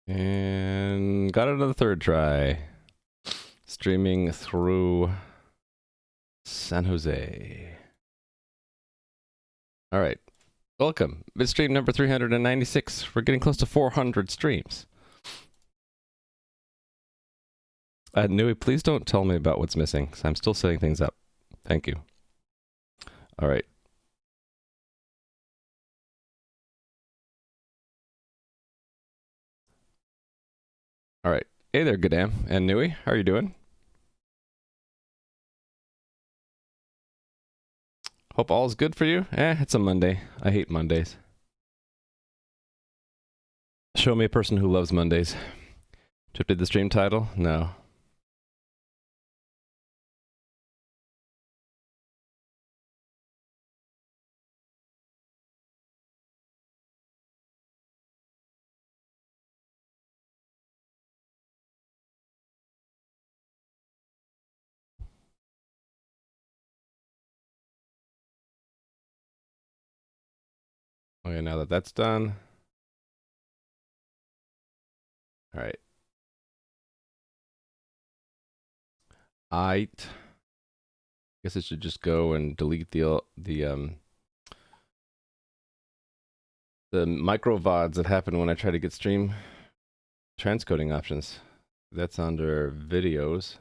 And got it on the third try. Streaming through San Jose. All right. Welcome. It's stream number 396. We're getting close to 400 streams. Nui, please don't tell me about what's missing, because I'm still setting things up. Thank you. All right. All right. Hey there, Gadam and Nui. How are you doing? Hope all is good for you. It's a Monday. I hate Mondays. Show me a person who loves Mondays. Chip did the stream title? No. Okay, now that that's done. All right. I guess it should just go and delete the micro VODs that happen when I try to get stream transcoding options. That's under videos.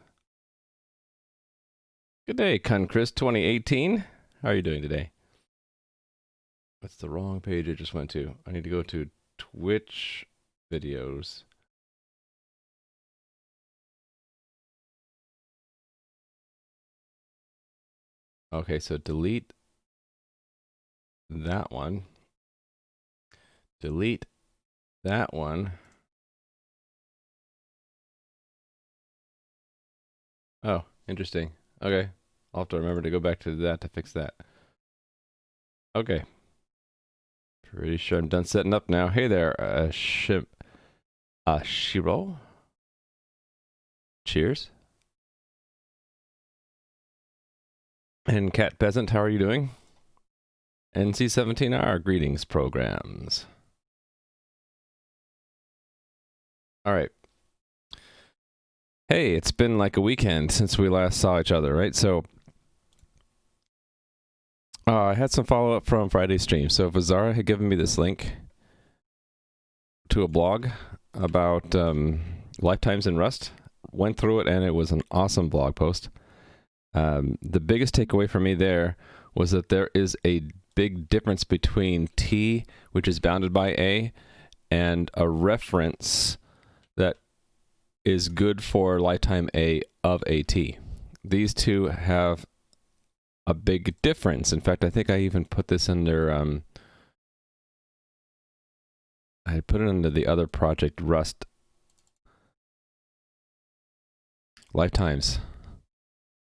Good day, Chris 2018. How are you doing today? That's the wrong page I just went to. I need to go to Twitch videos. Okay, so delete that one. Delete that one. Oh, interesting. Okay. I'll have to remember to go back to that to fix that. Okay. Pretty sure I'm done setting up now. Hey there, Shiro? Cheers. And Cat Peasant, how are you doing? NC17R, greetings programs. All right. Hey, it's been like a weekend since we last saw each other, right? So I had some follow-up from Friday's stream. So Vazara had given me this link to a blog about lifetimes in Rust. Went through it, and it was an awesome blog post. The biggest takeaway for me there was that there is a big difference between T, which is bounded by A, and a reference that is good for lifetime A of AT. These two have a big difference. In fact, I think I even put this under, I put it under the other project, Rust lifetimes.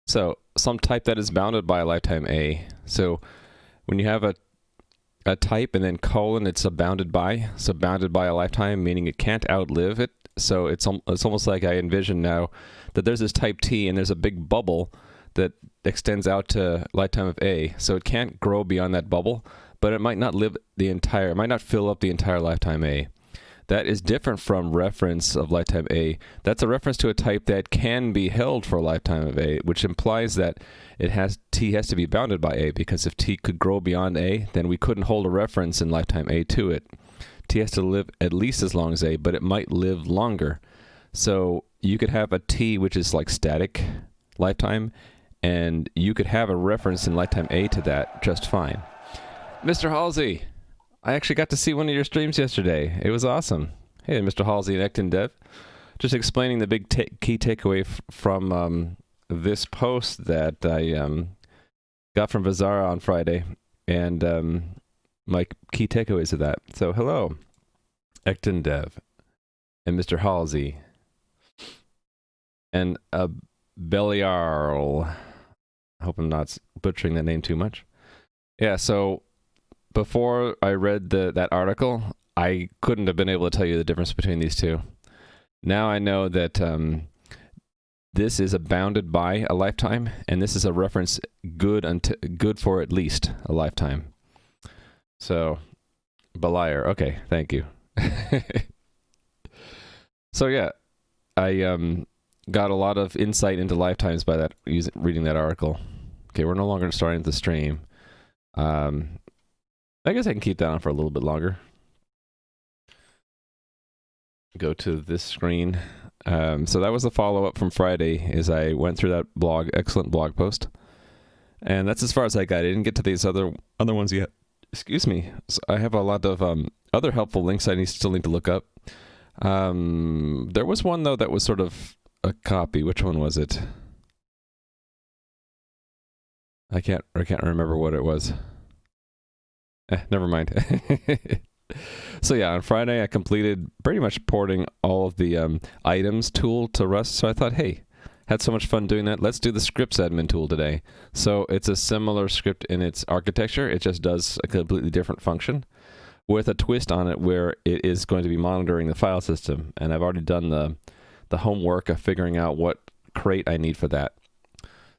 So some type that is bounded by a lifetime A. So when you have a type and then colon, it's a bounded by. So bounded by a lifetime, meaning it can't outlive it. So it's almost like I envision now that there's this type T and there's a big bubble that extends out to lifetime of A. So it can't grow beyond that bubble, but it might not it might not fill up the entire lifetime A. That is different from reference of lifetime A. That's a reference to a type that can be held for a lifetime of A, which implies that T has to be bounded by A, because if T could grow beyond A, then we couldn't hold a reference in lifetime A to it. T has to live at least as long as A, but it might live longer. So you could have a T which is like static lifetime, and you could have a reference in lifetime A to that just fine. Mr. Halsey, I actually got to see one of your streams yesterday. It was awesome. Hey, Mr. Halsey and Ecton Dev. Just explaining the big key takeaway from this post that I got from Vazara on Friday, and my key takeaways of that. So, hello, Ecton Dev, and Mr. Halsey, and Beliarl. I hope I'm not butchering that name too much. Yeah, so before I read that article, I couldn't have been able to tell you the difference between these two. Now I know that this is a bounded by a lifetime, and this is a reference good for at least a lifetime. So, Beliar. Okay, thank you. So yeah, I got a lot of insight into lifetimes by that reading that article. Okay, we're no longer starting the stream. I guess I can keep that on for a little bit longer. Go to this screen. So that was the follow-up from Friday, is I went through that blog, excellent blog post. And that's as far as I got. I didn't get to these other ones yet. Excuse me. So I have a lot of other helpful links I still need to look up. There was one, though, that was sort of a copy. Which one was it? I can't remember what it was. Never mind. So yeah, on Friday I completed pretty much porting all of the items tool to Rust. So I thought, hey, had so much fun doing that. Let's do the scripts admin tool today. So it's a similar script in its architecture. It just does a completely different function with a twist on it where it is going to be monitoring the file system. And I've already done the homework of figuring out what crate I need for that.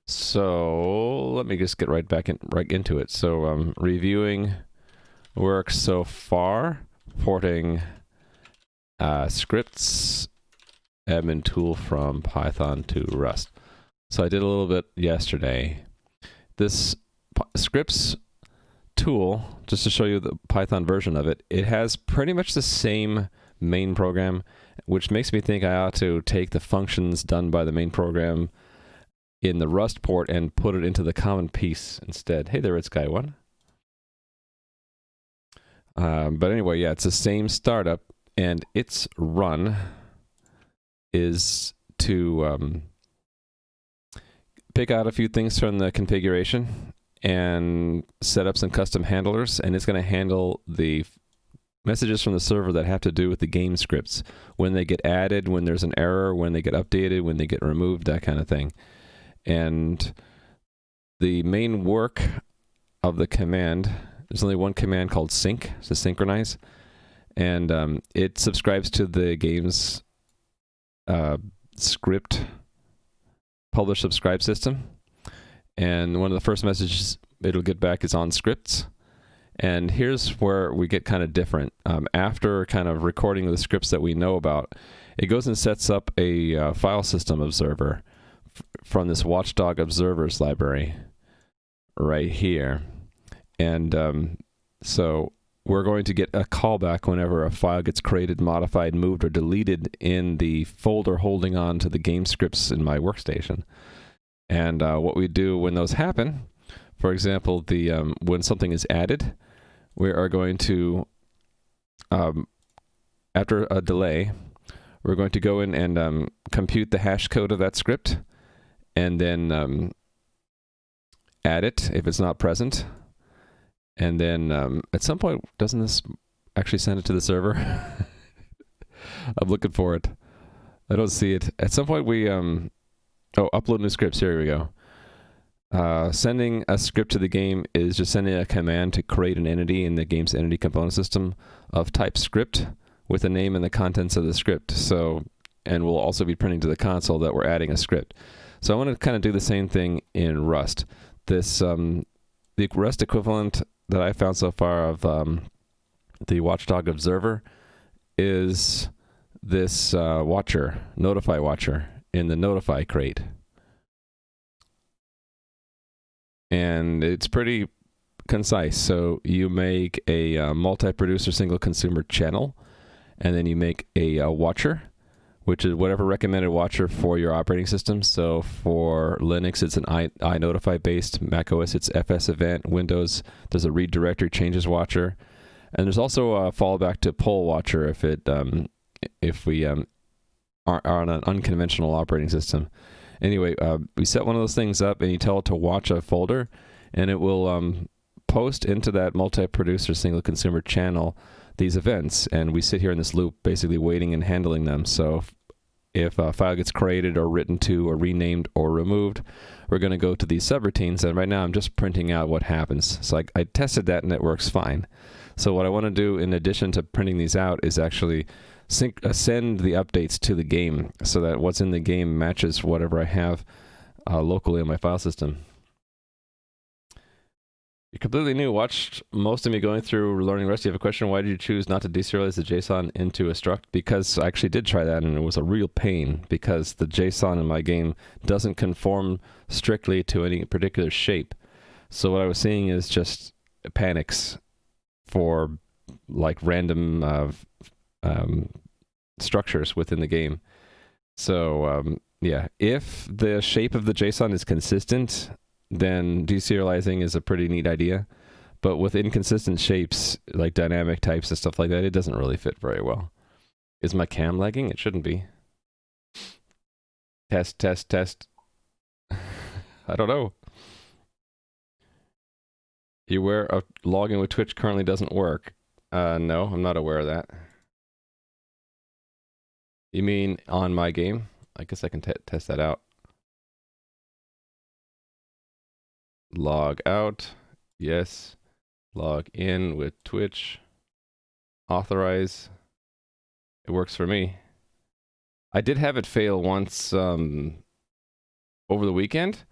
So let me just get right into it. So reviewing work so far, porting scripts admin tool from Python to Rust. So I did a little bit yesterday. This scripts tool, just to show you the Python version of it, it has pretty much the same main program, which makes me think I ought to take the functions done by the main program in the Rust port and put it into the common piece instead. Hey there, it's Guy One. But anyway, yeah, it's the same startup, and its run is to pick out a few things from the configuration and set up some custom handlers, and it's going to handle the messages from the server that have to do with the game scripts, when they get added, when there's an error, when they get updated, when they get removed, that kind of thing. And the main work of the command, there's only one command called sync, to synchronize, and it subscribes to the game's script publish subscribe system. And one of the first messages it'll get back is on scripts. And here's where we get kind of different. After kind of recording the scripts that we know about, it goes and sets up a file system observer from this watchdog observers library right here. And so we're going to get a callback whenever a file gets created, modified, moved, or deleted in the folder holding on to the game scripts in my workstation. And what we do when those happen, for example, when something is added, we are going to, after a delay, we're going to go in and compute the hash code of that script, and then add it if it's not present. And then at some point, doesn't this actually send it to the server? I'm looking for it. I don't see it. At some point we, upload new scripts. Here we go. Sending a script to the game is just sending a command to create an entity in the game's entity component system of type script with the name and the contents of the script. So, and we'll also be printing to the console that we're adding a script. So I want to kind of do the same thing in Rust. This, the Rust equivalent that I found so far of the Watchdog Observer is this watcher, notify watcher, in the notify crate. And it's pretty concise. So you make a multi-producer single consumer channel, and then you make a watcher, which is whatever recommended watcher for your operating system. So for Linux, it's an iNotify based. Mac OS, it's FS event. Windows, there's a read directory changes watcher. And there's also a fallback to poll watcher if we are on an unconventional operating system. Anyway, we set one of those things up, and you tell it to watch a folder, and it will post into that multi-producer single consumer channel these events. And we sit here in this loop basically waiting and handling them. So if a file gets created or written to or renamed or removed, we're going to go to these subroutines, and right now I'm just printing out what happens. So I tested that, and it works fine. So what I want to do in addition to printing these out is actually send the updates to the game so that what's in the game matches whatever I have locally on my file system. You're completely new. Watched most of me going through learning Rust. You have a question. Why did you choose not to deserialize the JSON into a struct? Because I actually did try that, and it was a real pain because the JSON in my game doesn't conform strictly to any particular shape. So what I was seeing is just panics for like random structures within the game. So yeah, if the shape of the JSON is consistent, then deserializing is a pretty neat idea. But with inconsistent shapes, like dynamic types and stuff like that, it doesn't really fit very well. Is my cam lagging? It shouldn't be. Test, test, test. I don't know. You aware of logging with Twitch currently doesn't work? No, I'm not aware of that. You mean on my game? I guess I can test that out. Log out. Yes. Log in with Twitch. Authorize. It works for me. I did have it fail once over the weekend,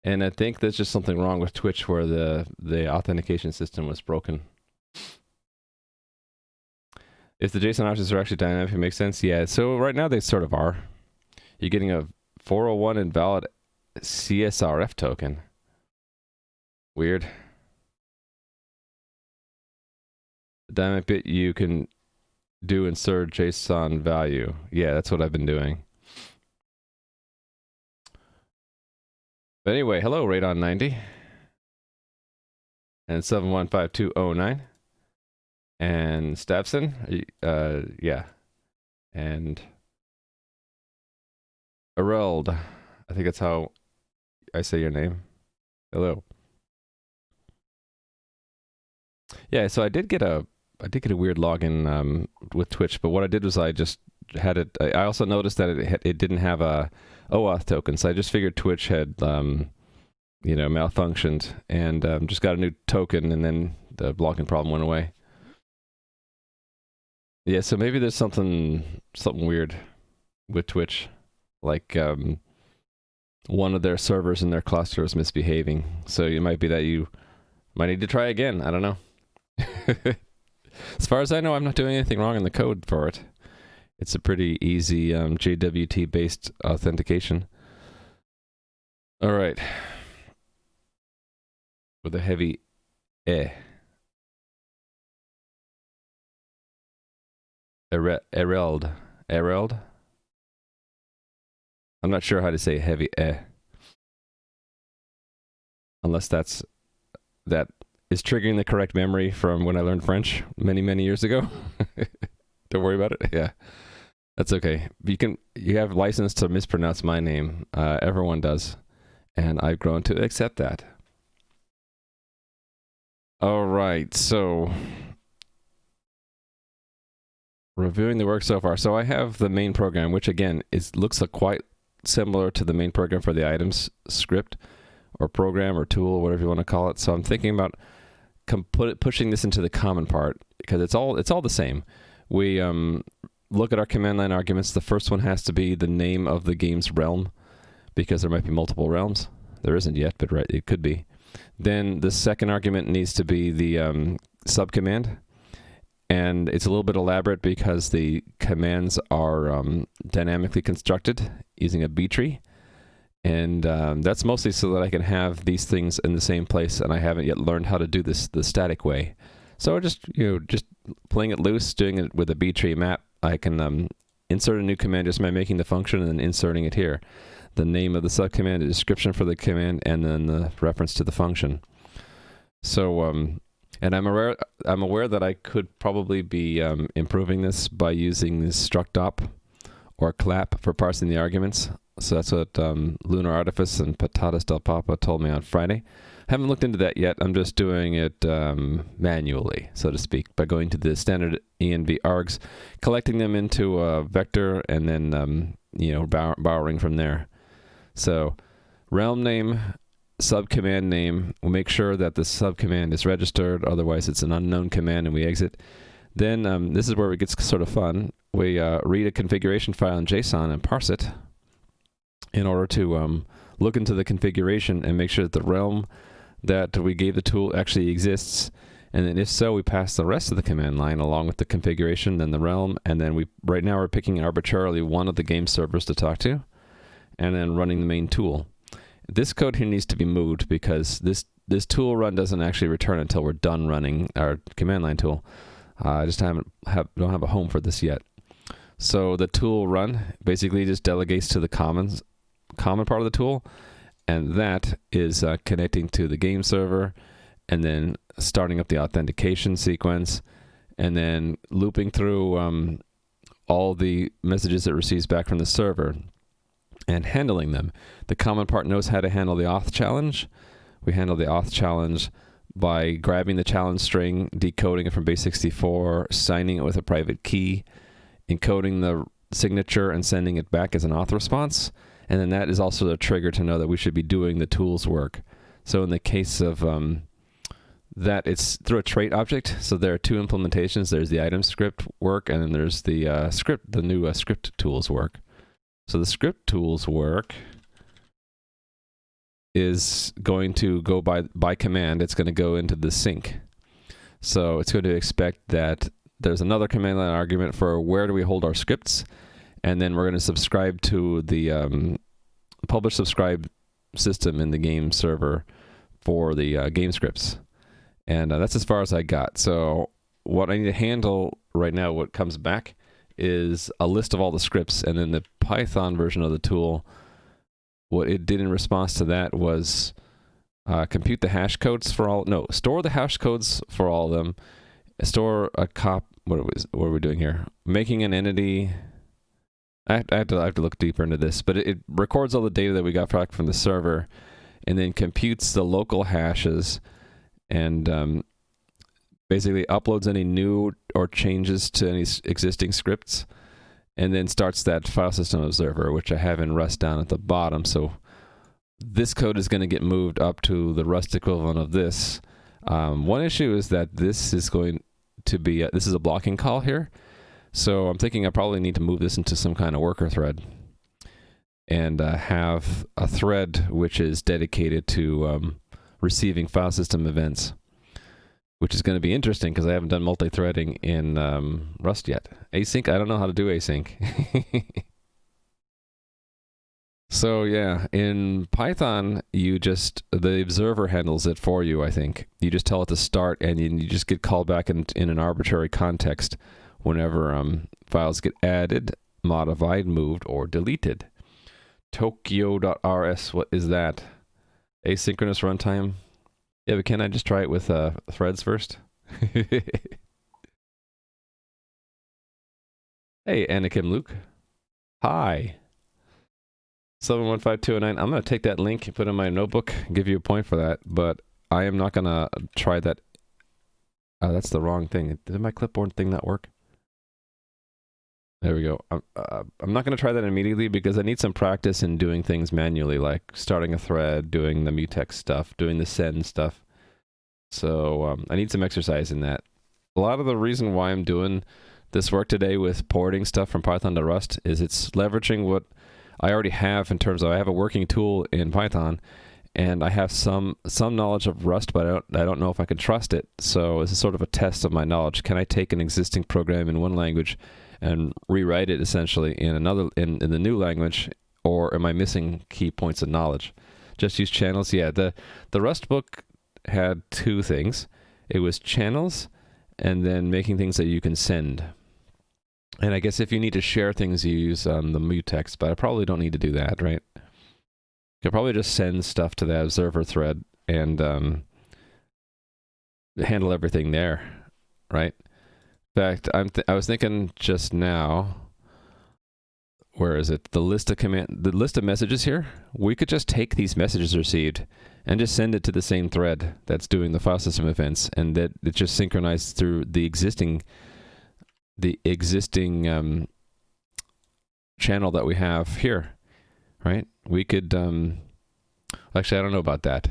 and I think there's just something wrong with Twitch where the authentication system was broken. If the JSON options are actually dynamic, it makes sense. Yeah, so right now they sort of are. You're getting a 401 invalid CSRF token. Weird. The dynamic bit you can do insert JSON value. Yeah, that's what I've been doing. But anyway, hello, Radon90. And 715209. And Stavson. Yeah. And Areld. I think that's how I say your name. Hello. Yeah, so I did get a weird login with Twitch, but what I did was I just had it. I also noticed that it didn't have a OAuth token, so I just figured Twitch had malfunctioned, and just got a new token, and then the login problem went away. Yeah, so maybe there's something weird with Twitch, like one of their servers in their cluster is misbehaving. So it might be that you might need to try again. I don't know. As far as I know, I'm not doing anything wrong in the code for it. It's a pretty easy JWT-based authentication. All right. With a heavy eh. Ereld. Ereld? I'm not sure how to say heavy eh. Unless that is triggering the correct memory from when I learned French many, many years ago. Don't worry about it. Yeah. That's okay. You have license to mispronounce my name. Everyone does. And I've grown to accept that. All right. So reviewing the work so far. So I have the main program, which again looks quite similar to the main program for the items script or program or tool, whatever you want to call it. So I'm thinking about pushing this into the common part because it's all the same. We look at our command line arguments. The first one has to be the name of the game's realm because there might be multiple realms. There isn't yet, but right, it could be. Then the second argument needs to be the subcommand. And it's a little bit elaborate because the commands are dynamically constructed using a B tree. And that's mostly so that I can have these things in the same place, and I haven't yet learned how to do this the static way. So just playing it loose, doing it with a B tree map, I can insert a new command just by making the function and then inserting it here. The name of the subcommand, the description for the command, and then the reference to the function. So and I'm aware that I could probably be improving this by using this struct op or clap for parsing the arguments. So that's what Lunar Artifice and Patatas del Papa told me on Friday. I haven't looked into that yet. I'm just doing it manually, so to speak, by going to the standard env args, collecting them into a vector, and then borrowing from there. So realm name, subcommand name. We'll make sure that the subcommand is registered. Otherwise, it's an unknown command, and we exit. Then this is where it gets sort of fun. We read a configuration file in JSON and parse it in order to look into the configuration and make sure that the realm that we gave the tool actually exists. And then if so, we pass the rest of the command line along with the configuration and the realm. And then right now we're picking arbitrarily one of the game servers to talk to and then running the main tool. This code here needs to be moved because this tool run doesn't actually return until we're done running our command line tool. I just don't have a home for this yet. So the tool run basically just delegates to the common part of the tool, and that is connecting to the game server and then starting up the authentication sequence and then looping through all the messages it receives back from the server and handling them. The common part knows how to handle the auth challenge. We handle the auth challenge by grabbing the challenge string, decoding it from base64, signing it with a private key, encoding the signature, and sending it back as an auth response. And then that is also the trigger to know that we should be doing the tool's work. So in the case of that, it's through a trait object. So there are two implementations. There's the item script work, and then there's the new script tools work. So the script tools work is going to go by command. It's going to go into the sync. So it's going to expect that there's another command line argument for where do we hold our scripts, and then we're going to subscribe to the publish subscribe system in the game server for the game scripts. And that's as far as I got. So what I need to handle right now, what comes back, is a list of all the scripts, and then the Python version of the tool, what it did in response to that was compute the hash codes for all, no, store the hash codes for all of them, store a what are we doing here? Making an entity. I have to look deeper into this, but it records all the data that we got back from the server, and then computes the local hashes, and basically uploads any new or changes to any existing scripts, and then starts that file system observer, which I have in Rust down at the bottom. So this code is going to get moved up to the Rust equivalent of this. One issue is that this is going to be this is a blocking call here. So I'm thinking I probably need to move this into some kind of worker thread and have a thread which is dedicated to receiving file system events, which is going to be interesting because I haven't done multi-threading in Rust yet. Async, I don't know how to do async. So yeah, in Python, the observer handles it for you, I think. You just tell it to start, and you just get called back in an arbitrary context whenever files get added, modified, moved, or deleted. Tokyo.rs, what is that? Asynchronous runtime? Yeah, but can I just try it with threads first? Hey, Anakim Luke. Hi. 715209. I'm going to take that link and put it in my notebook, give you a point for that, but I am not going to try that. That's the wrong thing. Did my clipboard thing not work? There we go. I'm not going to try that immediately because I need some practice in doing things manually, like starting a thread, doing the mutex stuff, doing the send stuff. So I need some exercise in that. A lot of the reason why I'm doing this work today with porting stuff from Python to Rust is it's leveraging what I already have in terms of I have a working tool in Python, and I have some knowledge of Rust, but I don't know if I can trust it. So this is sort of a test of my knowledge. Can I take an existing program in one language and rewrite it essentially in another in the new language, or am I missing key points of knowledge? Just use channels. Yeah, the Rust book had two things. It was channels and then making things that you can send. And I guess if you need to share things, you use the mutex, but I probably don't need to do that, right? You could probably just send stuff to the observer thread and handle everything there, right? In fact, I was thinking just now, where is it? The list of messages here. We could just take these messages received and just send it to the same thread that's doing the file system events, and that it just synchronizes through the existing channel that we have here, right? We could actually, I don't know about that.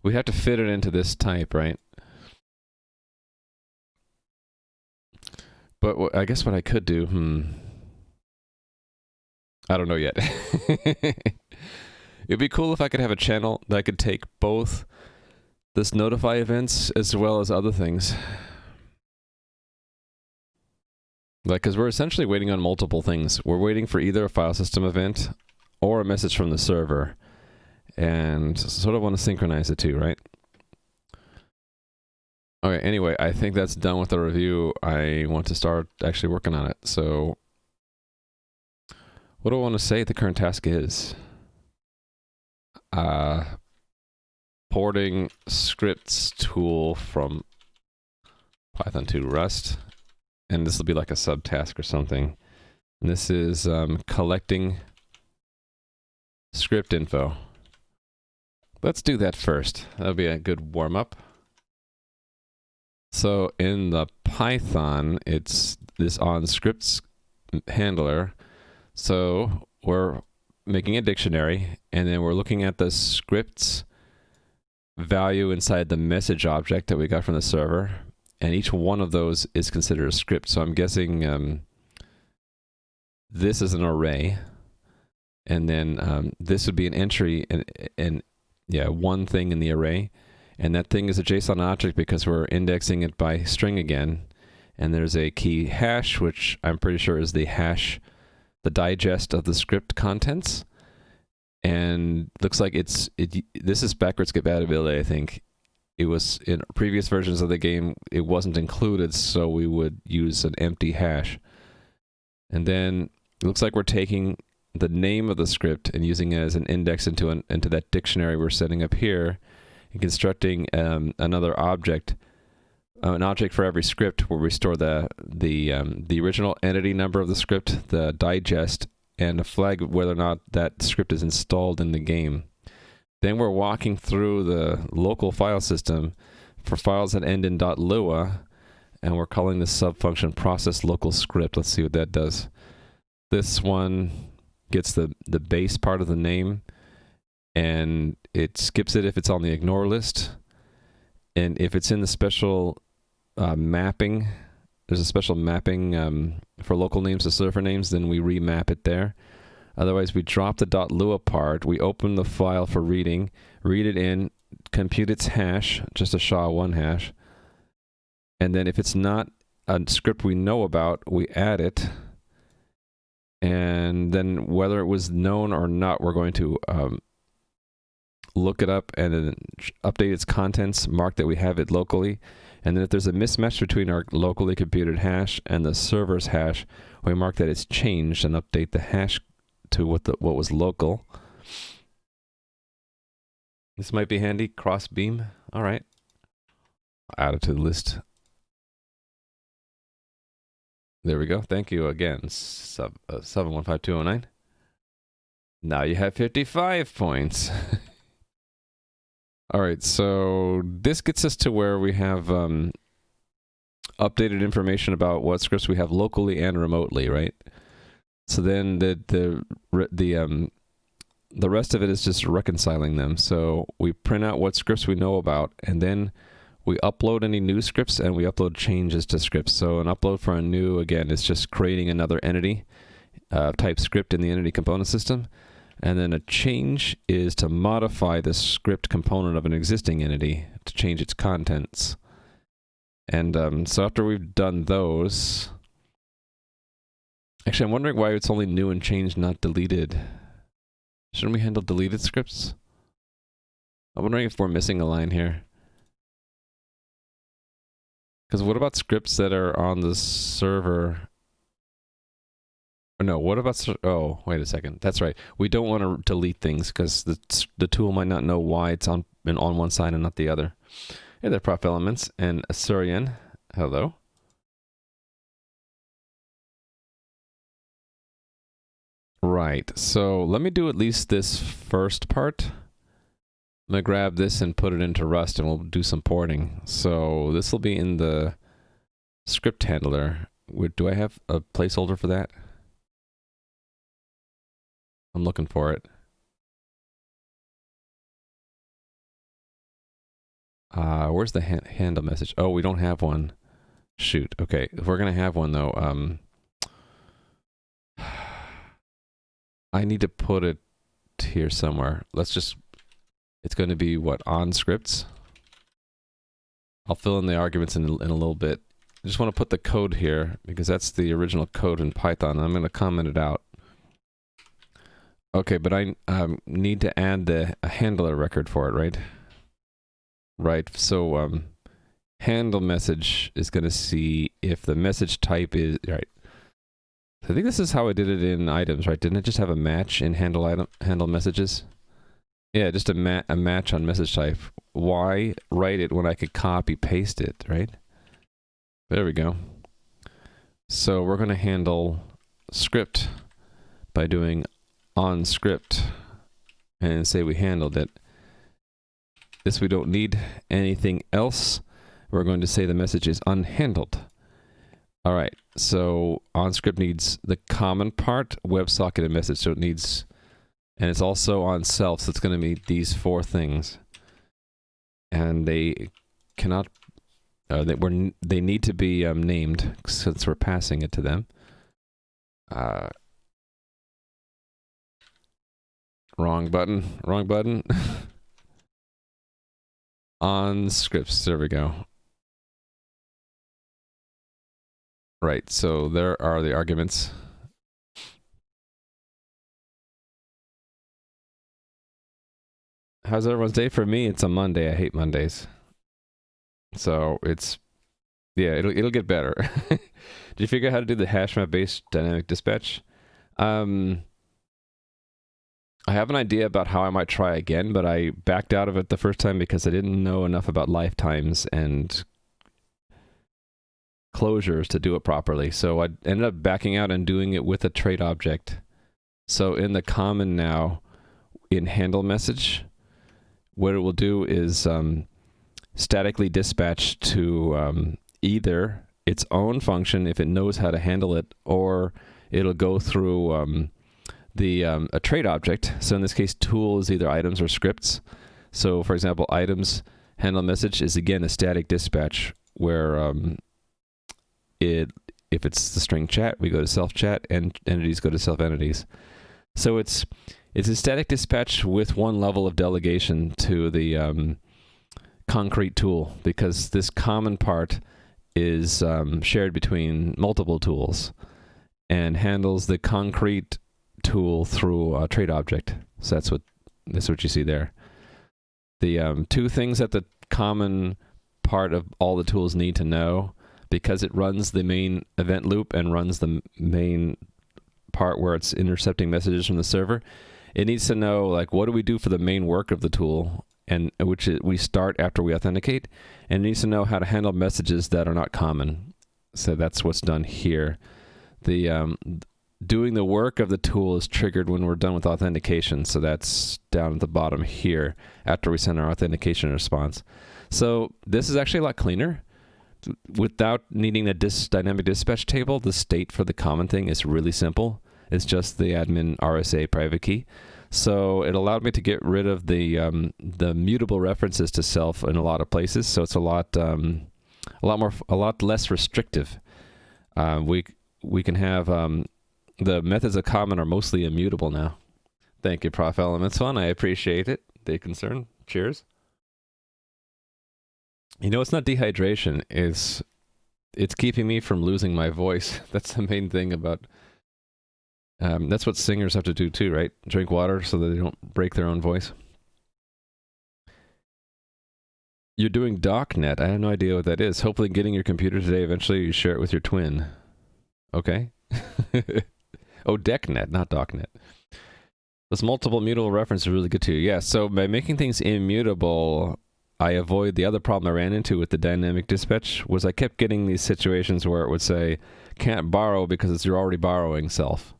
We have to fit it into this type, right? But I guess what I could do, I don't know yet. It'd be cool if I could have a channel that I could take both this notify events as well as other things. Like, because we're essentially waiting on multiple things. We're waiting for either a file system event or a message from the server. And sort of want to synchronize the two, right? Okay, anyway, I think that's done with the review. I want to start actually working on it. So, what do I want to say the current task is? Porting scripts tool from Python to Rust. And this will be like a subtask or something. And this is collecting script info. Let's do that first. That'll be a good warm-up. So in the Python, it's this onScripts handler. So we're making a dictionary, and then we're looking at the scripts value inside the message object that we got from the server. And each one of those is considered a script. So I'm guessing this is an array. And then this would be an entry and yeah, one thing in the array. And that thing is a JSON object because we're indexing it by string again. And there's a key hash, which I'm pretty sure is the hash, the digest of the script contents. And looks like this is backwards compatibility, I think. It was in previous versions of the game, it wasn't included, so we would use an empty hash. And then it looks like we're taking the name of the script and using it as an index into that dictionary we're setting up here, and constructing another object, an object for every script where we store the original entity number of the script, the digest, and a flag whether or not that script is installed in the game. Then we're walking through the local file system for files that end in .lua, and we're calling this subfunction process local script. Let's see what that does. This one gets the base part of the name, and it skips it if it's on the ignore list. And if it's in the special mapping, there's a special mapping for local names to server names, then we remap it there. Otherwise, we drop the .lua part, we open the file for reading, read it in, compute its hash, just a SHA-1 hash. And then if it's not a script we know about, we add it. And then whether it was known or not, we're going to look it up and then update its contents, mark that we have it locally. And then if there's a mismatch between our locally computed hash and the server's hash, we mark that it's changed and update the hash to what was local. This might be handy. Cross beam. All right. Add it to the list. There we go. Thank you again, 715209. Now you have 55 points. All right, so this gets us to where we have updated information about what scripts we have locally and remotely, right? So then the rest of it is just reconciling them. So we print out what scripts we know about, and then we upload any new scripts and we upload changes to scripts. So an upload for a new, again, is just creating another entity type script in the entity component system. And then a change is to modify the script component of an existing entity to change its contents. And so after we've done those, actually I'm wondering why it's only new and changed, not deleted. Shouldn't we handle deleted scripts? I'm wondering if we're missing a line here. Because what about scripts that are on the server? Or no, what about... Oh, wait a second. That's right. We don't want to delete things because the tool might not know why it's on one side and not the other. Hey there, Prof Elements and Asurian. Hello. Right. So let me do at least this first part. I'm going to grab this and put it into Rust and we'll do some porting. So this will be in the script handler. Do I have a placeholder for that? I'm looking for it. Where's the handle message? Oh, we don't have one. Shoot. Okay. If we're going to have one though, I need to put it here somewhere. Let's just... It's going to be what? On scripts. I'll fill in the arguments in a little bit. I just want to put the code here because that's the original code in Python. I'm going to comment it out. Okay, but I need to add a handler record for it, right? Right, so handle message is going to see if the message type is, right. I think this is how I did it in items, right? Didn't it just have a match in handle messages? Yeah, just a match on message type. Why write it when I could copy paste it, right? There we go. So we're going to handle script by doing on script and say we handled it. This we don't need anything else. We're going to say the message is unhandled. All right, so on script needs the common part, WebSocket, and message. So it needs, and it's also on self, so it's going to need these 4 things. And they cannot, they need to be named since we're passing it to them. Wrong button. On scripts, there we go. Right, so there are the arguments. How's everyone's day? For me, it's a Monday. I hate Mondays. So it's, yeah, it'll get better. Did you figure out how to do the hash map based dynamic dispatch? I have an idea about how I might try again, but I backed out of it the first time because I didn't know enough about lifetimes and closures to do it properly. So I ended up backing out and doing it with a trait object. So in the common now, in handle message, what it will do is statically dispatch to either its own function if it knows how to handle it, or it'll go through a trait object. So in this case, tool is either items or scripts. So for example, items handle message is again a static dispatch where if it's the string chat, we go to self chat, and entities go to self entities. So it's a static dispatch with one level of delegation to the concrete tool, because this common part is shared between multiple tools and handles the concrete tool through a trait object. So that's what you see there. The 2 things that the common part of all the tools need to know, because it runs the main event loop and runs the main part where it's intercepting messages from the server. It needs to know, like, what do we do for the main work of the tool, and which we start after we authenticate, and it needs to know how to handle messages that are not common. So that's what's done here. The doing the work of the tool is triggered when we're done with authentication. So that's down at the bottom here after we send our authentication response. So this is actually a lot cleaner. Without needing a dynamic dispatch table, the state for the common thing is really simple. It's just the admin RSA private key. So it allowed me to get rid of the mutable references to self in a lot of places. So it's a lot less restrictive. We can have the methods of common are mostly immutable now. Thank you, Prof. Elements One. I appreciate it. The concern. Cheers. You know, it's not dehydration. It's keeping me from losing my voice. That's the main thing about. That's what singers have to do too, right? Drink water so that they don't break their own voice. You're doing DocNet. I have no idea what that is. Hopefully getting your computer today, eventually you share it with your twin. Okay. Oh, DecNet, not DocNet. This multiple mutable reference is really good too. Yeah, so by making things immutable, I avoid the other problem I ran into with the dynamic dispatch, was I kept getting these situations where it would say, can't borrow because you're already borrowing self.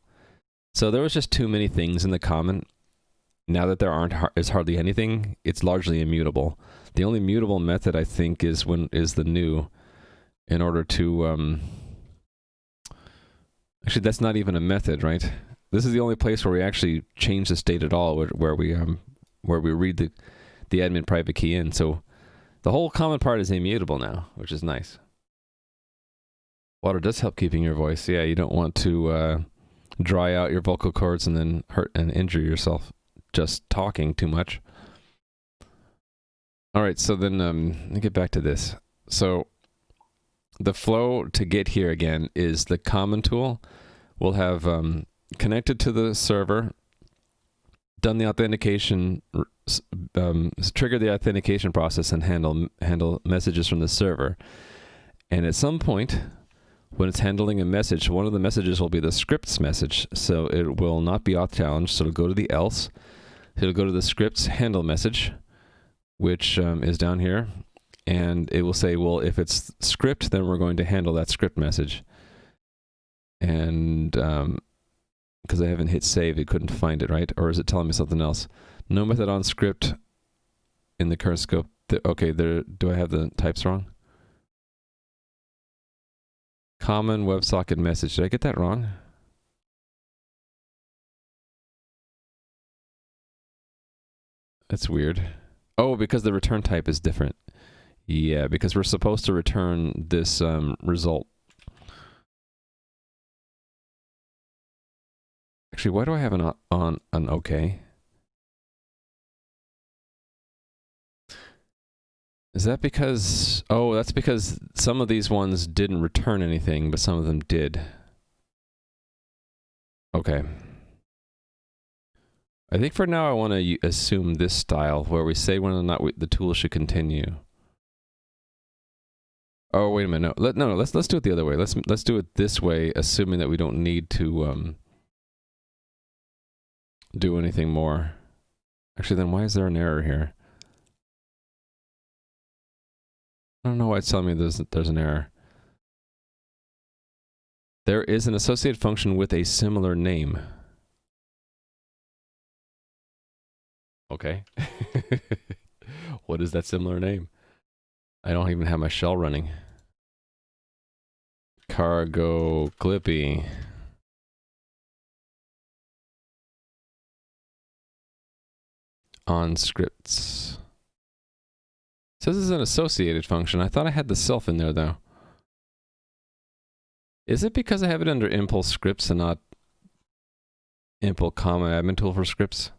So there was just too many things in the common. Now that there is hardly anything, it's largely immutable. The only mutable method, I think, is the new, in order to actually, that's not even a method, right? This is the only place where we actually change the state at all, where we read the admin private key in. So the whole common part is immutable now, which is nice. Water does help keeping your voice. Yeah, you don't want to dry out your vocal cords and then hurt and injure yourself just talking too much. All right, so then let me get back to this. So the flow to get here again is the common tool. We'll have connected to the server, done the authentication, trigger the authentication process, and handle messages from the server. And at some point, when it's handling a message, one of the messages will be the scripts message. So it will not be auth challenged. So it'll go to the else. It'll go to the scripts handle message, which is down here. And it will say, well, if it's script, then we're going to handle that script message. And because I haven't hit save, it couldn't find it, right? Or is it telling me something else? No method on script in the current scope. Okay, do I have the types wrong? Common WebSocket message. Did I get that wrong? That's weird. Oh, because the return type is different. Yeah, because we're supposed to return this result. Actually, why do I have an OK? Is that because... Oh, that's because some of these ones didn't return anything, but some of them did. Okay. I think for now I want to assume this style, where we say whether or not the tool should continue. Oh, wait a minute. No, let's do it the other way. Let's do it this way, assuming that we don't need to do anything more. Actually, then why is there an error here? I don't know why it's telling me there's an error. There is an associated function with a similar name. Okay. What is that similar name? I don't even have my shell running. Cargo Clippy. On scripts. Says it's an associated function. I thought I had the self in there though. Is it because I have it under impl scripts and not impl comma admin tool for scripts?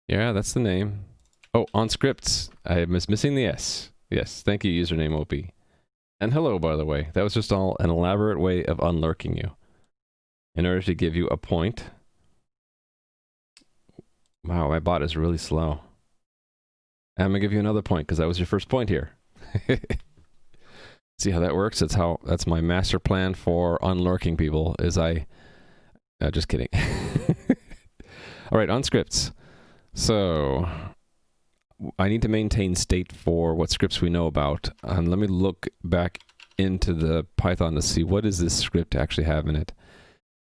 Yeah, that's the name. Oh, on scripts. I was missing the S. Yes, thank you, username OP. And hello, by the way. That was just all an elaborate way of unlurking you. In order to give you a point. Wow, my bot is really slow. I'm gonna give you another point because that was your first point here. See how that works? That's my master plan for unlurking people. Just kidding. All right, on scripts. So I need to maintain state for what scripts we know about. And let me look back into the Python to see what does this script actually have in it.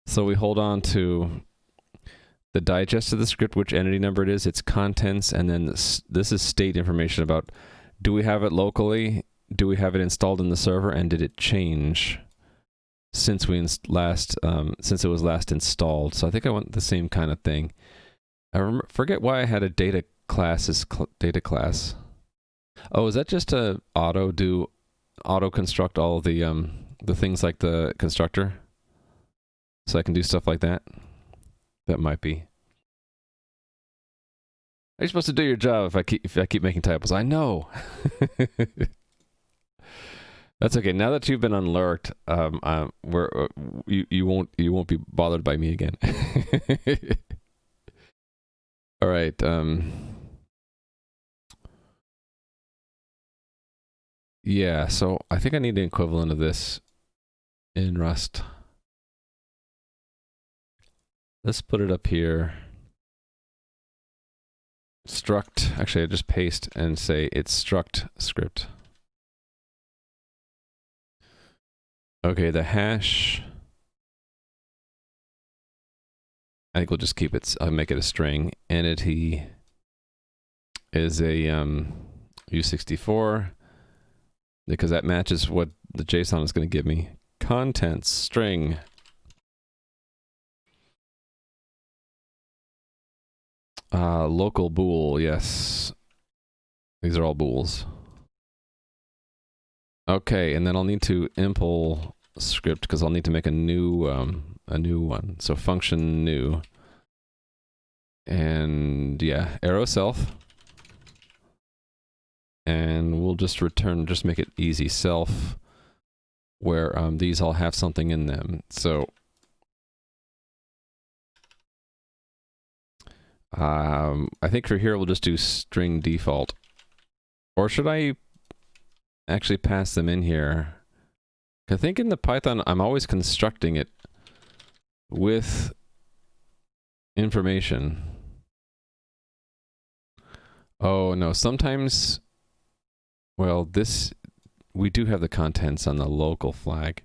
So we hold on to the digest of the script, which entity number it is, its contents, and then this is state information about do we have it locally, do we have it installed in the server, and did it change since we since it was last installed. So I think I want the same kind of thing. I forget why I had a data class as data class. Oh, is that just to auto construct all of the things like the constructor? So I can do stuff like that? That might be. Are you supposed to do your job if I keep making typos? I know. That's okay. Now that you've been unlurked, you won't be bothered by me again. All right. Yeah. So I think I need the equivalent of this in Rust. Let's put it up here. Struct. Actually, I just paste and say it's struct script. Okay, the hash. I think we'll just keep it. I'll make it a string. Entity is a U64 because that matches what the JSON is going to give me. Contents string. Local bool, yes. These are all bools. Okay, and then I'll need to impl script because I'll need to make a new one. So function new. And yeah, arrow self. And we'll just return, just make it easy, self, where these all have something in them. So I think for here we'll just do string default. Or should I actually pass them in here? I think in the Python I'm always constructing it with information. Oh no, sometimes, well, this, we do have the contents on the local flag.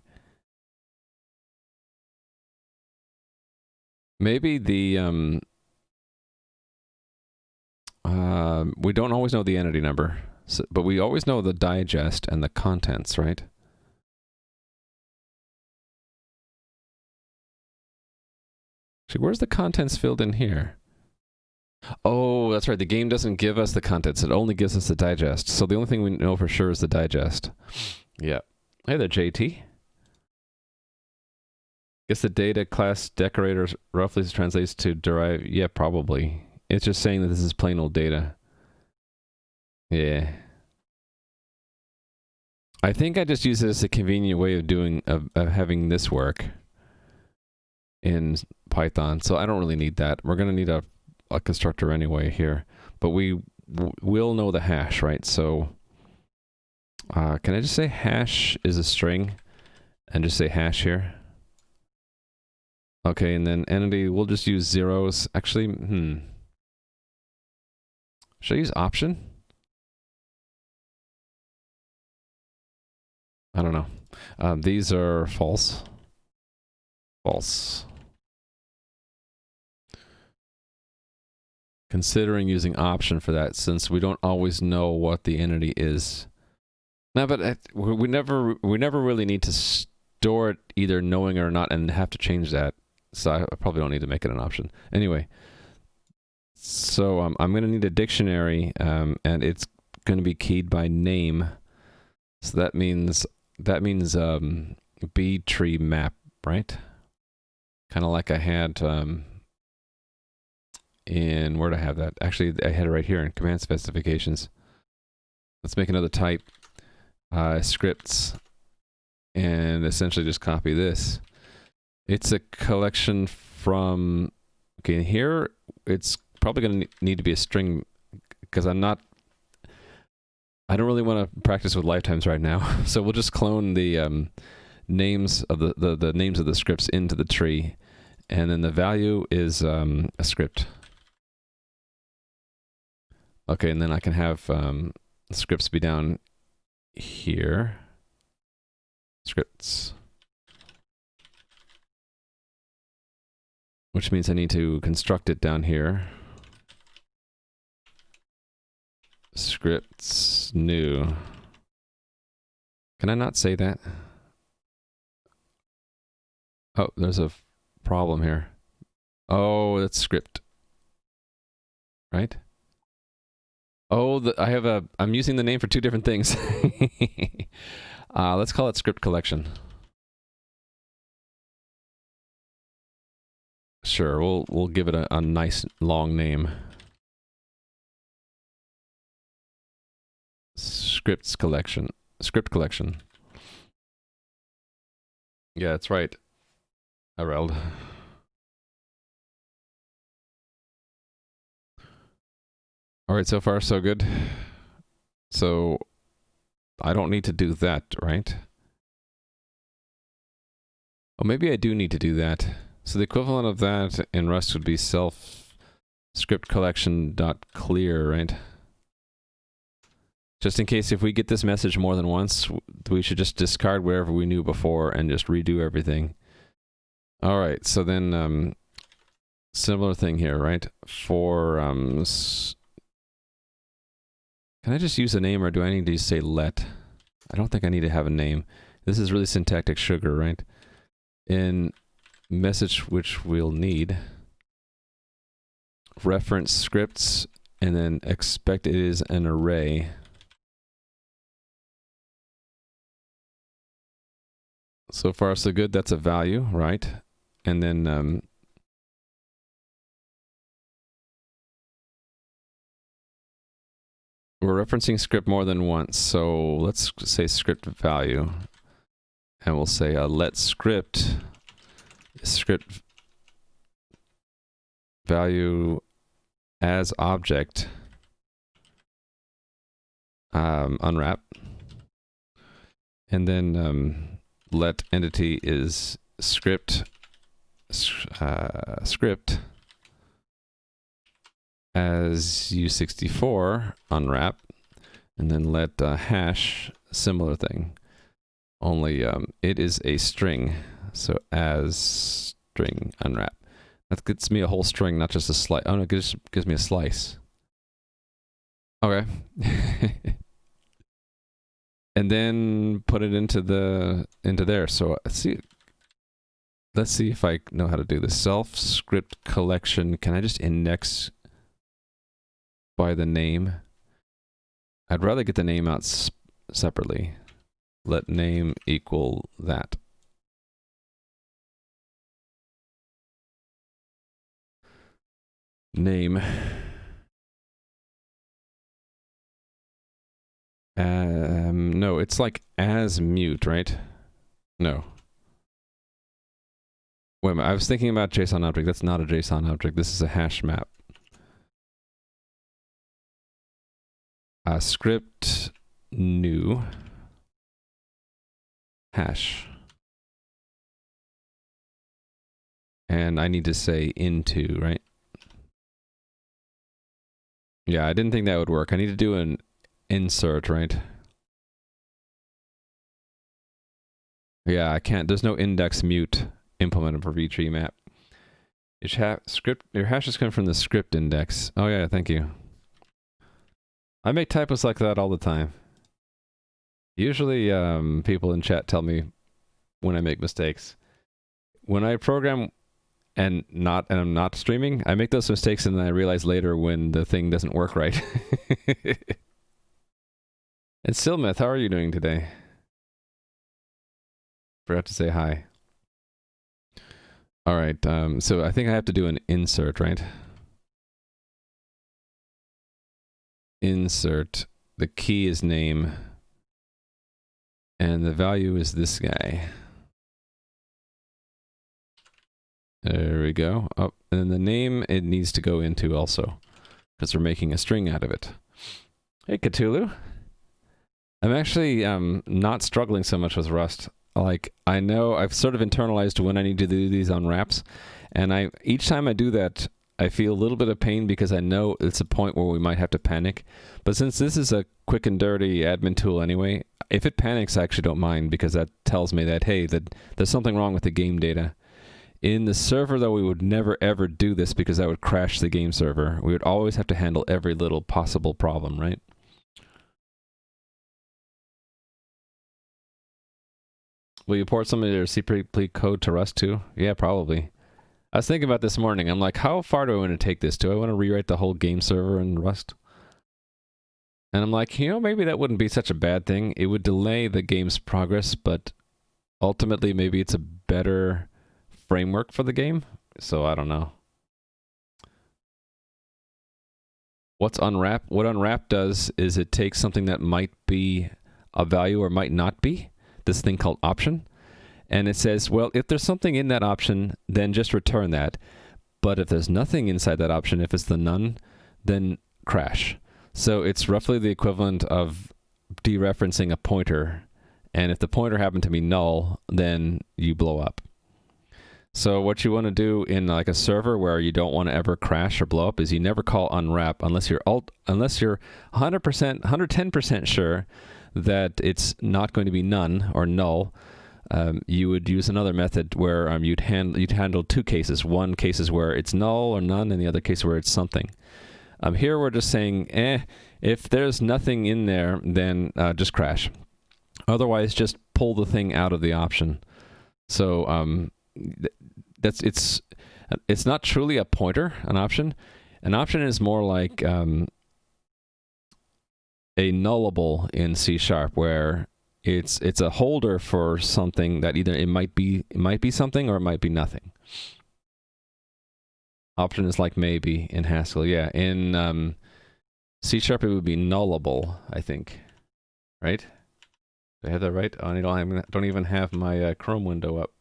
Maybe the, we don't always know the entity number, so, but we always know the digest and the contents, right? Actually, where's the contents filled in here? Oh, that's right. The game doesn't give us the contents. It only gives us the digest. So the only thing we know for sure is the digest. Yeah. Hey there, JT. Guess the data class decorator roughly translates to derive. Yeah, probably. It's just saying that this is plain old data. Yeah. I think I just use it as a convenient way of doing, of having this work in Python. So I don't really need that. We're going to need a constructor anyway here. But we will know the hash, right? So can I just say hash is a string and just say hash here? Okay, and then entity, we'll just use zeros. Actually, should I use option? I don't know. These are false. False. Considering using option for that, since we don't always know what the entity is. No, but we never really need to store it either knowing or not, and have to change that. So I probably don't need to make it an option. Anyway, so I'm going to need a dictionary, and it's going to be keyed by name. So that means B tree map, right? Kind of like I had in, where did I have that? Actually, I had it right here in command specifications. Let's make another type, scripts, and essentially just copy this. It's a collection from, okay, here it's probably going to need to be a string, because I don't really want to practice with lifetimes right now. So we'll just clone the names of the names of the scripts into the tree, and then the value is a script. Okay, and then I can have scripts be down here. Scripts. Which means I need to construct it down here. Scripts new. Can I not say that? Oh, there's a problem here. Oh, that's script. Right? Oh, I'm using the name for two different things. Let's call it script collection. Sure, we'll give it a nice long name. Script collection. Yeah, that's right. Areld. All right, so far so good. So I don't need to do that, right? Oh, maybe I do need to do that. So the equivalent of that in Rust would be self script collection dot clear, right? Just in case if we get this message more than once, we should just discard whatever we knew before and just redo everything. All right, so then similar thing here, right? For can I just use a name, or do I need to say let? I don't think I need to have a name. This is really syntactic sugar, right? In message, which we'll need, reference scripts, and then expect it is an array. So far so good. That's a value, right? And then we're referencing script more than once. So let's say script value, and we'll say let script value as object unwrap, and then let entity is script as u64 unwrap, and then let hash similar thing, only it is a string, so as string unwrap. That gets me a whole string, not just a slice. Oh no, it gives me a slice. Okay. And then put it into there. So let's see if I know how to do this. Self script collection. Can I just index by the name? I'd rather get the name out separately. Let name equal that. Name. No, it's like as mute, right? No. Wait a minute, I was thinking about JSON object. That's not a JSON object. This is a hash map. Script new hash. And I need to say into, right? Yeah, I didn't think that would work. I need to do an insert, right? Yeah, I can't. There's no index mute implemented for vtree map. Your hash is coming from the script index. Oh yeah, thank you. I make typos like that all the time. Usually, people in chat tell me when I make mistakes. When I program and I'm not streaming, I make those mistakes and then I realize later when the thing doesn't work right. And Silmith, how are you doing today? Forgot to say hi. All right, so I think I have to do an insert, right? Insert. The key is name. And the value is this guy. There we go. Oh, and the name it needs to go into also, because we're making a string out of it. Hey, Cthulhu. I'm actually not struggling so much with Rust. Like, I know I've sort of internalized when I need to do these unwraps, and each time I do that, I feel a little bit of pain because I know it's a point where we might have to panic. But since this is a quick and dirty admin tool anyway, if it panics, I actually don't mind, because that tells me that, hey, there's something wrong with the game data. In the server, though, we would never ever do this because that would crash the game server. We would always have to handle every little possible problem, right? Will you port some of your C++ code to Rust too? Yeah, probably. I was thinking about this morning. I'm like, how far do I want to take this? Do I want to rewrite the whole game server in Rust? And I'm like, maybe that wouldn't be such a bad thing. It would delay the game's progress, but ultimately maybe it's a better framework for the game. So I don't know. What unwrap does is it takes something that might be a value or might not be, this thing called option, and it says, well, if there's something in that option, then just return that. But if there's nothing inside that option, if it's the none, then crash. So it's roughly the equivalent of dereferencing a pointer, and if the pointer happened to be null, then you blow up. So what you want to do in like a server where you don't want to ever crash or blow up is you never call unwrap unless you're 100%, 110% sure that it's not going to be none or null. You would use another method where you'd handle two cases. One case is where it's null or none, and the other case where it's something. Here we're just saying, if there's nothing in there, then just crash. Otherwise, just pull the thing out of the option. So it's not truly a pointer, an option. An option is more like a nullable in C# where it's a holder for something that either it might be something or it might be nothing. Option is like maybe in Haskell. Yeah, in C# it would be nullable, I think. Right? Did I have that right? Oh, I don't even have my Chrome window up.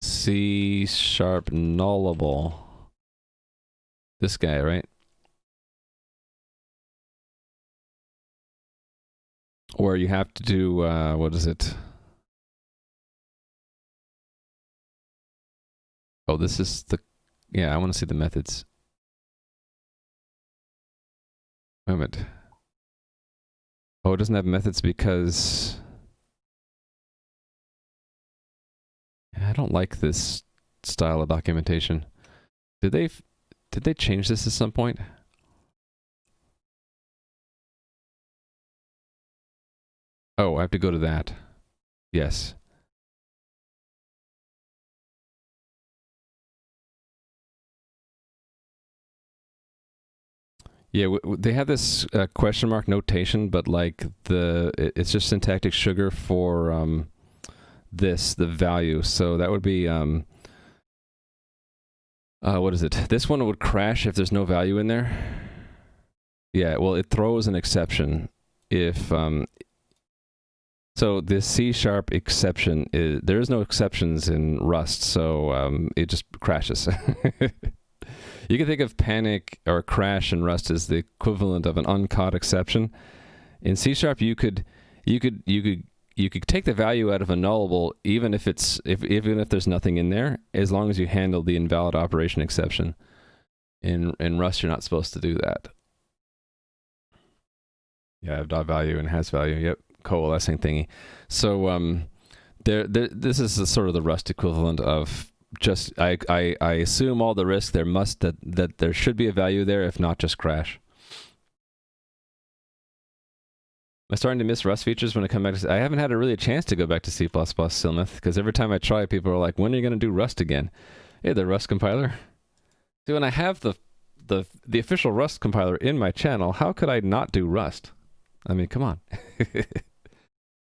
C# nullable. This guy, right? Or you have to do, what is it? Oh, this is the, yeah, I want to see the methods. Wait a minute. Oh, it doesn't have methods because I don't like this style of documentation. Did they change this at some point? Oh, I have to go to that. Yes. Yeah, they have this question mark notation, but like it's just syntactic sugar for the value. So that would be what is it? This one would crash if there's no value in there. Yeah, well, it throws an exception if so the C# exception is there is no exceptions in Rust, so it just crashes. You can think of panic or crash in Rust as the equivalent of an uncaught exception. In C# you could take the value out of a nullable even if even if there's nothing in there, as long as you handle the invalid operation exception. In Rust, you're not supposed to do that. Yeah, I have dot value and has value. Yep, coalescing thingy. So this is sort of the Rust equivalent of just I assume all the risk that there should be a value there, if not just crash. I'm starting to miss Rust features when I come back to. I haven't had really a chance to go back to C++, Silmith, because every time I try, people are like, "When are you going to do Rust again?" Hey, the Rust compiler. See, when I have the official Rust compiler in my channel, how could I not do Rust? I mean, come on.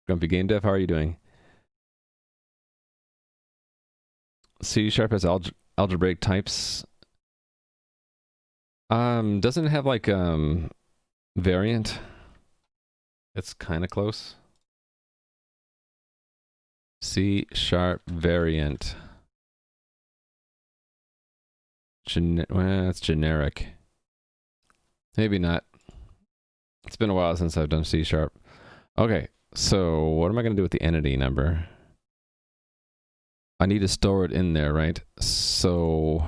Grumpy Game Dev, how are you doing? C# has algebraic types. Doesn't it have like variant? It's kind of close. C# variant. Well, it's generic. Maybe not. It's been a while since I've done C#. Okay, so what am I going to do with the entity number? I need to store it in there, right? So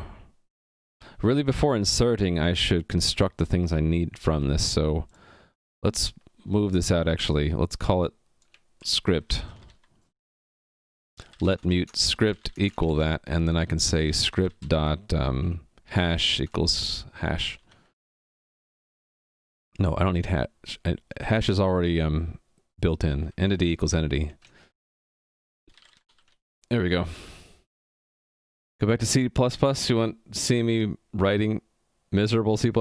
really before inserting, I should construct the things I need from this. So let's move this out actually. Let's call it script. Let mute script equal that, and then I can say script dot hash equals hash. No, I don't need hash. Hash is already built in. Entity equals entity. There we go. Go back to C++. You want to see me writing miserable C++?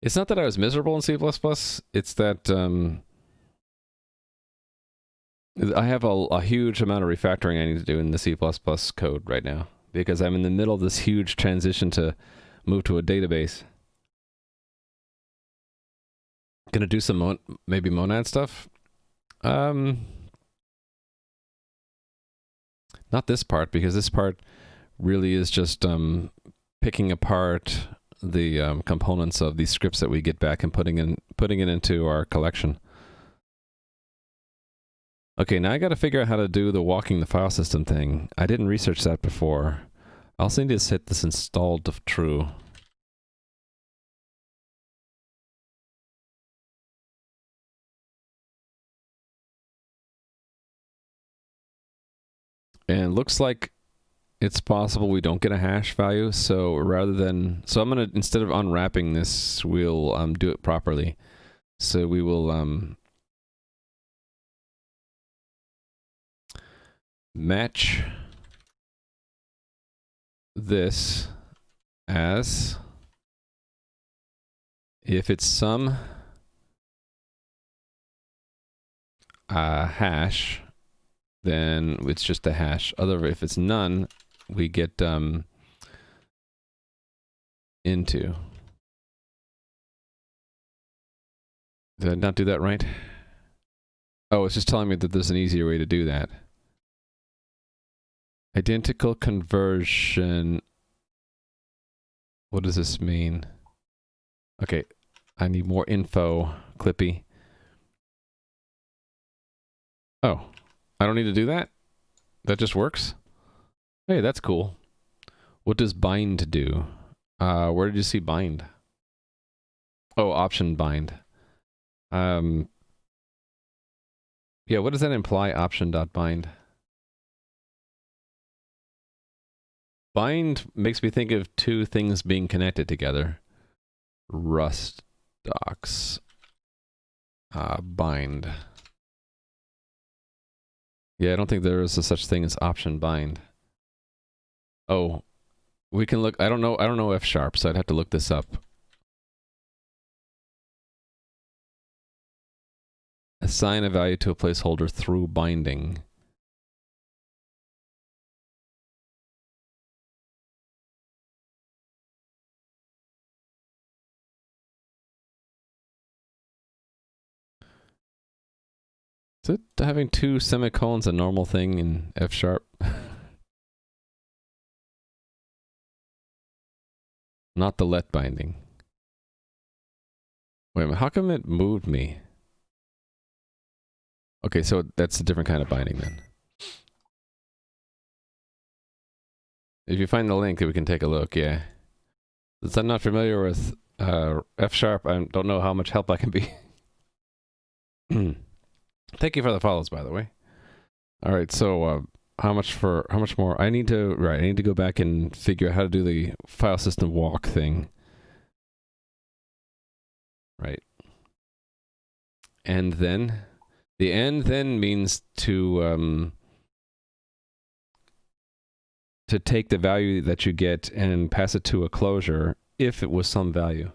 It's not that I was miserable in C++. It's that I have a huge amount of refactoring I need to do in the C++ code right now, because I'm in the middle of this huge transition to move to a database. Gonna do some maybe monad stuff. Not this part, because this part really is just picking apart the components of these scripts that we get back and putting it into our collection. Okay, now I got to figure out how to do the walking the file system thing. I didn't research that before. I also need to hit this install to true. And looks like it's possible we don't get a hash value, so rather than... So I'm going to, instead of unwrapping this, we'll do it properly. So we will match this as if it's some hash, then it's just the hash. Other, if it's none, we get into. Did I not do that right? Oh, it's just telling me that there's an easier way to do that. Identical conversion. What does this mean? Okay, I need more info, Clippy. Oh, I don't need to do that? That just works? Hey, that's cool. What does bind do? Where did you see bind? Oh, option bind. Yeah, what does that imply, option.bind? Bind makes me think of two things being connected together. Rust docs. Bind. Yeah, I don't think there is a such thing as option bind. Oh, we can look. I don't know F sharp, so I'd have to look this up. Assign a value to a placeholder through binding. Is it having two semicolons a normal thing in F sharp? Not the let binding. Wait a minute, how come it moved me? Okay, so that's a different kind of binding then. If you find the link, we can take a look, yeah. Since I'm not familiar with F sharp, I don't know how much help I can be. Thank you for the follows, by the way. All right, so how much more? I need to go back and figure out how to do the file system walk thing. Right. And then the and then means to take the value that you get and pass it to a closure if it was some value.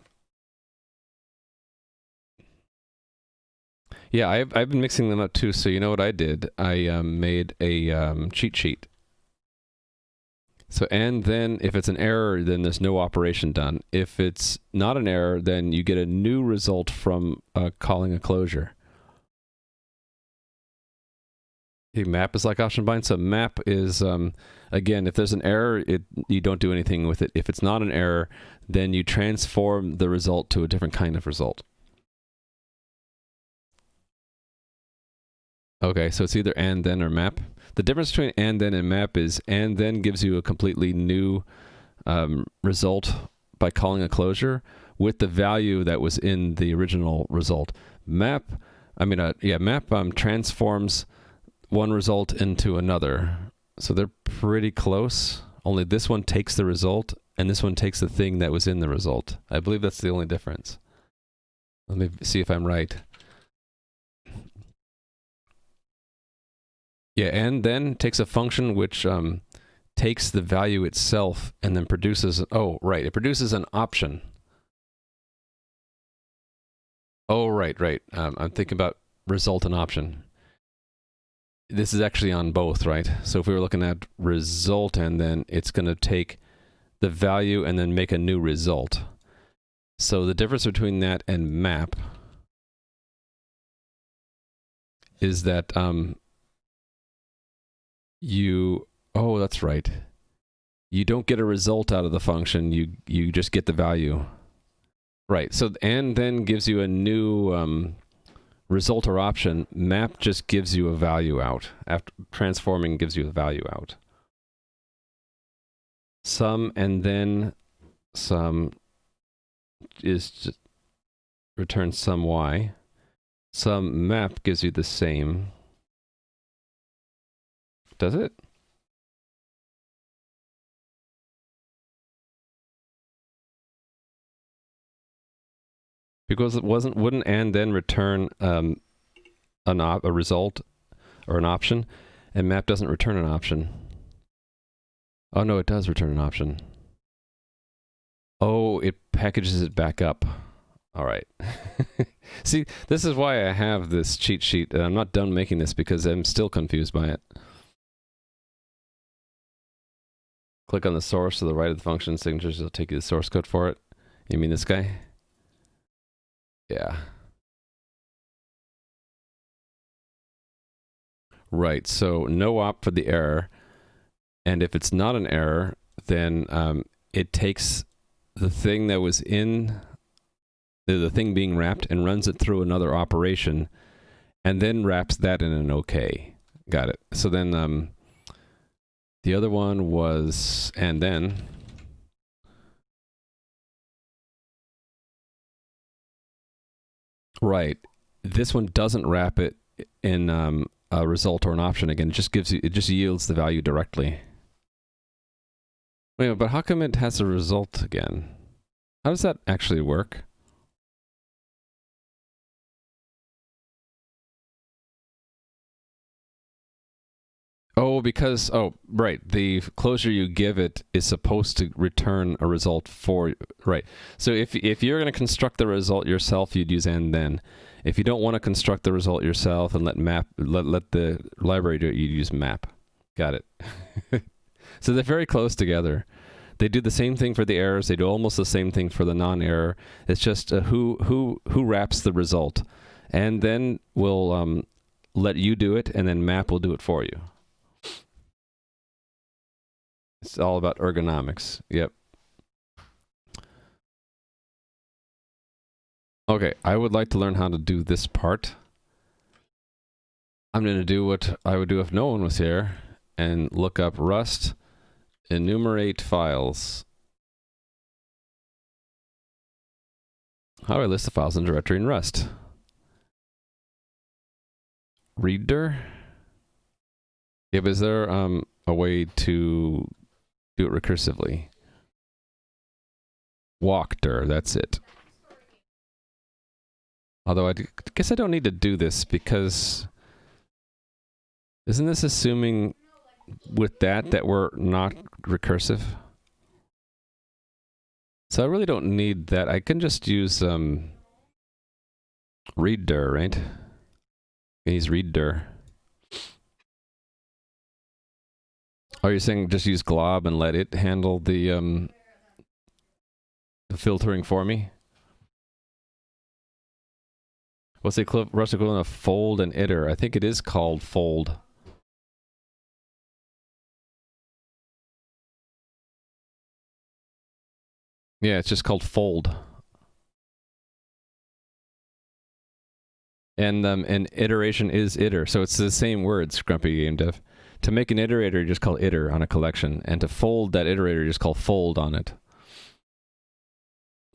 Yeah, I've been mixing them up too. So you know what I did? I made a cheat sheet. So and then if it's an error, then there's no operation done. If it's not an error, then you get a new result from calling a closure. The map is like option bind. So map is again, if there's an error, you don't do anything with it. If it's not an error, then you transform the result to a different kind of result. Okay, so it's either and then or map. The difference between and then and map is and then gives you a completely new result by calling a closure with the value that was in the original result. Map transforms one result into another. So they're pretty close, only this one takes the result and this one takes the thing that was in the result. I believe that's the only difference. Let me see if I'm right. Yeah, and then takes a function which takes the value itself and then produces, it produces an option. Oh, right. I'm thinking about result and option. This is actually on both, right? So if we were looking at result and then it's going to take the value and then make a new result. So the difference between that and map is that that's right. You don't get a result out of the function, you just get the value. Right, so and then gives you a new result or option. Map just gives you a value out. After transforming gives you a value out. Sum and then sum is just returns sum y. Sum map gives you the same. Does it? Because it wouldn't and then return a result or an option, and map doesn't return an option. Oh no, it does return an option. Oh, it packages it back up. All right. See, this is why I have this cheat sheet, and I'm not done making this because I'm still confused by it. Click on the source to the right of the function signatures. It'll take you to the source code for it. You mean this guy? Yeah. Right. So no op for the error. And if it's not an error, then it takes the thing that was in the thing being wrapped and runs it through another operation and then wraps that in an OK. Got it. So then the other one was and then. Right. This one doesn't wrap it in a result or an option again. It just gives you, it just yields the value directly. Wait, but how come it has a result again? How does that actually work? Oh, because, oh, right. The closure you give it is supposed to return a result for, right. So if you're going to construct the result yourself, you'd use and then. If you don't want to construct the result yourself and let the library do it, you'd use map. Got it. So they're very close together. They do the same thing for the errors. They do almost the same thing for the non-error. It's just who wraps the result. And then we'll let you do it, and then map will do it for you. It's all about ergonomics. Yep. Okay, I would like to learn how to do this part. I'm going to do what I would do if no one was here and look up Rust, enumerate files. How do I list the files in a directory in Rust? Reader? Yeah, but is there a way to do it recursively? Walkter, that's it. Although I guess I don't need to do this because isn't this assuming with that we're not recursive? So I really don't need that. I can just use reader, right? I can use reader. Oh, you're saying just use glob and let it handle the filtering for me? What's the Rust equivalent of fold and iter? I think it is called fold. Yeah, it's just called fold. And an iteration is iter, so it's the same words, Grumpy Game Dev. To make an iterator, you just call iter on a collection, and to fold that iterator, you just call fold on it.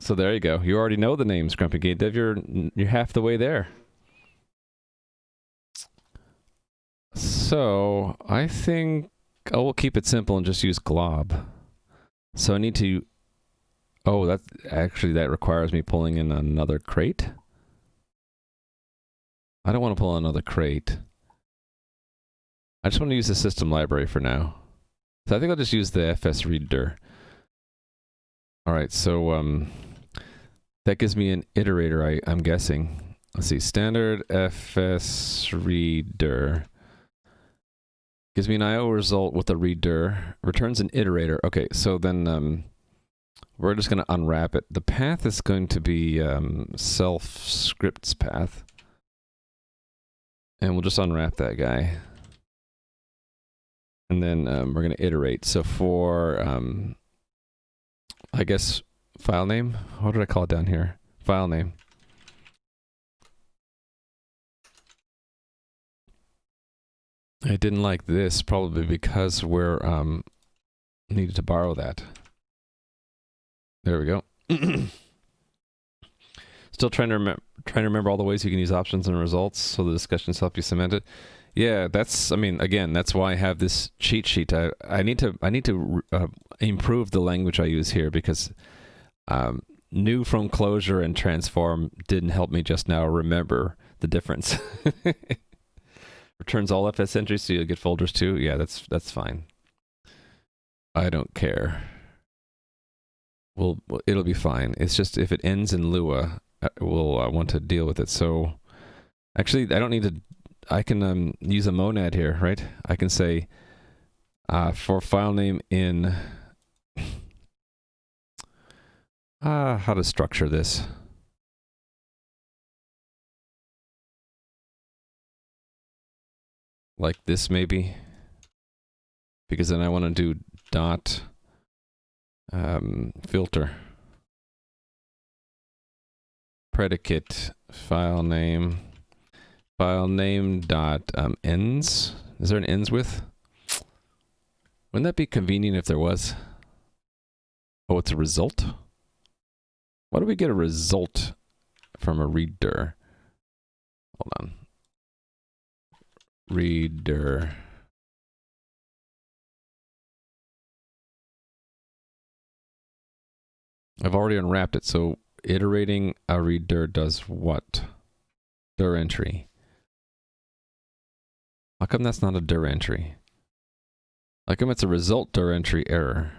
So there you go. You already know the names, Grumpy Game Dev. You're half the way there. So I think I will keep it simple and just use glob. So I need to. Oh, that requires me pulling in another crate. I don't want to pull in another crate. I just want to use the system library for now. So I think I'll just use the fs reader. All right, so that gives me an iterator, I'm guessing. Let's see, standard fs reader. Gives me an IO result with a reader. Returns an iterator. Okay, so then we're just going to unwrap it. The path is going to be self scripts path. And we'll just unwrap that guy. And then we're going to iterate. So for, I guess, file name. What did I call it down here? File name. I didn't like this probably because we're needed to borrow that. There we go. Still trying to remember all the ways you can use options and results so the discussions help you cement it. Yeah, that's, I mean, again, that's why I have this cheat sheet. I need to improve the language I use here because new from closure and transform didn't help me just now remember the difference. Returns all FS entries, so you'll get folders too. Yeah, that's fine. I don't care. it'll be fine. It's just if it ends in Lua, we'll want to deal with it. So actually, I don't need to. I can use a monad here, right? I can say for file name in how to structure this. Like this maybe, because then I want to do dot filter predicate file name dot ends. Is there an ends with? Wouldn't that be convenient if there was? Oh, it's a result? Why do we get a result from a reader? Hold on. Reader. I've already unwrapped it, so iterating a reader does what? Dir entry. How come that's not a dir entry? How come it's a result dir entry error?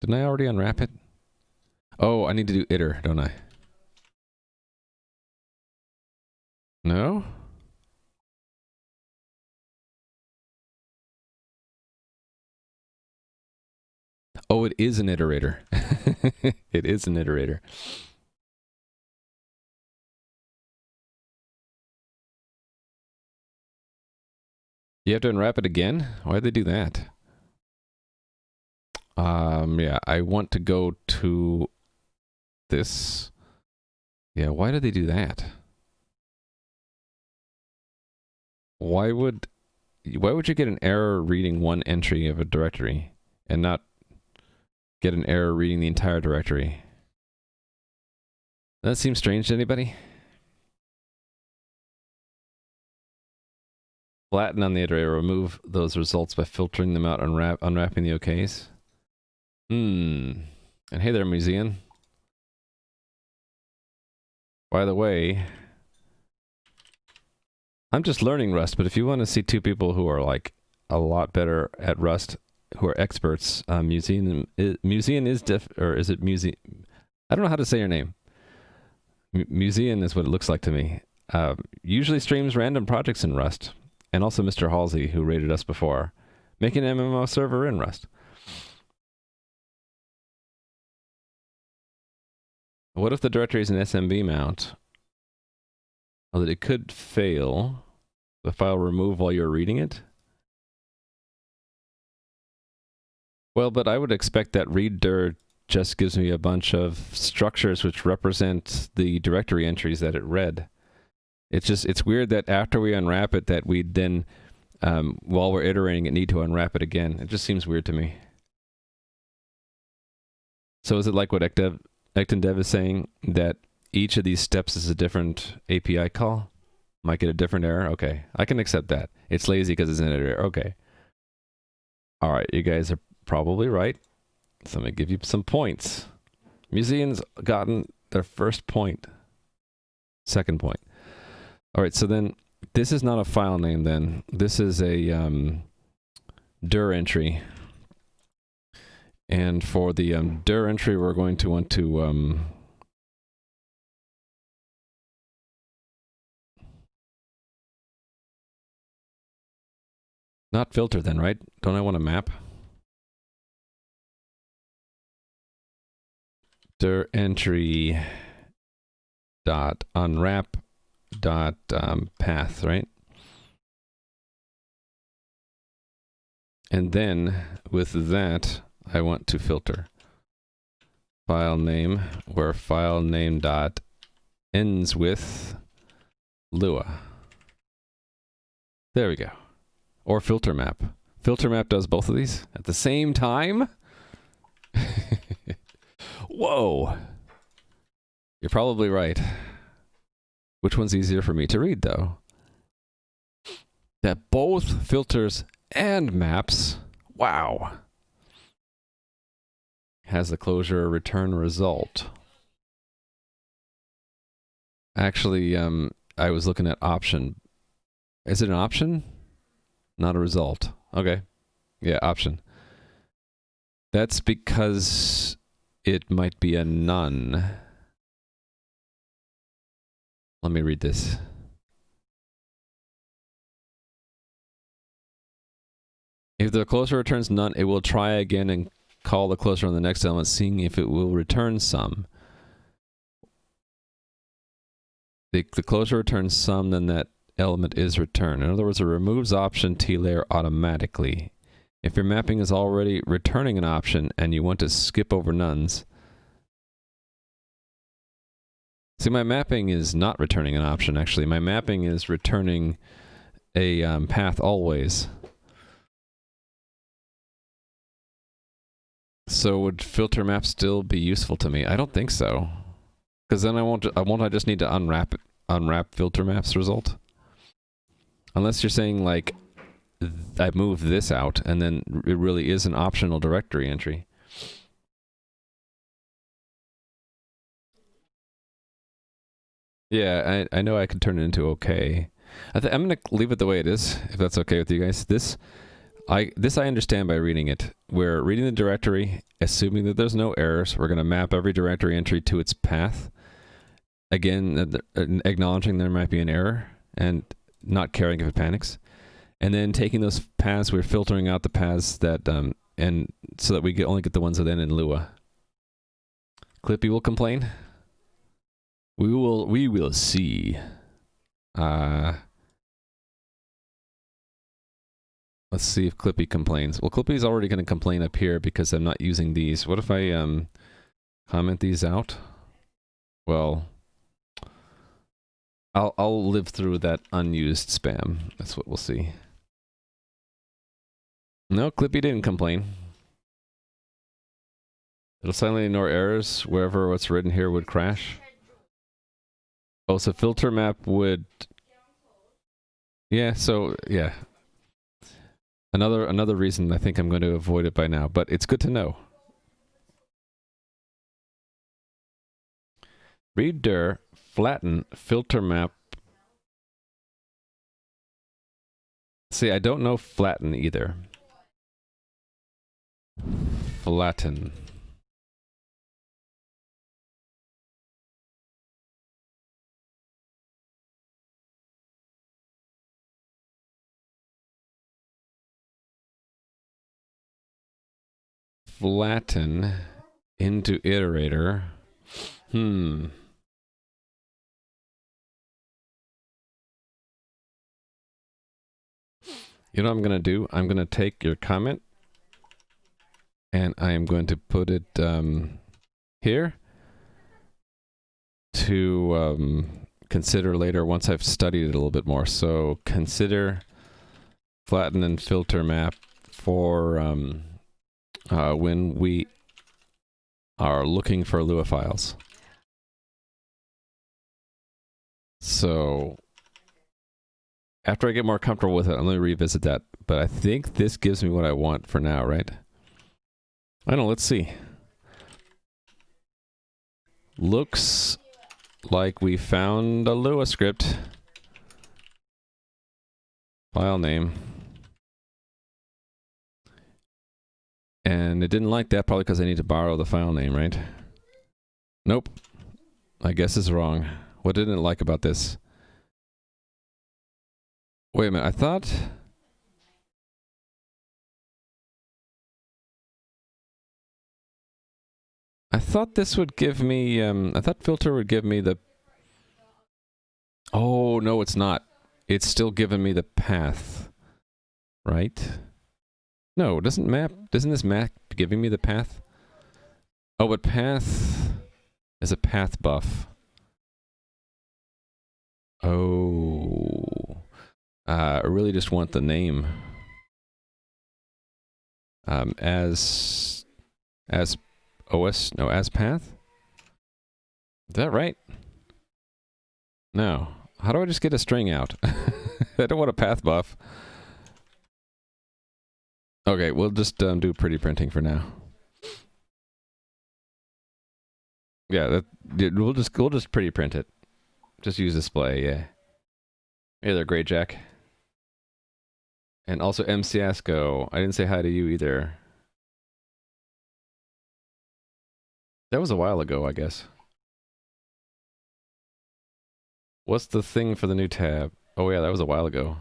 Didn't I already unwrap it? Oh, I need to do iter, don't I? No? Oh, it is an iterator. It is an iterator. You have to unwrap it again? Why'd they do that? Yeah, I want to go to this. Yeah, why did they do that? Why would you get an error reading one entry of a directory and not get an error reading the entire directory? That seems strange to anybody? Flatten on the iterator, remove those results by filtering them out, unwrapping the OKs. And hey there, Museum. By the way, I'm just learning Rust, but if you want to see two people who are like a lot better at Rust, who are experts, Museum is Museum? I don't know how to say your name. Museum is what it looks like to me. Usually streams random projects in Rust, and also Mr. Halsey, who rated us before, making an MMO server in Rust. What if the directory is an SMB mount? Oh, that it could fail. The file remove while you're reading it? Well, but I would expect that readdir just gives me a bunch of structures which represent the directory entries that it read. It's weird that after we unwrap it that we then, while we're iterating it, need to unwrap it again. It just seems weird to me. So is it like what EctonDev is saying, that each of these steps is a different API call? Might get a different error? Okay, I can accept that. It's lazy because it's an error. Okay. All right, you guys are probably right. So I'm going to give you some points. Museum's gotten their first point. Second point. All right, so then this is not a file name then. This is a dir entry. And for the dir entry, we're going to want to not filter then, right? Don't I want to map? Dir entry dot unwrap dot path, right? And then with that, I want to filter file name, where file name dot ends with Lua. There we go. Or filter map. Filter map does both of these at the same time? Whoa. You're probably right. Which one's easier for me to read, though? That both filters and maps, wow, has the closure return result. Actually, I was looking at option. Is it an option? Not a result. Okay. Yeah, option. That's because it might be a none. Let me read this. If the closer returns none, it will try again and call the closer on the next element, seeing if it will return some. The closer returns some, then that element is returned. In other words, it removes option T layer automatically. If your mapping is already returning an option and you want to skip over nones. See, my mapping is not returning an option, actually. My mapping is returning a path always. So would filter map still be useful to me? I don't think so. Because then I just need to unwrap filter maps result? Unless you're saying, like, I move this out, and then it really is an optional directory entry. Yeah, I know I could turn it into okay. I'm going to leave it the way it is, if that's okay with you guys. This I understand by reading it. We're reading the directory, assuming that there's no errors. We're going to map every directory entry to its path. Again, acknowledging there might be an error and not caring if it panics. And then taking those paths, we're filtering out the paths that, and so that we only get the ones that end in Lua. Clippy will complain. We will see. Let's see if Clippy complains. Well, Clippy's already going to complain up here because I'm not using these. What if I comment these out? Well, I'll live through that unused spam. That's what we'll see. No, Clippy didn't complain. It'll silently ignore errors wherever what's written here would crash. Oh, so filter map would... Yeah, so, yeah. Another reason I think I'm going to avoid it by now, but it's good to know. Reader, flatten, filter map. See, I don't know flatten either. Flatten. Flatten into iterator. You know what I'm going to do? I'm going to take your comment and I am going to put it here to consider later once I've studied it a little bit more. So consider flatten and filter map for when we are looking for Lua files. So after I get more comfortable with it, I'm going to revisit that. But I think this gives me what I want for now, right? I don't know, let's see. Looks like we found a Lua script. File name. And it didn't like that, probably because I need to borrow the file name, right? Nope. I guess it's wrong. What didn't it like about this? Wait a minute, I thought this would give me, I thought filter would give me the... Oh, no, it's not. It's still giving me the path. Right? No, doesn't this map giving me the path? Oh, but path is a path buff. Oh. I really just want the name. As OS, no, as path? Is that right? No. How do I just get a string out? I don't want a path buff. Okay, we'll just do pretty printing for now. Yeah, we'll just pretty print it. Just use display, yeah. Hey there, Great Jack. And also MCasco. I didn't say hi to you either. That was a while ago, I guess. What's the thing for the new tab? Oh yeah, that was a while ago.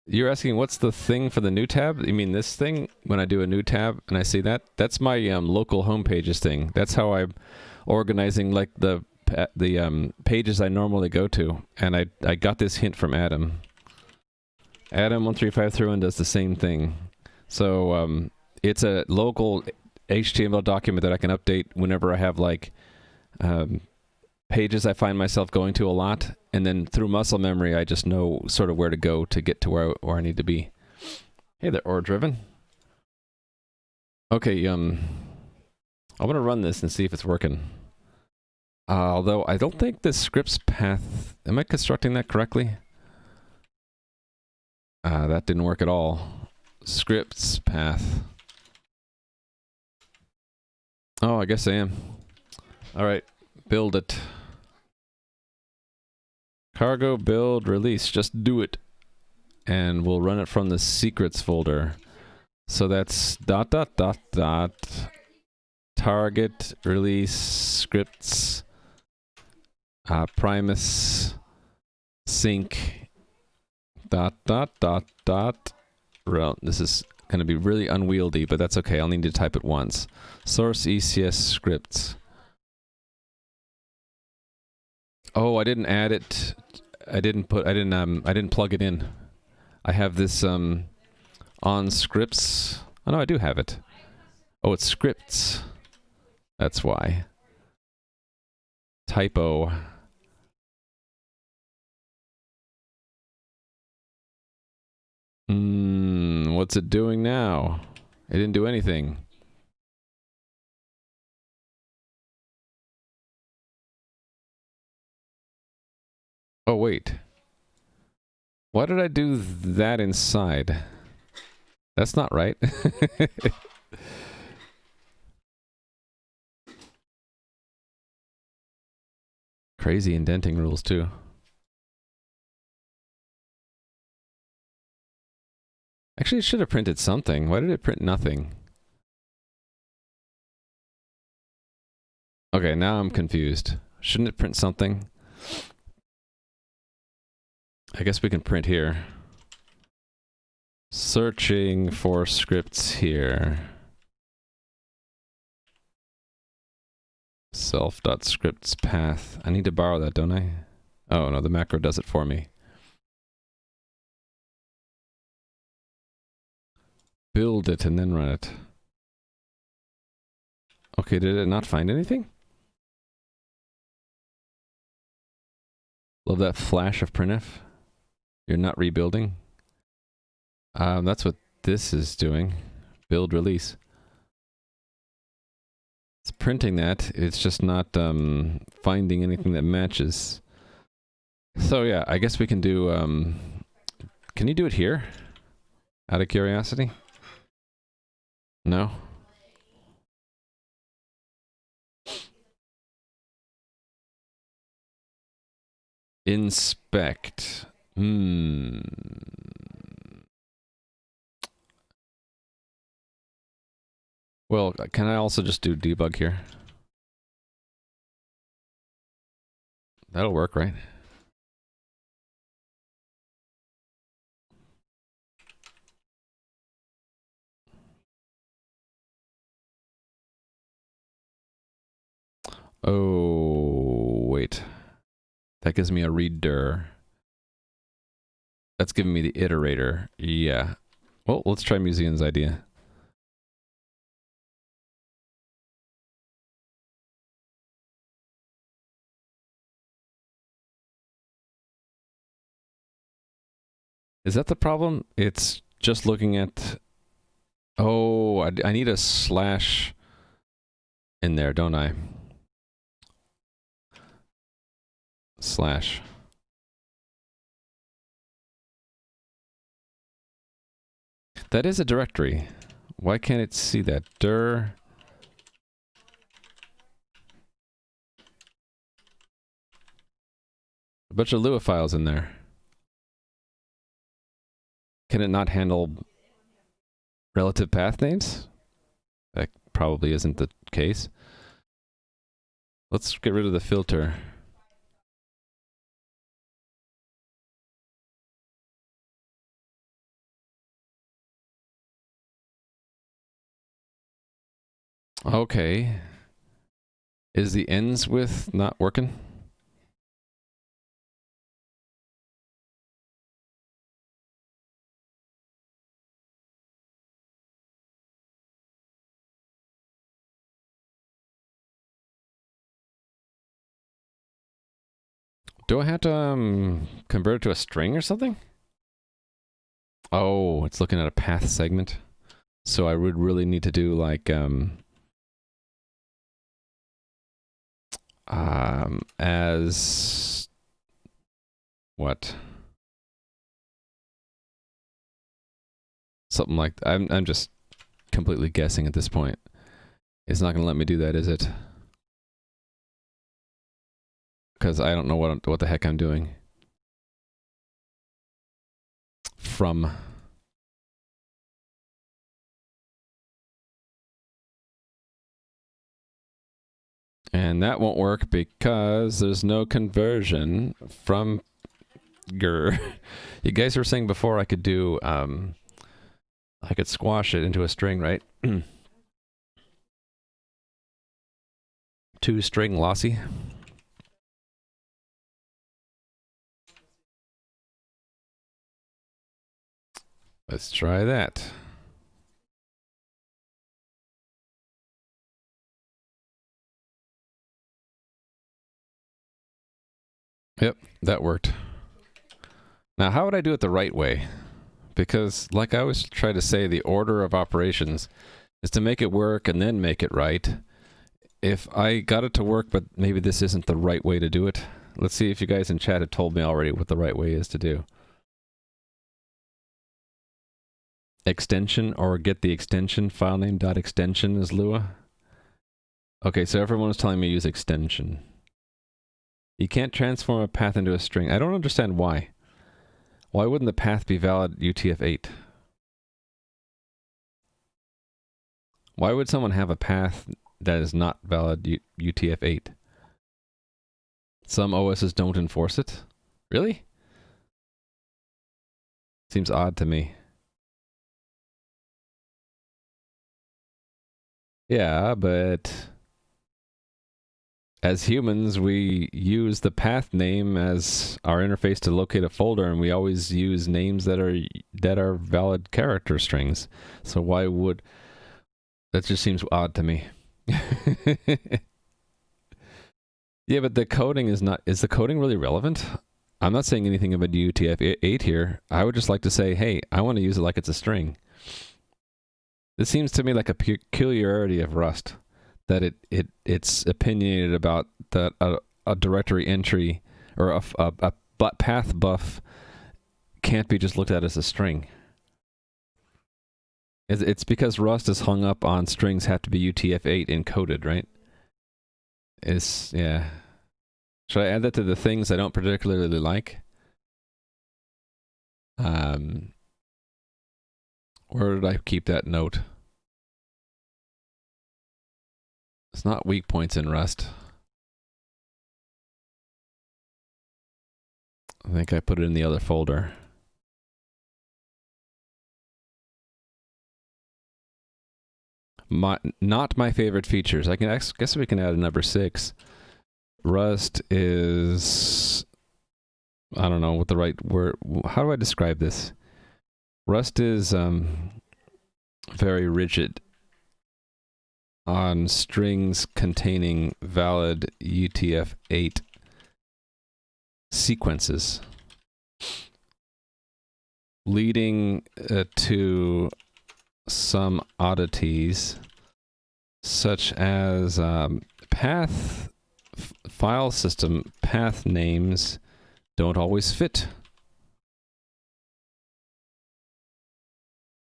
You're asking what's the thing for the new tab? You mean this thing? When I do a new tab and I see that? That's my local home pages thing. That's how I'm organizing like the pages I normally go to. And I got this hint from Adam. Adam1353 does the same thing. So it's a local HTML document that I can update whenever I have like pages I find myself going to a lot, and then through muscle memory I just know sort of where to go to get to where I need to be. Hey there, Ore Driven. Okay, I'm gonna run this and see if it's working. Although I don't think this scripts path, am I constructing that correctly? That didn't work at all. Scripts path. Oh, I guess I am. Alright, build it. Cargo, build, release. Just do it. And we'll run it from the secrets folder. So that's ... target, release, scripts, Primus, sync, ... This is going to be really unwieldy, but that's okay. I'll need to type it once. Source ECS scripts. Oh, I didn't add it. I didn't plug it in. I have this on scripts. Oh no, I do have it. Oh, it's scripts. That's why. Typo. What's it doing now? It didn't do anything. Oh, wait. Why did I do that inside? That's not right. Crazy indenting rules, too. Actually, it should have printed something. Why did it print nothing? Okay, now I'm confused. Shouldn't it print something? I guess we can print here. Searching for scripts here. Self.scripts path. I need to borrow that, don't I? Oh no, the macro does it for me. Build it and then run it. Okay, did it not find anything? Love that flash of printf. You're not rebuilding. That's what this is doing. Build release. It's printing that. It's just not finding anything that matches. So yeah, I guess we can do... can you do it here? Out of curiosity? No? Inspect. Well, can I also just do debug here? That'll work, right? Oh, wait. That gives me a reader. That's giving me the iterator. Yeah. Well, let's try Museum's idea. Is that the problem? It's just looking at... Oh, I need a slash in there, don't I? Slash. That is a directory. Why can't it see that? Dir. A bunch of Lua files in there. Can it not handle relative path names? That probably isn't the case. Let's get rid of the filter. Okay. Is the ends with not working? Do I have to convert it to a string or something? Oh, it's looking at a path segment. So I would really need to do like as what? Something like I'm just completely guessing at this point. It's not going to let me do that, is it? Because I don't know what the heck I'm doing. From. And that won't work because there's no conversion from grr. You guys were saying before I could do I could squash it into a string, right? Two string lossy. Let's try that. Yep, that worked. Now, how would I do it the right way? Because, like I always try to say, the order of operations is to make it work and then make it right. If I got it to work, but maybe this isn't the right way to do it. Let's see if you guys in chat have told me already what the right way is to do. Extension or get the extension file name .extension is Lua. Okay, so everyone is telling me use extension. You can't transform a path into a string. I don't understand why. Why wouldn't the path be valid UTF-8? Why would someone have a path that is not valid UTF-8? Some OSs don't enforce it? Really? Seems odd to me. Yeah, but as humans, we use the path name as our interface to locate a folder, and we always use names that are valid character strings. So why would that just seems odd to me. Yeah, but the coding is the coding really relevant? I'm not saying anything about UTF-8 here. I would just like to say, hey, I want to use it like it's a string. This seems to me like a peculiarity of Rust, that it's opinionated about that a directory entry or a path buff can't be just looked at as a string. It's because Rust is hung up on strings have to be UTF-8 encoded, right? Yeah. Should I add that to the things I don't particularly like? Where did I keep that note? It's not weak points in Rust. I think I put it in the other folder. Not my favorite features. I guess we can add a number 6. Rust is, I don't know what the right word. How do I describe this? Rust is very rigid on strings containing valid UTF-8 sequences, leading to some oddities, such as file system path names don't always fit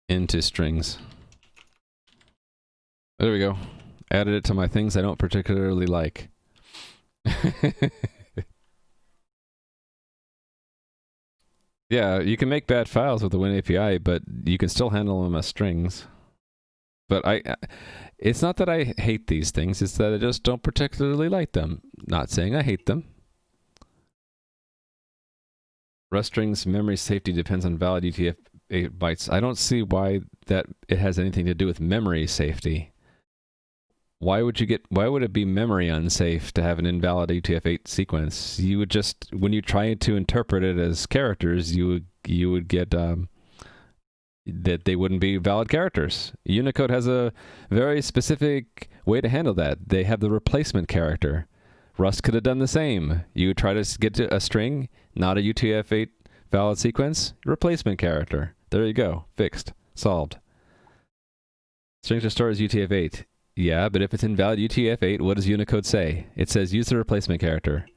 into strings. There we go. Added it to my things I don't particularly like. Yeah, you can make bad files with the Win API, but you can still handle them as strings. But it's not that I hate these things, it's that I just don't particularly like them. Not saying I hate them. Rust strings memory safety depends on valid UTF-8 bytes. I don't see why that it has anything to do with memory safety. Why would it be memory unsafe to have an invalid UTF-8 sequence? You would just, when you try to interpret it as characters, you would get that they wouldn't be valid characters. Unicode has a very specific way to handle that. They have the replacement character. Rust could have done the same. You try to get to a string, not a UTF-8 valid sequence, replacement character. There you go. Fixed. Solved. Strings are stored as UTF-8. Yeah, but if it's invalid UTF-8, what does Unicode say? It says use the replacement character.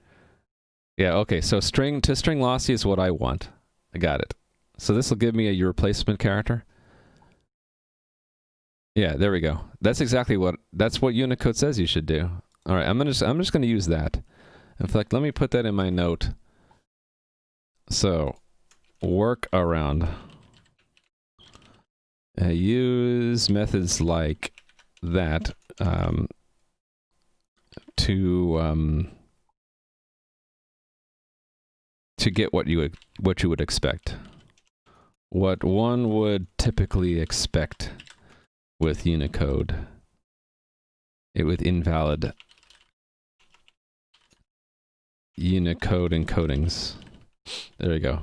Yeah, okay, so string to string lossy is what I want. I got it. So this will give me a replacement character. Yeah, there we go. That's what Unicode says you should do. All right, I'm just going to use that. In fact, let me put that in my note. So, work around. Use methods like that to get what you would expect. What one would typically expect with Unicode. With invalid Unicode encodings. There we go.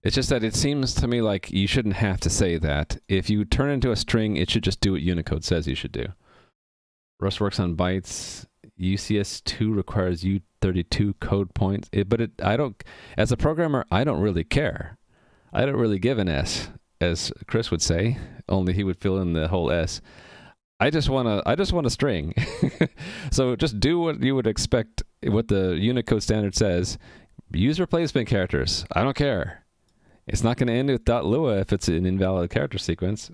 It's just that it seems to me like you shouldn't have to say that. If you turn it into a string, it should just do what Unicode says you should do. Rust works on bytes. UCS2 requires U32 code points. As a programmer, I don't really care. I don't really give an S, as Chris would say, only he would fill in the whole S. I just want a string. So just do what you would expect, what the Unicode standard says. Use replacement characters. I don't care. It's not going to end with .lua if it's an invalid character sequence.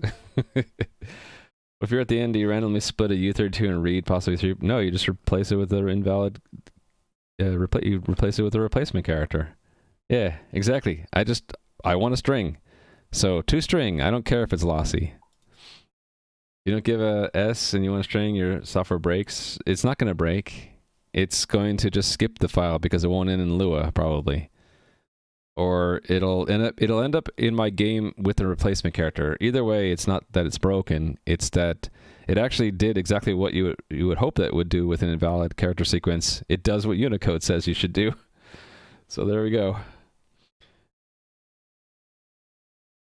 If you're at the end, do you randomly split a U32 and read possibly 3? No, you just replace it with an invalid. You replace it with a replacement character. Yeah, exactly. I want a string. So toString. I don't care if it's lossy. You don't give a S and you want a string, your software breaks. It's not going to break. It's going to just skip the file because it won't end in Lua probably. Or it'll end up in my game with the replacement character. Either way, it's not that it's broken. It's that it actually did exactly what you would hope that it would do with an invalid character sequence. It does what Unicode says you should do. So there we go.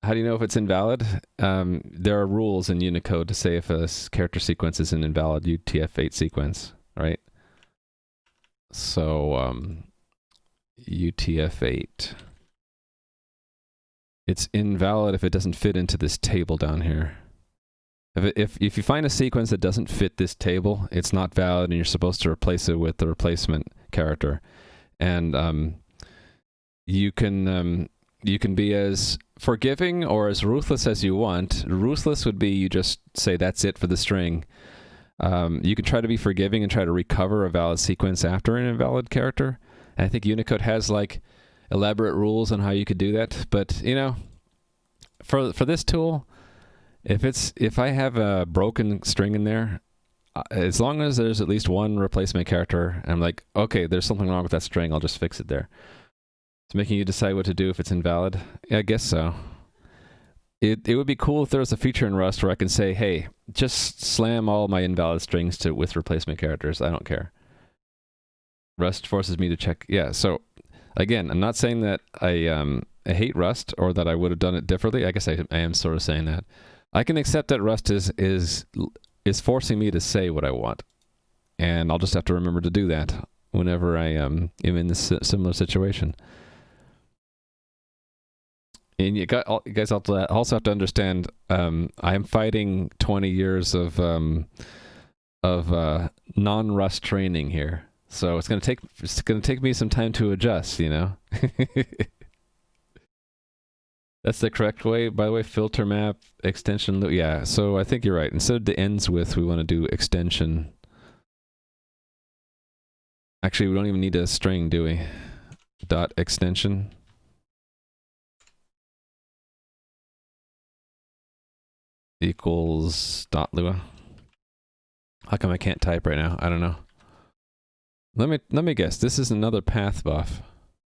How do you know if it's invalid? There are rules in Unicode to say if a character sequence is an invalid UTF-8 sequence, right? So UTF-8. It's invalid if it doesn't fit into this table down here. If you find a sequence that doesn't fit this table, it's not valid, and you're supposed to replace it with the replacement character. And you can be as forgiving or as ruthless as you want. Ruthless would be you just say that's it for the string. You can try to be forgiving and try to recover a valid sequence after an invalid character. And I think Unicode has like elaborate rules on how you could do that. But you know, for this tool, if I have a broken string in there, as long as there's at least one replacement character, I'm like, okay, there's something wrong with that string. I'll just fix it there. It's making you decide what to do if it's invalid. Yeah, I guess so. It would be cool if there was a feature in Rust where I can say, hey, just slam all my invalid strings with replacement characters. I don't care. Rust forces me to check. Yeah, so again, I'm not saying that I hate Rust or that I would have done it differently. I guess I am sort of saying that. I can accept that Rust is forcing me to say what I want. And I'll just have to remember to do that whenever I am in this similar situation. And you guys also have to understand, I'm fighting 20 years of non-Rust training here, so it's gonna take me some time to adjust. You know, that's the correct way. By the way, filter map extension. Yeah, so I think you're right. Instead of the ends with, we want to do extension. Actually, we don't even need a string, do we? Dot extension. equals dot Lua. How come I can't type right now? I don't know. Let me guess. This is another path buff.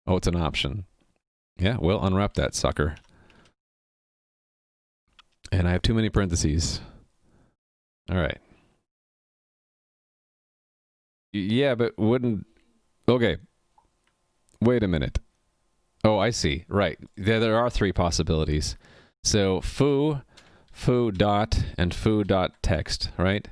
Oh, it's an option. Yeah, well, unwrap that sucker. And I have too many parentheses. All right. Yeah, but wouldn't... Okay. Wait a minute. Oh, I see. Right. There are three possibilities. So foo dot, and foo dot text, right?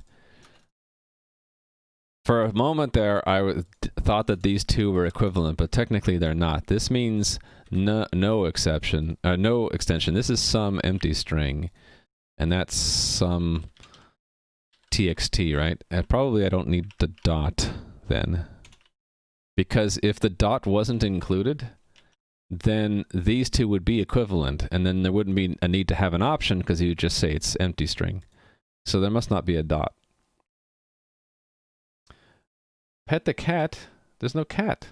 For a moment there, I thought that these two were equivalent, but technically they're not. This means no exception, no extension. This is some empty string, and that's some txt, right? And probably I don't need the dot then, because if the dot wasn't included, then these two would be equivalent, and then there wouldn't be a need to have an option because you would just say it's empty string. So there must not be a dot. Pet the cat. There's no cat.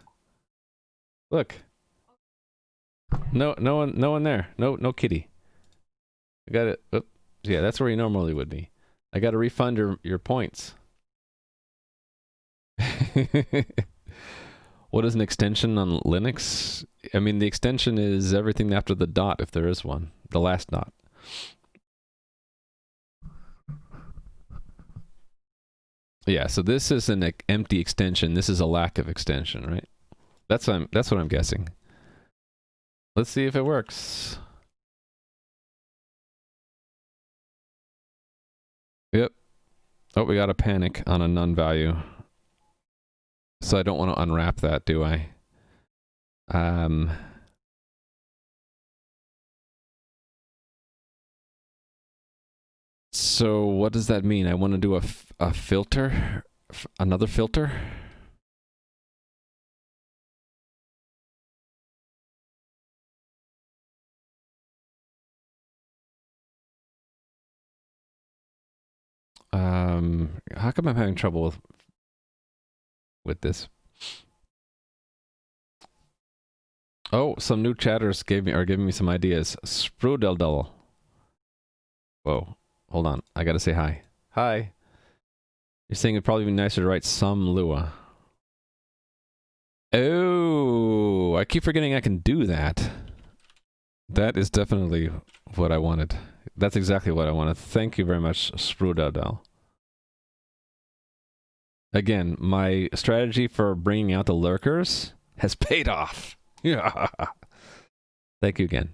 Look. No one there. No kitty. I got it. Oh, yeah, that's where you normally would be. I got to refund your points. What is an extension on Linux? I mean, the extension is everything after the dot, if there is one. The last dot. Yeah, so this is an empty extension. This is a lack of extension, right? That's what I'm guessing. Let's see if it works. Yep. Oh, we got a panic on a none value. So I don't want to unwrap that, do I? So what does that mean? I want to do a filter? Another filter? How come I'm having trouble with this? Oh, some new chatters are giving me some ideas. Sprudeldel. Whoa. Hold on. I gotta say hi. Hi. You're saying it'd probably be nicer to write some Lua. Oh, I keep forgetting I can do that. That is definitely what I wanted. That's exactly what I wanted. Thank you very much, Sprudeldel. Again, my strategy for bringing out the lurkers has paid off. Yeah. Thank you again.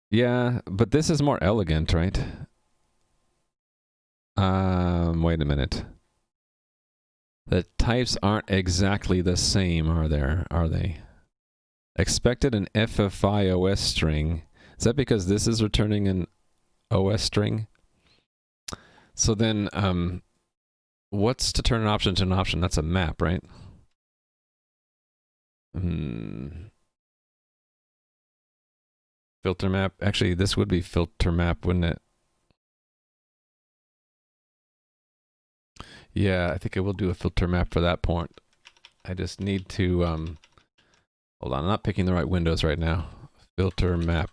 Yeah, but this is more elegant, right? Wait a minute. The types aren't exactly the same, are they? Expected an FFI OS string. Is that because this is returning an OS string? So then, what's to turn an option to an option? That's a map, right? Filter map. Actually, this would be filter map, wouldn't it? Yeah, I think I will do a filter map for that point. I just need to, hold on, I'm not picking the right windows right now. Filter map.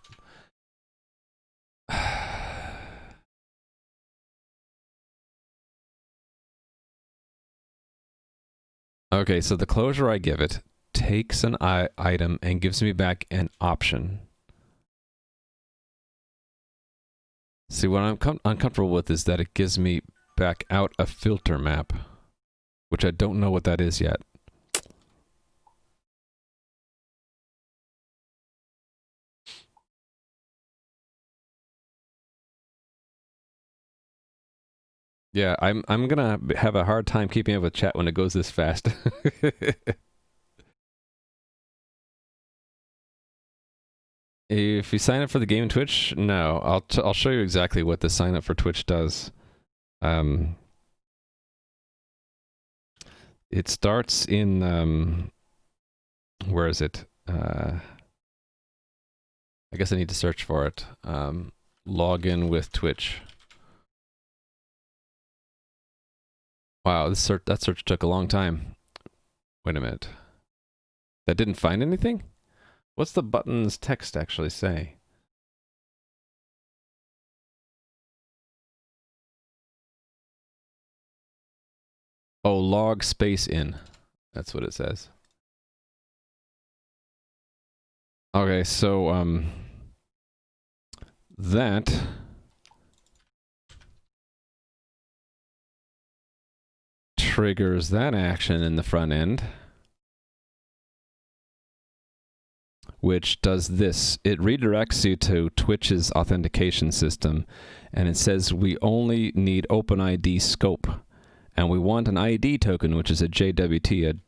Okay, so the closure I give it takes an item and gives me back an option. See, what I'm uncomfortable with is that it gives me back out a filter map, which I don't know what that is yet. Yeah, I'm gonna have a hard time keeping up with chat when it goes this fast. If you sign up for the game in Twitch, no, I'll show you exactly what the sign up for Twitch does. It starts in where is it? I guess I need to search for it. Log in with Twitch. Wow, that search took a long time. Wait a minute. That didn't find anything? What's the button's text actually say? Oh, log space in. That's what it says. Okay, so that triggers that action in the front end, which does this. It redirects you to Twitch's authentication system, and it says we only need OpenID scope, and we want an ID token, which is a JWT,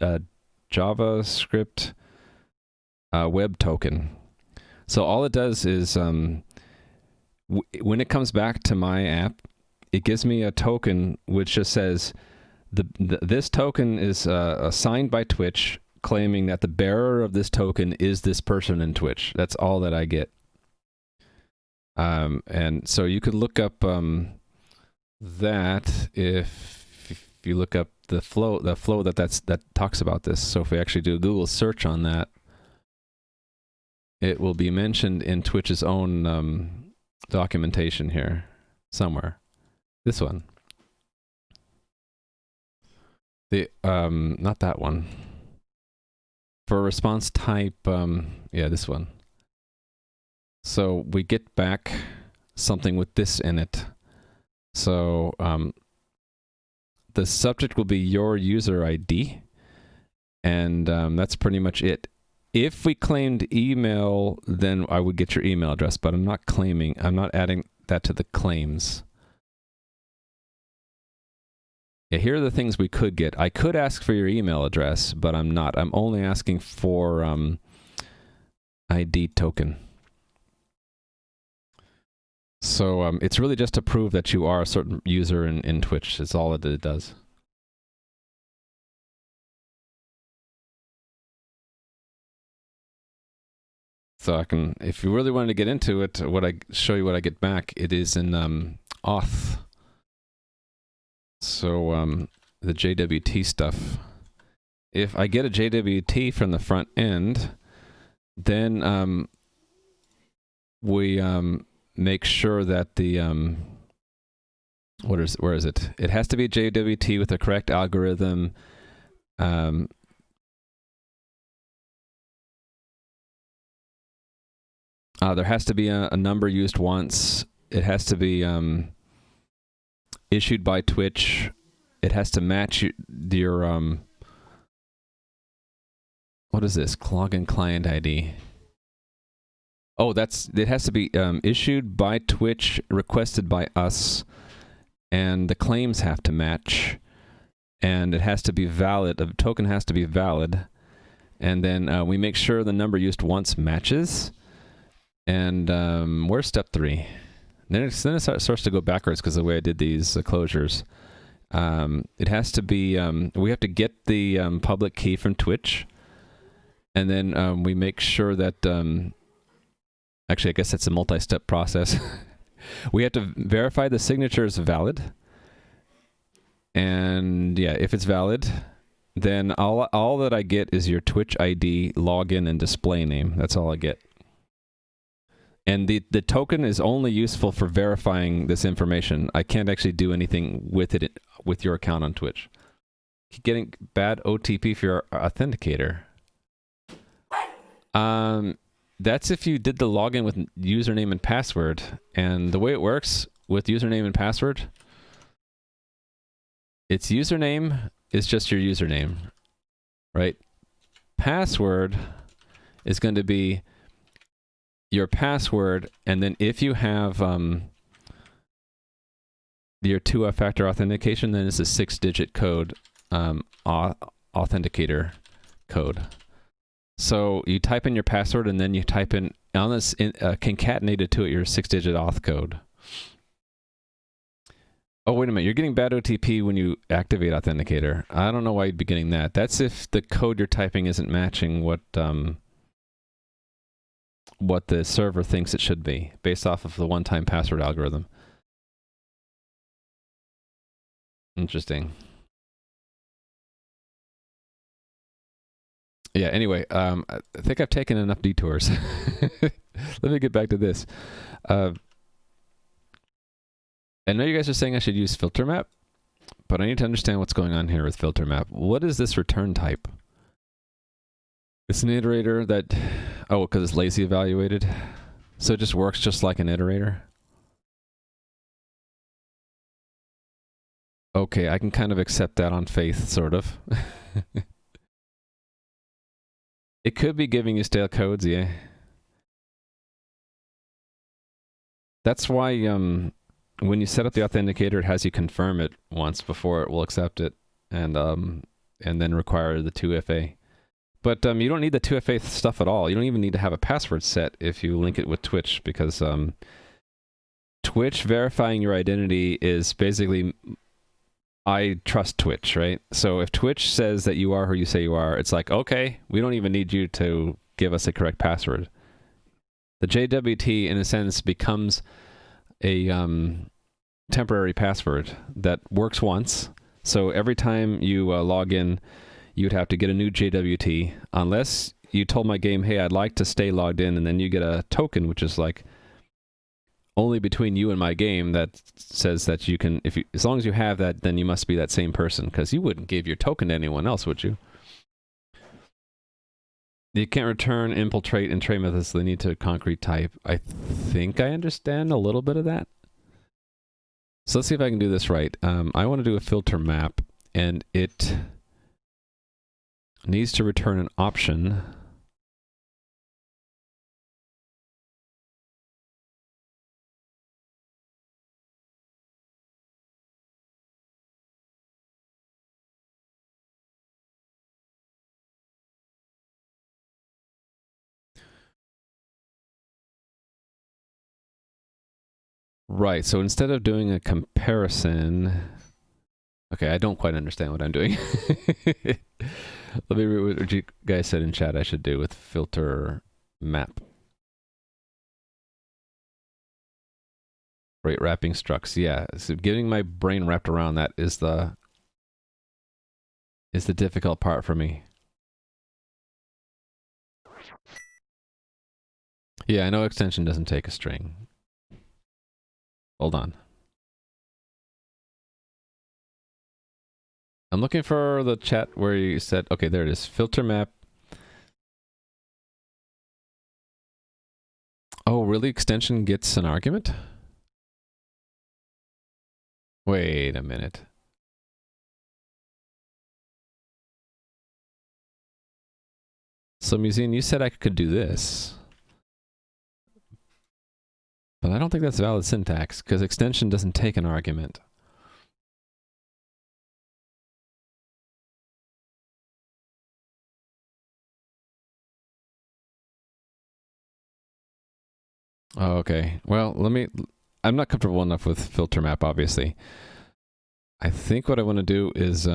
a JavaScript web token. So all it does is when it comes back to my app, it gives me a token which just says this token is assigned by Twitch, claiming that the bearer of this token is this person in Twitch. That's all that I get. And so you could look up that if you look up the flow that talks about this. So if we actually do a Google search on that, it will be mentioned in Twitch's own documentation here somewhere. This one. The not that one. For response type, yeah, this one. So we get back something with this in it. So the subject will be your user ID, and that's pretty much it. If we claimed email, then I would get your email address, but I'm not adding that to the claims. Yeah, here are the things we could get. I could ask for your email address, but I'm not. I'm only asking for ID token. So it's really just to prove that you are a certain user in Twitch. It's all that it does. So I can, if you really wanted to get into it, show you what I get back. It is in auth. So the JWT stuff. If I get a JWT from the front end, then we make sure that the where is it? It has to be JWT with the correct algorithm. There has to be a number used once. It has to be issued by Twitch. It has to match your what is this? Login client ID. Oh, it has to be issued by Twitch, requested by us, and the claims have to match, and it has to be valid. The token has to be valid, and then we make sure the number used once matches. And where's step 3? Then it starts to go backwards because of the way I did these closures. It has to be, we have to get the public key from Twitch, and then we make sure that, actually I guess that's a multi-step process. We have to verify the signature is valid, and yeah, if it's valid, then all that I get is your Twitch ID, login, and display name. That's all I get. And the token is only useful for verifying this information. I can't actually do anything with it with your account on Twitch. Keep getting bad OTP for your authenticator. That's if you did the login with username and password. And the way it works with username and password, its username is just your username, right? Password is going to be your password, and then if you have your two-factor authentication, then it's a 6-digit code, authenticator code. So you type in your password, and then you type in, on this concatenated to it, your 6-digit auth code. Oh, wait a minute, you're getting bad OTP when you activate authenticator. I don't know why you'd be getting that. That's if the code you're typing isn't matching what the server thinks it should be, based off of the one-time password algorithm. Interesting. Yeah, anyway, I think I've taken enough detours. Let me get back to this. I know you guys are saying I should use filter map, But I need to understand what's going on here with filter map. What is this return type? It's an iterator that... Oh, because it's lazy evaluated. So it just works just like an iterator. Okay, I can kind of accept that on faith, sort of. It could be giving you stale codes, yeah. That's why when you set up the authenticator, it has you confirm it once before it will accept it, and then require the 2FA. But you don't need the 2FA stuff at all. You don't even need to have a password set if you link it with Twitch, because Twitch verifying your identity is basically, I trust Twitch, right? So if Twitch says that you are who you say you are, it's like, okay, we don't even need you to give us a correct password. The JWT, in a sense, becomes a temporary password that works once. So every time you log in, you'd have to get a new JWT, unless you told my game, hey, I'd like to stay logged in, and then you get a token, which is like only between you and my game, that says that you can, as long as you have that, then you must be that same person, because you wouldn't give your token to anyone else, would you? You can't return, infiltrate, and trade methods. They need to concrete type. I think I understand a little bit of that. So let's see if I can do this right. I want to do a filter map, and it needs to return an option. Right, so instead of doing a comparison... Okay, I don't quite understand what I'm doing. Let me read what you guys said in chat I should do with filter map. Right, wrapping structs. Yeah, so getting my brain wrapped around that is the difficult part for me. Yeah, I know extension doesn't take a string. Hold on. I'm looking for the chat where you said, okay, there it is. Filter map. Oh, really? Extension gets an argument? Wait a minute. So, Museum, you said I could do this. But I don't think that's valid syntax, because extension doesn't take an argument. Oh, okay. Well, I'm not comfortable enough with filter map, obviously. I think what I want to do is, I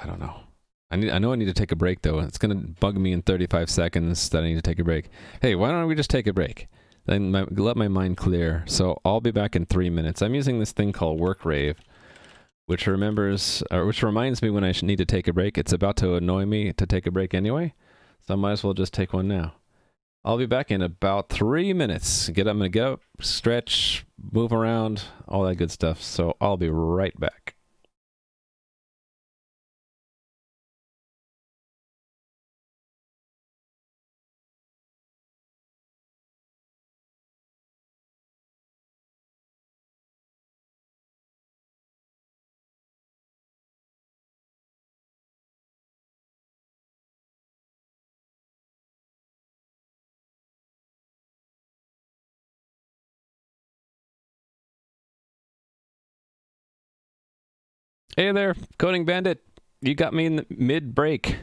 don't know. I know I need to take a break, though. It's going to bug me in 35 seconds that I need to take a break. Hey, why don't we just take a break? Then let my mind clear. So I'll be back in 3 minutes. I'm using this thing called WorkRave, which reminds me when I need to take a break. It's about to annoy me to take a break anyway, so I might as well just take one now. I'll be back in about 3 minutes. I'm going to get up, stretch, move around, all that good stuff. So I'll be right back. Hey there, Coding Bandit. You got me in the mid-break.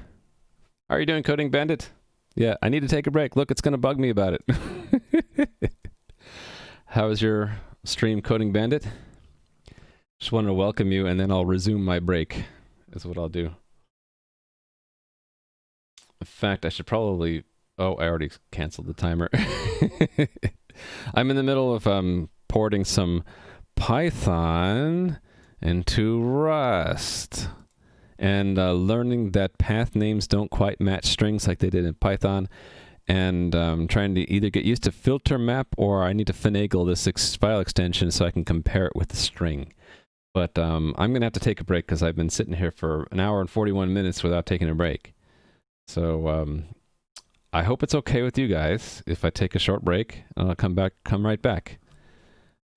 How are you doing, Coding Bandit? Yeah, I need to take a break. Look, it's going to bug me about it. How was your stream, Coding Bandit? Just wanted to welcome you, and then I'll resume my break, is what I'll do. In fact, I should probably... Oh, I already canceled the timer. I'm in the middle of porting some Python into Rust, and learning that path names don't quite match strings like they did in Python, and trying to either get used to filter map or I need to finagle this file extension so I can compare it with the string. But I'm going to have to take a break because I've been sitting here for an hour and 41 minutes without taking a break. So I hope it's okay with you guys if I take a short break and I'll come right back.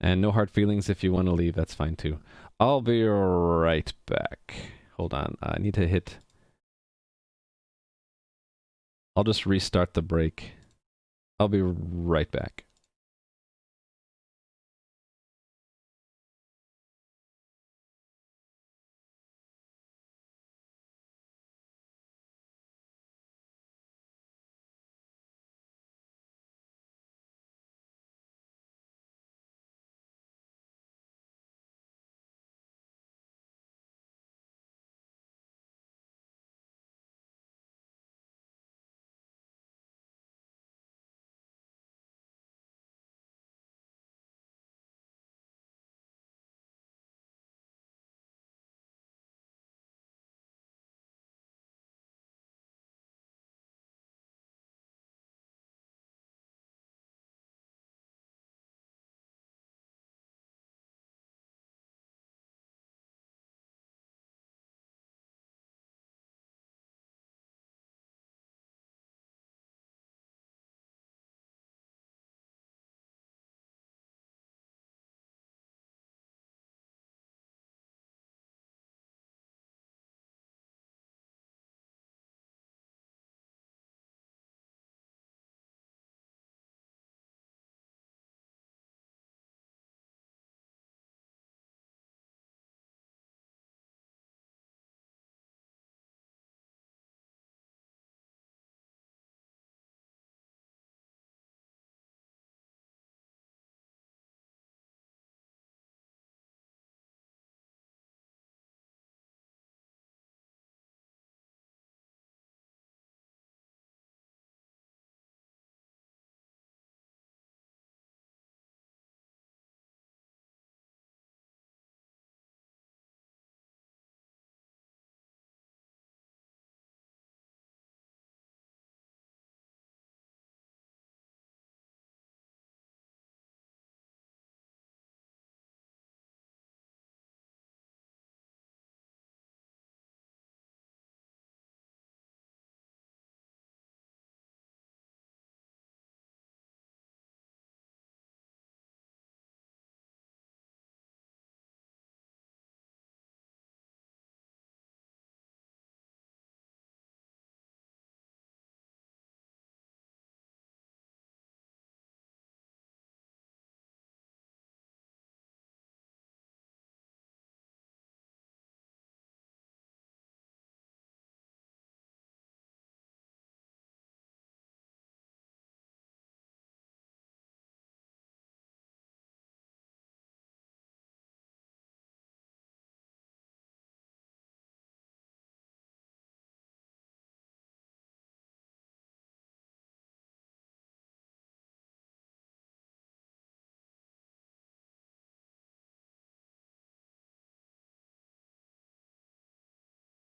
And no hard feelings if you want to leave, that's fine too. I'll be right back. Hold on, I need to hit... I'll just restart the break. I'll be right back.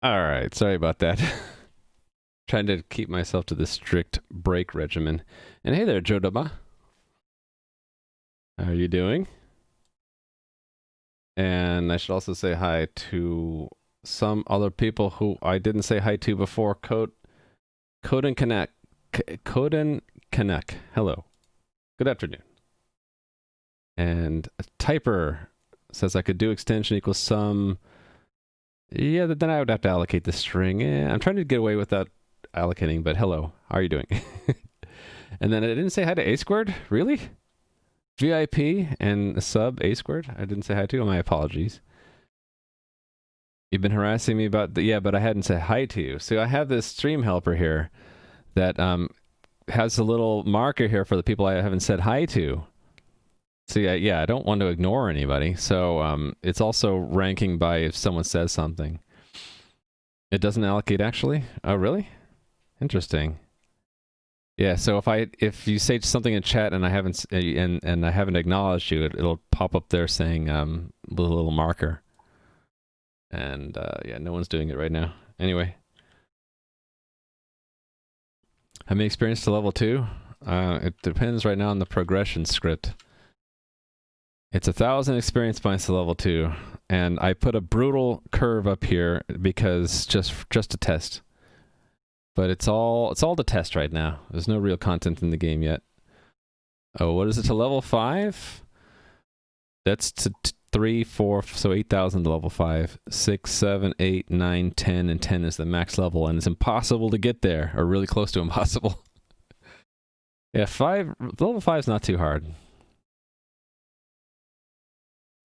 Alright, sorry about that. Trying to keep myself to the strict break regimen. And hey there, Jodaba. How are you doing? And I should also say hi to some other people who I didn't say hi to before. Coden Connect. Coden Connect. Hello. Good afternoon. And a typer says I could do extension equals sum. Yeah, then I would have to allocate the string. I'm trying to get away without allocating, but hello. How are you doing? And then I didn't say hi to A squared? Really? VIP and sub A squared? I didn't say hi to. My apologies. You've been harassing me about the... Yeah, but I hadn't said hi to you. So I have this stream helper here that has a little marker here for the people I haven't said hi to. So yeah, I don't want to ignore anybody. So it's also ranking by if someone says something. It doesn't allocate actually? Oh, really? Interesting. Yeah, so if you say something in chat and I haven't and I haven't acknowledged you, it'll pop up there saying with a little marker. And yeah, no one's doing it right now. Anyway. How many experience to level 2? It depends right now on the progression script. It's 1,000 experience points to level 2, and I put a brutal curve up here because just to test. But it's all to test right now. There's no real content in the game yet. Oh, what is it to level 5? That's to 3, 4, so 8,000 to level 5. 6, 7, 8, 9, 10, and 10 is the max level, and it's impossible to get there, or really close to impossible. Yeah, level 5 is not too hard.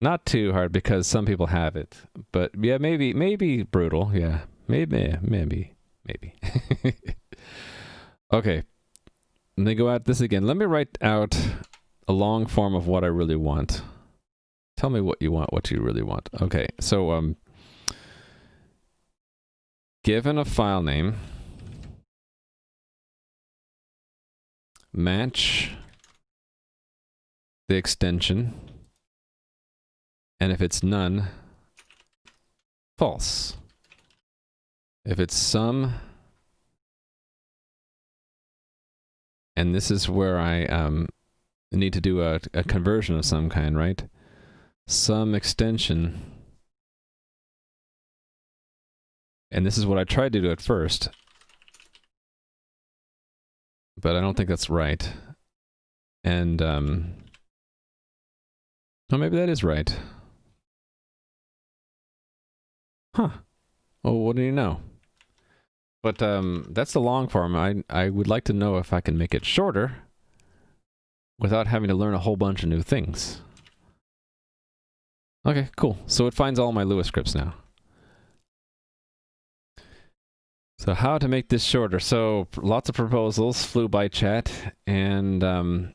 Not too hard because some people have it. But yeah, maybe brutal. Yeah, maybe. Okay, let me go at this again. Let me write out a long form of what I really want. Tell me what you want, what you really want. Okay, so given a file name, match the extension, and if it's none, false. If it's some, and this is where I need to do a conversion of some kind, right? Some extension, and this is what I tried to do at first, but I don't think that's right. And oh, maybe that is right. Huh. Oh, what do you know? But that's the long form. I would like to know if I can make it shorter without having to learn a whole bunch of new things. Okay, cool. So it finds all my Lua scripts now. So how to make this shorter? So lots of proposals flew by chat, and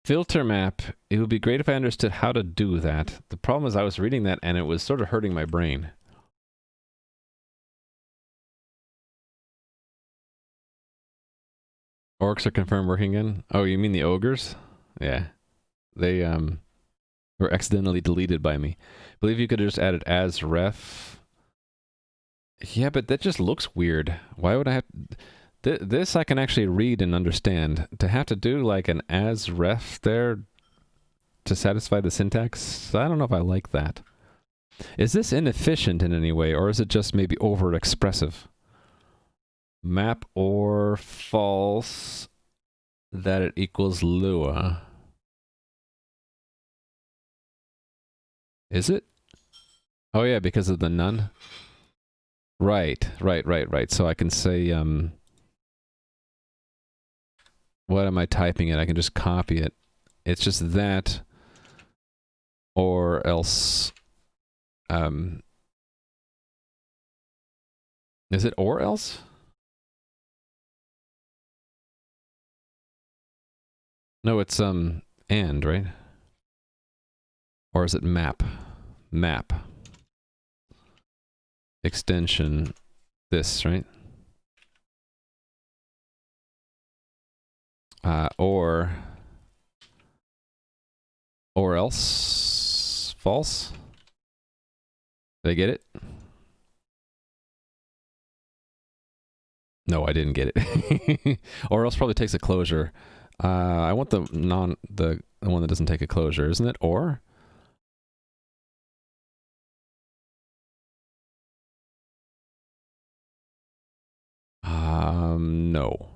filter map. It would be great if I understood how to do that. The problem is I was reading that and it was sort of hurting my brain. Orcs are confirmed working again? Oh, you mean the ogres? Yeah. They were accidentally deleted by me. I believe you could have just added as ref. Yeah, but that just looks weird. Why would I have... This I can actually read and understand. To have to do like an as ref there to satisfy the syntax, I don't know if I like that. Is this inefficient in any way, or is it just maybe over-expressive? Map or false that it equals Lua. Is it? Oh yeah, because of the none? Right. So I can say, what am I typing it? I can just copy it. It's just that, or else, is it or else? No, it's, and, right? Or is it map? Map. Extension, this, right? Or else, false? Did I get it? No, I didn't get it. Or else probably takes a closure. I want the one that doesn't take a closure, isn't it? Or? No.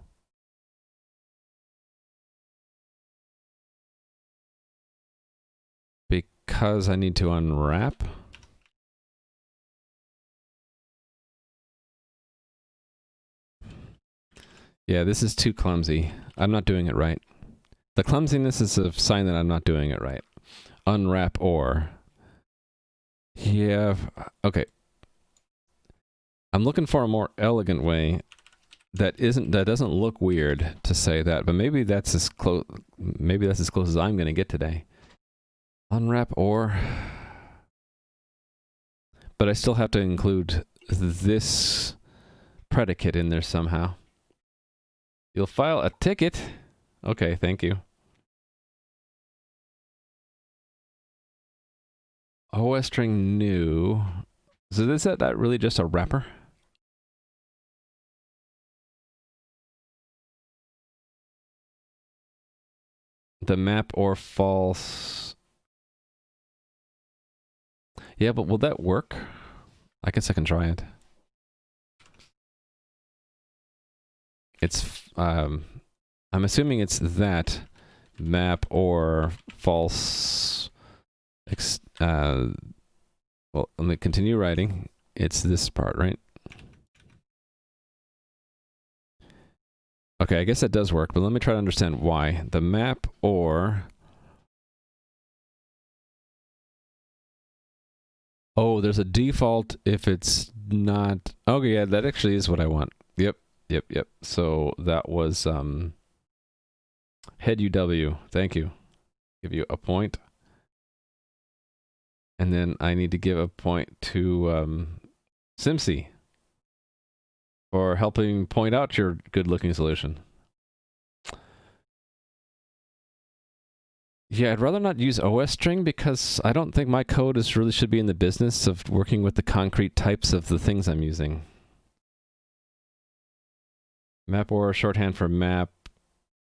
Because I need to unwrap. Yeah, this is too clumsy. I'm not doing it right. The clumsiness is a sign that I'm not doing it right. Unwrap or. Yeah, okay. I'm looking for a more elegant way that doesn't look weird to say that, but maybe that's as close as I'm going to get today. Unwrap or, but I still have to include this predicate in there somehow. You'll file a ticket. Okay, thank you. OS string new. So is that really just a wrapper? The map or false. Yeah, but will that work? I guess I can try it. It's, I'm assuming it's that map or false. Well, let me continue writing. It's this part, right? Okay, I guess that does work, but let me try to understand why. The map or... Oh, there's a default if it's not... Okay, yeah, that actually is what I want. Yep. So that was head UW. Thank you. Give you a point. And then I need to give a point to Simsy for helping point out your good-looking solution. Yeah, I'd rather not use OS string because I don't think my code really should be in the business of working with the concrete types of the things I'm using. Map or, shorthand for map,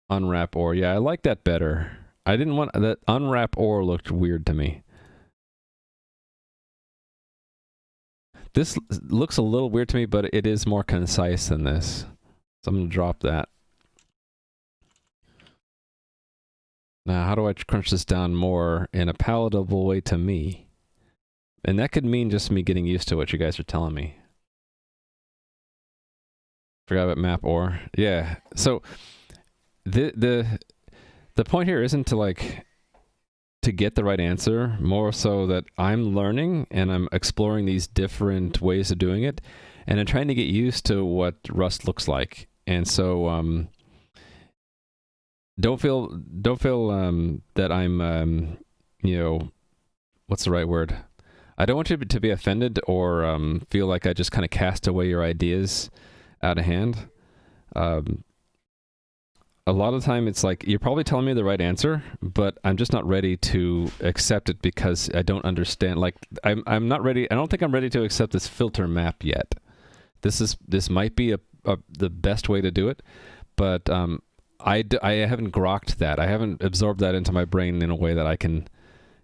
unwrap or. Yeah, I like that better. I didn't want that unwrap or looked weird to me. This looks a little weird to me, but it is more concise than this. So I'm going to drop that. Now, how do I crunch this down more in a palatable way to me? And that could mean just me getting used to what you guys are telling me. Forgot about map or. Yeah. So the point here isn't to get the right answer, more so that I'm learning and I'm exploring these different ways of doing it, and I'm trying to get used to what Rust looks like. And so don't feel that I'm you know, what's the right word? I don't want you to be offended or feel like I just kind of cast away your ideas out of hand. A lot of the time it's like, you're probably telling me the right answer, but I'm just not ready to accept it because I don't understand. Like, I'm not ready. I don't think I'm ready to accept this filter map yet. This might be the best way to do it, but I haven't grokked that. I haven't absorbed that into my brain in a way that I can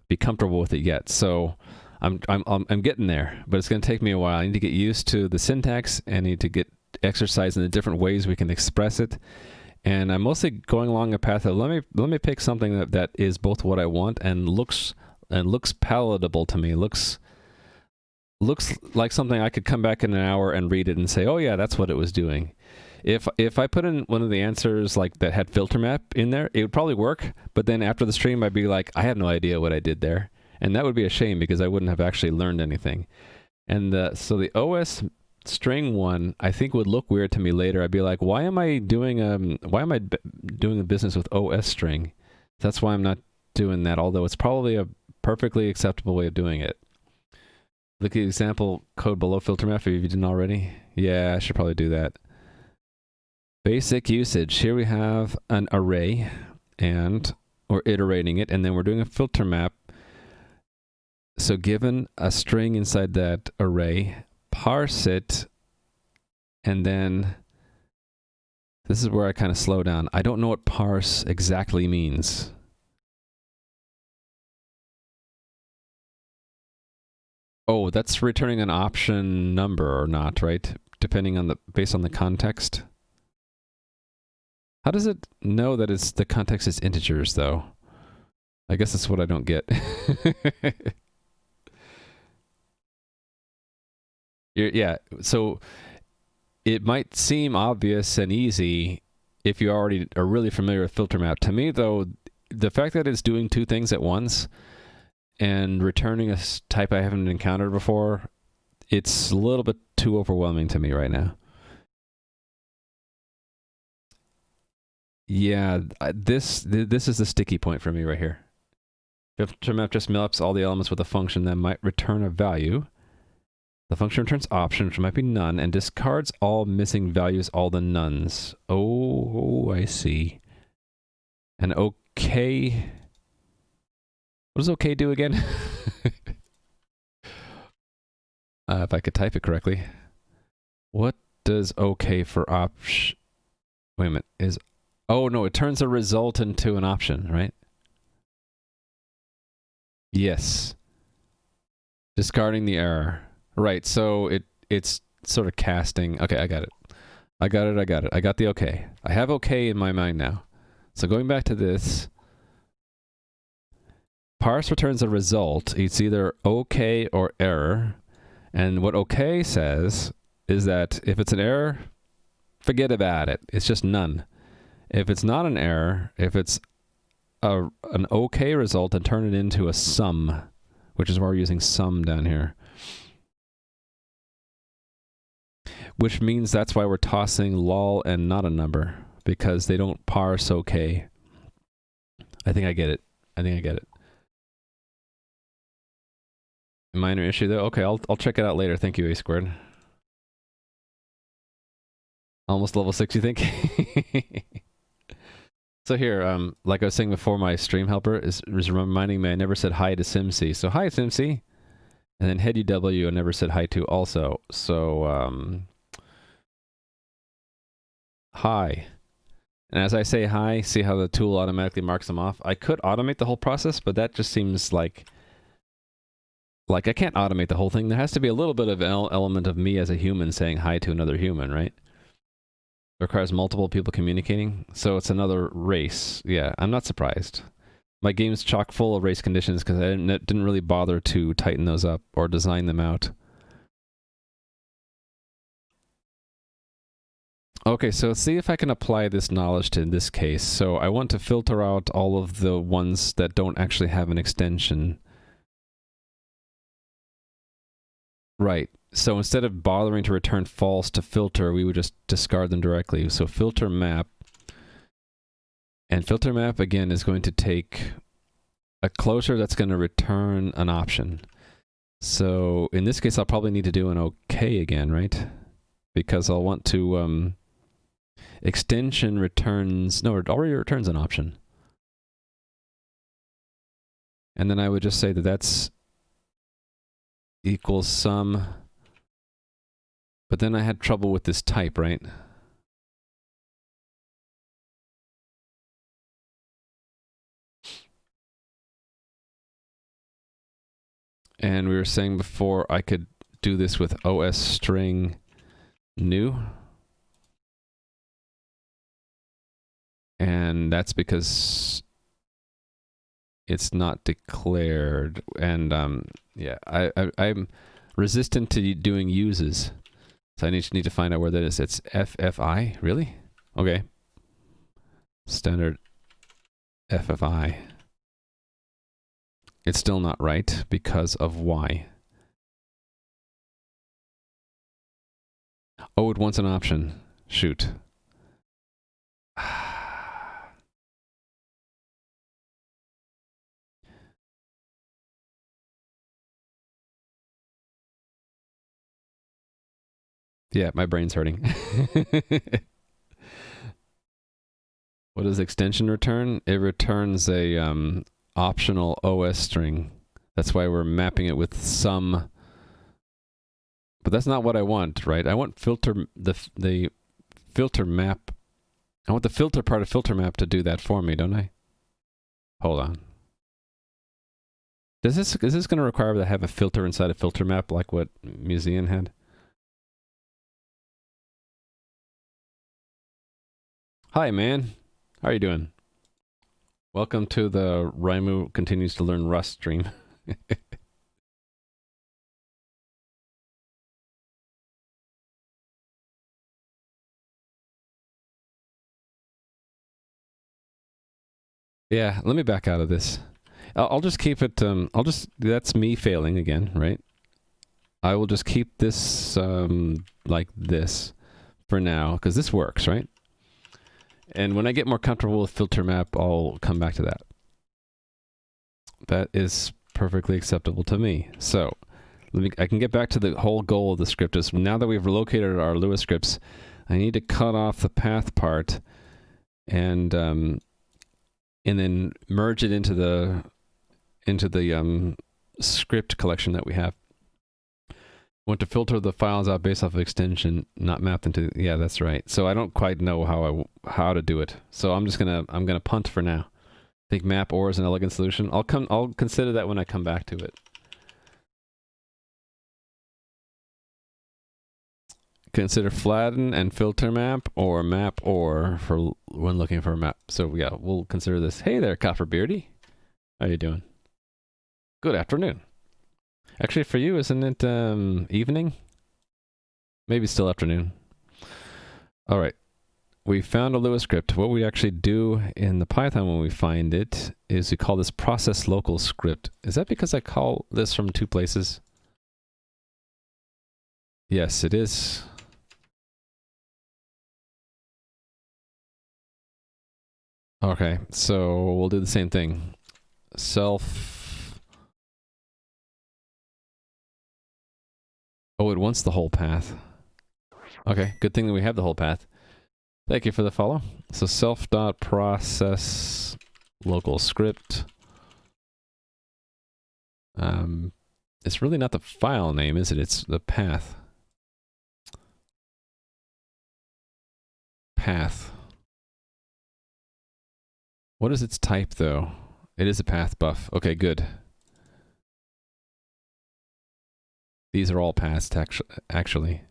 be comfortable with it yet. So I'm getting there, but it's going to take me a while. I need to get used to the syntax, and I need to get exercise in the different ways we can express it. And I'm mostly going along a path of let me pick something that is both what I want and looks palatable to me. Looks like something I could come back in an hour and read it and say, oh yeah, that's what it was doing. If I put in one of the answers like that had filter map in there, it would probably work. But then after the stream, I'd be like, I have no idea what I did there, and that would be a shame because I wouldn't have actually learned anything. And so the OS string one, I think, would look weird to me later. I'd be like, why am I doing a business with OS string? That's why I'm not doing that, although it's probably a perfectly acceptable way of doing it. Look at the example code below filter map if you didn't already. Yeah, I should probably do that. Basic usage. Here we have an array, and we're iterating it, and then we're doing a filter map. So given a string inside that array, parse it, and then this is where I kind of slow down. I don't know what parse exactly means. Oh, that's returning an option number or not, right? Depending on based on the context. How does it know that the context is integers though? I guess that's what I don't get. Yeah, so it might seem obvious and easy if you already are really familiar with filter map. To me, though, the fact that it's doing two things at once and returning a type I haven't encountered before, it's a little bit too overwhelming to me right now. Yeah, this is the sticky point for me right here. Filter map just maps all the elements with a function that might return a value. The function returns option, which might be none, and discards all missing values, all the nuns. Oh, I see. And okay. What does okay do again? if I could type it correctly. What does OK for option? Wait a minute. Oh no, it turns a result into an option, right? Yes. Discarding the error. Right, so it's sort of casting. Okay, I got it. I got the OK. I have OK in my mind now. So going back to this, parse returns a result. It's either OK or error. And what OK says is that if it's an error, forget about it. It's just none. If it's not an error, if it's an OK result, then turn it into a sum, which is why we're using sum down here. Which means that's why we're tossing lol and not a number, because they don't parse OK. I think I get it. Minor issue though. Okay, I'll check it out later. Thank you, A squared. Almost level 6, you think? So here, like I was saying before, my stream helper is reminding me I never said hi to SimC. So hi, SimC. And then head UW I never said hi to also. So, hi. And as I say hi, see how the tool automatically marks them off? I could automate the whole process, but that just seems like I can't automate the whole thing. There has to be a little bit of element of me as a human saying hi to another human, right? It requires multiple people communicating, so it's another race. Yeah, I'm not surprised. My game's chock full of race conditions because I didn't really bother to tighten those up or design them out. Okay, so let's see if I can apply this knowledge to this case. So I want to filter out all of the ones that don't actually have an extension. Right. So instead of bothering to return false to filter, we would just discard them directly. So filter map. And filter map, again, is going to take a closure that's going to return an option. So in this case, I'll probably need to do an OK again, right? Because I'll want to... extension returns... No, it already returns an option. And then I would just say that that's equals sum. But then I had trouble with this type, right? And we were saying before I could do this with OS string new. And that's because it's not declared. And yeah, I'm resistant to doing uses. So I need to find out where that is. It's FFI? Really? Okay. Standard FFI. It's still not right because of why. Oh, it wants an option. Shoot. Yeah, my brain's hurting. What does extension return? It returns a optional OS string. That's why we're mapping it with some. But that's not what I want, right? I want the filter map. I want the filter part of filter map to do that for me, don't I? Hold on. Is this going to require to have a filter inside a filter map like what Museum had? Hi, man. How are you doing? Welcome to the Raimu Continues to Learn Rust stream. Yeah, let me back out of this. I'll just keep it, that's me failing again, right? I will just keep this, like this for now, because this works, right? And when I get more comfortable with filter map, I'll come back to that. That is perfectly acceptable to me. So, I can get back to the whole goal of the script. Is now that we've relocated our Lua scripts, I need to cut off the path part and then merge it into the script collection that we have. Want to filter the files out based off of extension, not mapped into. Yeah, that's right. So I don't quite know how to do it. So I'm gonna punt for now. I think map or is an elegant solution. I'll consider that when I come back to it. Consider flatten and filter map or for when looking for a map. So yeah, we'll consider this. Hey there, Copper Beardy. How you doing? Good afternoon. Actually, for you, isn't it evening? Maybe still afternoon. All right. We found a Lua script. What we actually do in the Python when we find it is we call this process local script. Is that because I call this from two places? Yes, it is. Okay, so we'll do the same thing. Self. Oh, it wants the whole path. Okay, good thing that we have the whole path. Thank you for the follow. So self.process local script. It's really not the file name, is it? It's the path. Path. What is its type, though? It is a path buff. Okay, good. These are all paths, actually.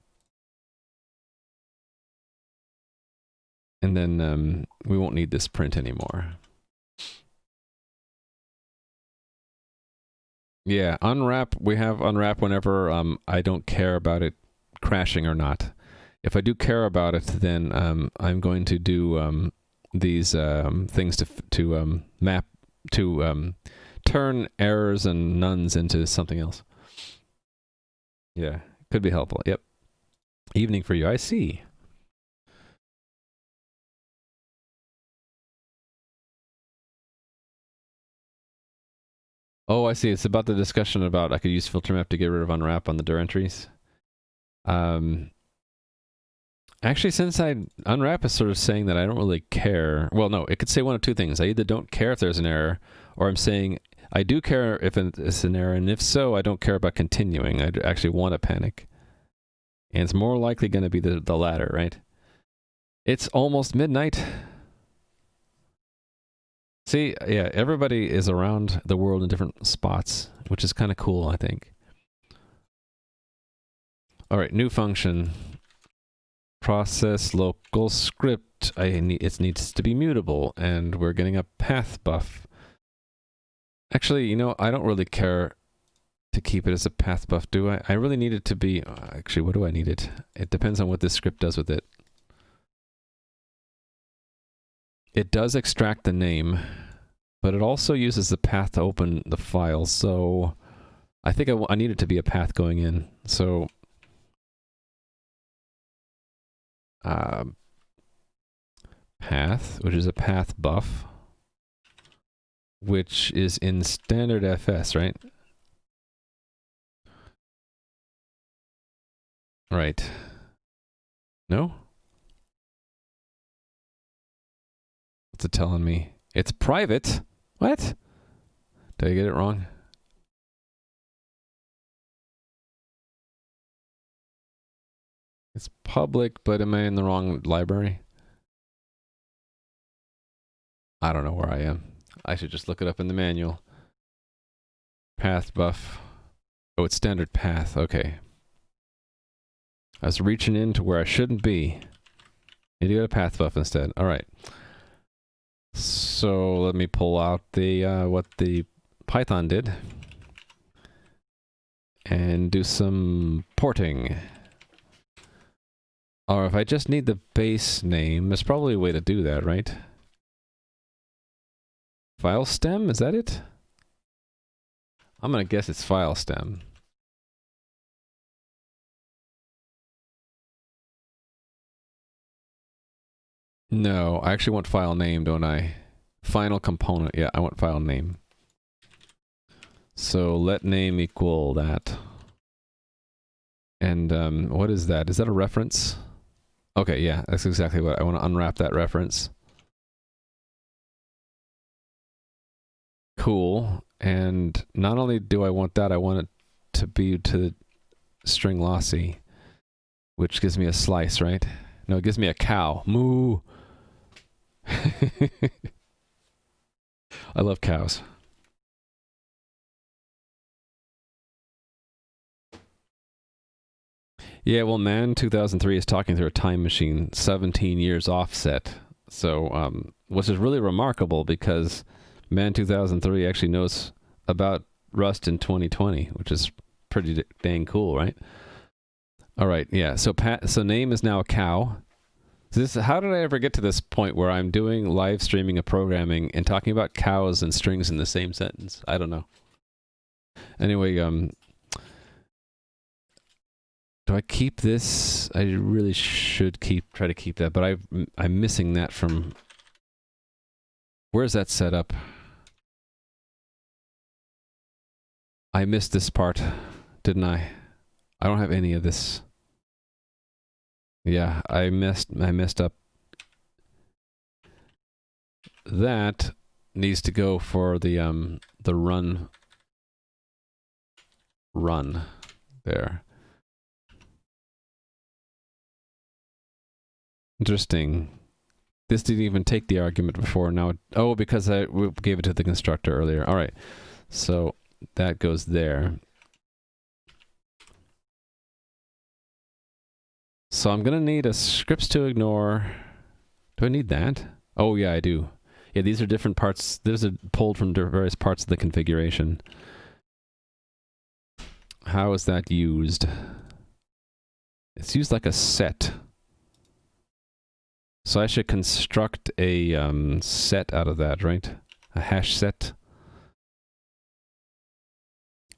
And then we won't need this print anymore. Yeah, unwrap. We have unwrap whenever I don't care about it crashing or not. If I do care about it, then I'm going to do these things to map to turn errors and nuns into something else. Yeah, could be helpful. Yep. Evening for you. I see. Oh, I see. It's about the discussion about I could use filter map to get rid of unwrap on the dir entries. Actually, since unwrap is sort of saying that I don't really care. Well, no, it could say one of two things. I either don't care if there's an error, or I'm saying I do care if it's an error, and if so, I don't care about continuing. I actually want to panic. And it's more likely going to be the latter, right? It's almost midnight. See, yeah, everybody is around the world in different spots, which is kind of cool, I think. All right, new function. Process local script. It needs to be mutable, and we're getting a path buff. Actually, you know, I don't really care to keep it as a path buff, do I? I really need it to be... actually, what do I need it? It depends on what this script does with it. It does extract the name, but it also uses the path to open the file, so I think I need it to be a path going in. So path, which is a path buff, which is in standard FS, right? Right. No? What's it telling me? It's private? What? Did I get it wrong? It's public, but am I in the wrong library? I don't know where I am. I should just look it up in the manual. Path buff. Oh, it's standard path. Okay. I was reaching into where I shouldn't be. Need to go to path buff instead. All right. So let me pull out the what the Python did and do some porting. Or if I just need the base name, there's probably a way to do that, right? File stem, is that it? I'm gonna guess it's file stem. No, I actually want file name, don't I? Final component, yeah, I want file name. So let name equal that. And what is that? Is that a reference? Okay, yeah, that's exactly what I want to unwrap that reference. Cool. And not only do I want that, I want it to be to string lossy, which gives me a slice, right? No, it gives me a cow. Moo. I love cows. Yeah, well, Man 2003 is talking through a time machine, 17 years offset. So, which is really remarkable because Man 2003 actually knows about Rust in 2020, which is pretty dang cool, right? All right, yeah. So name is now a cow. How did I ever get to this point where I'm doing live streaming of programming and talking about cows and strings in the same sentence? I don't know. Anyway, do I keep this? I really should try to keep that, but I'm missing that from. Where's that set up? I missed this part, didn't I? I don't have any of this. Yeah, I messed up. That needs to go for the run there. Interesting. This didn't even take the argument before. Now, because I gave it to the constructor earlier. All right, so that goes there. So I'm gonna need a scripts to ignore. Do I need that? Oh yeah, I do. Yeah, these are different parts. These are pulled from various parts of the configuration. How is that used? It's used like a set. So I should construct a set out of that, right? A hash set.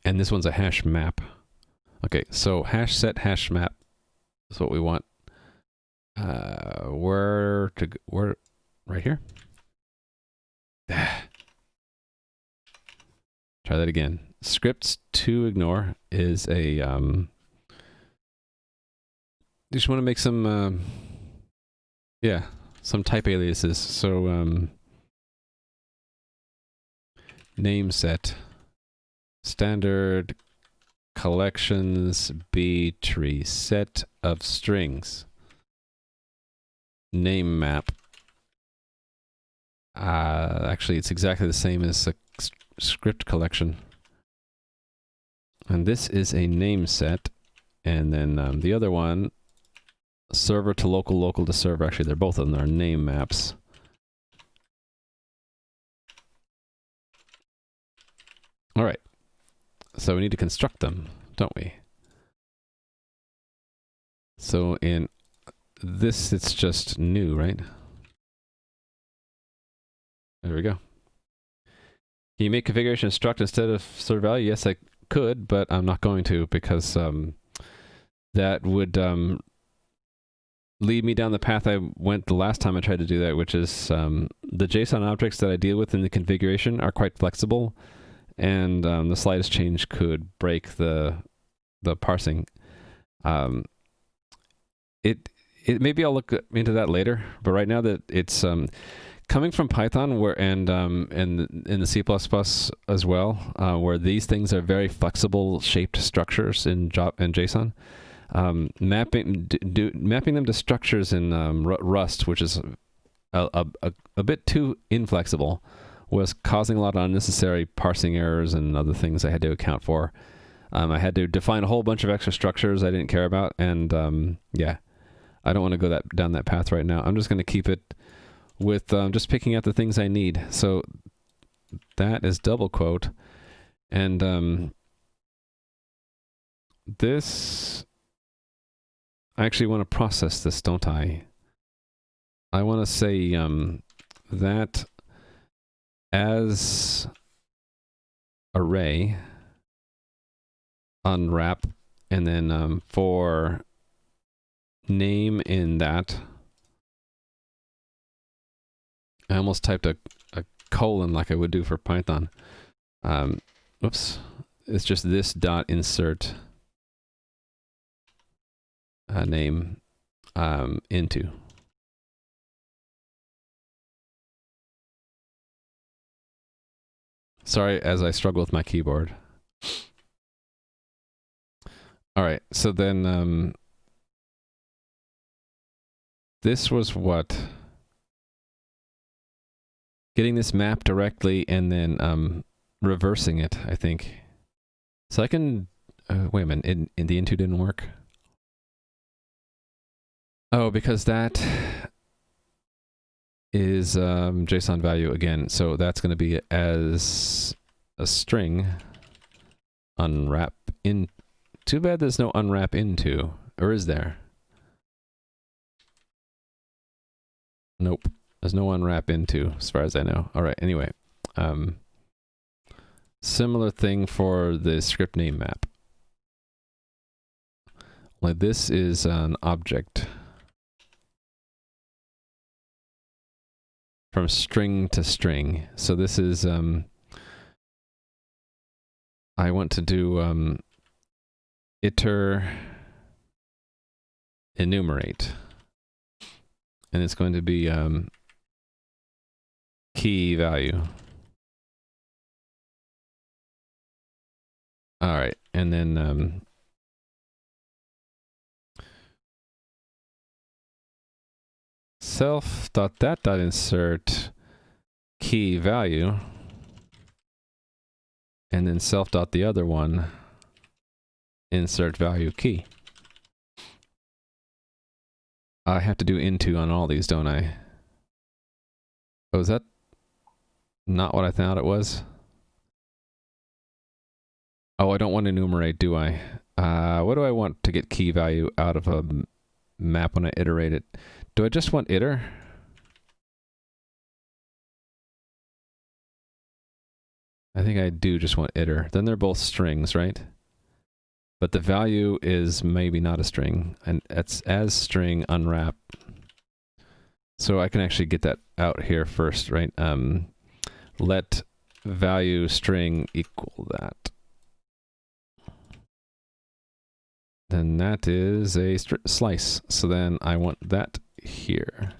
And this one's a hash map. Okay, so hash set, hash map is what we want. Where right here? Try that again. Scripts to ignore is a you just want to make some yeah, some type aliases. So name set standard collections B tree set of strings name map. Actually, it's exactly the same as a script collection. And this is a name set. And then the other one, server to local, local to server. Actually, they're both of them are name maps. All right. So we need to construct them, don't we? So in this, it's just new, right? There we go. Can you make configuration struct instead of store value? Yes, I could, but I'm not going to because that would lead me down the path I went the last time I tried to do that, which is the JSON objects that I deal with in the configuration are quite flexible, and the slightest change could break the parsing. Maybe I'll look into that later, but right now that it's coming from Python, where and in the C++ as well, where these things are very flexible shaped structures in JSON. Mapping them to structures in Rust, which is a bit too inflexible, was causing a lot of unnecessary parsing errors and other things I had to account for. I had to define a whole bunch of extra structures I didn't care about, and yeah, I don't want to go down that path right now. I'm just going to keep it with just picking out the things I need. So that is double quote, and this. I actually want to process this, don't I? I want to say that as array unwrap, and then for name in that, I almost typed a colon like I would do for Python. Oops, it's just this dot insert name into. Sorry, as I struggle with my keyboard. All right, so then this was what? Getting this map directly and then reversing it, I think. So I can, wait a minute, in the into didn't work? Oh, because that is JSON value again, so that's going to be as a string unwrap in. Too bad there's no unwrap into, or is there? Nope. There's no unwrap into, as far as I know. All right, anyway. Similar thing for the script name map. Like this is an object. From string to string. So this is, I want to do iter enumerate. And it's going to be key value. All right, and then self.that.insert key value, and then self.the other one insert value key. I have to do into on all these, don't I? Oh, is that not what I thought it was? Oh, I don't want to enumerate, do I? What do I want to get key value out of a map when I iterate it? Do I just want iter? I think I do just want iter. Then they're both strings, right? But the value is maybe not a string, and it's as string unwrap. So I can actually get that out here first, right? Let value string equal that. Then that is a slice. So then I want that here.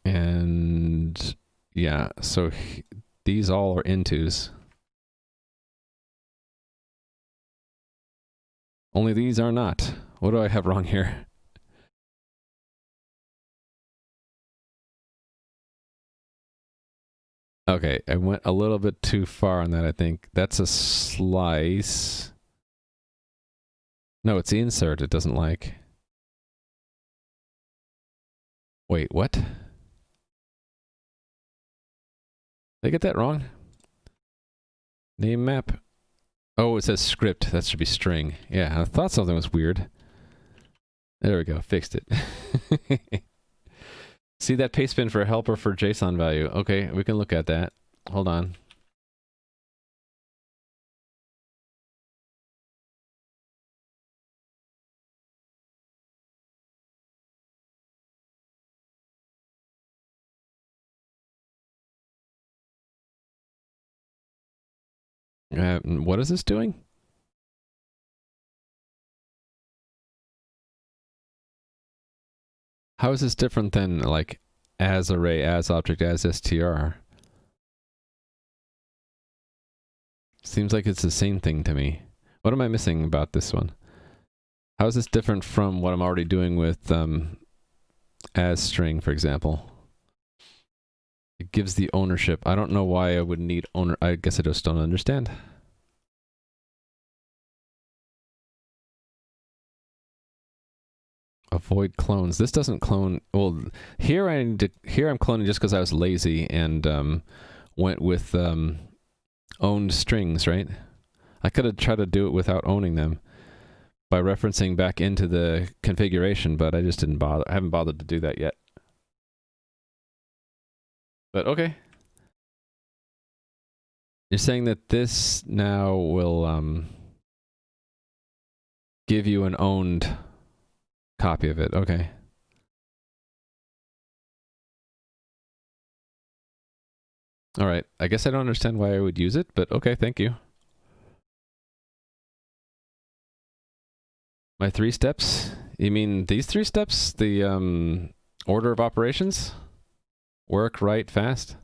And yeah, so these all are intos. Only these are not. What do I have wrong here? Okay, I went a little bit too far on that, I think. That's a slice. No, it's the insert it doesn't like. Wait, what? Did I get that wrong? Name map? Oh, it says script. That should be string. Yeah, I thought something was weird. There we go. Fixed it. See that paste bin for a helper for JSON value. Okay, we can look at that. Hold on. What is this doing? How is this different than like as array, as object, as str? Seems like it's the same thing to me. What am I missing about this one? How is this different from what I'm already doing with as string, for example? It gives the ownership. I don't know why I would need owner. I guess I just don't understand. Avoid clones. This doesn't clone. Well, here I'm cloning just because I was lazy and went with owned strings, right? I could have tried to do it without owning them by referencing back into the configuration, but I just didn't bother. I haven't bothered to do that yet. But okay. You're saying that this now will give you an owned copy of it. Okay. All right. I guess I don't understand why I would use it, but okay, thank you. My 3 steps? You mean these 3 steps? The order of operations? Work, write, fast?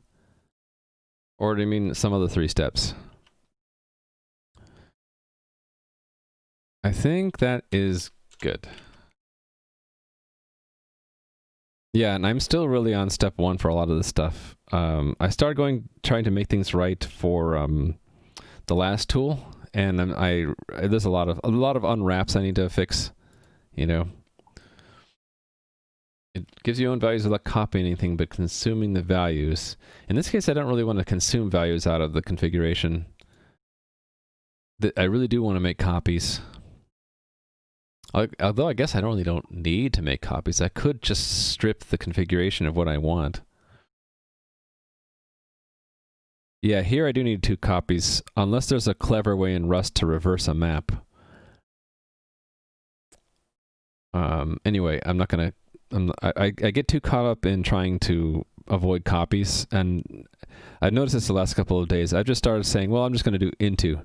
Or do you mean some of the 3 steps? I think that is good. Yeah, and I'm still really on step 1 for a lot of this stuff. I started trying to make things right for the last tool, and there's a lot of unwraps I need to fix. You know, it gives you own values without copying anything, but consuming the values. In this case, I don't really want to consume values out of the configuration. I really do want to make copies. Although I guess I don't need to make copies. I could just strip the configuration of what I want. Yeah, here I do need 2 copies, unless there's a clever way in Rust to reverse a map. Anyway, I'm not gonna. I get too caught up in trying to avoid copies, and I've noticed this the last couple of days. I've just started saying, well, I'm just going to do into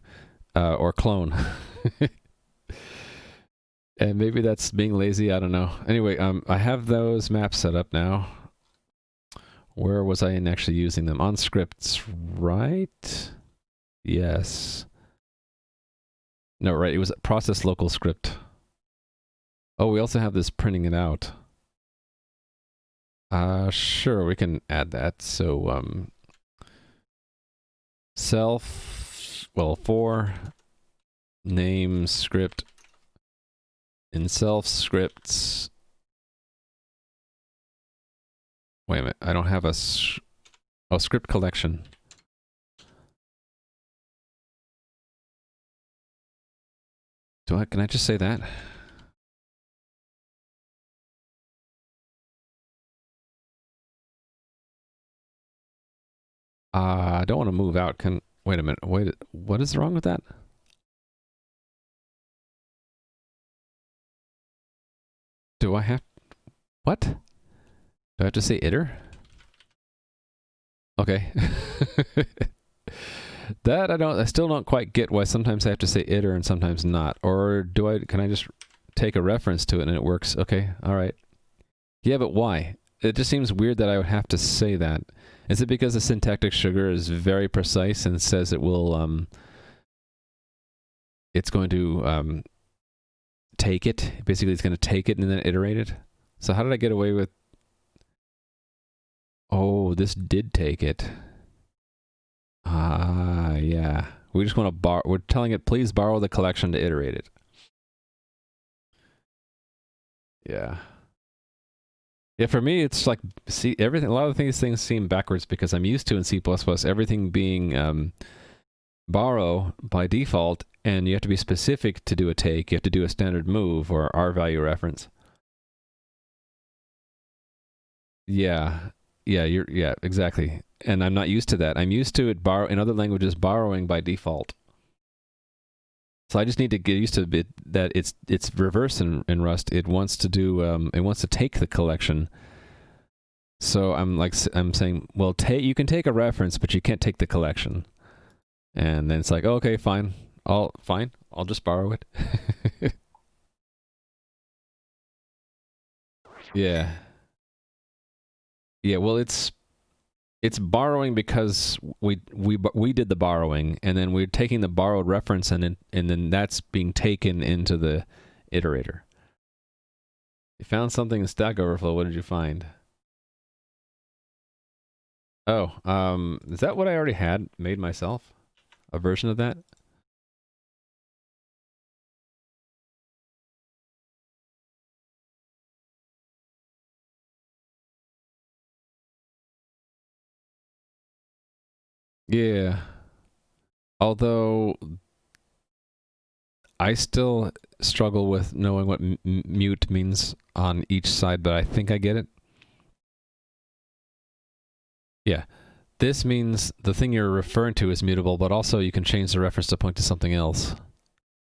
or clone. And maybe that's being lazy, I don't know. Anyway, I have those maps set up now. Where was I in actually using them? On scripts, right? Yes. No, right, it was process local script. Oh, we also have this printing it out. Sure, we can add that. So, for name script in self scripts. Wait a minute, I don't have a script collection. Can I just say that? I don't want to move out. Wait a minute. Wait, what is wrong with that? Do I have... What? Do I have to say iter? Okay. That I still don't quite get why sometimes I have to say iter and sometimes not. Or can I just take a reference to it and it works? Okay, alright. Yeah, but why? It just seems weird that I would have to say that. Is it because the syntactic sugar is very precise and says it will, it's going to, take it? Basically, it's going to take it and then iterate it? So how did I get away with... Oh, this did take it. Ah, yeah. We just want to we're telling it, please borrow the collection to iterate it. Yeah. Yeah, for me, it's like, see, everything, a lot of these things seem backwards because I'm used to in C++, everything being borrow by default, and you have to be specific to do a take. You have to do a standard move or R value reference. Yeah. Yeah, exactly. And I'm not used to that. I'm used to it in other languages borrowing by default. So I just need to get used to it that it's reverse in Rust. It wants to do it wants to take the collection. So I'm saying, well, you can take a reference, but you can't take the collection. And then it's like, oh, okay, fine. I'll just borrow it. Yeah. Yeah, well, it's borrowing because we did the borrowing, and then we're taking the borrowed reference, and then that's being taken into the iterator. You found something in Stack Overflow. What did you find? Oh, is that what I already had made myself? A version of that? Yeah. Although I still struggle with knowing what mute means on each side, but I think I get it. Yeah. This means the thing you're referring to is mutable, but also you can change the reference to point to something else,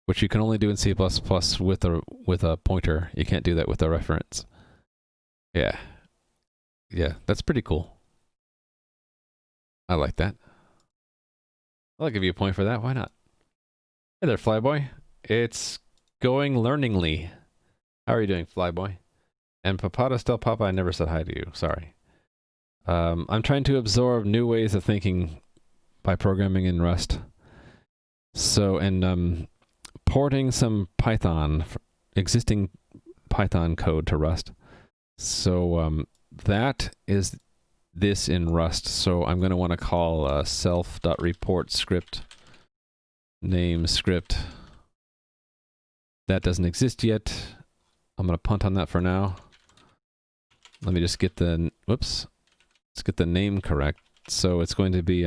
which you can only do in C++ with a pointer. You can't do that with a reference. Yeah. Yeah, that's pretty cool. I like that. I'll give you a point for that. Why not? Hey there, Flyboy. It's going learningly. How are you doing, Flyboy? And Papata still Papa, I never said hi to you. Sorry. I'm trying to absorb new ways of thinking by programming in Rust. So, and porting some Python, existing Python code to Rust. So that is this in Rust. So I'm going to want to call self.report script name script. That doesn't exist yet. I'm going to punt on that for now. Let me just get the, whoops. Let's get the name correct. So it's going to be,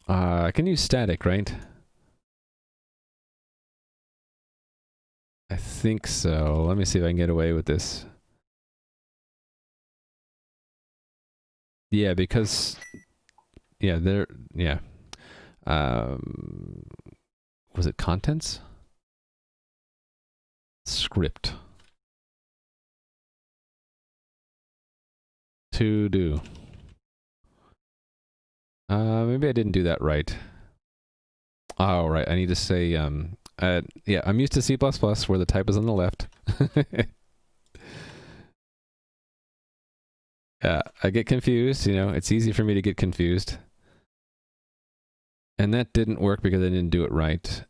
I can use static, right? I think so. Let me see if I can get away with this. Yeah, because, yeah, there, yeah. Was it contents? Script. To do. Maybe I didn't do that right. Oh, right. I need to say, yeah, I'm used to C++ where the type is on the left. Yeah, I get confused, you know, it's easy for me to get confused. And that didn't work because I didn't do it right.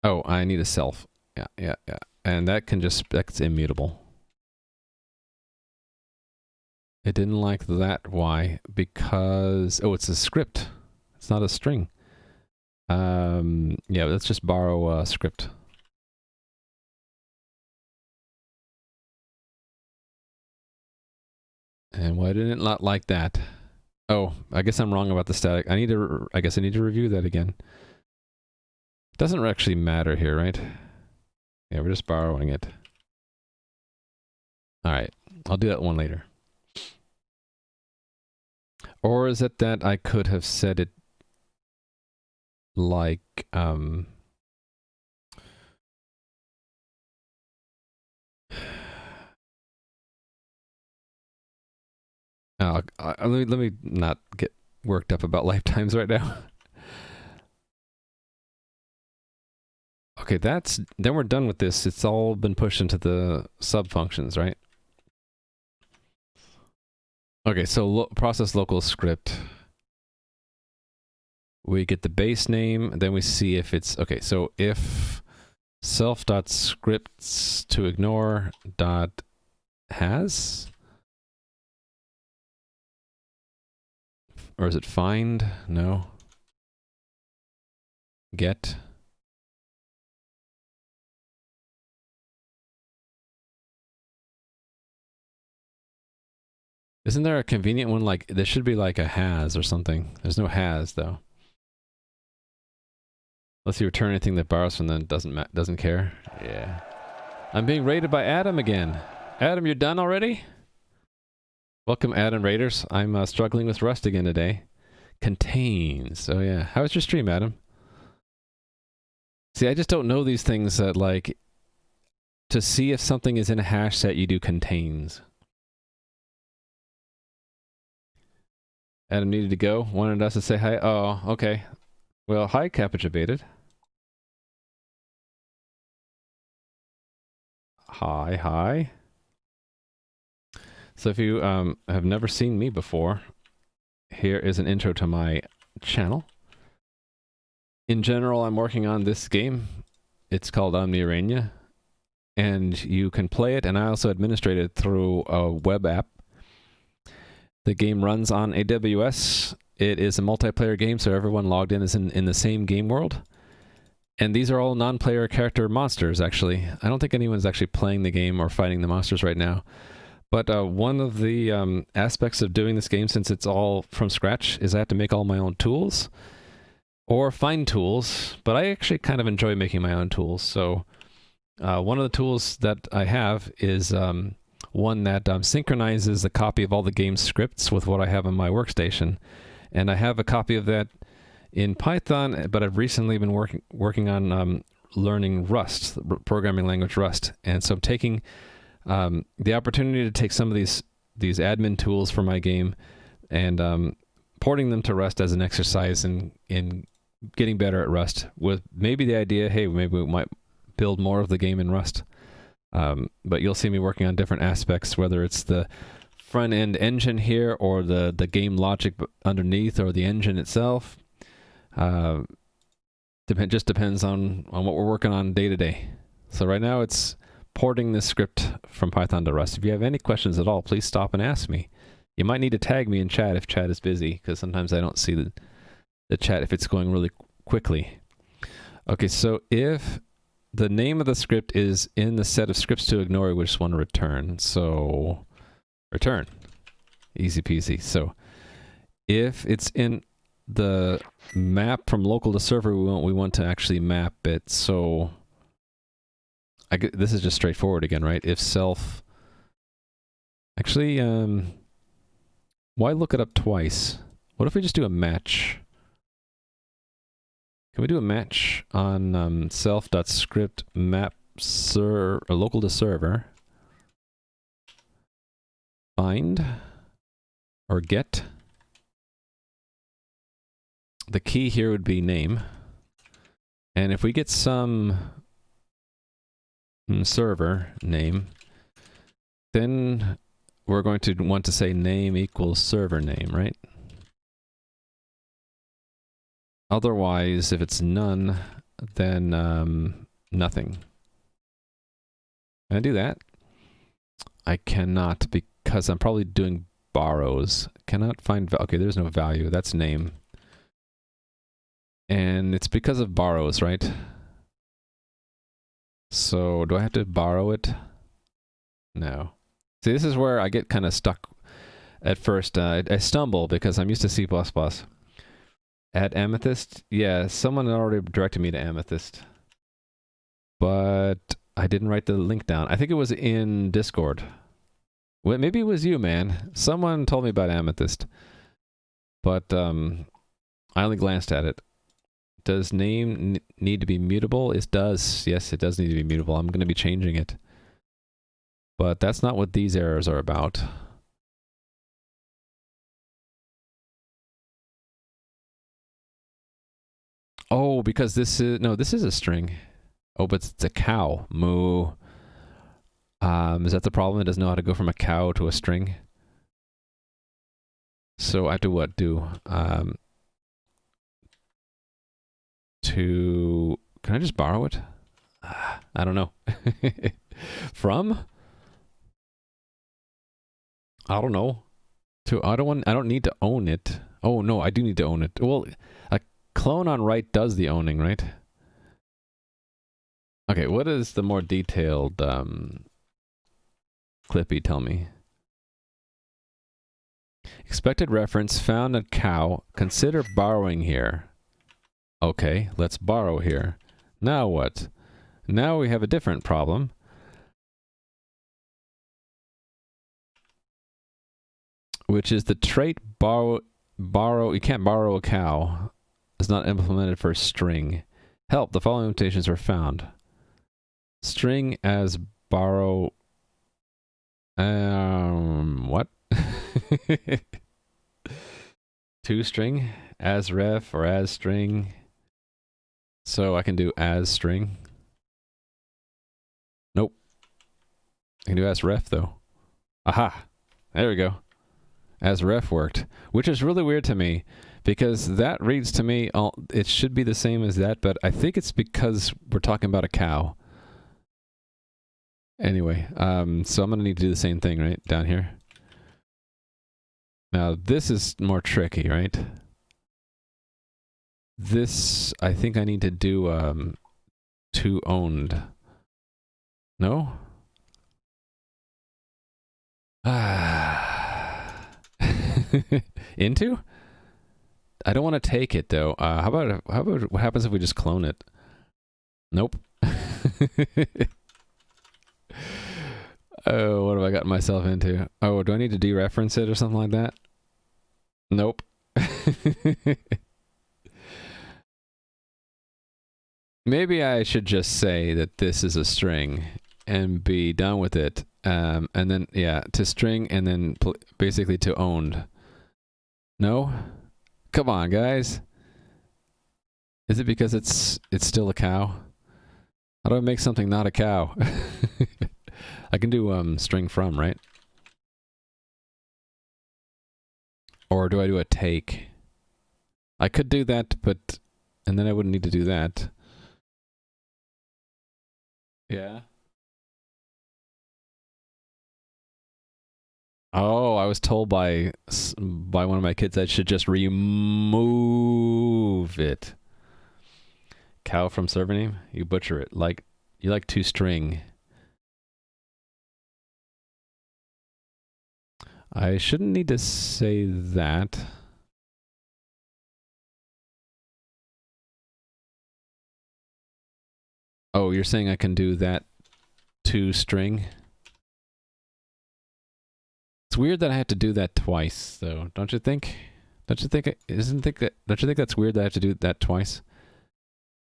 Oh, I need a self. Yeah. And that can just, that's immutable. It didn't like that. Why? Because, oh, it's a script. It's not a string. Yeah, let's just borrow a script. And why didn't it not like that? Oh, I guess I'm wrong about the static. I guess I need to review that again. Doesn't actually matter here, right? Yeah, we're just borrowing it. All right, I'll do that one later. Or is it that I could have said it like, let me not get worked up about lifetimes right now. Okay, then we're done with this. It's all been pushed into the sub-functions, right? Okay, so process local script. We get the base name, then we see if it's, okay, so if self.scripts to ignore dot has, or is it find? No. Get. Isn't there a convenient one like, there should be like a has or something. There's no has though. Unless you return anything that borrows from them, doesn't care. Yeah. I'm being raided by Adam again. Adam, you're done already? Welcome, Adam Raiders. I'm struggling with Rust again today. Contains. Oh yeah. How was your stream, Adam? See, I just don't know these things that like, to see if something is in a hash set, you do contains. Adam needed to go. Wanted us to say hi. Oh, okay. Well, hi, Capucha Baited. Hi. So if you have never seen me before, here is an intro to my channel. In general, I'm working on this game. It's called Omniarania, and you can play it, and I also administrate it through a web app. The game runs on AWS. It is a multiplayer game, so everyone logged in is in the same game world. And these are all non-player character monsters, actually. I don't think anyone's actually playing the game or fighting the monsters right now. But one of the aspects of doing this game, since it's all from scratch, is I have to make all my own tools. Or find tools. But I actually kind of enjoy making my own tools. So one of the tools that I have is one that synchronizes a copy of all the game scripts with what I have on my workstation. And I have a copy of that in Python, but I've recently been working on learning Rust, the programming language Rust. And so I'm taking the opportunity to take some of these admin tools for my game and porting them to Rust as an exercise in getting better at Rust, with maybe the idea, hey, maybe we might build more of the game in Rust. But you'll see me working on different aspects, whether it's the front end engine here, or the game logic underneath, or the engine itself. Just depends on what we're working on day to day. So right now it's porting this script from Python to Rust. If you have any questions at all, please stop and ask me. You might need to tag me in chat if chat is busy, because sometimes I don't see the chat if it's going really quickly. Okay, so if the name of the script is in the set of scripts to ignore, we just want to return. So return. Easy peasy. So if it's in the map from local to server, we want to actually map it. So this is just straightforward again, right? If self... Actually, why look it up twice? What if we just do a match? Can we do a match on self.script map local to server? Find or get. The key here would be name. And if we get some server name, then we're going to want to say name equals server name, right? Otherwise, if it's none, then nothing. Can I do that? I cannot, because I'm probably doing borrows. Cannot find... Okay, there's no value. That's name. And it's because of borrows, right? So, do I have to borrow it? No. See, this is where I get kind of stuck at first. I stumble because I'm used to C++. At Amethyst? Yeah, someone already directed me to Amethyst. But I didn't write the link down. I think it was in Discord. Well, maybe it was you, man. Someone told me about Amethyst. But I only glanced at it. Does name need to be mutable? It does. Yes, it does need to be mutable. I'm going to be changing it. But that's not what these errors are about. Oh, because this is... No, this is a string. Oh, but it's a cow. Moo. Is that the problem? It doesn't know how to go from a cow to a string? So I have to what? Do... Can I just borrow it? I don't know. From? I don't know. I don't need to own it. Oh no, I do need to own it. Well, a clone on write does the owning, right? Okay, what is the more detailed Clippy tell me? Expected reference found a cow. Consider borrowing here. Okay, let's borrow here. Now what? Now we have a different problem. Which is the trait borrow. You can't borrow a cow. It's not implemented for string. Help, the following limitations were found. String as borrow. What? ToString, as ref, or as string. So I can do as string. Nope. I can do as ref though. Aha! There we go. As ref worked, which is really weird to me because that reads to me, it should be the same as that, but I think it's because we're talking about a cow. Anyway, so I'm going to need to do the same thing, right, down here. Now, this is more tricky, right? This, I think I need to do to owned. No? Into? I don't want to take it though. How about what happens if we just clone it? Nope. Oh, what have I gotten myself into? Oh, do I need to dereference it or something like that? Nope. Maybe I should just say that this is a string and be done with it. And then, yeah, to string and then basically to owned. No? Come on, guys. Is it because it's still a cow? How do I make something not a cow? I can do string from, right? Or do I do a take? I could do that, but... And then I wouldn't need to do that. Yeah. Oh, I was told by one of my kids I should just remove it. Cow from server name? You butcher it. Like, you like toString. I shouldn't need to say that. Oh, you're saying I can do that toString? It's weird that I have to do that twice, though. Don't you think? Don't you think? Don't you think that's weird that I have to do that twice?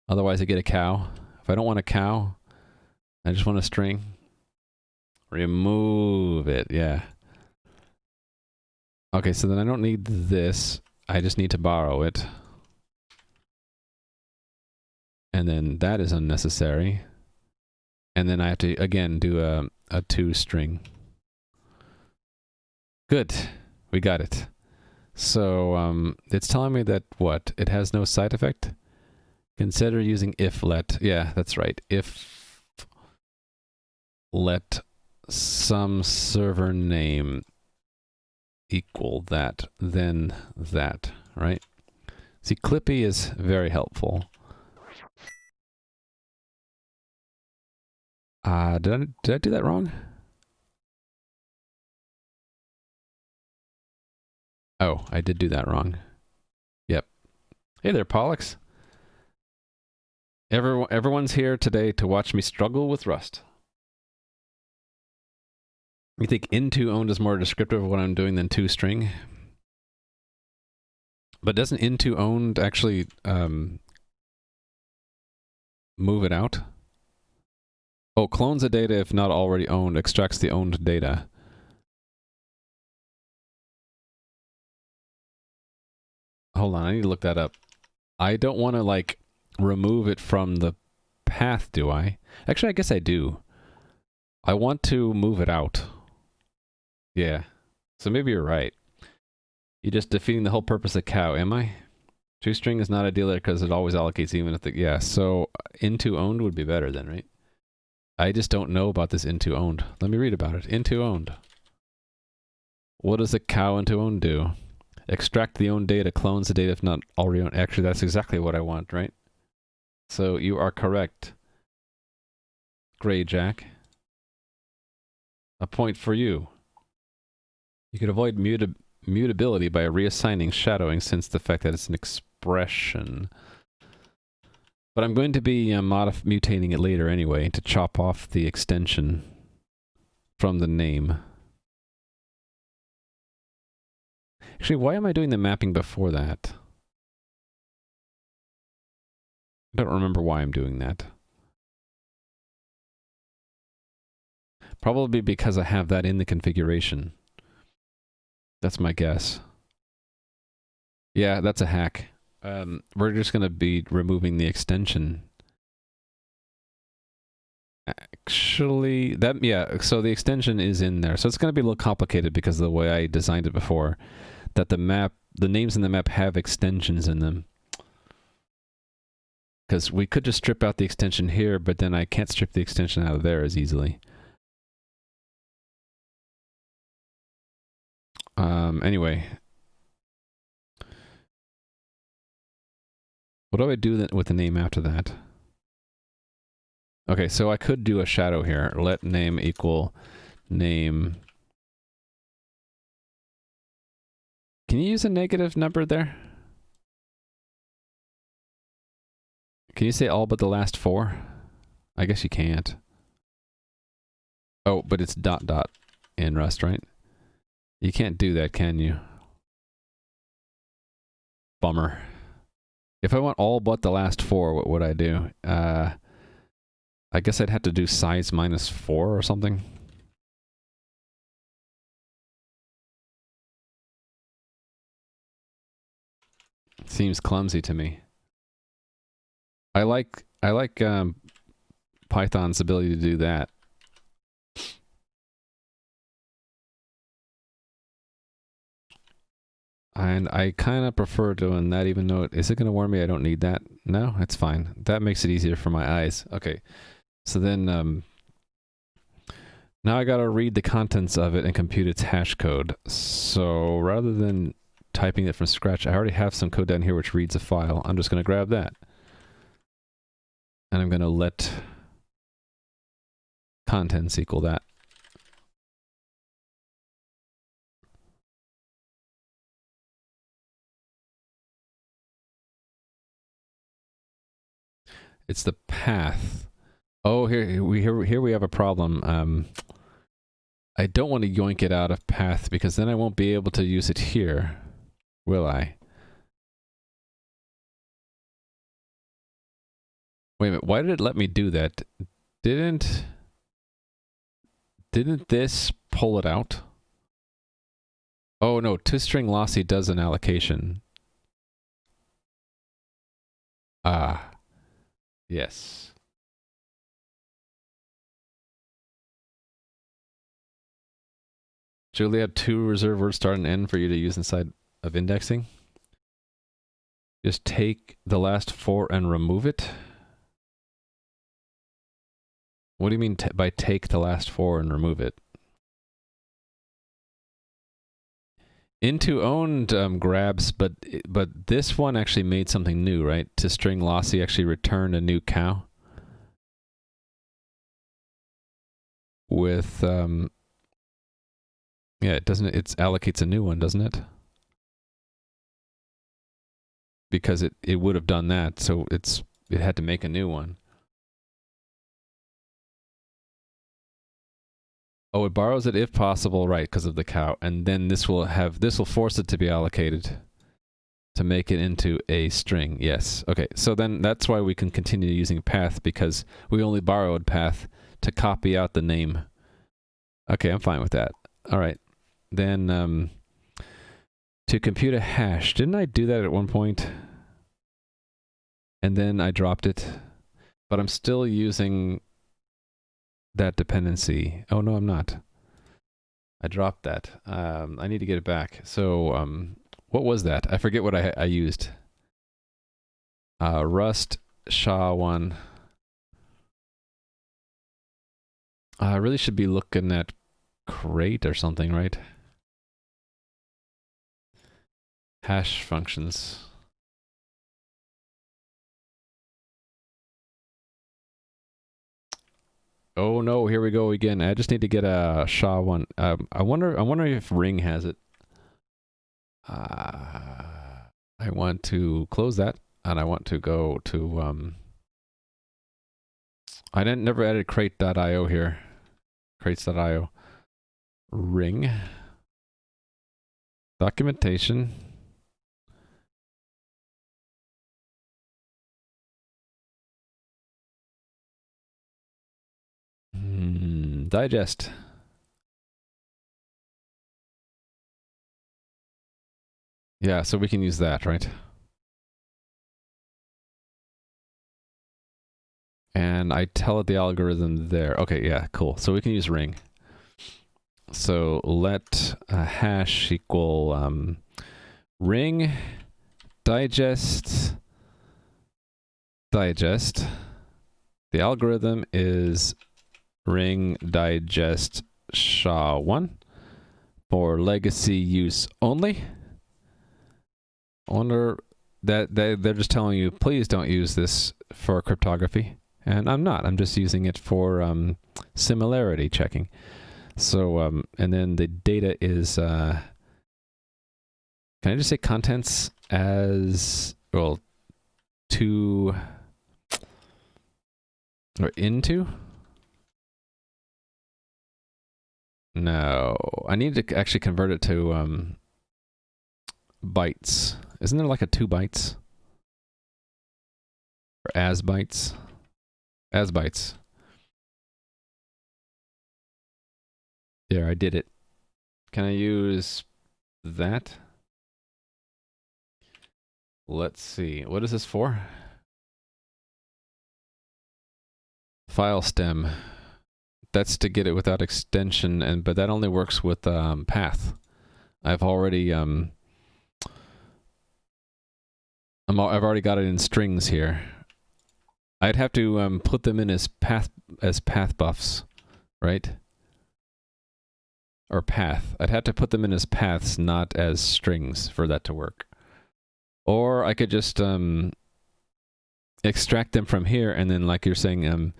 Otherwise, I get a cow. If I don't want a cow, I just want a string. Remove it. Yeah. Okay, so then I don't need this. I just need to borrow it. And then that is unnecessary. And then I have to, again, do a toString. Good. We got it. So, it's telling me that, what? It has no side effect? Consider using if let. Yeah, that's right. If let some server name equal that, then that, right? See, Clippy is very helpful. Did I do that wrong? Oh, I did do that wrong. Yep. Hey there, Pollux. Everyone's here today to watch me struggle with Rust. You think into owned is more descriptive of what I'm doing than toString? But doesn't into owned actually move it out? Oh, clones the data if not already owned, extracts the owned data. Hold on, I need to look that up. I don't want to, like, remove it from the path, do I? Actually, I guess I do. I want to move it out. Yeah. So maybe you're right. You're just defeating the whole purpose of cow, am I? toString is not ideal there because it always allocates even if the... Yeah, so into owned would be better then, right? I just don't know about this into owned. Let me read about it. Into owned. What does a cow into owned do? Extract the owned data, clones the data if not already owned. Actually, that's exactly what I want, right? So you are correct. Gray Jack. A point for you. You could avoid mutability by reassigning shadowing since the fact that it's an expression. But I'm going to be mutating it later anyway to chop off the extension from the name. Actually, why am I doing the mapping before that? I don't remember why I'm doing that. Probably because I have that in the configuration. That's my guess. Yeah, that's a hack. We're just going to be removing the extension. Actually, yeah, so the extension is in there. So it's going to be a little complicated because of the way I designed it before. That the names in the map have extensions in them. Because we could just strip out the extension here, but then I can't strip the extension out of there as easily. Anyway. What do I do with the name after that? Okay, so I could do a shadow here. Let name equal name. Can you use a negative number there? Can you say all but the last four? I guess you can't. Oh, but it's ... in Rust, right? You can't do that, can you? Bummer. If I want all but the last four, what would I do? I guess I'd have to do size -4 or something. Seems clumsy to me. I like Python's ability to do that. And I kind of prefer doing that, even though is it going to warn me I don't need that? No, it's fine. That makes it easier for my eyes. Okay. So then now I got to read the contents of it and compute its hash code. So rather than typing it from scratch, I already have some code down here which reads a file. I'm just going to grab that. And I'm going to let contents equal that. It's the path. Oh, here we have a problem. I don't want to yoink it out of path because then I won't be able to use it here, will I? Wait a minute, why did it let me do that? Didn't this pull it out? Oh no, toString lossy does an allocation. Ah, yes. Julia had 2 reserved words start and end for you to use inside of indexing. Just take the last 4 and remove it. What do you mean by take the last 4 and remove it? Into owned grabs, but this one actually made something new, right? toString lossy actually returned a new cow with yeah, it doesn't. It allocates a new one, doesn't it? Because it would have done that, so it had to make a new one. Oh, it borrows it if possible, right? Because of the cow, and then this will force it to be allocated to make it into a string. Yes. Okay. So then that's why we can continue using path because we only borrowed path to copy out the name. Okay, I'm fine with that. All right. Then to compute a hash, didn't I do that at one point? And then I dropped it, but I'm still using that dependency. Oh no, I'm not. I dropped that. I need to get it back. So what was that? I forget what I used. Rust SHA-1. I really should be looking at crate or something, right? Hash functions. Oh no, here we go again. I just need to get a SHA-1. I wonder if Ring has it. I want to close that, and I want to go to I never added crate.io here. Crates.io. Ring. Documentation. Digest. Yeah, so we can use that, right? And I tell it the algorithm there. Okay, yeah, cool. So we can use ring. So let hash equal ring digest. The algorithm is ring digest SHA-1 for legacy use only. Wonder that they're just telling you, please don't use this for cryptography. And I'm not. I'm just using it for similarity checking. So, and then the data is, can I just say contents as, well, to, or into? No, I need to actually convert it to bytes. Isn't there like a 2 bytes? Or as bytes? As bytes. There, I did it. Can I use that? Let's see. What is this for? File stem. That's to get it without extension, but that only works with path. I've already I've already got it in strings here. I'd have to put them in as path buffs, right? Or path. I'd have to put them in as paths, not as strings, for that to work. Or I could just extract them from here, and then, like you're saying,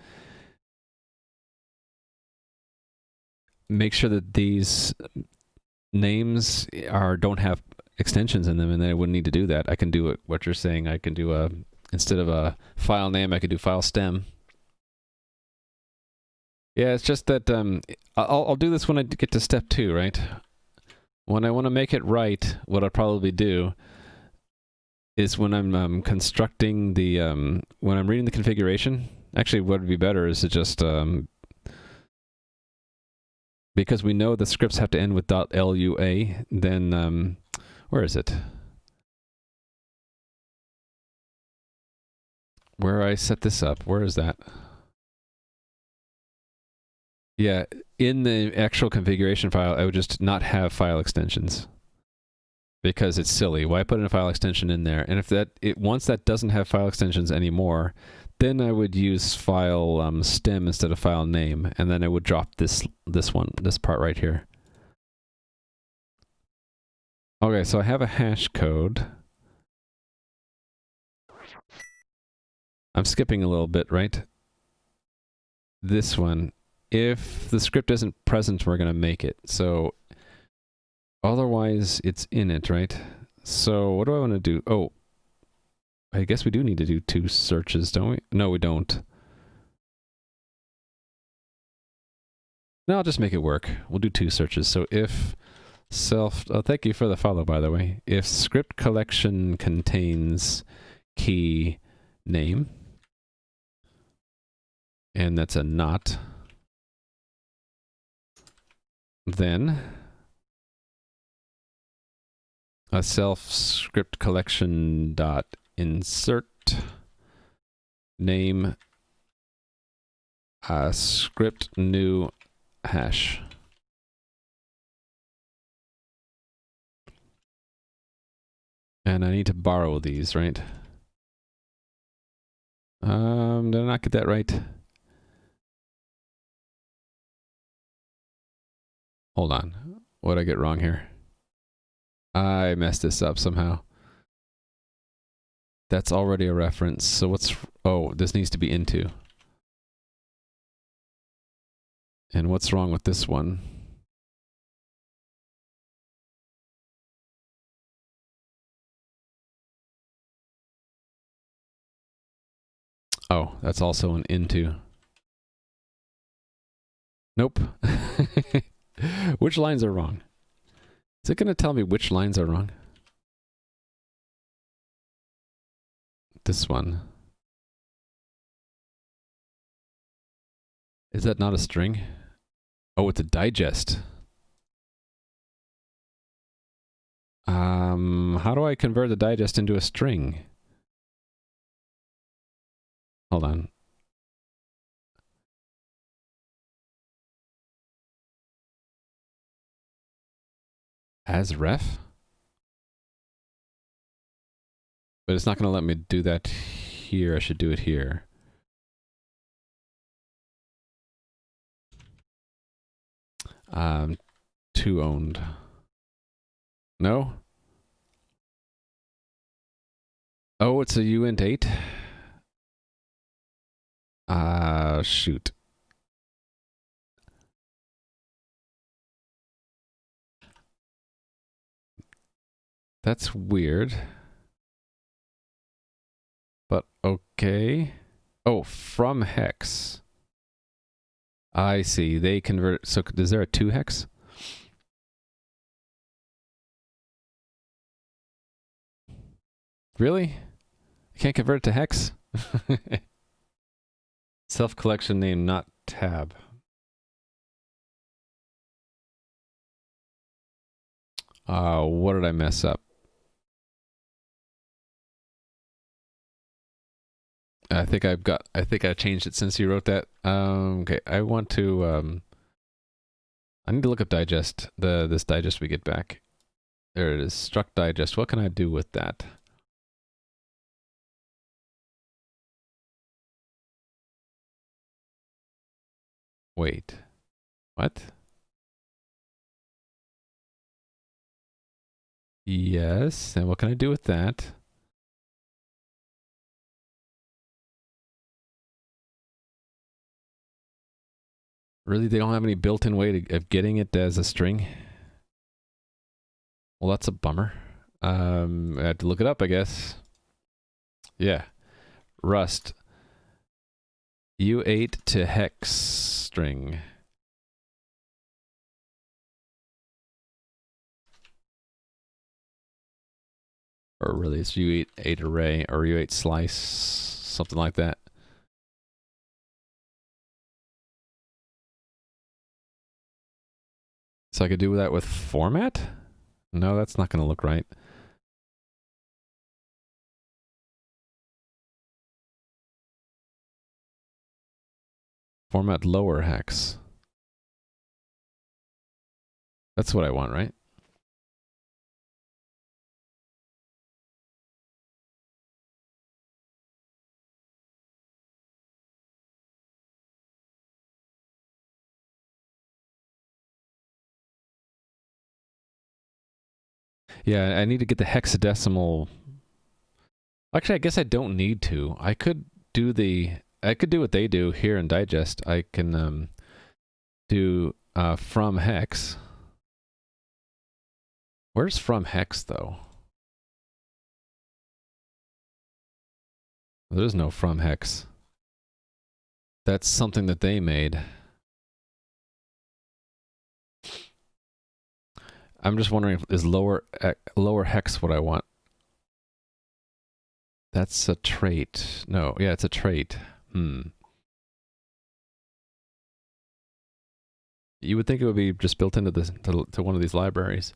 make sure that these names don't have extensions in them, and then I wouldn't need to do that. I can do it, what you're saying. I can do instead of a file name, I could do file stem. Yeah, it's just that I'll do this when I get to step 2, right? When I want to make it right, what I'll probably do is when I'm constructing the when I'm reading the configuration. Actually, what would be better is to just because we know the scripts have to end with .lua, then where is it? Where I set this up? Where is that? Yeah, in the actual configuration file, I would just not have file extensions because it's silly. Why put in a file extension in there? And if once that doesn't have file extensions anymore, then I would use file stem instead of file name, and then I would drop this part right here. Okay, so I have a hash code. I'm skipping a little bit, right? This one. If the script isn't present, we're going to make it. So otherwise, it's in it, right? So what do I want to do? Oh, I guess we do need to do 2 searches, don't we? No, we don't. No, I'll just make it work. We'll do 2 searches. So if thank you for the follow, by the way. If script collection contains key name, and that's a not, then a self script collection dot insert name script new hash. And I need to borrow these, right? Did I not get that right? Hold on. What did I get wrong here? I messed this up somehow. That's already a reference. So what's... Oh, this needs to be into. And what's wrong with this one? Oh, that's also an into. Nope. Which lines are wrong? Is it going to tell me which lines are wrong? This one. Is that not a string? Oh, it's a digest. How do I convert the digest into a string? Hold on. As ref? But it's not going to let me do that here. I should do it here. To owned. No? Oh, it's a uint 8? Shoot. That's weird. But okay. Oh, from hex. I see. They convert. So is there a 2 hex? Really? I can't convert it to hex? Self collection name, not tab. What did I mess up? I think I changed it since you wrote that. Okay, I want to, I need to look up digest, this digest we get back. There it is, struct digest. What can I do with that? Wait. What? Yes. And what can I do with that? Really, they don't have any built-in way of getting it as a string? Well, that's a bummer. I have to look it up, I guess. Yeah. Rust. U8 to hex string. Or really, it's U8 array or U8 slice, something like that. So I could do that with format? No, that's not going to look right. Format lower hex. That's what I want, right? Yeah, I need to get the hexadecimal. Actually, I guess I don't need to. I could do what they do here in digest. I can do from hex. Where's from hex though? There's no from hex. That's something that they made. I'm just wondering if is lower hex what I want. That's a trait. No, yeah, it's a trait. You would think it would be just built into this to one of these libraries.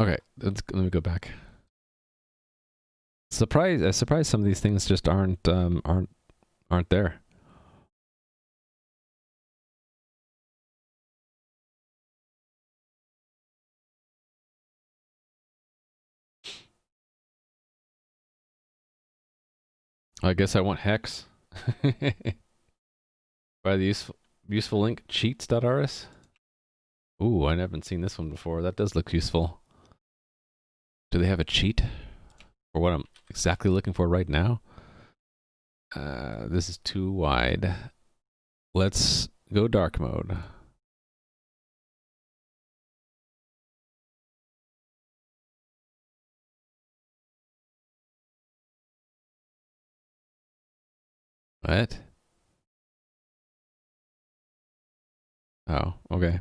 Okay, let me go back. Surprised some of these things just aren't there. I guess I want hex. By the useful link cheats.rs. Ooh, I haven't seen this one before. That does look useful. Do they have a cheat for what I'm exactly looking for right now? This is too wide. Let's go dark mode. What? Oh, okay.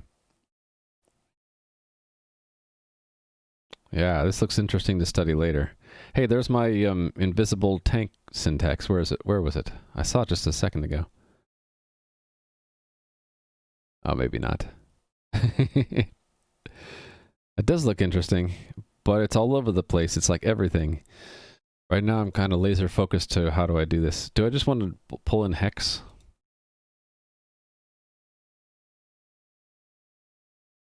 Yeah, this looks interesting to study later. Hey, there's my invisible tank syntax. Where is it? Where was it? I saw it just a second ago. Oh, maybe not. It does look interesting, but it's all over the place. It's like everything. Right now, I'm kind of laser focused to how do I do this. Do I just want to pull in hex?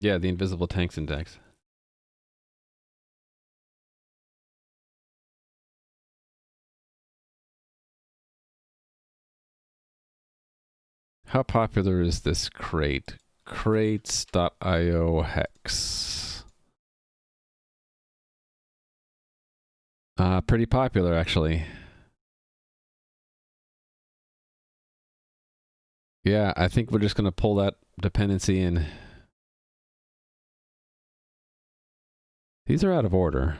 Yeah, the invisible tank syntax. How popular is this crate? Crates.io hex. Pretty popular, actually. Yeah, I think we're just going to pull that dependency in. These are out of order.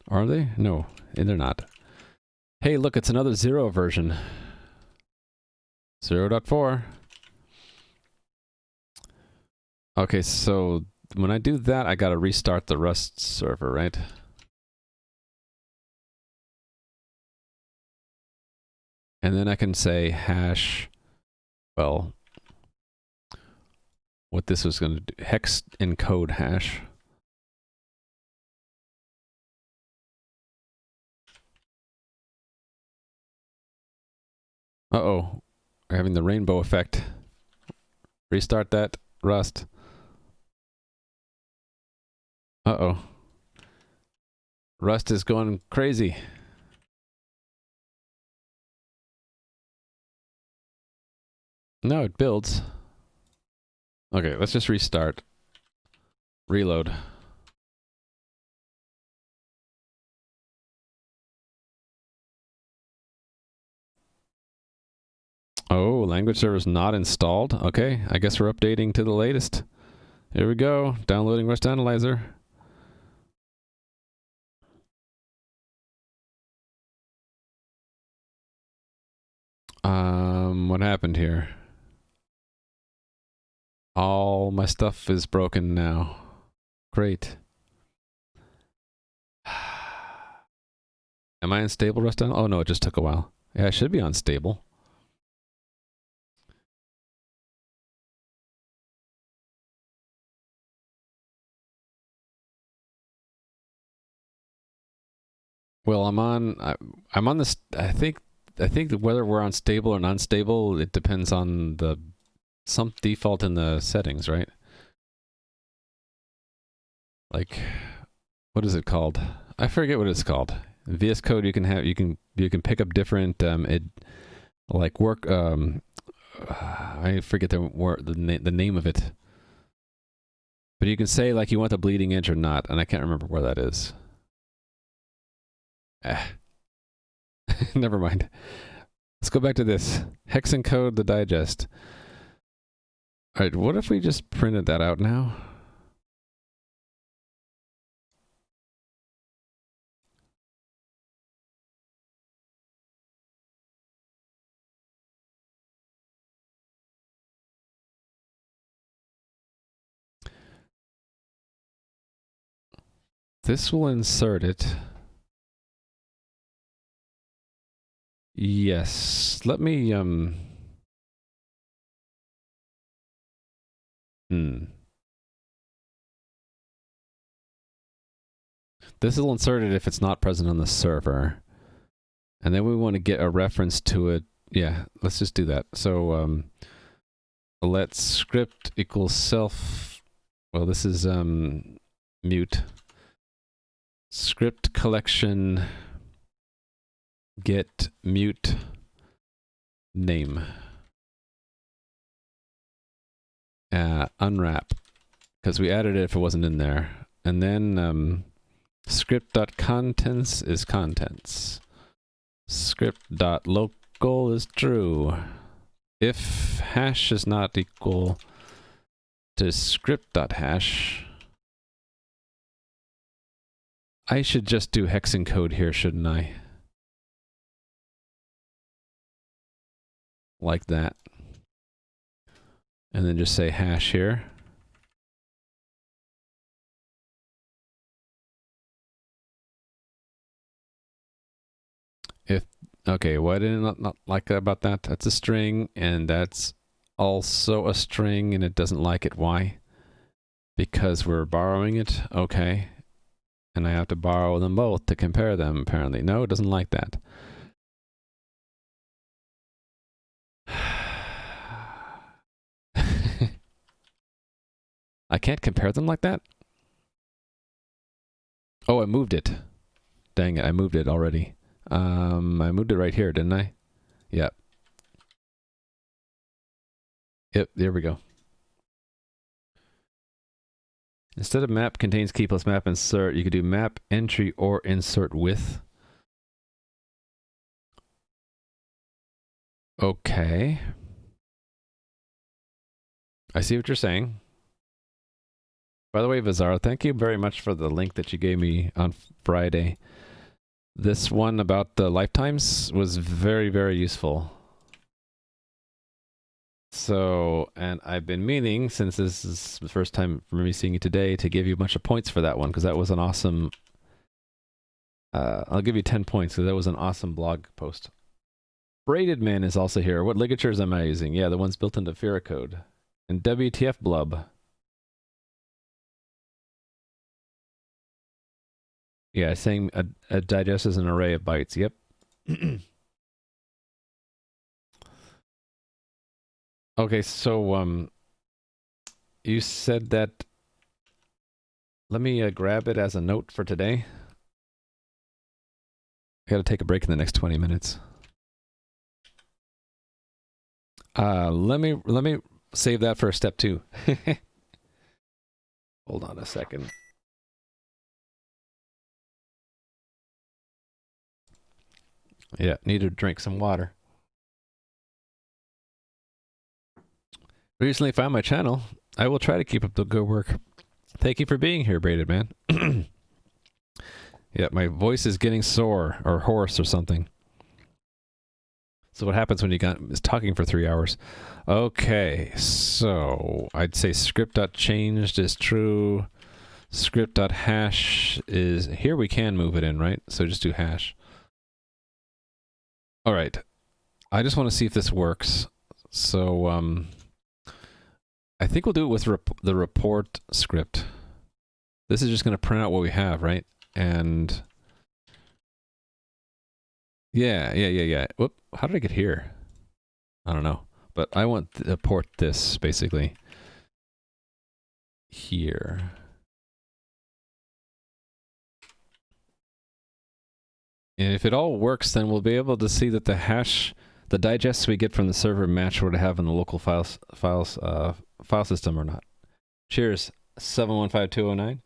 Are they? No, they're not. Hey, look, it's another 0 version. 0.4. Okay, so when I do that, I got to restart the Rust server, right? And then I can say hash, well, what this was going to do, hex encode hash. Uh-oh, we're having the rainbow effect. Restart that, Rust. Uh-oh. Rust is going crazy. No, it builds. Okay, let's just restart. Reload. Oh, language server is not installed. Okay, I guess we're updating to the latest. Here we go. Downloading Rust Analyzer. What happened here? All my stuff is broken now. Great. Am I unstable, Rust? Oh no, it just took a while. Yeah, I should be unstable. Well, I'm on this. I think whether we're unstable or unstable, it depends on some default in the settings, right? Like, what is it called? I forget what it's called. VS Code, you can pick up different like work. I forget the name of it, but you can say like you want the bleeding edge or not, and I can't remember where that is. Never mind. Let's go back to this. Hex encode the digest. All right, what if we just printed that out now? This will insert it. Yes. Let me This will insert it if it's not present on the server. And then we want to get a reference to it. Yeah, let's just do that. So let script equals self. Well, this is mute. Script collection get mute name. Unwrap, because we added it if it wasn't in there. And then script.contents is contents. Script.local is true. If hash is not equal to script.hash, I should just do hex encode here, shouldn't I? Like that. And then just say hash here. Okay, what did I not like about that? That's a string, and that's also a string, and it doesn't like it. Why? Because we're borrowing it. Okay. And I have to borrow them both to compare them, apparently. No, it doesn't like that. I can't compare them like that? Oh, I moved it. Dang it, I moved it already. I moved it right here, didn't I? Yep. Yep, there we go. Instead of map contains key plus map insert, you could do map entry or insert with. Okay. I see what you're saying. By the way, Vizar, thank you very much for the link that you gave me on Friday. This one about the lifetimes was very, very useful. So, and I've been meaning, since this is the first time for me seeing you today, to give you a bunch of points for that one, because that was an awesome... I'll give you 10 points, because that was an awesome blog post. Braided Man is also here. What ligatures am I using? Yeah, the ones built into Fira code. And WTF Blub. Yeah, saying a digest is an array of bytes. Yep. Okay, so you said that. Let me grab it as a note for today. I gotta take a break in the next 20 minutes. Let me save that for step 2. Hold on a second. Yeah, need to drink some water. Recently found my channel. I will try to keep up the good work. Thank you for being here, Braided Man. Yeah, my voice is getting sore or hoarse or something. So what happens when you is talking for 3 hours? Okay, so I'd say script.changed is true. Script.hash is here. We can move it in, right? So just do hash. All right. I just want to see if this works. So I think we'll do it with the report script. This is just going to print out what we have, right? And yeah. Whoop, how did I get here? I don't know. But I want to port this, basically. Here. And if it all works, then we'll be able to see that the hash, the digests we get from the server match what I have in the local file system or not. Cheers, 715209.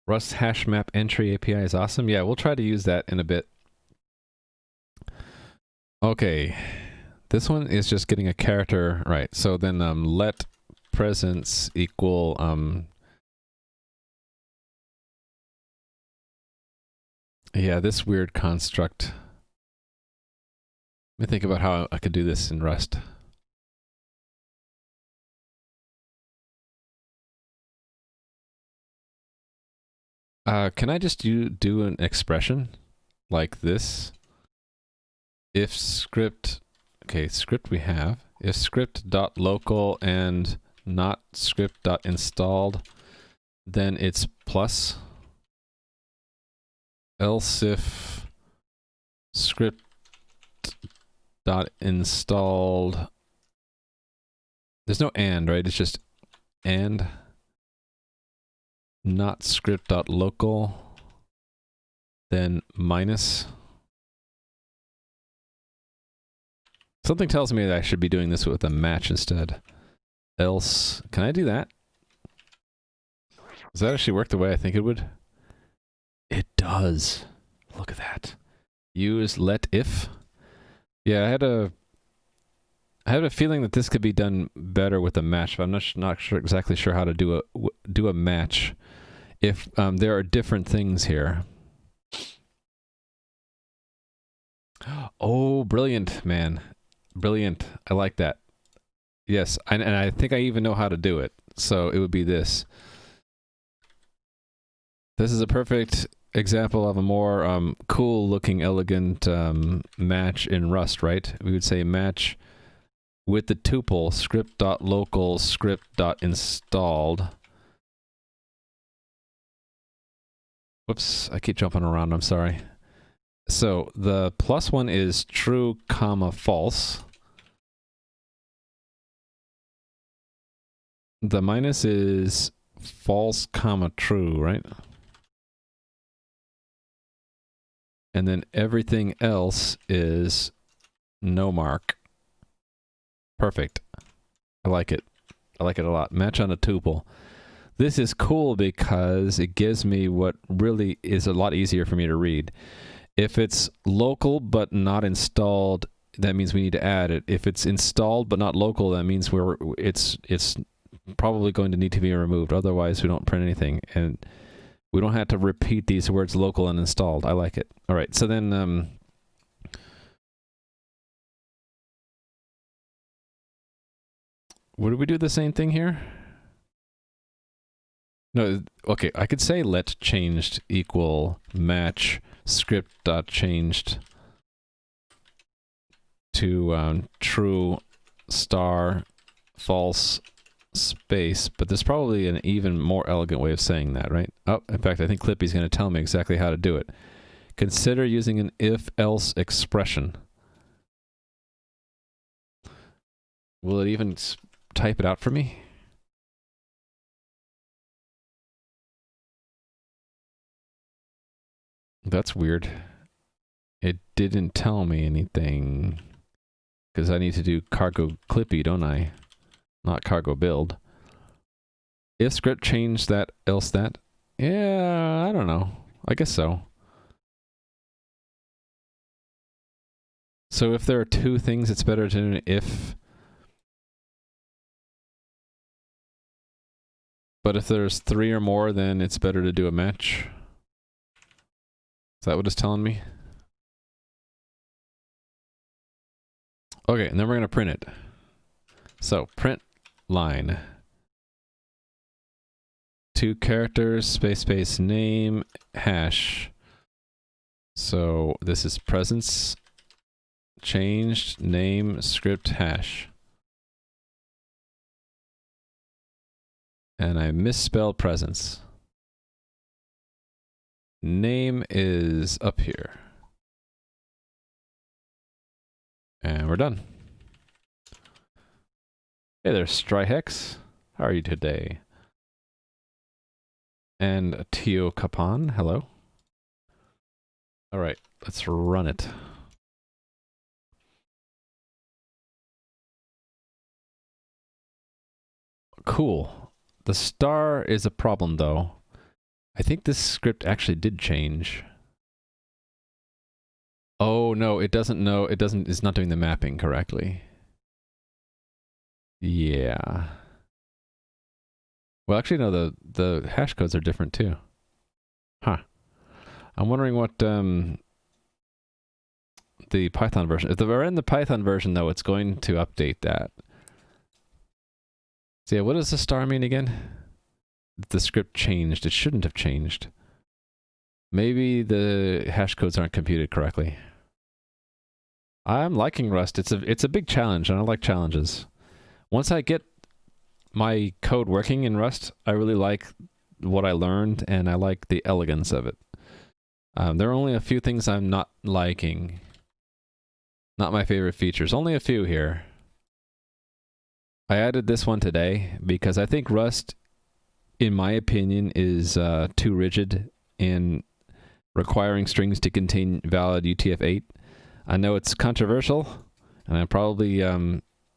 Rust hash map entry API is awesome. Yeah, we'll try to use that in a bit. Okay, this one is just getting a character right. So then let presence equal yeah, this weird construct. Let me think about how I could do this in Rust. Can I just do an expression like this? If script, okay, script we have. If script.local and not script.installed, then it's plus. Else if script.installed, there's no and, right? It's just and. Not script.local, then minus. Something tells me that I should be doing this with a match instead. Else, can I do that? Does that actually work the way I think it would? It does. Look at that. Use let if. Yeah, I had a feeling that this could be done better with a match, but I'm not exactly sure how to do a match. If there are different things here. Oh, brilliant, man. Brilliant. I like that. Yes, and I think I even know how to do it. So it would be this. This is a perfect example of a more cool looking, elegant match in Rust, right? We would say match with the tuple script.local script.installed. Whoops, I keep jumping around, I'm sorry. So the plus one is true, comma, false. The minus is false, comma, true, right? And then everything else is no mark. Perfect. I like it. I like it a lot. Match on a tuple. This is cool because it gives me what really is a lot easier for me to read. If it's local but not installed, that means we need to add it. If it's installed but not local, that means it's probably going to need to be removed. Otherwise, we don't print anything. And we don't have to repeat these words local and installed. I like it. All right, so then would we do the same thing here? No, okay, I could say let changed equal match script.changed to true star false space, but there's probably an even more elegant way of saying that, right? Oh, in fact, I think Clippy's going to tell me exactly how to do it. Consider using an if-else expression. Will it even type it out for me? That's weird. It didn't tell me anything. Because I need to do cargo clippy, don't I? Not cargo build. If script changed that, else that? Yeah, I don't know. I guess so. So if there are two things, it's better to do an if. But if there's three or more, then it's better to do a match. Is that what it's telling me? Okay, and then we're going to print it. So, print line. 2 characters, space, space, name, hash. So, this is presence, changed, name, script, hash. And I misspelled presence. Name is up here. And we're done. Hey there, Stryhex. How are you today? And Tio Kapan, hello. All right, let's run it. Cool. The star is a problem, though. I think this script actually did change. Oh, no, it doesn't know. It's not doing the mapping correctly. Yeah. Well, actually, no, the hash codes are different, too. Huh. I'm wondering what, the Python version. If we're in the Python version, though, it's going to update that. So yeah, what does the star mean again? The script changed. It shouldn't have changed. Maybe the hash codes aren't computed correctly. I'm liking Rust. It's a big challenge, and I like challenges. Once I get my code working in Rust, I really like what I learned, and I like the elegance of it. There are only a few things I'm not liking. Not my favorite features. Only a few here. I added this one today because I think Rust, in my opinion, is too rigid in requiring strings to contain valid UTF-8. I know it's controversial, and I'm probably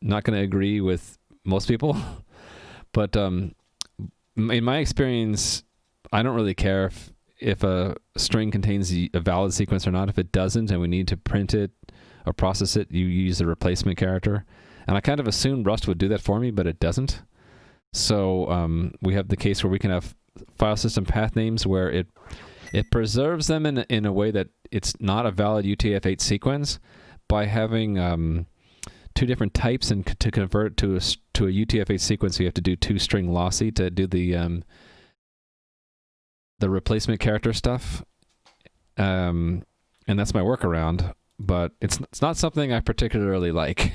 not going to agree with most people, but in my experience, I don't really care if a string contains a valid sequence or not. If it doesn't, and we need to print it or process it, you use the replacement character. And I kind of assumed Rust would do that for me, but it doesn't. So we have the case where we can have file system path names where it preserves them in a way that it's not a valid UTF-8 sequence by having 2 different types, and to convert it to a UTF-8 sequence, you have to do 2 string lossy to do the replacement character stuff. And that's my workaround, but it's not something I particularly like.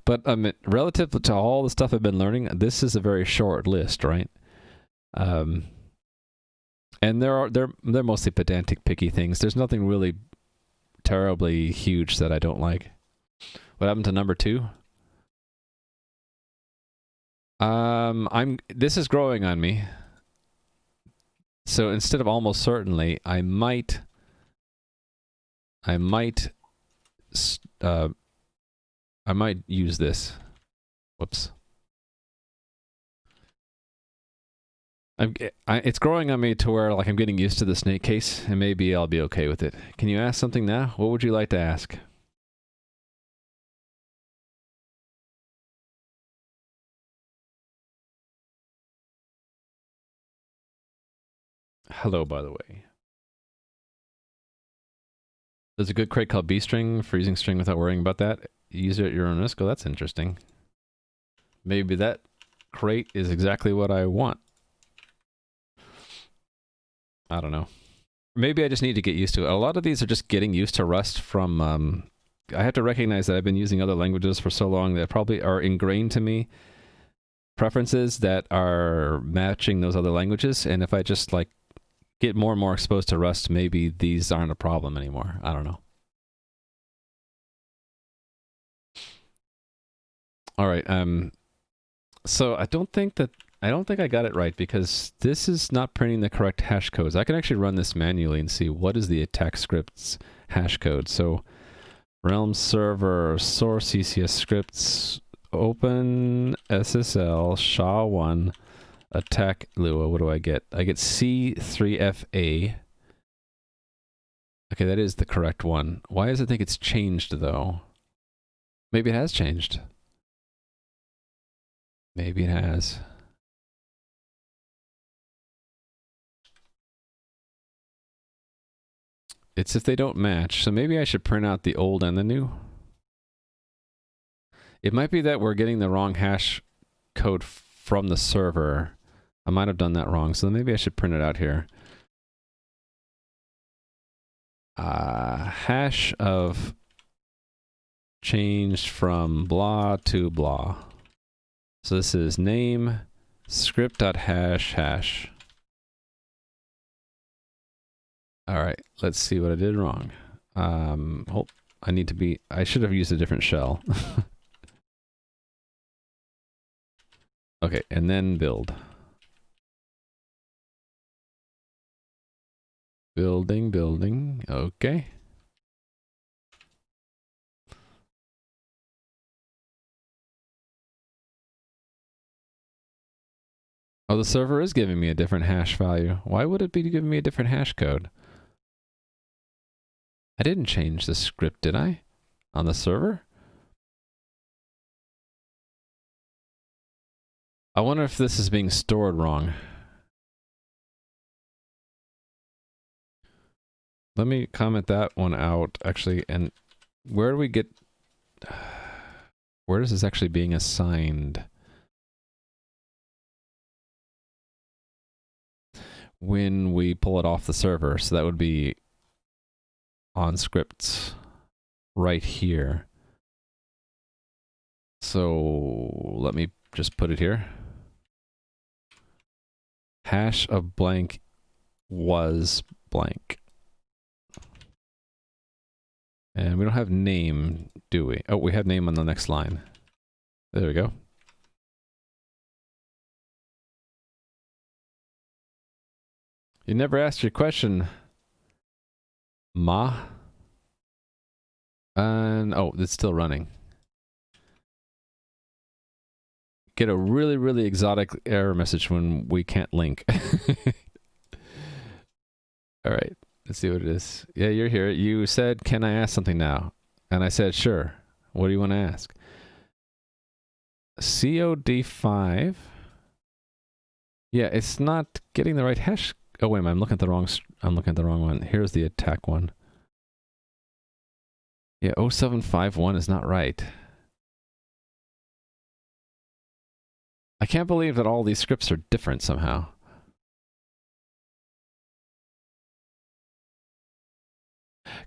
But relative to all the stuff I've been learning, this is a very short list, right? And they're mostly pedantic, picky things. There's nothing really terribly huge that I don't like. What happened to number 2? This is growing on me. So instead of almost certainly, I might use this. Whoops. It's growing on me to where like I'm getting used to the snake case, and maybe I'll be okay with it. Can you ask something now? What would you like to ask? Hello, by the way. There's a good crate called B-string for using string without worrying about that. Use it at your own risk. Oh, that's interesting. Maybe that crate is exactly what I want. I don't know. Maybe I just need to get used to it. A lot of these are just getting used to Rust from... I have to recognize that I've been using other languages for so long that probably are ingrained to me preferences that are matching those other languages. And if I just like get more and more exposed to Rust, maybe these aren't a problem anymore. I don't know. All right. So I don't think that I don't think I got it right because this is not printing the correct hash codes. I can actually run this manually and see what is the attack script's hash code. So realm server source CCS scripts open SSL SHA-1 attack Lua. What do I get? I get C3FA. Okay, that is the correct one. Why does it think it's changed though? Maybe it has changed. Maybe it has. It's if they don't match. So maybe I should print out the old and the new. It might be that we're getting the wrong hash code from the server. I might have done that wrong, so maybe I should print it out here. Hash of changed from blah to blah. So this is name script.hash hash. All right, let's see what I did wrong. Oh, I should have used a different shell. Okay, and then build. Building, okay. Oh, the server is giving me a different hash value. Why would it be giving me a different hash code? I didn't change the script, did I? On the server? I wonder if this is being stored wrong. Let me comment that one out, actually. And where do we get... Where is this actually being assigned? When we pull it off the server. So that would be on scripts right here. So let me just put it here. Hash of blank was blank. And we don't have name, do we? Oh, we have name on the next line. There we go. You never asked your question, Ma. And oh, it's still running. Get a really, really exotic error message when we can't link. All right, let's see what it is. Yeah, you're here. You said, can I ask something now? And I said, sure. What do you want to ask? COD5. Yeah, it's not getting the right hash. Oh, wait a minute. I'm looking at the wrong one. Here's the attack one. Yeah, 0751 is not right. I can't believe that all these scripts are different somehow.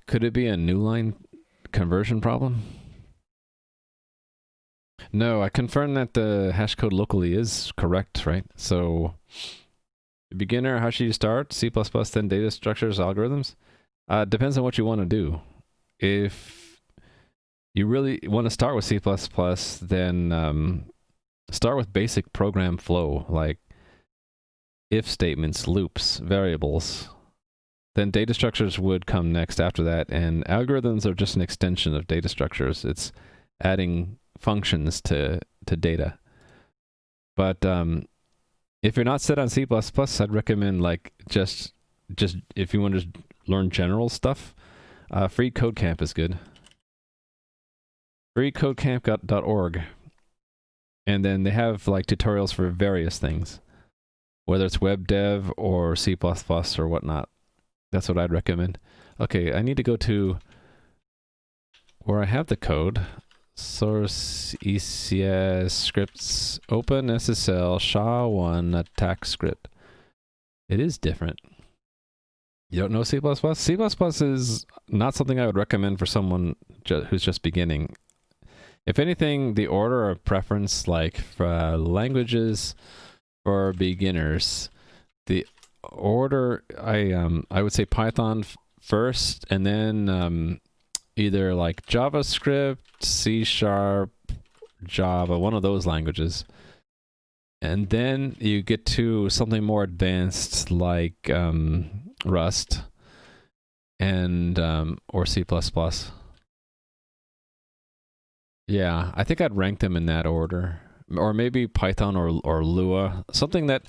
Could it be a new line conversion problem? No, I confirmed that the hash code locally is correct, right? So, beginner, how should you start? C++, then data structures, algorithms? Depends on what you want to do. If you really want to start with C++, then start with basic program flow, like if statements, loops, variables. Then data structures would come next after that, and algorithms are just an extension of data structures. It's adding functions to data. But if you're not set on C++, I'd recommend like just if you want to just learn general stuff, free code camp is good. freecodecamp.org. And then they have like tutorials for various things, whether it's web dev or C++ or whatnot. That's what I'd recommend. Okay, I need to go to where I have the code. Source ECS scripts open SSL SHA-1 attack script. It is different. You don't know C++? C++ is not something I would recommend for someone who's just beginning. If anything, the order of preference, like for languages for beginners, the order I would say Python first, and then either like JavaScript, C#, Java, one of those languages, And then you get to something more advanced like Rust and or C++. Yeah, I think I'd rank them in that order. Or maybe Python or Lua. Something that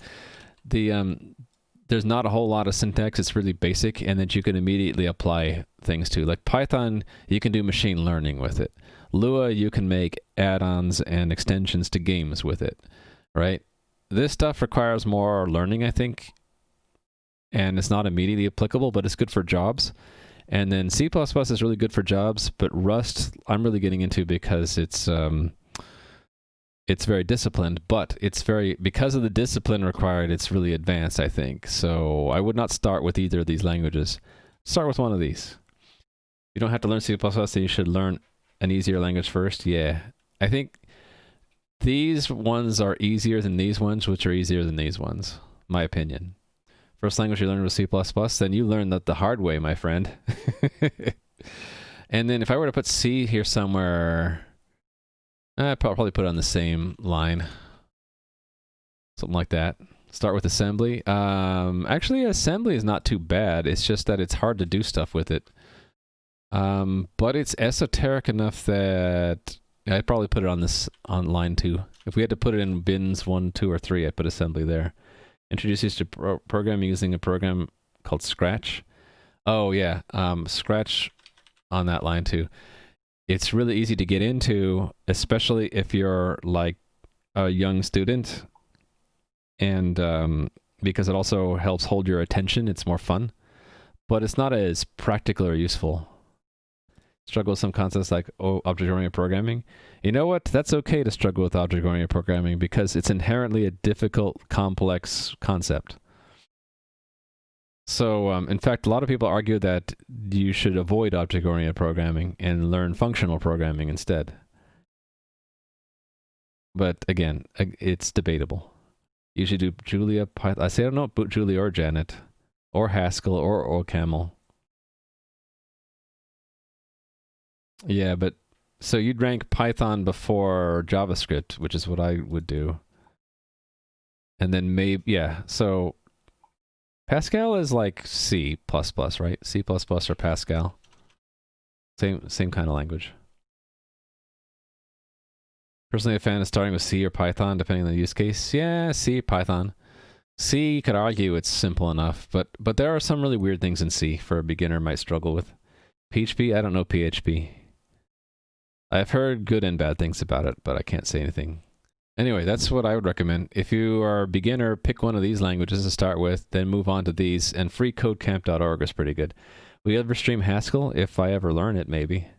there's not a whole lot of syntax, it's really basic, and that you can immediately apply things to. Like Python, you can do machine learning with it. Lua, you can make add-ons and extensions to games with it, right? This stuff requires more learning, I think, and it's not immediately applicable, but it's good for jobs. And then C++ is really good for jobs, but Rust I'm really getting into because it's very disciplined, but it's because of the discipline required, it's really advanced, I think. So I would not start with either of these languages. Start with one of these. You don't have to learn C++, then you should learn an easier language first. Yeah. I think these ones are easier than these ones, which are easier than these ones, my opinion. First language you learned was C++, then you learned that the hard way, my friend. And then if I were to put C here somewhere, I'd probably put it on the same line. Something like that. Start with assembly. Actually, assembly is not too bad. It's just that it's hard to do stuff with it. But it's esoteric enough that I'd probably put it on line 2. If we had to put it in bins 1, 2, or 3, I'd put assembly there. Introduce you to programming using a program called Scratch. Oh yeah, Scratch on that line too. It's really easy to get into, especially if you're like a young student, and because it also helps hold your attention. It's more fun, but it's not as practical or useful. Struggle with some concepts like object-oriented programming. You know what? That's okay to struggle with object-oriented programming because it's inherently a difficult, complex concept. So, in fact, a lot of people argue that you should avoid object-oriented programming and learn functional programming instead. But again, it's debatable. You should do Julia, Python. I say I don't know Julia or Janet, or Haskell, or OCaml. Yeah, but so you'd rank Python before JavaScript, which is what I would do. And then maybe, yeah, so Pascal is like C++, right? C++ or Pascal. Same kind of language. Personally, a fan of starting with C or Python, depending on the use case. Yeah, C, Python. C, you could argue it's simple enough, but there are some really weird things in C for a beginner might struggle with. PHP, I don't know PHP. I've heard good and bad things about it, but I can't say anything. Anyway, that's what I would recommend. If you are a beginner, pick one of these languages to start with, then move on to these, and freecodecamp.org is pretty good. Will you ever stream Haskell? If I ever learn it, maybe.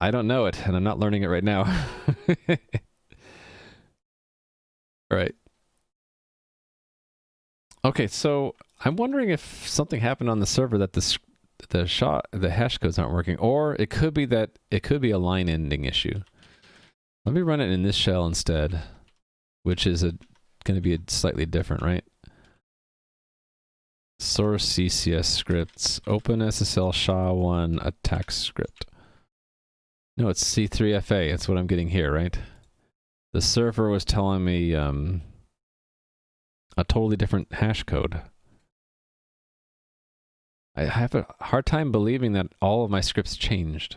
I don't know it, and I'm not learning it right now. All right. Okay, so I'm wondering if something happened on the server that the hash codes aren't working, or it could be a line ending issue. Let me run it in this shell instead, which is going to be slightly different, right? Source CCS scripts, OpenSSL SHA-1 attack script. No, it's C3FA. That's what I'm getting here, right? The server was telling me a totally different hash code. I have a hard time believing that all of my scripts changed.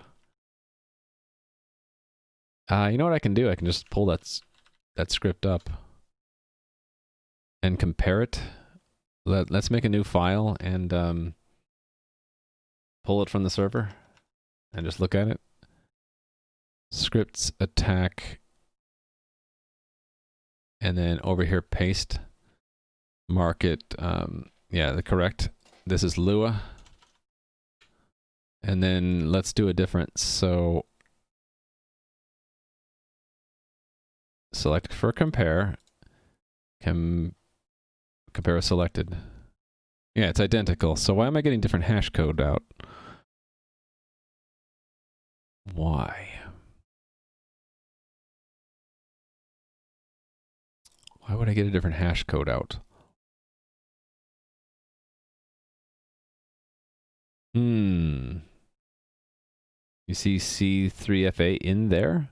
You know what I can do? I can just pull that script up and compare it. Let's make a new file and pull it from the server and just look at it. Scripts attack, and then over here paste. Mark it. Yeah, the correct. This is Lua. And then let's do a difference. So select for compare. Compare selected. Yeah, it's identical. So why am I getting different hash code out? Why? Why would I get a different hash code out? You see C3FA in there?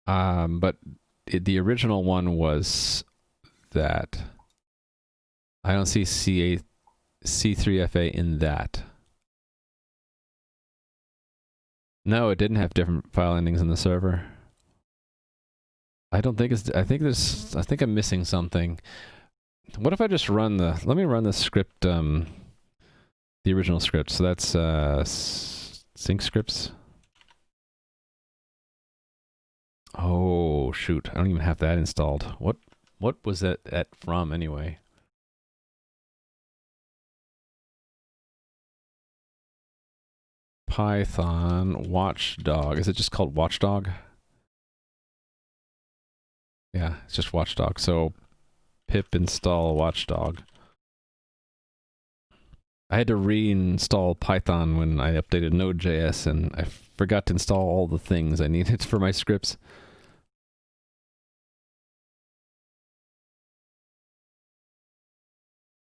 But the original one was that. I don't see C3FA in that. No, it didn't have different file endings in the server. I don't think it's, I think I'm missing something. What if I just run let me run the script, the original script. So that's, sync scripts. Oh, shoot. I don't even have that installed. What was that from anyway? Python watchdog. Is it just called watchdog? Yeah, it's just watchdog. So pip install watchdog. I had to reinstall Python when I updated Node.js, and I forgot to install all the things I needed for my scripts.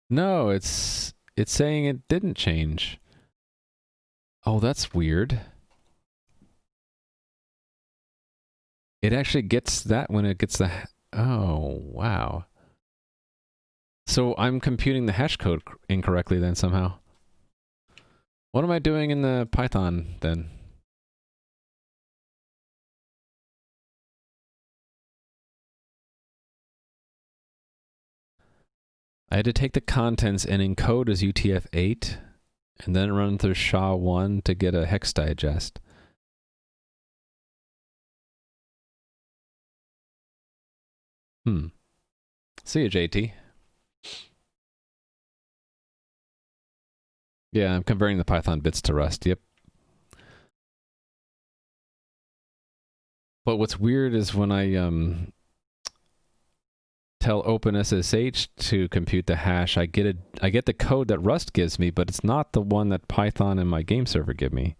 No, it's saying it didn't change. Oh, that's weird. It actually gets that when it gets the... Oh, wow. So I'm computing the hash code incorrectly then somehow. What am I doing in the Python then? I had to take the contents and encode as UTF-8 and then run through SHA-1 to get a hex digest. See you, JT. Yeah, I'm converting the Python bits to Rust, yep. But what's weird is when I tell OpenSSH to compute the hash, I get the code that Rust gives me, but it's not the one that Python and my game server give me.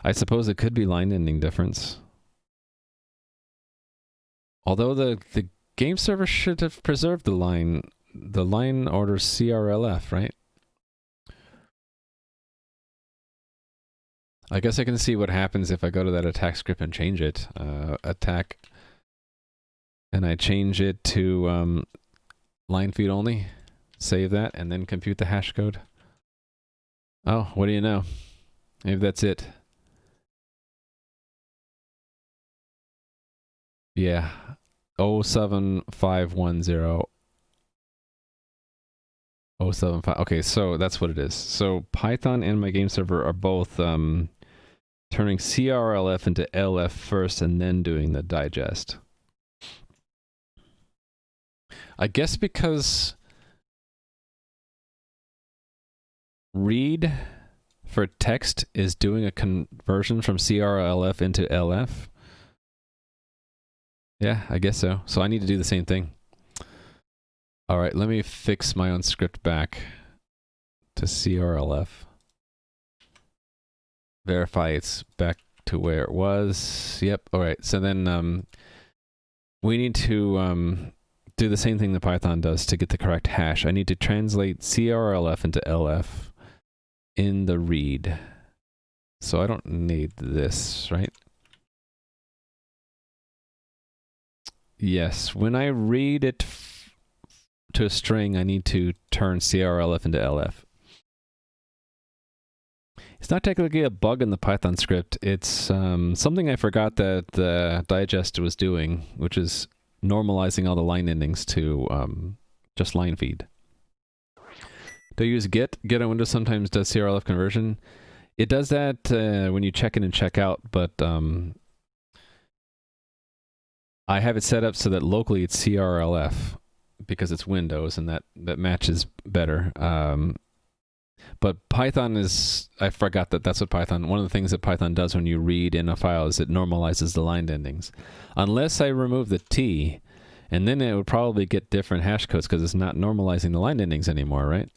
I suppose it could be line ending difference. Although the game server should have preserved the line order CRLF, right? I guess I can see what happens if I go to that attack script and change it. Attack. And I change it to line feed only. Save that and then compute the hash code. Oh, what do you know? Maybe that's it. Yeah. 07510. 075. Okay, so that's what it is. So Python and my game server are both turning CRLF into LF first and then doing the digest. I guess because read for text is doing a conversion from CRLF into LF. Yeah, I guess so. So I need to do the same thing. All right, let me fix my own script back to CRLF. Verify it's back to where it was. Yep. All right. So then we need to do the same thing that Python does to get the correct hash. I need to translate CRLF into LF in the read. So I don't need this, right? Yes. When I read it to a string, I need to turn CRLF into LF. It's not technically a bug in the Python script. It's something I forgot that the digest was doing, which is normalizing all the line endings to just line feed. Do you use Git? Git on Windows sometimes does CRLF conversion. It does that when you check in and check out, but I have it set up so that locally it's CRLF because it's Windows and that matches better. But Python is, I forgot that that's what Python, one of the things that Python does when you read in a file is it normalizes the line endings. Unless I remove the T, and then it would probably get different hash codes because it's not normalizing the line endings anymore, right?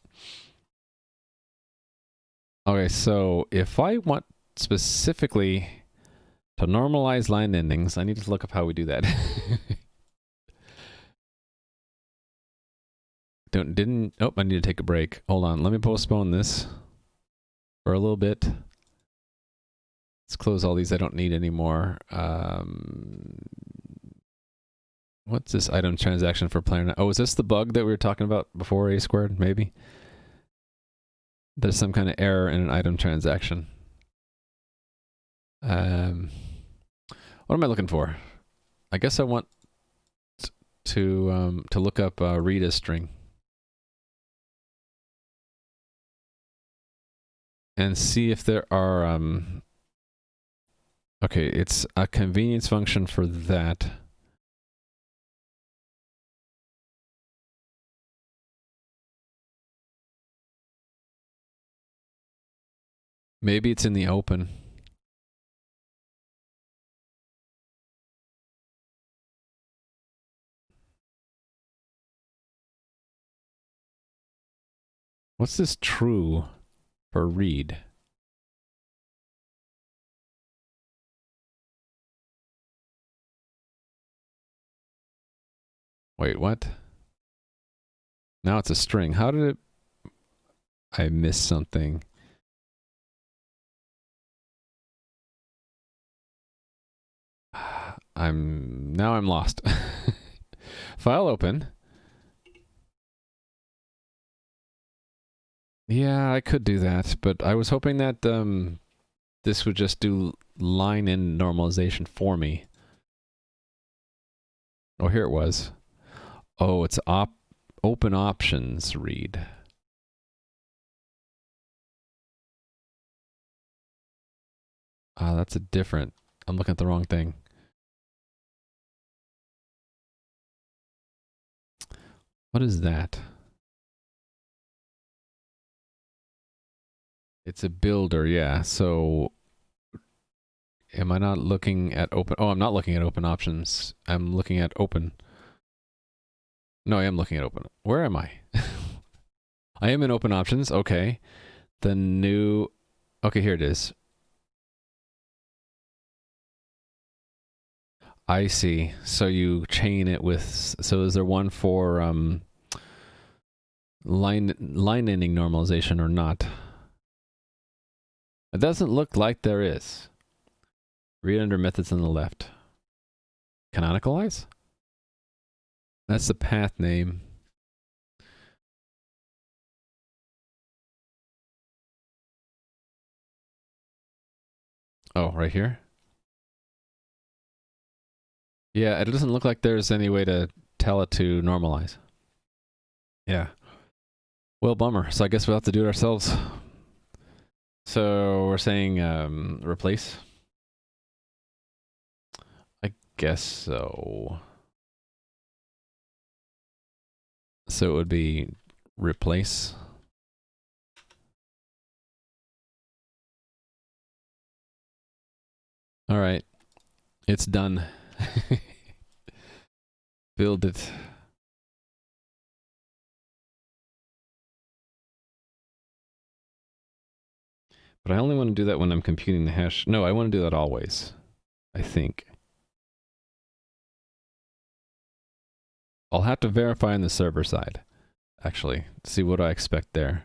Okay, so if I want specifically to normalize line endings, I need to look up how we do that. Oh, I need to take a break. Hold on, let me postpone this for a little bit. Let's close all these I don't need anymore. What's this item transaction for player? Oh, is this the bug that we were talking about before, A squared, maybe? There's some kind of error in an item transaction. What am I looking for? I guess I want to look up read a string and see if there are okay, it's a convenience function for that. Maybe it's in the open. What's this true for read? Wait, what? Now it's a string. How did it... I missed something. Now I'm lost. File open. Yeah, I could do that, but I was hoping that this would just do line in normalization for me. Oh, here it was. Oh, it's open options read. Ah, that's a different... I'm looking at the wrong thing. What is that? It's a builder, yeah. So, am I not looking at open? Oh, I'm not looking at open options. I'm looking at open. No, I am looking at open. Where am I? I am in open options. Okay. The new... Okay, here it is. I see. So you chain it with... So is there one for line ending normalization or not? It doesn't look like there is. Read under methods on the left. Canonicalize? That's the path name. Oh, right here? Yeah, it doesn't look like there's any way to tell it to normalize. Yeah. Well, bummer. So I guess we'll have to do it ourselves. So we're saying replace? I guess so. So it would be replace. All right. It's done. Build it. But I only want to do that when I'm computing the hash. No, I want to do that always, I think. I'll have to verify on the server side, actually, see what I expect there.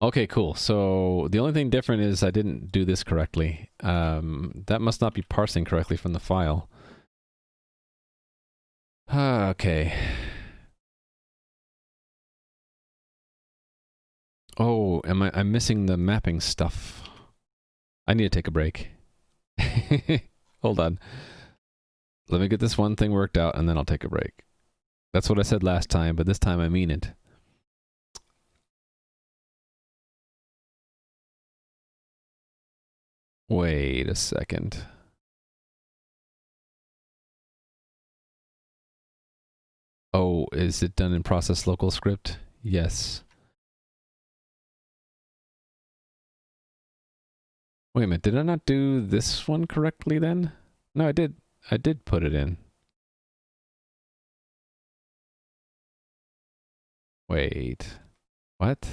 Okay, cool. So the only thing different is I didn't do this correctly. That must not be parsing correctly from the file. Okay. Oh, I'm missing the mapping stuff. I need to take a break. Hold on. Let me get this one thing worked out and then I'll take a break. That's what I said last time, but this time I mean it. Wait a second. Oh, is it done in process local script? Yes. Wait a minute, did I not do this one correctly then? No, I did. I did put it in. Wait. What?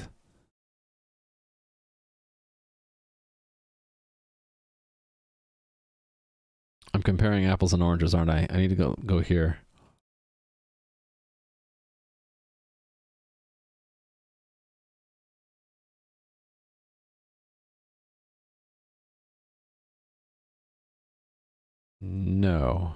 I'm comparing apples and oranges, aren't I? I need to go here. No.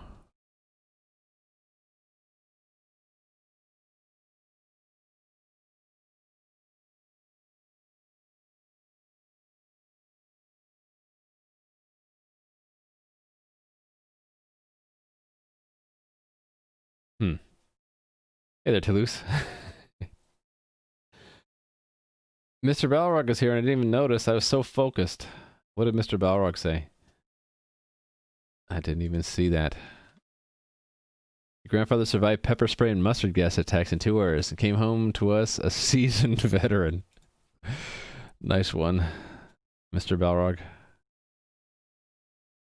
Hmm. Hey there, Toulouse. Mr. Balrog is here and I didn't even notice. I was so focused. What did Mr. Balrog say? I didn't even see that. Your grandfather survived pepper spray and mustard gas attacks in 2 hours and came home to us a seasoned veteran. Nice one, Mr. Balrog.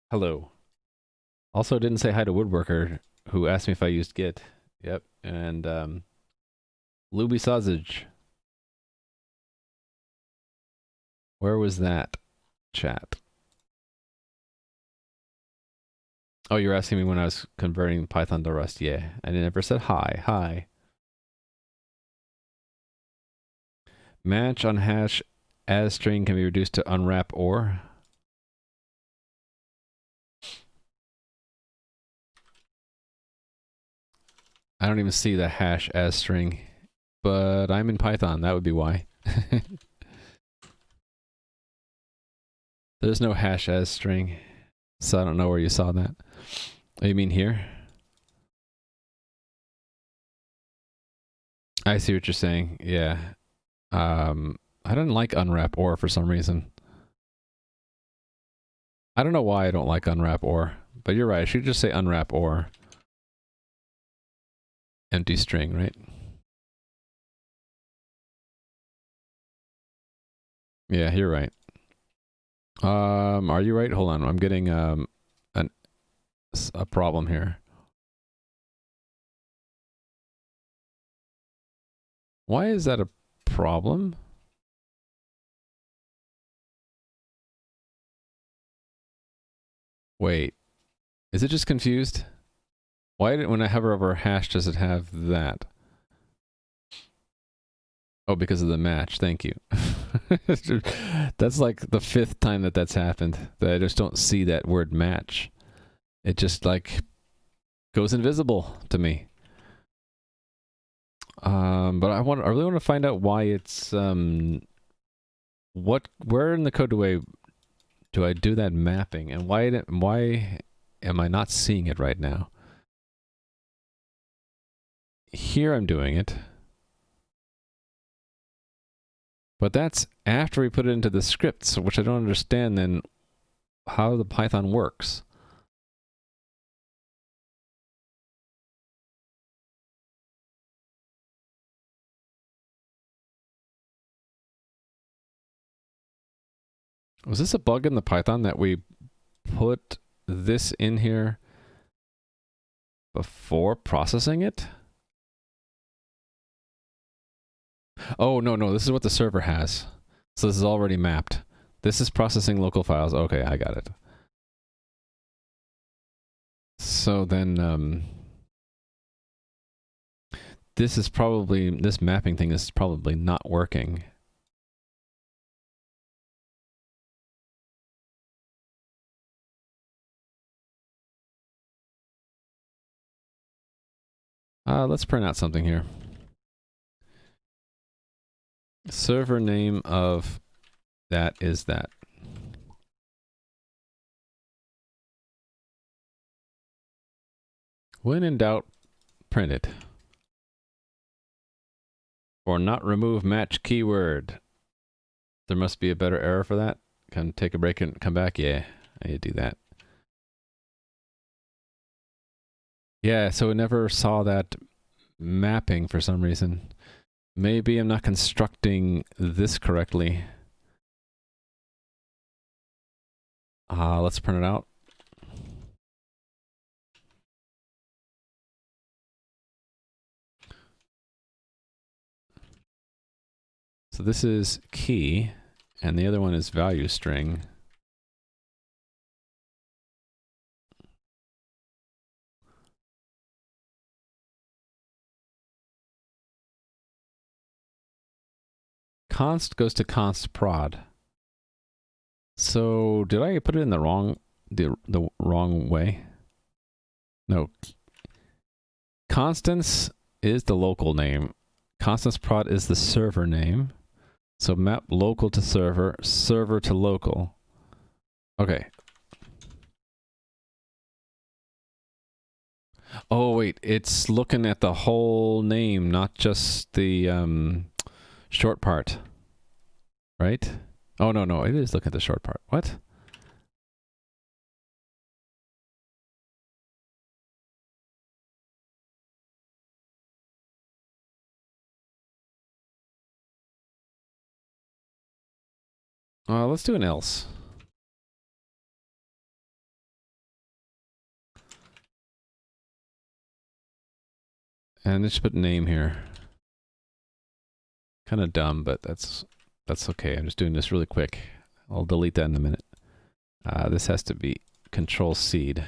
Hello. Also didn't say hi to Woodworker, who asked me if I used Git. Yep. And Luby Sausage. Where was that chat? Oh, you're asking me when I was converting Python to Rust. Yeah. I never said hi. Hi. Match on hash as string can be reduced to unwrap or. I don't even see the hash as string, but I'm in Python. That would be why. There's no hash as string, so I don't know where you saw that. Oh, you mean here? I see what you're saying. Yeah. I don't like unwrap or for some reason. I don't know why I don't like unwrap or, but you're right. I should just say unwrap or. Empty string, right? Yeah, you're right. Are you right? Hold on. I'm getting a problem here. Why is that a problem? Wait. Is it just confused? Why did when I hover over hash does it have that? Oh, because of the match. Thank you. That's like the 5th time that that's happened. That I just don't see that word match. It just like goes invisible to me. But I really want to find out why it's where in the code do I do that mapping, and why am I not seeing it right now? Here I'm doing it. But that's after we put it into the scripts, which I don't understand then how the Python works. Was this a bug in the Python that we put this in here before processing it? Oh, no, this is what the server has. So this is already mapped. This is processing local files. Okay, I got it. So then, this mapping thing is probably not working. Let's print out something here. Server name of that is that. When in doubt, print it. Or not remove match keyword. There must be a better error for that. Can take a break and come back? Yeah, I do that. Yeah, so it never saw that mapping for some reason. Maybe I'm not constructing this correctly. Let's print it out. So this is key, and the other one is value string. Const goes to const prod. So did I put it in the wrong way? No. Constance is the local name. Constance prod is the server name. So map local to server, server to local. Okay. Oh, wait. It's looking at the whole name, not just the short part. Right? Oh, no, no. It is looking at the short part. What? Let's do an else. And just put name here. Kind of dumb, but that's okay. I'm just doing this really quick. I'll delete that in a minute. This has to be control seed.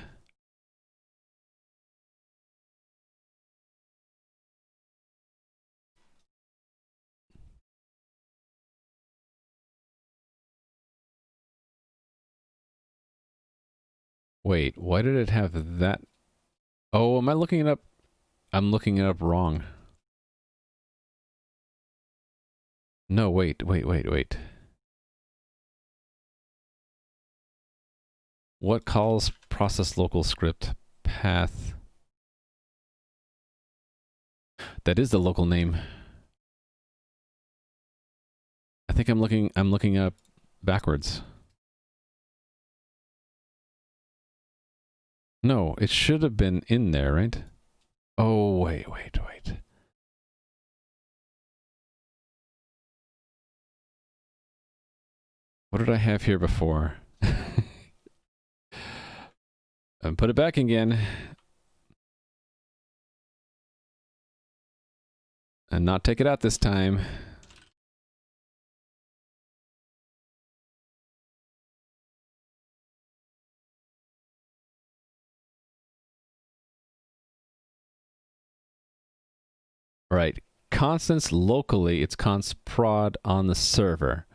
Wait, why did it have that? Oh, am I looking it up? I'm looking it up wrong. No, wait. What calls process local script path? That is the local name. I think I'm looking up backwards. No, it should have been in there, right? Oh, wait. What did I have here before? And put it back again. And not take it out this time. Right. Constants locally, it's const prod on the server.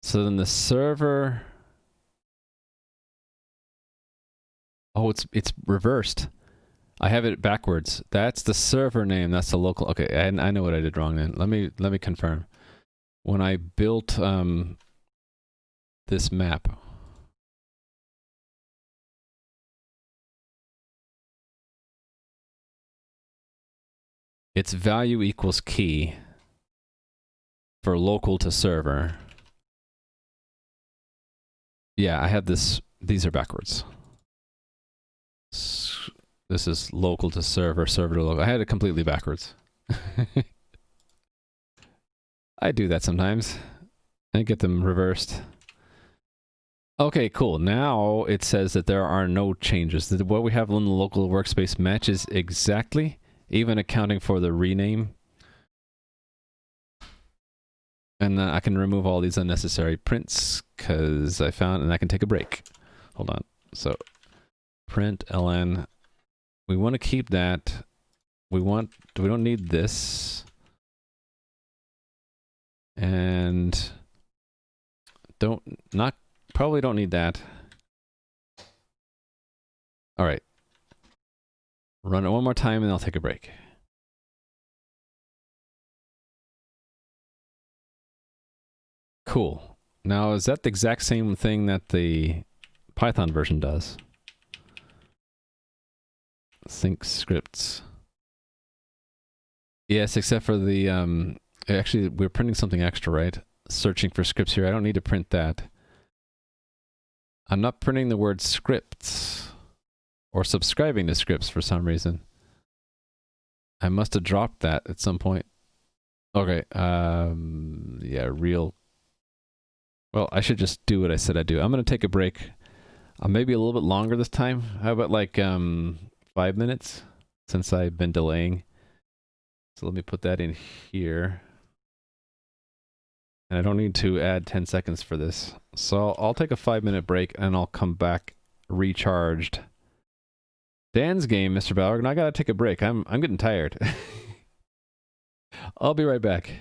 So then the server... Oh, it's reversed. I have it backwards. That's the server name. That's the local. Okay, I know what I did wrong then. Let me confirm. When I built this map, its value equals key for local to server. Yeah, I had this. These are backwards. This is local to server, server to local. I had it completely backwards. I do that sometimes. I get them reversed. Okay, cool. Now it says that there are no changes. That what we have in the local workspace matches exactly, even accounting for the rename. And I can remove all these unnecessary prints because I found, and I can take a break. Hold on. So print ln. We want to keep that. We don't need this. And probably don't need that. All right. Run it one more time and I'll take a break. Cool. Now, is that the exact same thing that the Python version does? Sync scripts. Yes, except for the, actually, we're printing something extra, right? Searching for scripts here. I don't need to print that. I'm not printing the word scripts or subscribing to scripts for some reason. I must have dropped that at some point. Okay, yeah, real. Well, I should just do what I said I'd do. I'm going to take a break. Maybe a little bit longer this time. How about like 5 minutes since I've been delaying? So let me put that in here. And I don't need to add 10 seconds for this. So I'll take a 5-minute break and I'll come back recharged. Dan's game, Mr. Bauer, and I gotta take a break. I'm getting tired. I'll be right back.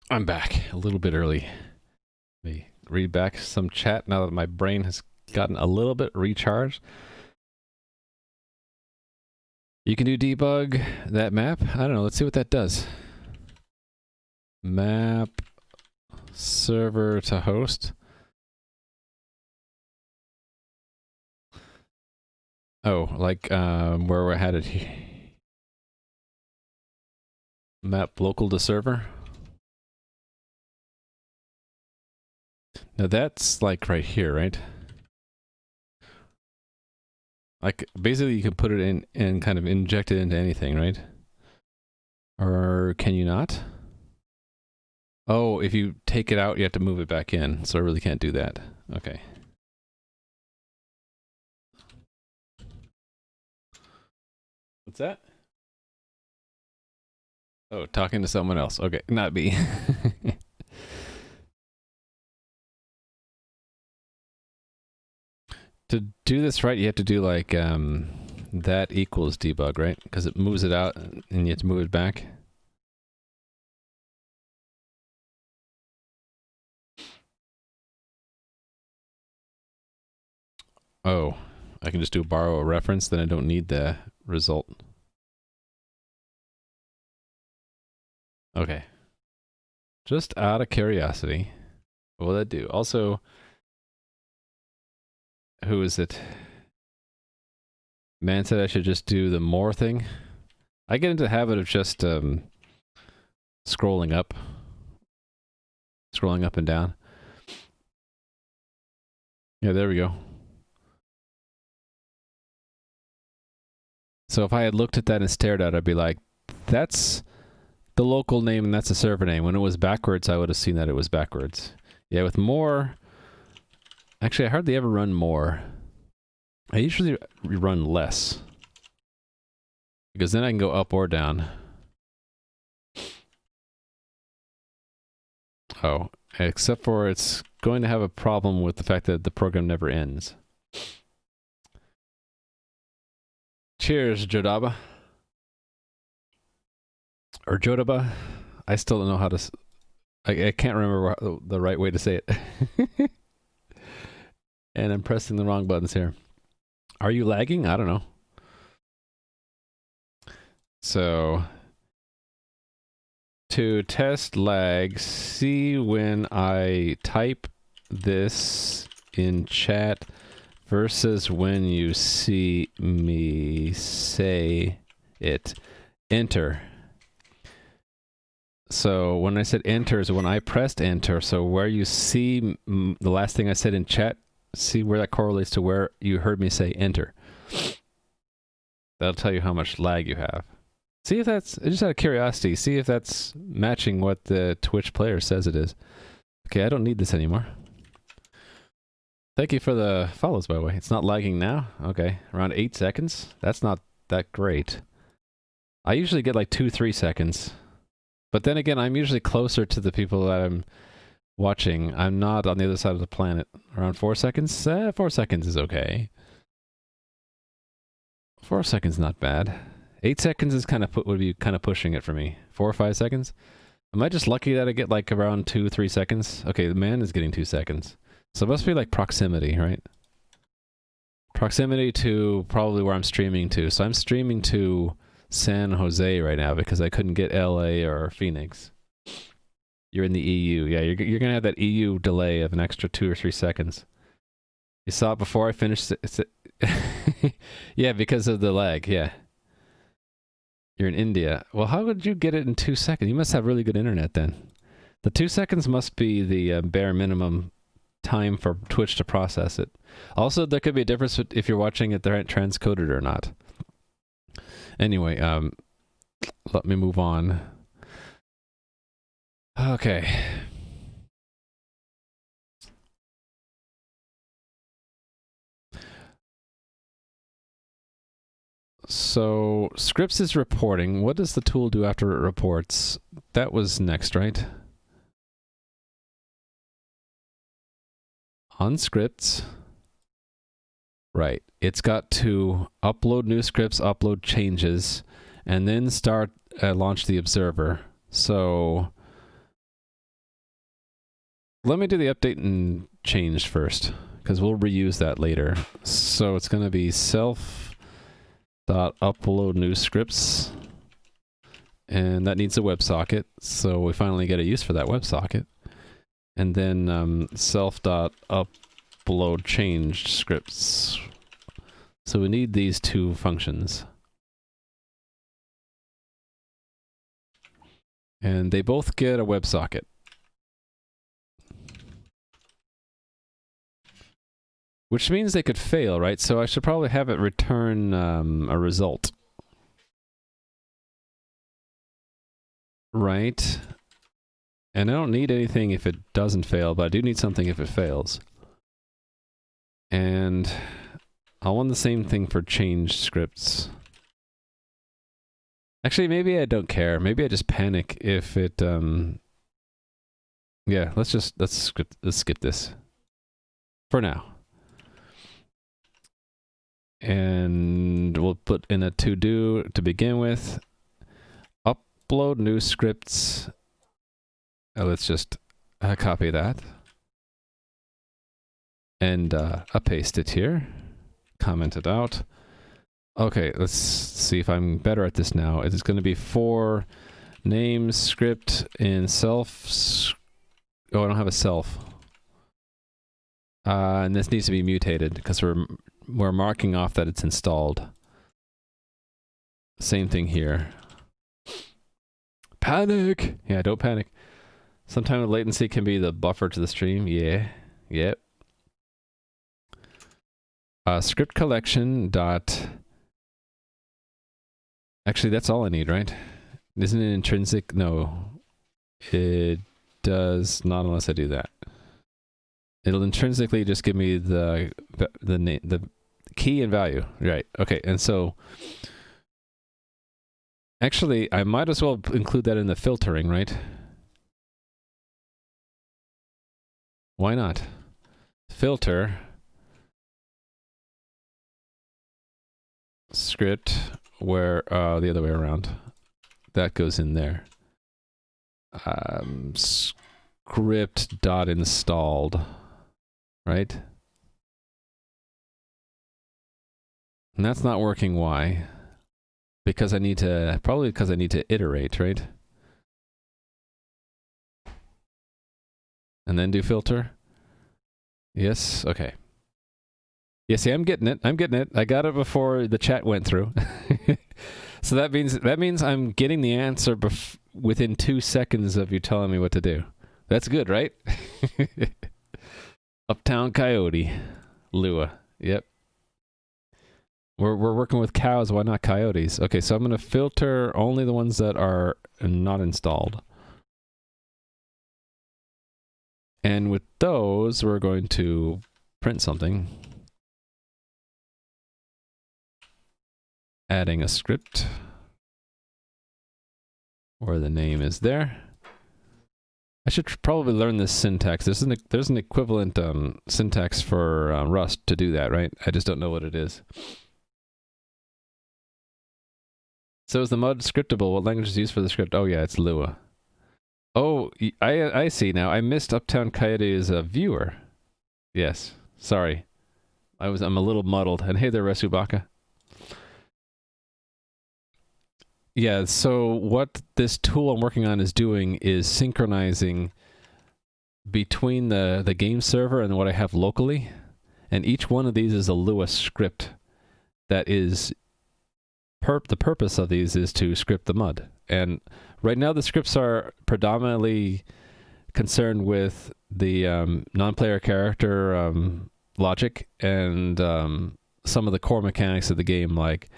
I'm back a little bit early. Let me read back some chat now that my brain has gotten a little bit recharged. You can do debug that map. I don't know. Let's see what that does. Map server to host. Oh, like where we had it here. Map local to server. Now that's like right here, right? Like basically you can put it in and kind of inject it into anything, right? Or can you not? Oh, if you take it out, you have to move it back in. So I really can't do that. Okay. What's that? Oh, talking to someone else. Okay, not me. To do this right, you have to do like that equals debug, right? Because it moves it out and you have to move it back. Oh, I can just do borrow a reference, then I don't need the result. Okay. Just out of curiosity, what will that do? Also, who is it? Man said I should just do the more thing. I get into the habit of just scrolling up and down. Yeah, there we go. So if I had looked at that and stared at it, I'd be like, that's the local name and that's the server name. When it was backwards, I would have seen that it was backwards. Yeah, with more... Actually, I hardly ever run more. I usually run less. Because then I can go up or down. Oh, except for it's going to have a problem with the fact that the program never ends. Cheers, Jodaba. Or Jodaba. I still don't know how to... I can't remember the right way to say it. And I'm pressing the wrong buttons here. Are you lagging? I don't know. So... To test lag, see when I type this in chat versus when you see me say it. Enter. So when I said enter is when I pressed enter. So where you see the last thing I said in chat, see where that correlates to where you heard me say enter. That'll tell you how much lag you have. See if that's, just out of curiosity, see if that's matching what the Twitch player says it is. Okay, I don't need this anymore. Thank you for the follows, by the way. It's not lagging now? Okay, around 8 seconds? That's not that great. I usually get like 2-3 seconds. But then again, I'm usually closer to the people that I'm watching. I'm not on the other side of the planet. Around 4 seconds? 4 seconds is okay. 4 seconds not bad. 8 seconds is would be kind of pushing it for me. 4 or 5 seconds? Am I just lucky that I get like around 2-3 seconds? Okay, the man is getting 2 seconds. So it must be like proximity, right? Proximity to probably where I'm streaming to. So I'm streaming to San Jose right now because I couldn't get LA or Phoenix. You're in the EU. Yeah, you're going to have that EU delay of an extra 2 or 3 seconds. You saw it before I finished it. Yeah, because of the lag, yeah. You're in India. Well, how would you get it in 2 seconds? You must have really good internet then. The 2 seconds must be the bare minimum time for Twitch to process it. Also, there could be a difference if you're watching it transcoded or not. Anyway, let me move on. Okay. So, scripts is reporting. What does the tool do after it reports? That was next, right? On scripts. Right. It's got to upload new scripts, upload changes, and then start launch the observer. So let me do the update and change first, because we'll reuse that later. So it's going to be self.upload new scripts, and that needs a WebSocket, so we finally get a use for that WebSocket. And then self.upload changed scripts. So we need these two functions. And they both get a WebSocket. Which means they could fail, right? So I should probably have it return a result. Right? And I don't need anything if it doesn't fail, but I do need something if it fails. And I want the same thing for change scripts. Actually, maybe I don't care. Maybe I just panic if it yeah, let's skip this for now. And we'll put in a to-do to begin with. Upload new scripts. Let's just copy that. And paste it here. Comment it out. Okay, let's see if I'm better at this now. It's going to be for name script in self. Oh, I don't have a self. And this needs to be mutated because we're marking off that it's installed. Same thing here. Panic! Yeah, don't panic. Sometimes latency can be the buffer to the stream. Yeah. Yep. Script collection dot. Actually, that's all I need, right? Isn't it intrinsic? No. It does not unless I do that. It'll intrinsically just give me the key and value. Right. Okay. And so actually, I might as well include that in the filtering, right? Why not? Filter script where the other way around. That goes in there. Script dot installed, right? And that's not working. Why? Because I need to, probably because I need to iterate, right? And then do filter. Yes, okay. Yeah, see, I'm getting it. I'm getting it. I got it before the chat went through. So that means I'm getting the answer within 2 seconds of you telling me what to do. That's good, right? Uptown Coyote. Lua. Yep. We're working with cows, why not coyotes? Okay, so I'm going to filter only the ones that are not installed. And with those, we're going to print something. Adding a script where the name is there. I should probably learn this syntax. There's an equivalent syntax for Rust to do that, right? I just don't know what it is. So is the mud scriptable? What language is used for the script? Oh yeah, it's Lua. Oh, I see now. I missed Uptown Coyote as a viewer. Yes, sorry. I'm a little muddled. And hey there, Resubaka. Yeah, so what this tool I'm working on is doing is synchronizing between the game server and what I have locally. And each one of these is a Lua script that is the purpose of these is to script the mud. And right now the scripts are predominantly concerned with the non-player character logic and some of the core mechanics of the game, like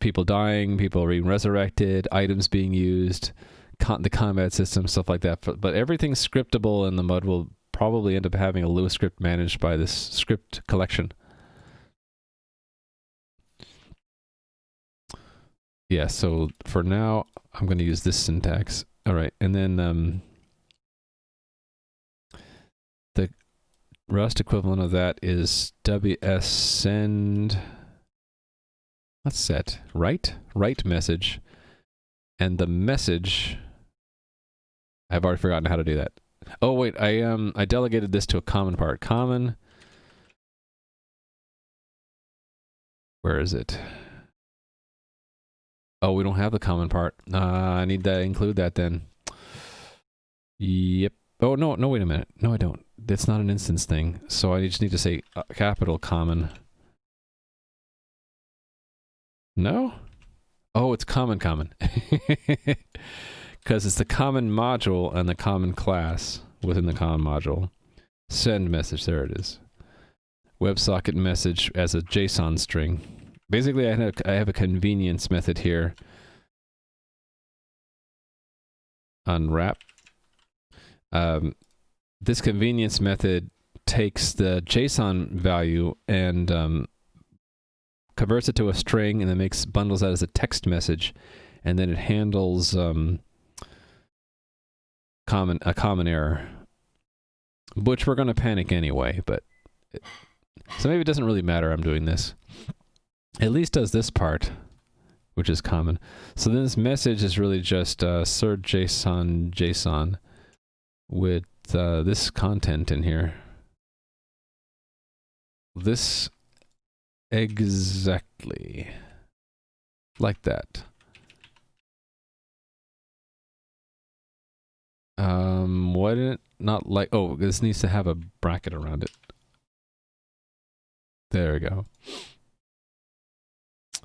people dying, people being resurrected, items being used, the combat system, stuff like that. But everything scriptable in the mud will probably end up having a Lua script managed by this script collection. Yeah, so for now, I'm going to use this syntax. All right, and then the Rust equivalent of that is ws send. Let's set write message, and the message. I've already forgotten how to do that. Oh wait, I delegated this to a common part. Common. Where is it? Oh, we don't have the common part. I need to include that then. Yep. Oh no, no, wait a minute. No, I don't. That's not an instance thing. So I just need to say capital common. No? Oh, it's common. Because it's the common module and the common class within the common module. Send message, there it is. WebSocket message as a JSON string. Basically, I have a convenience method here. Unwrap. This convenience method takes the JSON value and converts it to a string, and then bundles that as a text message, and then it handles a common error, which we're going to panic anyway. So maybe it doesn't really matter. I'm doing this. At least does this part, which is common. So then this message is really just assert JSON with this content in here. This exactly like that. Why didn't it not like? Oh, this needs to have a bracket around it. There we go.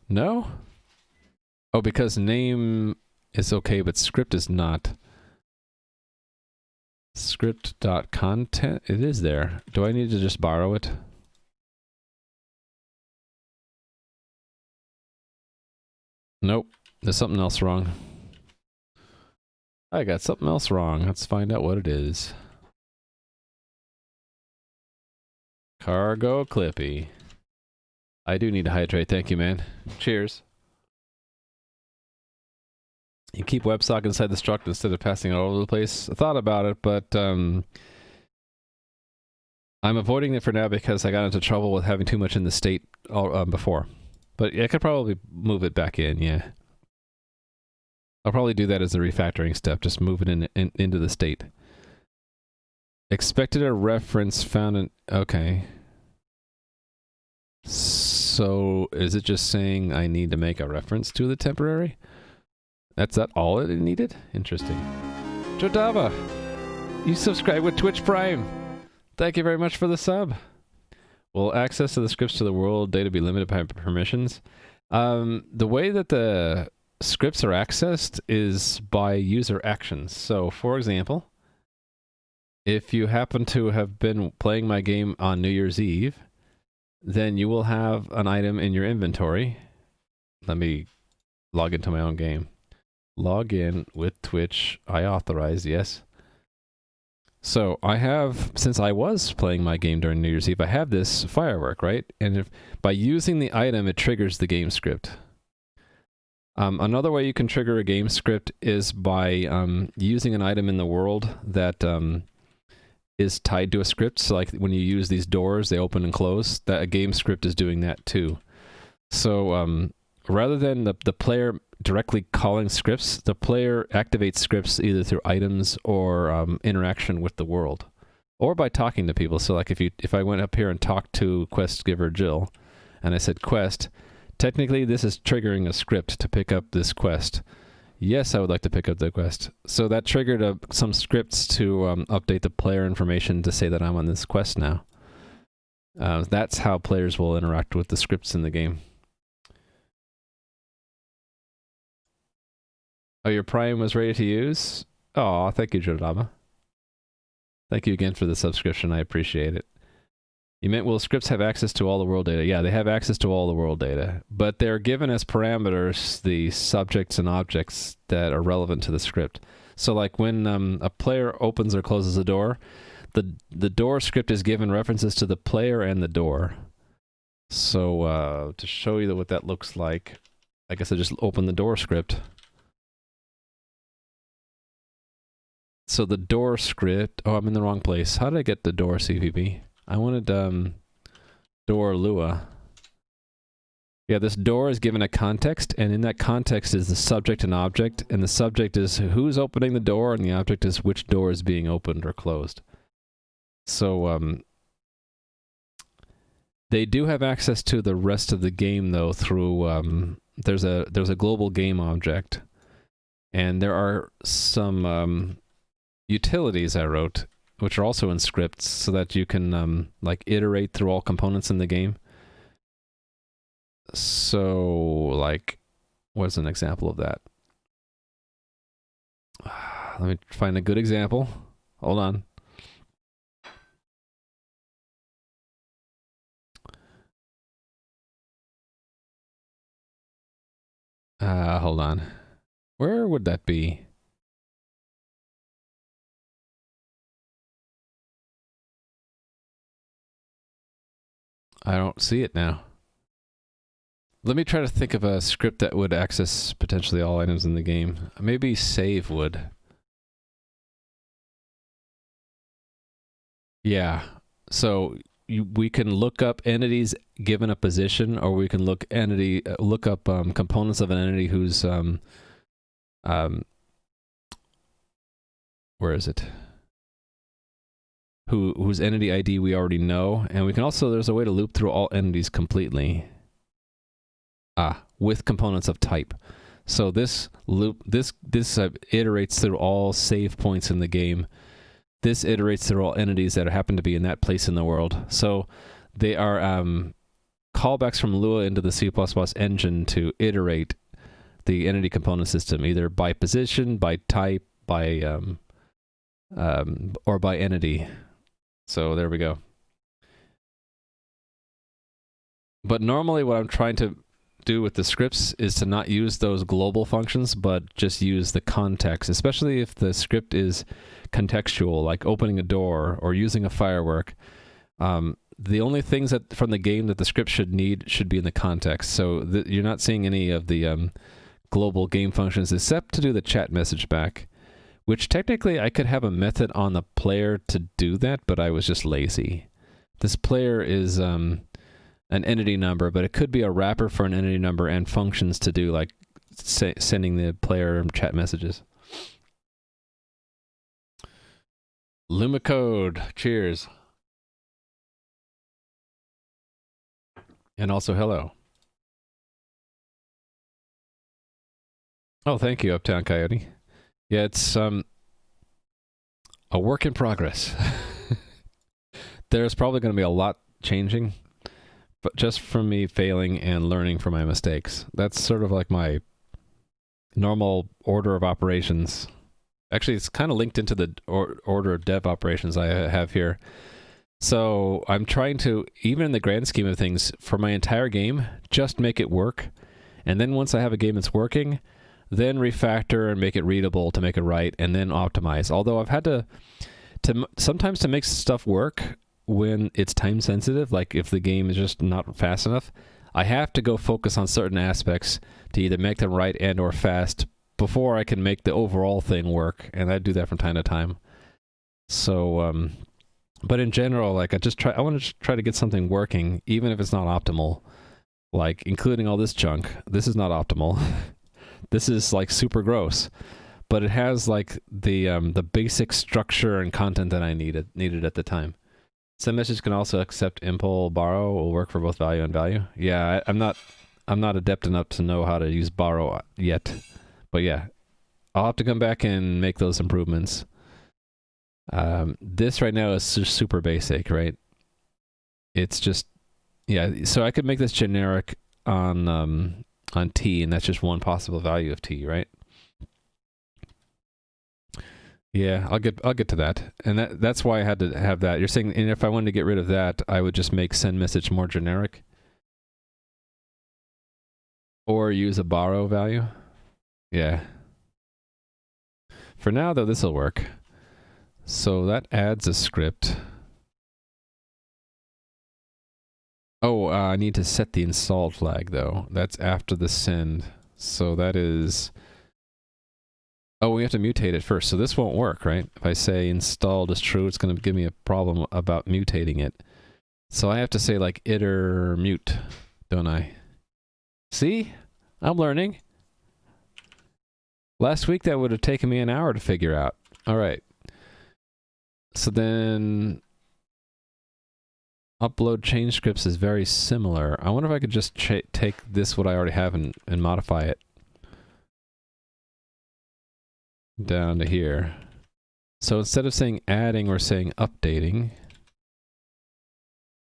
No? Oh, because name is okay, but script is not. Script.content, it is there. Do I need to just borrow it? Nope, there's something else wrong. I got something else wrong. Let's find out what it is. Cargo Clippy. I do need to hydrate, thank you, man. Cheers. You keep WebSocket inside the struct instead of passing it all over the place. I thought about it, but I'm avoiding it for now because I got into trouble with having too much in the state before. But I could probably move it back in, yeah. I'll probably do that as a refactoring step, just move it into the state. Expected a reference found in... Okay. So, is it just saying I need to make a reference to the temporary? That's that all it needed? Interesting. Jodava! You subscribe with Twitch Prime! Thank you very much for the sub! Will access to the scripts to the world data be limited by permissions? The way that the scripts are accessed is by user actions. So, for example, if you happen to have been playing my game on New Year's Eve, then you will have an item in your inventory. Let me log into my own game. Log in with Twitch. I authorize, yes. So I have, since I was playing my game during New Year's Eve, I have this firework, right? And by using the item, it triggers the game script. Another way you can trigger a game script is by using an item in the world that is tied to a script. So like when you use these doors, they open and close, that a game script is doing that too. So rather than the player directly calling scripts, the player activates scripts either through items or interaction with the world, or by talking to people. So like if I went up here and talked to quest giver Jill, and I said quest, technically this is triggering a script to pick up this quest. Yes, I would like to pick up the quest. So that triggered some scripts to update the player information to say that I'm on this quest now. That's how players will interact with the scripts in the game. Oh, your Prime was ready to use? Oh, thank you, Jodama. Thank you again for the subscription. I appreciate it. You meant, will scripts have access to all the world data? Yeah, they have access to all the world data, but they're given as parameters the subjects and objects that are relevant to the script. So like when a player opens or closes a door, the door script is given references to the player and the door. So to show you what that looks like, I guess I just open the door script. So the door script, oh, I'm in the wrong place. How did I get the door CVB? I wanted door Lua. Yeah, this door is given a context, and in that context is the subject and object, and the subject is who's opening the door, and the object is which door is being opened or closed. So, they do have access to the rest of the game, though, through, there's a global game object, and there are some utilities I wrote, which are also in scripts, so that you can, like, iterate through all components in the game. So, like, what's an example of that? Let me find a good example. Hold on. Hold on. Where would that be? I don't see it now. Let me try to think of a script that would access potentially all items in the game. Maybe save would. Yeah. So we can look up entities given a position, or we can look up components of an entity whose where is it? Whose entity ID we already know, and we can also, there's a way to loop through all entities completely. With components of type. So this iterates through all save points in the game. This iterates through all entities that happen to be in that place in the world. So they are callbacks from Lua into the C++ engine to iterate the entity component system, either by position, by type, by or by entity. So there we go. But normally what I'm trying to do with the scripts is to not use those global functions, but just use the context, especially if the script is contextual, like opening a door or using a firework. The only things that from the game that the script should be in the context. So you're not seeing any of the global game functions except to do the chat message back, which technically I could have a method on the player to do that, but I was just lazy. This player is an entity number, but it could be a wrapper for an entity number and functions to do, like sending the player chat messages. Lumicode, cheers. And also hello. Oh, thank you, Uptown Coyote. Yeah, it's a work in progress. There's probably going to be a lot changing, but just from me failing and learning from my mistakes. That's sort of like my normal order of operations. Actually, it's kind of linked into the order of dev operations I have here. So I'm trying to, even in the grand scheme of things, for my entire game, just make it work. And then once I have a game that's working, then refactor and make it readable to make it right, and then optimize. Although I've had to sometimes to make stuff work when it's time sensitive, like if the game is just not fast enough, I have to go focus on certain aspects to either make them right and or fast before I can make the overall thing work, and I do that from time to time. So, but in general, like I want to try to get something working, even if it's not optimal. Like including all this junk, this is not optimal. This is like super gross, but it has like the basic structure and content that I needed at the time. Send message can also accept impl borrow, will work for both value and value. Yeah, I'm not adept enough to know how to use borrow yet, but yeah, I'll have to come back and make those improvements. This right now is just super basic, right? It's just, yeah, so I could make this generic on t, and that's just one possible value of t, right? Yeah, I'll get to that. And that's why I had to have that. You're saying, and if I wanted to get rid of that, I would just make send message more generic? Or use a borrow value? Yeah. For now, though, this will work. So that adds a script. Oh, I need to set the installed flag, though. That's after the send. So that is... Oh, we have to mutate it first. So this won't work, right? If I say installed is true, it's going to give me a problem about mutating it. So I have to say, like, iter mute, don't I? See? I'm learning. Last week that would have taken me an hour to figure out. All right. So then upload change scripts is very similar. I wonder if I could just take this, what I already have, and modify it down to here. So instead of saying adding, we're saying updating.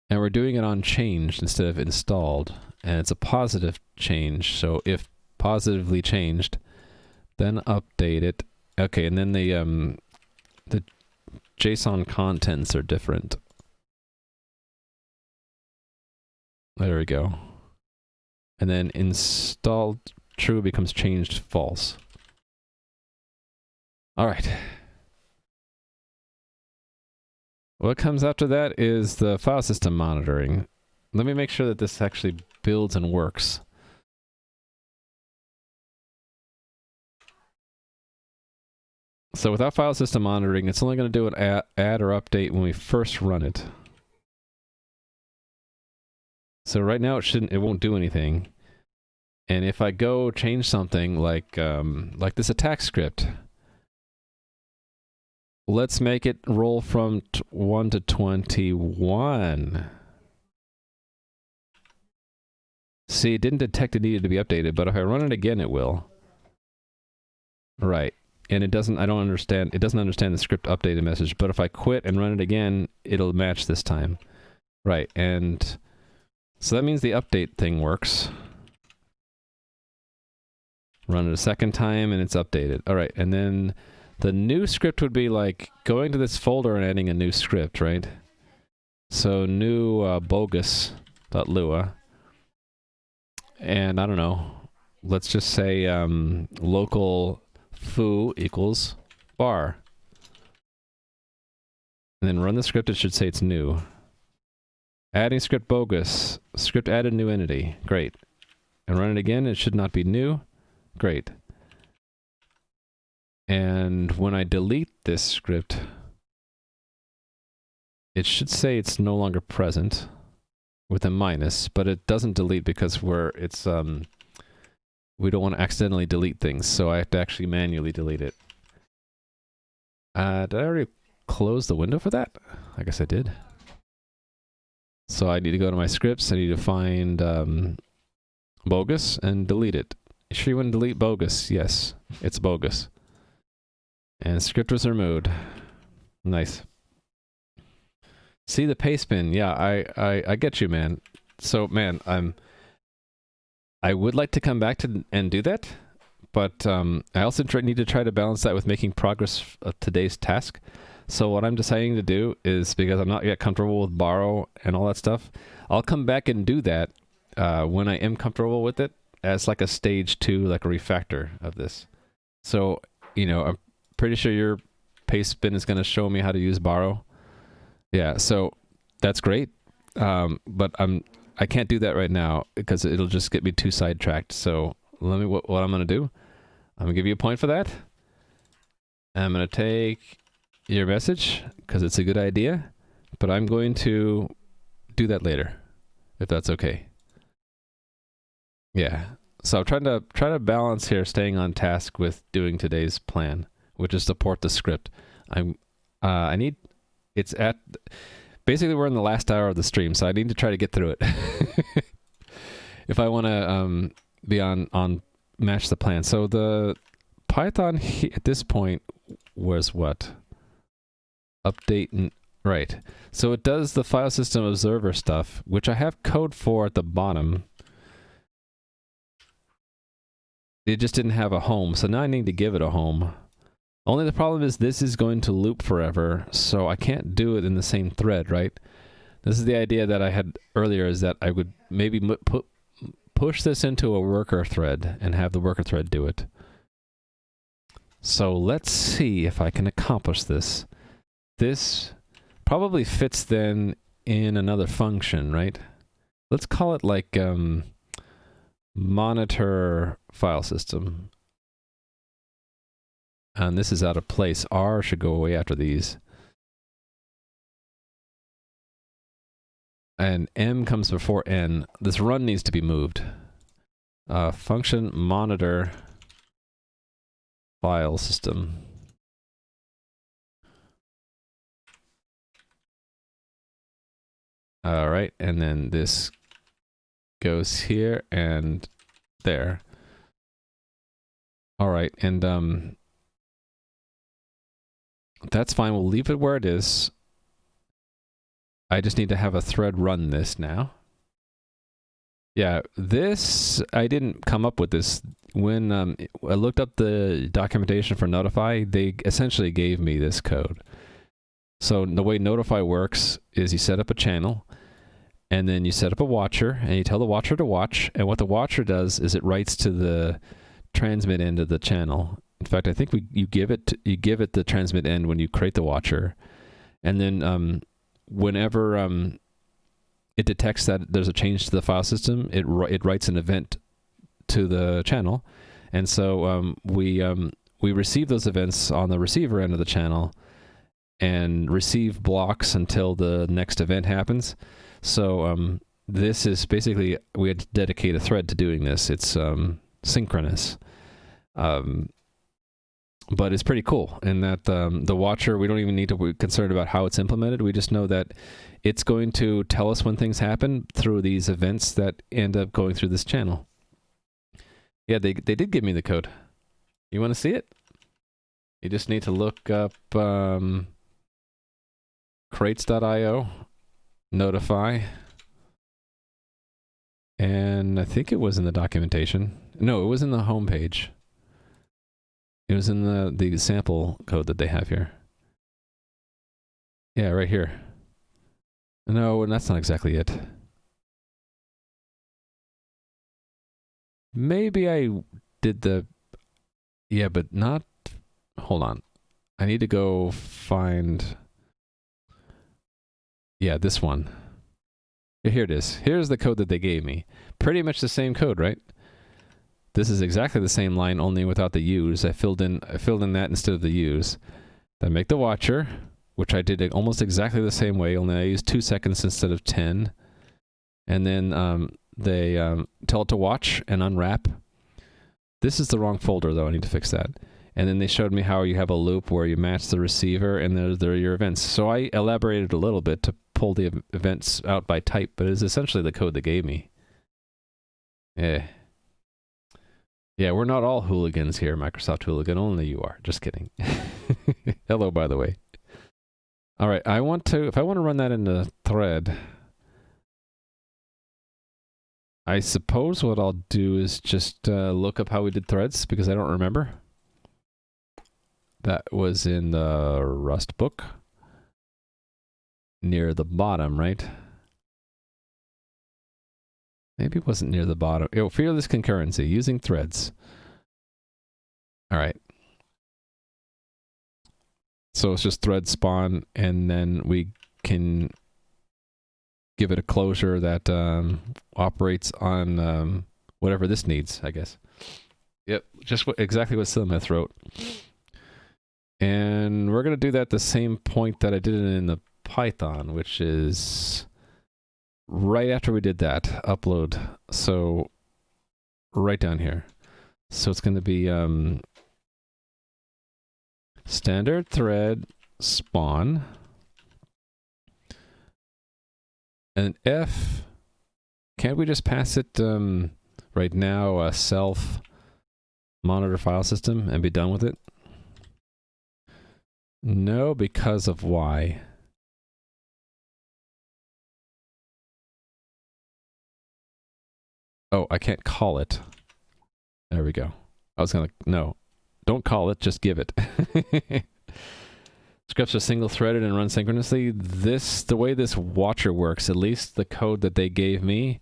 And we're doing it on changed instead of installed. And it's a positive change. So if positively changed, then update it. Okay, and then the JSON contents are different. There we go. And then installed true becomes changed false. All right. What comes after that is the file system monitoring. Let me make sure that this actually builds and works. So without file system monitoring, it's only going to do an add or update when we first run it. So right now it won't do anything. And if I go change something like this attack script, let's make it roll from 1 to 21. See, it didn't detect it needed to be updated, but if I run it again, it will. Right. And it doesn't understand the script updated message, but if I quit and run it again, it'll match this time. Right. And so that means the update thing works. Run it a second time and it's updated. All right. And then the new script would be like going to this folder and adding a new script, right? So new bogus.lua. And I don't know, let's just say local foo equals bar. And then run the script, it should say it's new. Adding script bogus, script added new entity, great. And run it again, it should not be new, great. And when I delete this script, it should say it's no longer present with a minus, but it doesn't delete because we don't want to accidentally delete things, so I have to actually manually delete it. Did I already close the window for that? I guess I did. So I need to go to my scripts, I need to find bogus and delete it. Sure you want to delete bogus? Yes, it's bogus. And script was removed. Nice. See the paste bin. Yeah, I get you, man. So, man, I would like to come back to and do that, but I also need to try to balance that with making progress of today's task. So what I'm deciding to do is, because I'm not yet comfortable with borrow and all that stuff, I'll come back and do that when I am comfortable with it as like a stage 2, like a refactor of this. So, you know, I'm pretty sure your paste bin is going to show me how to use borrow. Yeah, so that's great, but I can't do that right now because it'll just get me too sidetracked. So what I'm going to do, I'm going to give you a point for that. I'm going to take your message because it's a good idea, but I'm going to do that later, if that's okay. Yeah, so I'm trying to balance here, staying on task with doing today's plan, which is to port the script. Basically we're in the last hour of the stream, so I need to try to get through it if I want to be on match the plan. So the Python at this point was what? Update, right. So it does the file system observer stuff, which I have code for at the bottom. It just didn't have a home, so now I need to give it a home. Only the problem is this is going to loop forever, so I can't do it in the same thread, right? This is the idea that I had earlier, is that I would maybe push this into a worker thread and have the worker thread do it. So let's see if I can accomplish this. This probably fits then in another function, right? Let's call it like monitor file system. And this is out of place. R should go away after these. And M comes before N. This run needs to be moved. Function monitor file system. All right, and then this goes here and there. All right, and that's fine. We'll leave it where it is. I just need to have a thread run this now. Yeah, this, I didn't come up with this. When I looked up the documentation for Notify, they essentially gave me this code. So the way Notify works is you set up a channel, and then you set up a watcher, and you tell the watcher to watch, and what the watcher does is it writes to the transmit end of the channel. In fact, I think you give it the transmit end when you create the watcher, and then whenever it detects that there's a change to the file system, it writes an event to the channel, and so we receive those events on the receiver end of the channel, and receive blocks until the next event happens. So this is basically, we had to dedicate a thread to doing this. It's synchronous. But it's pretty cool in that the watcher, we don't even need to be concerned about how it's implemented. We just know that it's going to tell us when things happen through these events that end up going through this channel. Yeah, they did give me the code. You want to see it? You just need to look up crates.io, notify, and I think it was in the documentation. No, it was in the home page. It was in the sample code that they have here. Yeah, right here. No, and that's not exactly it. Maybe I did the... Yeah, but not... Hold on. I need to go find... Yeah, this one. Here it is. Here's the code that they gave me. Pretty much the same code, right? This is exactly the same line, only without the U's. I filled in that instead of the U's. Then make the watcher, which I did almost exactly the same way, only I used 2 seconds instead of 10. And then they tell it to watch and unwrap. This is the wrong folder, though. I need to fix that. And then they showed me how you have a loop where you match the receiver, and there are your events. So I elaborated a little bit to pull the events out by type, but it's essentially the code they gave me. Yeah. Yeah, we're not all hooligans here, Microsoft Hooligan. Only you are. Just kidding. Hello, by the way. All right, if I want to run that in a thread, I suppose what I'll do is just look up how we did threads, because I don't remember. That was in the Rust book. Near the bottom, right? Maybe it wasn't near the bottom. Oh, fearless concurrency, using threads. All right. So it's just thread spawn, and then we can give it a closure that operates on whatever this needs, I guess. Yep, just exactly what Silmeth wrote. And we're going to do that the same point that I did it in the Python, which is right after we did that, upload. So right down here. So it's going to be standard thread spawn. And F, can't we just pass it right now a self monitor file system and be done with it? No, because of why? Oh, I can't call it. There we go. I was gonna, no, don't call it, just give it. Scripts are single threaded and run synchronously. The way this watcher works, at least the code that they gave me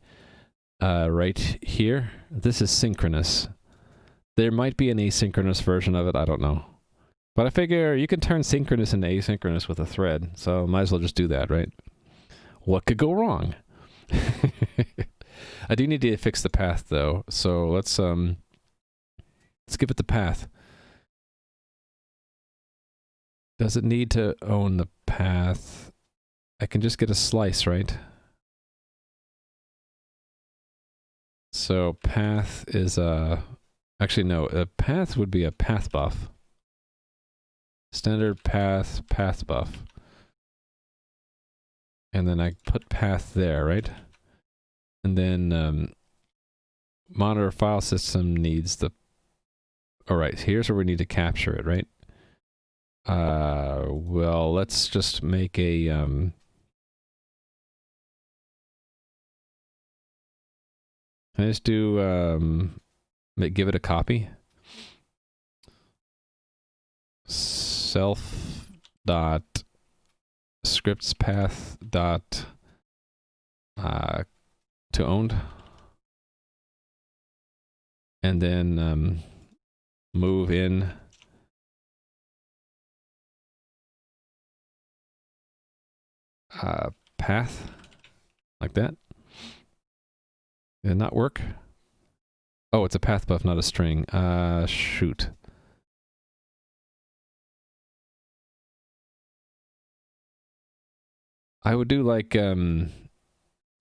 right here, this is synchronous. There might be an asynchronous version of it, I don't know. But I figure you can turn synchronous into asynchronous with a thread, so might as well just do that, right? What could go wrong? I do need to fix the path though, so let's give it the path. Does it need to own the path? I can just get a slice, right? So path is actually no, a path would be a path buff. Standard path, path buff. And then I put path there, right? And then monitor file system needs the... Alright, here's where we need to capture it, right? Well, let's just make a... Can I just do... give it a copy? Self dot scripts path dot to owned, and then move in path like that. Did it not work? Oh, it's a path buff, not a string. Shoot. I would do like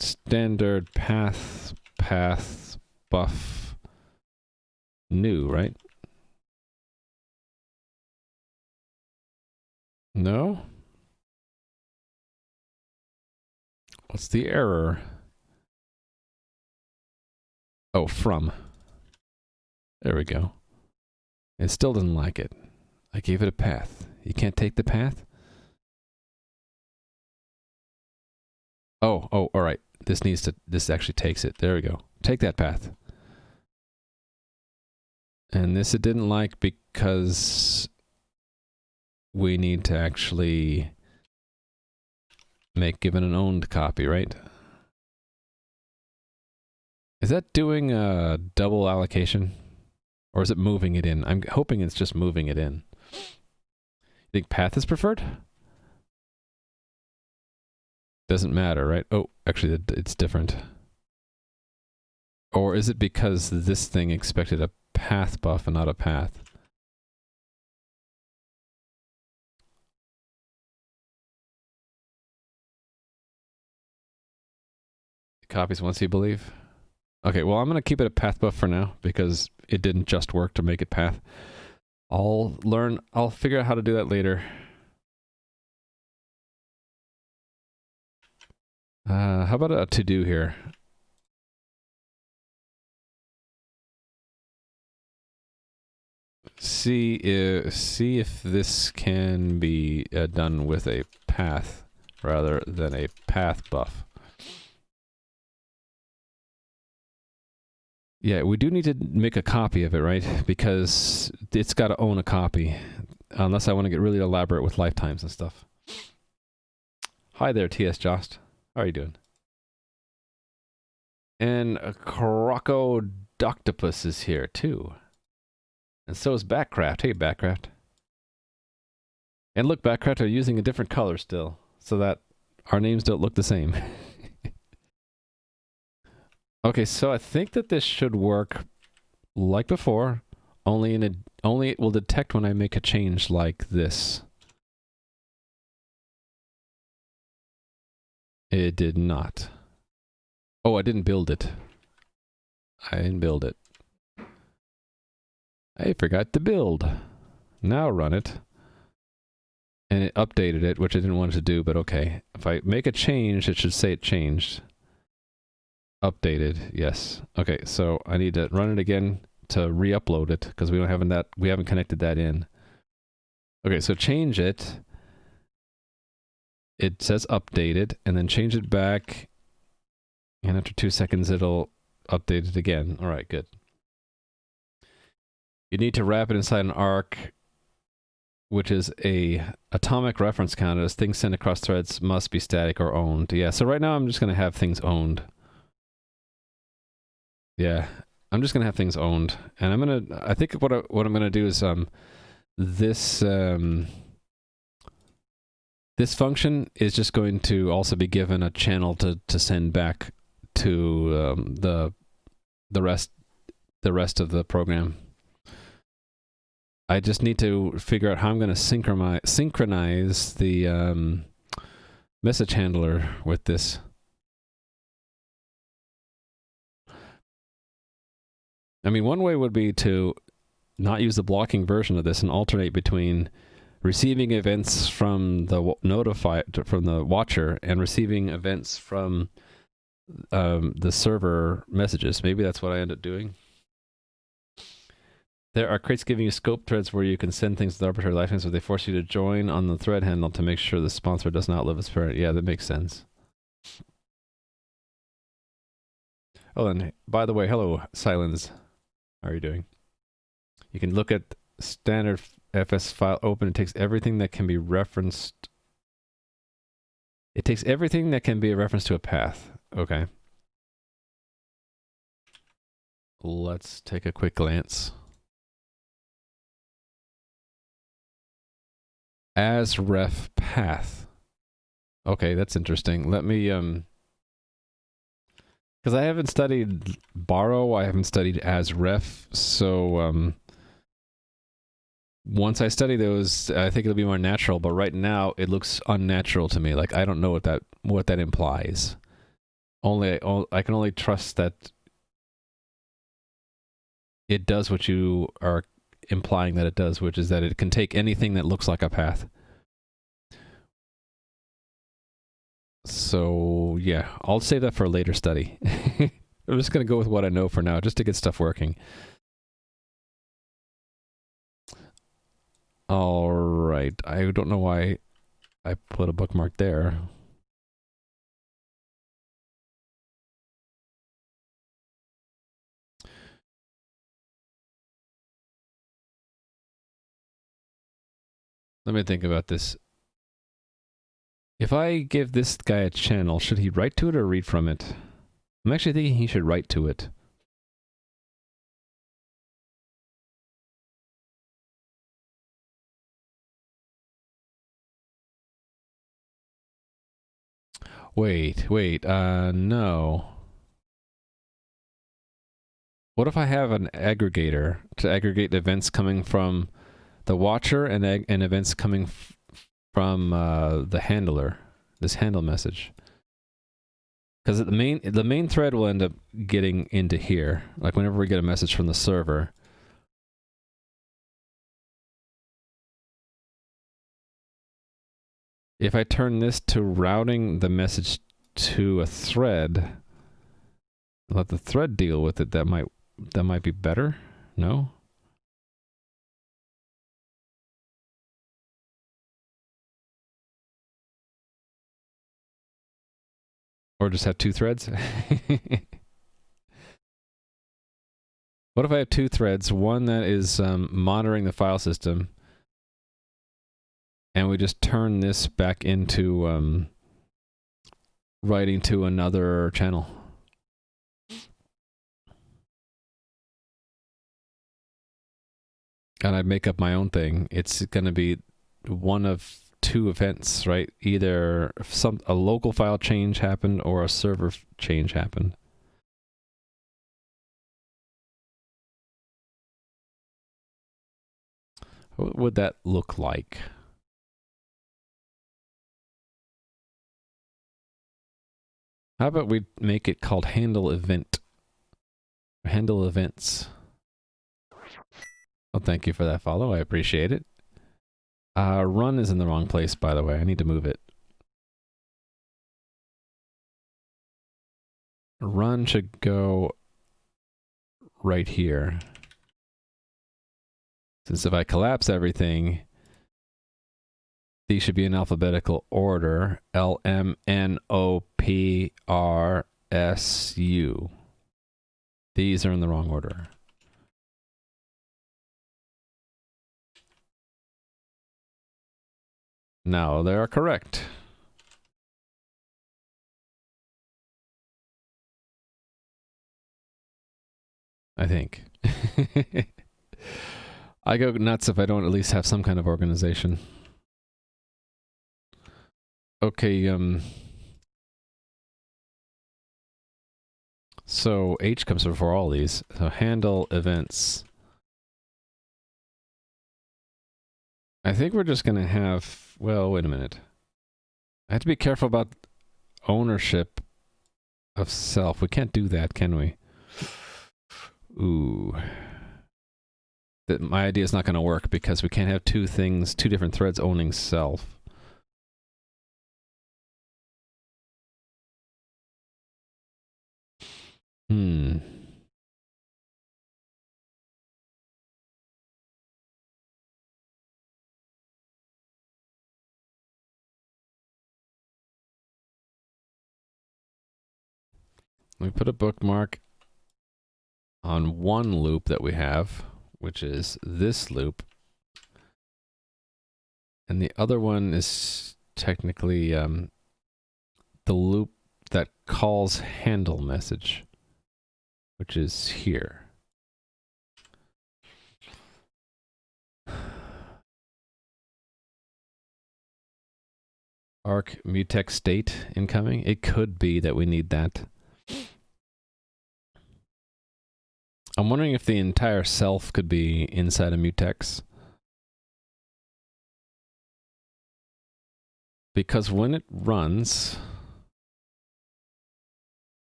standard path buff new, right? No? What's the error? Oh, from. There we go. It still doesn't like it. I gave it a path. You can't take the path? Oh, all right. This actually takes it. There we go. Take that path. And this it didn't like because we need to actually give it an owned copy, right? Is that doing a double allocation? Or is it moving it in? I'm hoping it's just moving it in. You think path is preferred? Doesn't matter, right? Oh, actually, it's different. Or is it because this thing expected a path buff and not a path? It copies once you believe. Okay, well, I'm going to keep it a path buff for now because it didn't just work to make it path. I'll figure out how to do that later. How about a to-do here? See if this can be done with a path rather than a path buff. Yeah, we do need to make a copy of it, right? Because it's got to own a copy, unless I want to get really elaborate with lifetimes and stuff. Hi there, TS Jost. How are you doing? And a Crocodoctopus is here too. And so is Backcraft. Hey, Backcraft. And look, Backcraft are using a different color still, so that our names don't look the same. Okay, so I think that this should work like before, only it will detect when I make a change like this. It did not. Oh, I didn't build it. I didn't build it. I forgot to build. Now run it. And it updated it, which I didn't want it to do, but okay. If I make a change, it should say it changed. Updated, yes. Okay, so I need to run it again to re-upload it because we haven't connected that in. Okay, so change it. It says updated, and then change it back, and after 2 seconds it'll update it again. All right, good. You need to wrap it inside an arc, which is a atomic reference counter. As things sent across threads must be static or owned. Yeah, so right now I'm just going to have things owned. Yeah, I'm just going to have things owned. And I think what I'm going to do is this function is just going to also be given a channel to send back to the rest of the program. I just need to figure out how I'm going to synchronize the message handler with this. I mean, one way would be to not use the blocking version of this and alternate between receiving events from the from the watcher and receiving events from the server messages. Maybe that's what I end up doing. There are crates giving you scope threads where you can send things with arbitrary lifetimes, but they force you to join on the thread handle to make sure the sponsor does not outlive its parent. Yeah, that makes sense. Oh, and by the way, hello, Silence. How are you doing? You can look at standard FS file open. It takes everything that can be referenced. It takes everything that can be a reference to a path. Okay. Let's take a quick glance. As ref path. Okay, that's interesting. Let me because I haven't studied borrow, I haven't studied as ref, so once I study those, I think it'll be more natural, but right now it looks unnatural to me. Like I don't know what that implies. I can only trust that it does what you are implying that it does, which is that it can take anything that looks like a path. So yeah, I'll save that for a later study. I'm just going to go with what I know for now, just to get stuff working. All right. I don't know why I put a bookmark there. Let me think about this. If I give this guy a channel, should he write to it or read from it? I'm actually thinking he should write to it. Wait, no. What if I have an aggregator to aggregate events coming from the watcher and events coming from the handler, this handle message? Because the main thread will end up getting into here. Like whenever we get a message from the server. If I turn this to routing the message to a thread, let the thread deal with it, that might be better? No? Or just have two threads? What if I have two threads? One that is monitoring the file system, and we just turn this back into writing to another channel. And I make up my own thing. It's going to be one of two events, right? Either a local file change happened or a server change happened. What would that look like? How about we make it called handle event? Handle events. Well, thank you for that follow. I appreciate it. Run is in the wrong place, by the way. I need to move it. Run should go right here. Since if I collapse everything, these should be in alphabetical order. LMNOPRSU. These are in the wrong order. Now they are correct. I think. I go nuts if I don't at least have some kind of organization. Okay, so H comes before all these. So handle events. I think we're just gonna have, well, wait a minute. I have to be careful about ownership of self. We can't do that, can we? ooh. That my idea is not going to work because we can't have two different threads owning self. Hmm. We put a bookmark on one loop that we have, which is this loop. And the other one is technically the loop that calls handle message, which is here. Arc mutex state incoming. It could be that we need that. I'm wondering if the entire self could be inside a mutex. Because when it runs,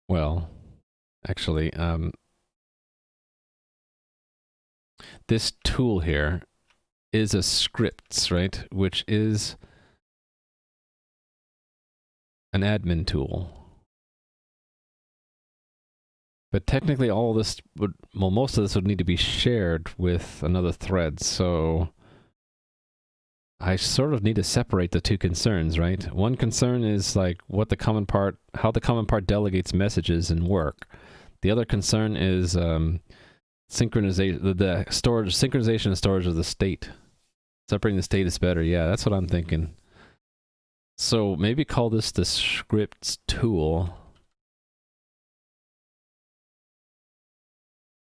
well, actually, this tool here is a scripts, right? Which is an admin tool. But technically all this would, well, most of this would need to be shared with another thread, so I sort of need to separate the two concerns, right? One concern is like what the common part, how the common part delegates messages and work. The other concern is synchronization, the storage, synchronization and storage of the state. Separating the state is better. Yeah, that's what I'm thinking. So maybe call this the scripts tool.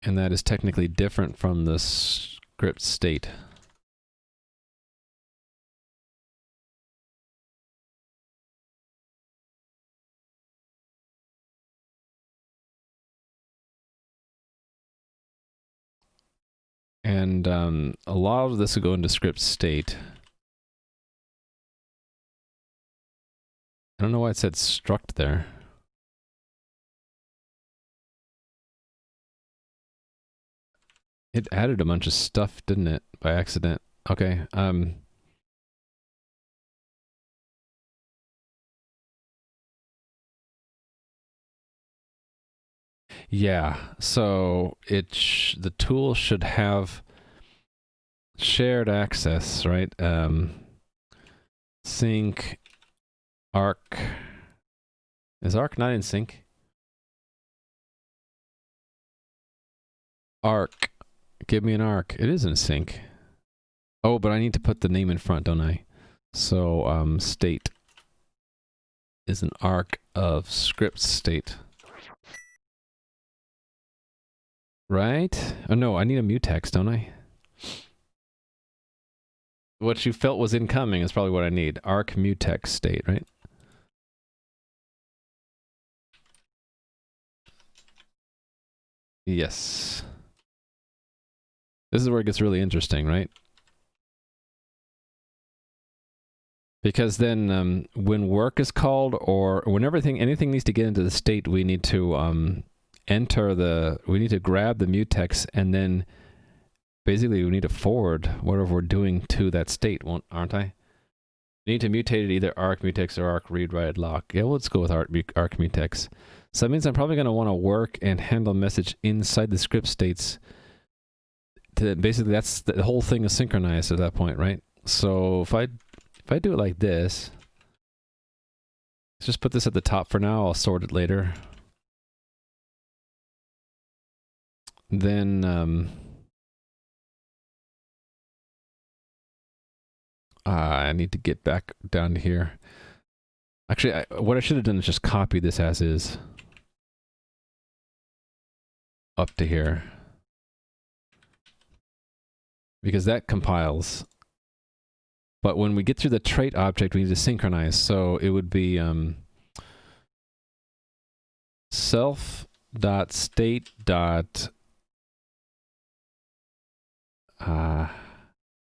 And that is technically different from the script state. And a lot of this will go into script state. I don't know why it said struct there. It added a bunch of stuff, didn't it? By accident. Okay. Yeah. So the tool should have shared access, right? Sync arc. Is arc not in sync? Arc. Give me an arc. It is in sync. Oh, but I need to put the name in front, don't I? So, state is an arc of script state. Right? Oh no, I need a mutex, don't I? What you felt was incoming is probably what I need. Arc mutex state, right? Yes. This is where it gets really interesting, right? Because then when work is called or whenever anything needs to get into the state, we need to we need to grab the mutex and then basically we need to forward whatever we're doing to that state, aren't I? We need to mutate it either arc mutex or arc read write lock. Yeah, well, let's go with arc mutex. So that means I'm probably going to want to work and handle message inside the script states. Basically, that's the whole thing is synchronized at that point, right? So if I do it like this, let's just put this at the top for now. I'll sort it later. Then I need to get back down to here. Actually, what I should have done is just copy this as is up to here. Because that compiles. But when we get through the trait object, we need to synchronize. So it would be self.state.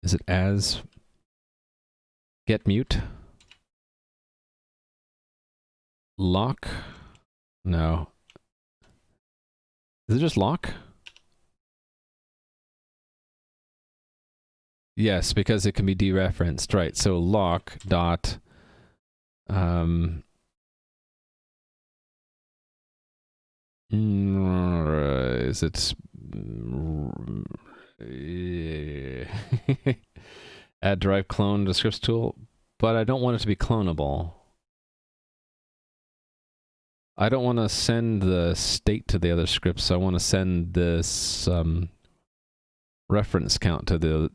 Is it as get mute? Lock? No. Is it just lock? Yes, because it can be dereferenced, right? So lock dot is it add drive clone to scripts tool, but I don't want it to be clonable. I don't want to send the state to the other scripts. I want to send this reference count to the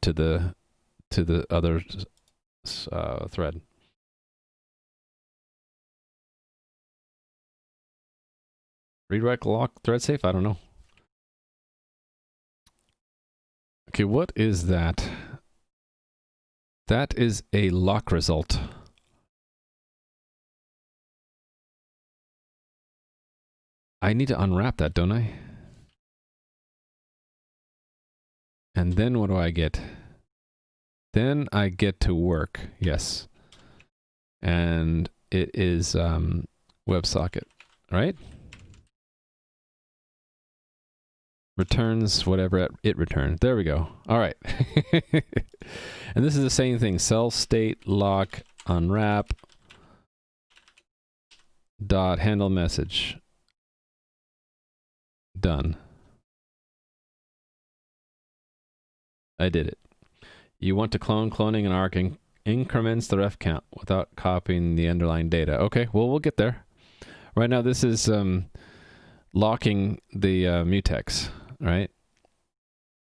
other thread. Read write lock thread safe? I don't know. Okay, what is that? That is a lock result. I need to unwrap that, don't I? And then what do I get? Then I get to work, yes. And it is WebSocket, right? Returns whatever it returned. There we go. All right. And this is the same thing. Self state lock unwrap dot handle message. Done. I did it. You want to clone. Cloning an arc increments the ref count without copying the underlying data. Okay, well, we'll get there. Right now, this is locking the mutex, right?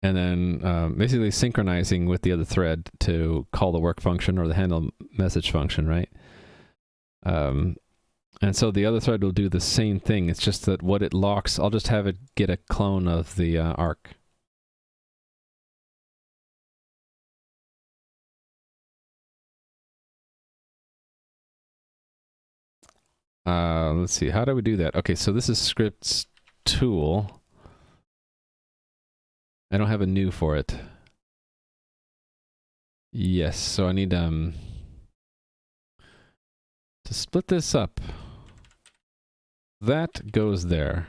And then basically synchronizing with the other thread to call the work function or the handle message function, right? And so the other thread will do the same thing. It's just that what it locks, I'll just have it get a clone of the arc. Let's see, how do we do that? Okay, so this is scripts tool. I don't have a new for it. Yes, so I need to split this up. That goes there.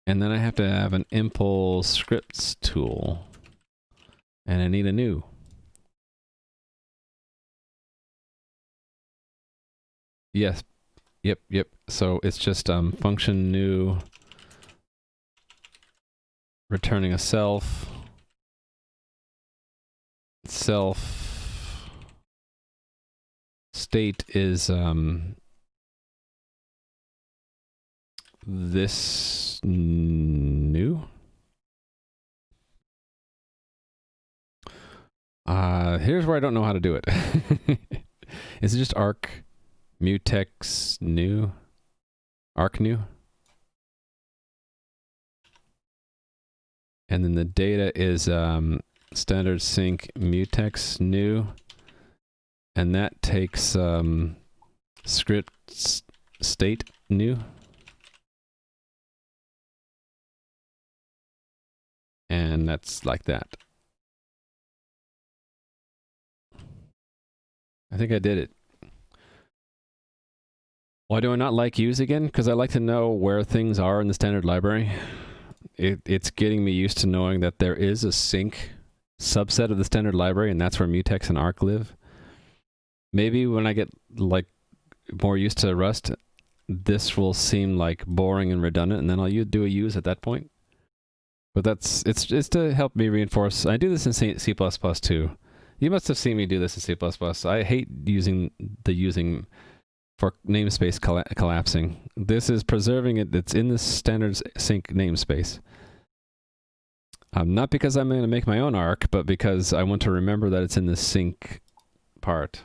And then I have to have an impl scripts tool. And I need a new. Yes. Yep. So it's just function new returning a self state is this new. Here's where I don't know how to do it. Is it just arc mutex new? Arc new? And then the data is standard sync mutex new. And that takes script state new. And that's like that. I think I did it. Why do I not like use again? Because I like to know where things are in the standard library. It's getting me used to knowing that there is a sync subset of the standard library, and that's where mutex and arc live. Maybe when I get like more used to Rust, this will seem like boring and redundant, and then I'll do a use at that point. But it's to help me reinforce. I do this in C++ too. You must have seen me do this in C++. I hate using for namespace collapsing. This is preserving it. It's in the standard sync namespace. Not because I'm going to make my own arc, but because I want to remember that it's in the sync part.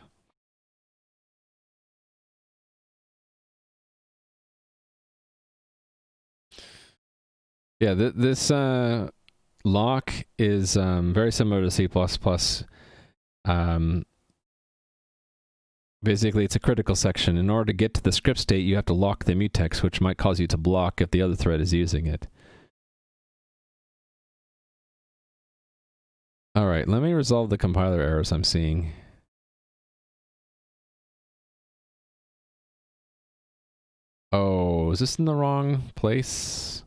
Yeah, this lock is very similar to C++. Basically, it's a critical section. In order to get to the script state, you have to lock the mutex, which might cause you to block if the other thread is using it. All right, let me resolve the compiler errors I'm seeing. Oh, is this in the wrong place?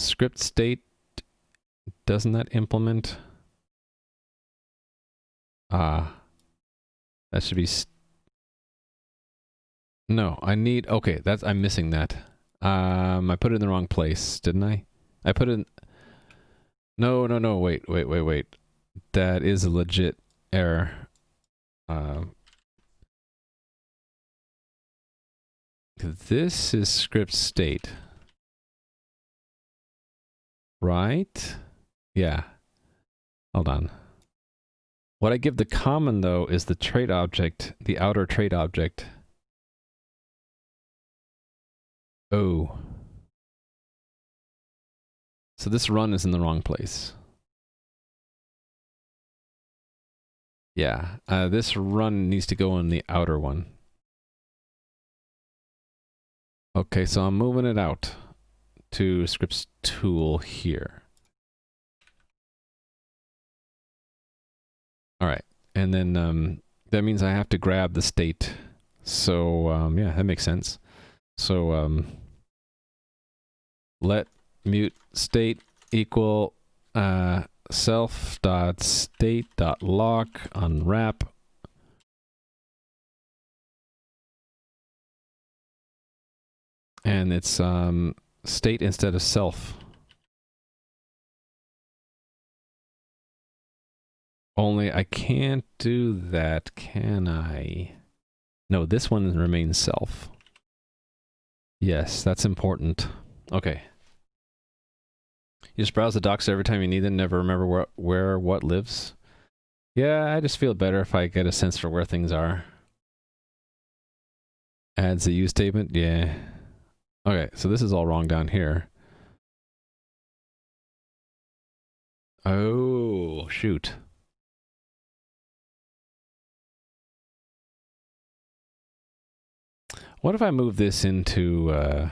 Script state, doesn't that implement? That should be... No, I need... Okay, that's... I'm missing that. I put it in the wrong place, didn't I? I put it in... No, wait. That is a legit error. This is script state. Right? Yeah. Hold on. What I give the common, though, is the trait object, the outer trait object. Oh. So this run is in the wrong place. Yeah, this run needs to go in the outer one. Okay, so I'm moving it out to scripts tool here. All right, and then that means I have to grab the state. So yeah, that makes sense. So let mute state equal self.state.lock unwrap. And it's state instead of self. Only I can't do that, can I? No, this one remains self. Yes, that's important. Okay. You just browse the docs every time you need them, never remember where what lives? Yeah, I just feel better if I get a sense for where things are. Adds a use statement, yeah. Okay, so this is all wrong down here. Oh, shoot. What if I move this into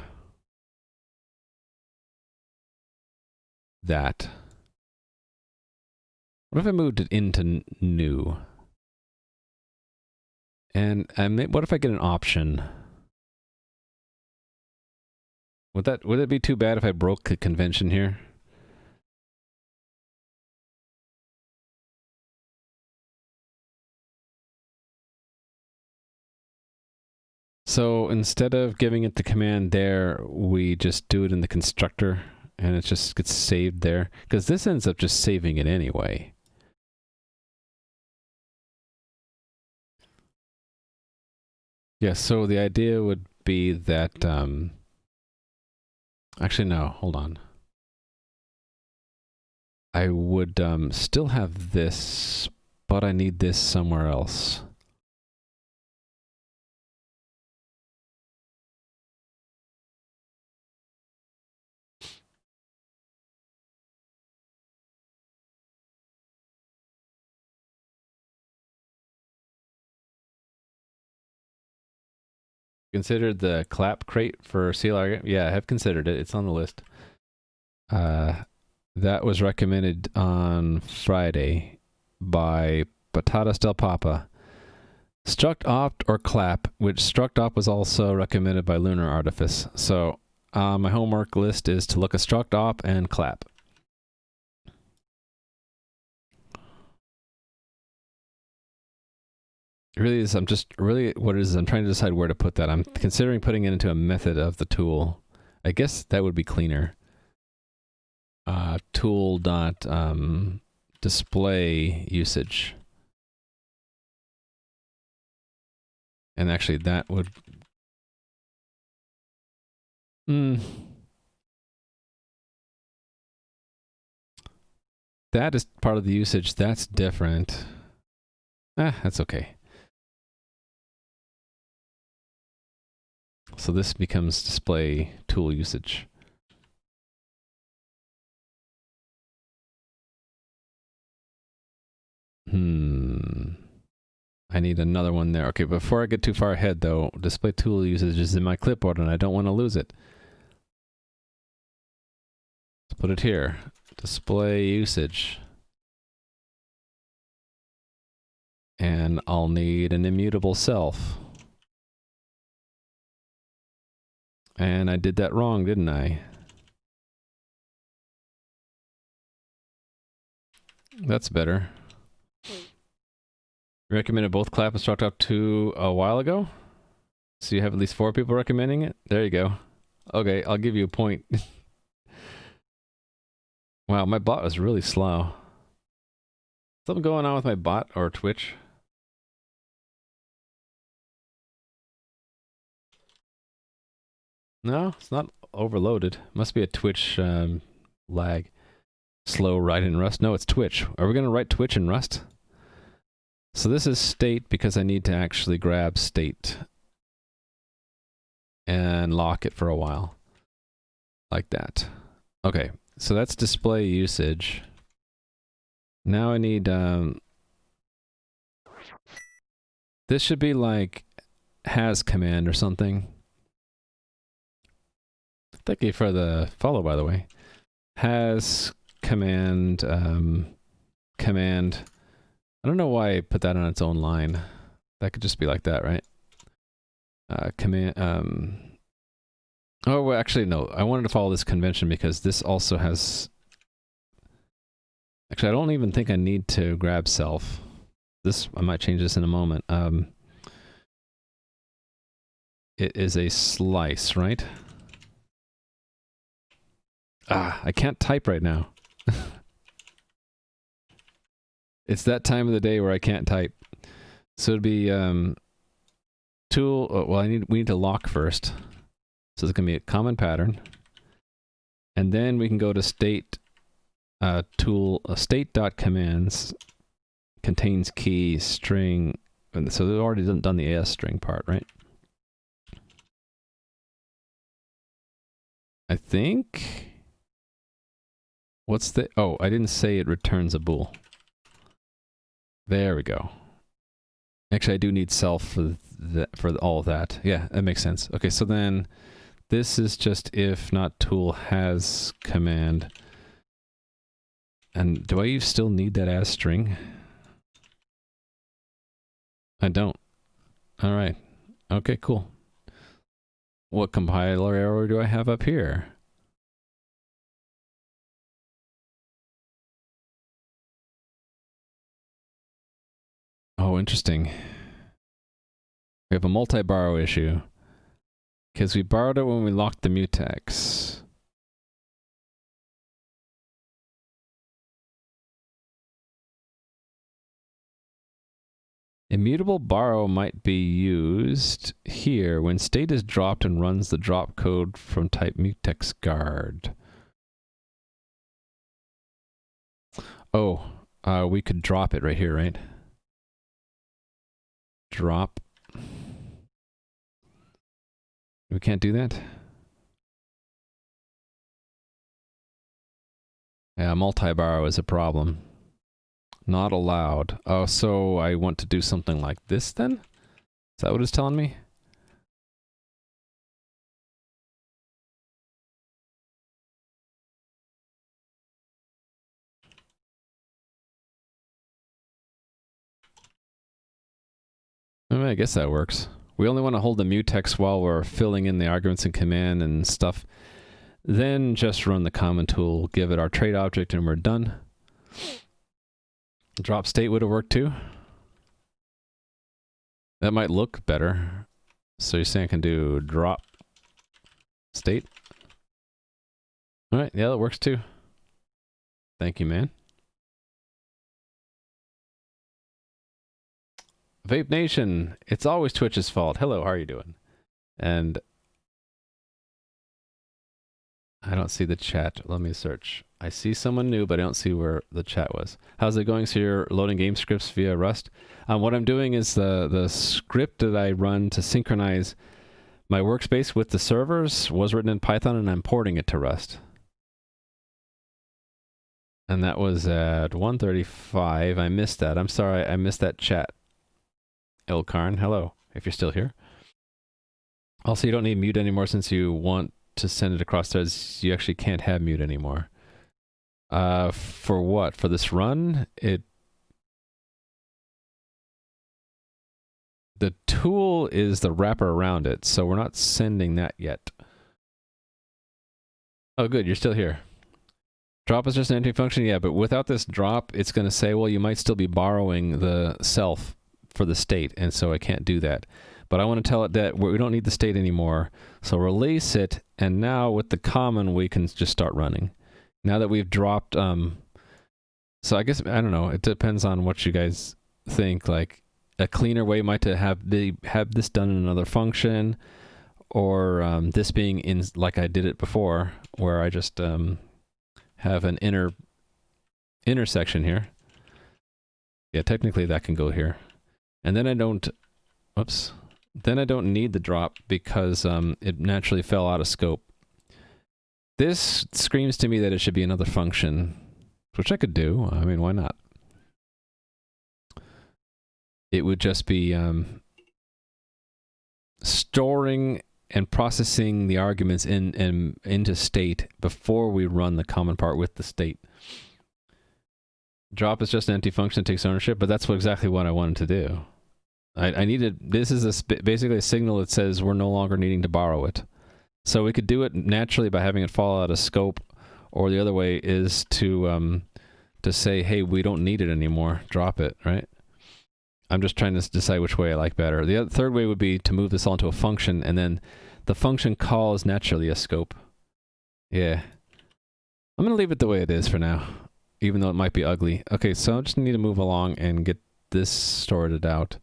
that? What if I moved it into new? And what if I get an option? Would it be too bad if I broke the convention here? So instead of giving it the command there, we just do it in the constructor and it just gets saved there. Because this ends up just saving it anyway. Yeah, so the idea would be that... actually, no, hold on. I would still have this, but I need this somewhere else. Considered the clap crate for CLR? Yeah, I have considered it. It's on the list. That was recommended on Friday by Patatas del Papa. Struct opt or clap, which struct opt was also recommended by Lunar Artifice. So my homework list is to look at struct opt and clap. It really is, what it is, I'm trying to decide where to put that. I'm considering putting it into a method of the tool. I guess that would be cleaner. Tool dot display usage. And actually that would... That is part of the usage. That's different. That's okay. So this becomes display tool usage. I need another one there. Okay, before I get too far ahead though, display tool usage is in my clipboard and I don't want to lose it. Let's put it here. Display usage. And I'll need an immutable self. And I did that wrong, didn't I? That's better. Recommended both clap and struct up to a while ago. So you have at least 4 people recommending it? There you go. Okay, I'll give you a point. Wow, my bot was really slow. Something going on with my bot or Twitch? No, it's not overloaded. Must be a Twitch lag. Slow write in Rust. No, it's Twitch. Are we going to write Twitch in Rust? So this is state because I need to actually grab state and lock it for a while. Like that. Okay, so that's display usage. Now I need, this should be like has command or something. Thank you for the follow, by the way. Has command, command. I don't know why I put that on its own line. That could just be like that, right? Command, oh, well, actually, no. I wanted to follow this convention because this also has... Actually, I don't even think I need to grab self. This, I might change this in a moment. It is a slice, right? Ah, I can't type right now. It's that time of the day where I can't type. So it'd be tool. Oh, well, we need to lock first. So it's gonna be a common pattern, and then we can go to state tool state.commands contains key string. And so they've already done the AS string part, right? I think. What's the... Oh, I didn't say it returns a bool. There we go. Actually, I do need self for all of that. Yeah, that makes sense. Okay, so then this is just if not tool has command. And do I still need that as string? I don't. All right. Okay, cool. What compiler error do I have up here? Oh, interesting. We have a multi-borrow issue. Because we borrowed it when we locked the mutex. Immutable borrow might be used here when state is dropped and runs the drop code from type mutex guard. Oh, we could drop it right here, right? Drop. We can't do that? Yeah, multi-borrow is a problem. Not allowed. Oh, so I want to do something like this then? Is that what it's telling me? I mean, I guess that works. We only want to hold the mutex while we're filling in the arguments and command and stuff. Then just run the common tool, give it our trait object, and we're done. Drop state would have worked too. That might look better. So you're saying I can do drop state? Alright, yeah, that works too. Thank you, man. Vape Nation, it's always Twitch's fault. Hello, how are you doing? And I don't see the chat. Let me search. I see someone new, but I don't see where the chat was. How's it going? So you're loading game scripts via Rust? What I'm doing is the script that I run to synchronize my workspace with the servers was written in Python, and I'm porting it to Rust. And that was at 1:35. I missed that. I'm sorry, I missed that chat. Ilkarn, hello, if you're still here. Also, you don't need mute anymore since you want to send it across threads. You actually can't have mute anymore. For what? For this run? The tool is the wrapper around it, so we're not sending that yet. Oh, good, you're still here. Drop is just an empty function, yeah, but without this drop, it's going to say, well, you might still be borrowing the self for the state, and so I can't do that. But I want to tell it that we don't need the state anymore, so release it, and now with the common, we can just start running. Now that we've dropped, so I guess, I don't know, it depends on what you guys think. Like, a cleaner way might to have this done in another function, or this being in, like I did it before, where I just have an intersection here. Yeah, technically that can go here. And then I don't, oops, then I don't need the drop because it naturally fell out of scope. This screams to me that it should be another function, which I could do. I mean, why not? It would just be storing and processing the arguments into state before we run the common part with the state. Drop is just an empty function that takes ownership, but that's exactly what I wanted to do. I needed, this is basically a signal that says we're no longer needing to borrow it. So we could do it naturally by having it fall out of scope, or the other way is to say, hey, we don't need it anymore, drop it, right? I'm just trying to decide which way I like better. The third way would be to move this all into a function, and then the function calls naturally a scope. Yeah. I'm going to leave it the way it is for now, even though it might be ugly. Okay, so I just need to move along and get this sorted out.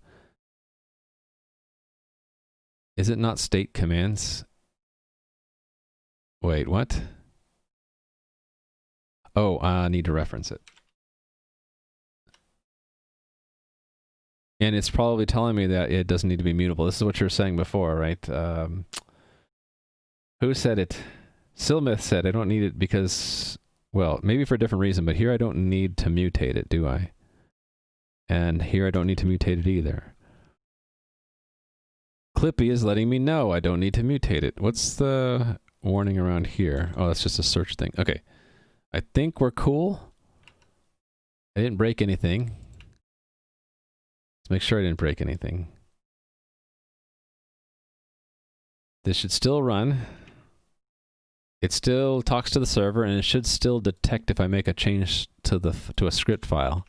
Is it not state commands? Wait, what? Oh, I need to reference it. And it's probably telling me that it doesn't need to be mutable. This is what you were saying before, right? Who said it? Silmith said, I don't need it because, well, maybe for a different reason, but here I don't need to mutate it, do I? And here I don't need to mutate it either. Clippy is letting me know I don't need to mutate it. What's the warning around here? Oh, that's just a search thing. Okay. I think we're cool. I didn't break anything. Let's make sure I didn't break anything. This should still run. It still talks to the server, and it should still detect if I make a change to a script file.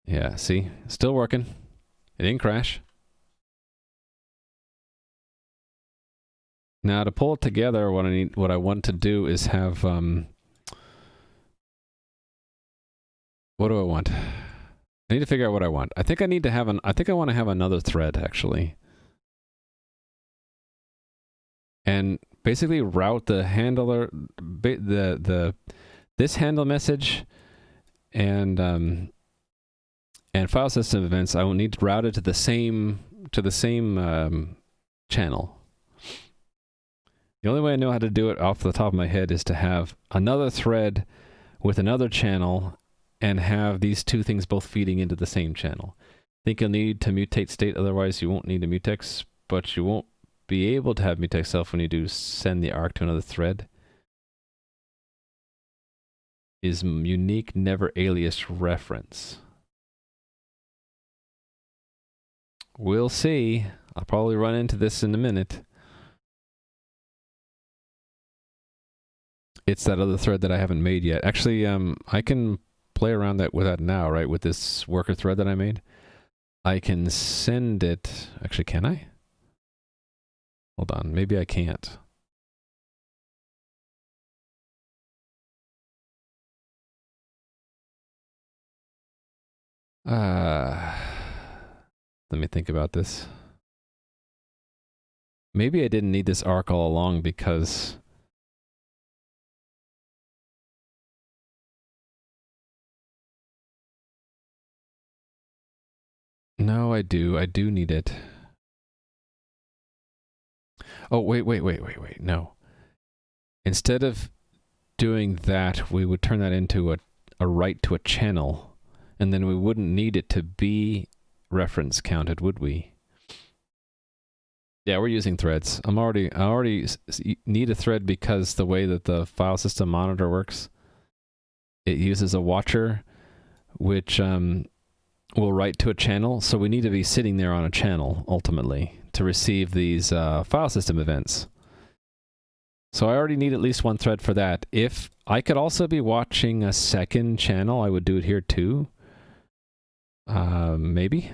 Yeah, see? Still working. It didn't crash. Now to pull it together, what I want to do is have what do I want? I need to figure out what I want. I think I need to have I think I want to have another thread actually. And basically route the handler this handle message and file system events. I will need to route it to the same channel. The only way I know how to do it off the top of my head is to have another thread with another channel and have these two things both feeding into the same channel. I think you'll need to mutate state, otherwise you won't need a mutex, but you won't be able to have mutex self when you do send the arc to another thread. Is unique never alias reference. We'll see. I'll probably run into this in a minute. It's that other thread that I haven't made yet. Actually, I can play around with that now, right? With this worker thread that I made. I can send it. Actually, can I? Hold on. Maybe I can't. Let me think about this. Maybe I didn't need this arc all along because no, I do. I do need it. Oh, wait. No. Instead of doing that, we would turn that into a write to a channel, and then we wouldn't need it to be reference counted, would we? Yeah, we're using threads. I already need a thread because the way that the file system monitor works, it uses a watcher, which will write to a channel, so we need to be sitting there on a channel ultimately to receive these file system events. So I already need at least one thread for that. If I could also be watching a second channel, I would do it here too. Maybe.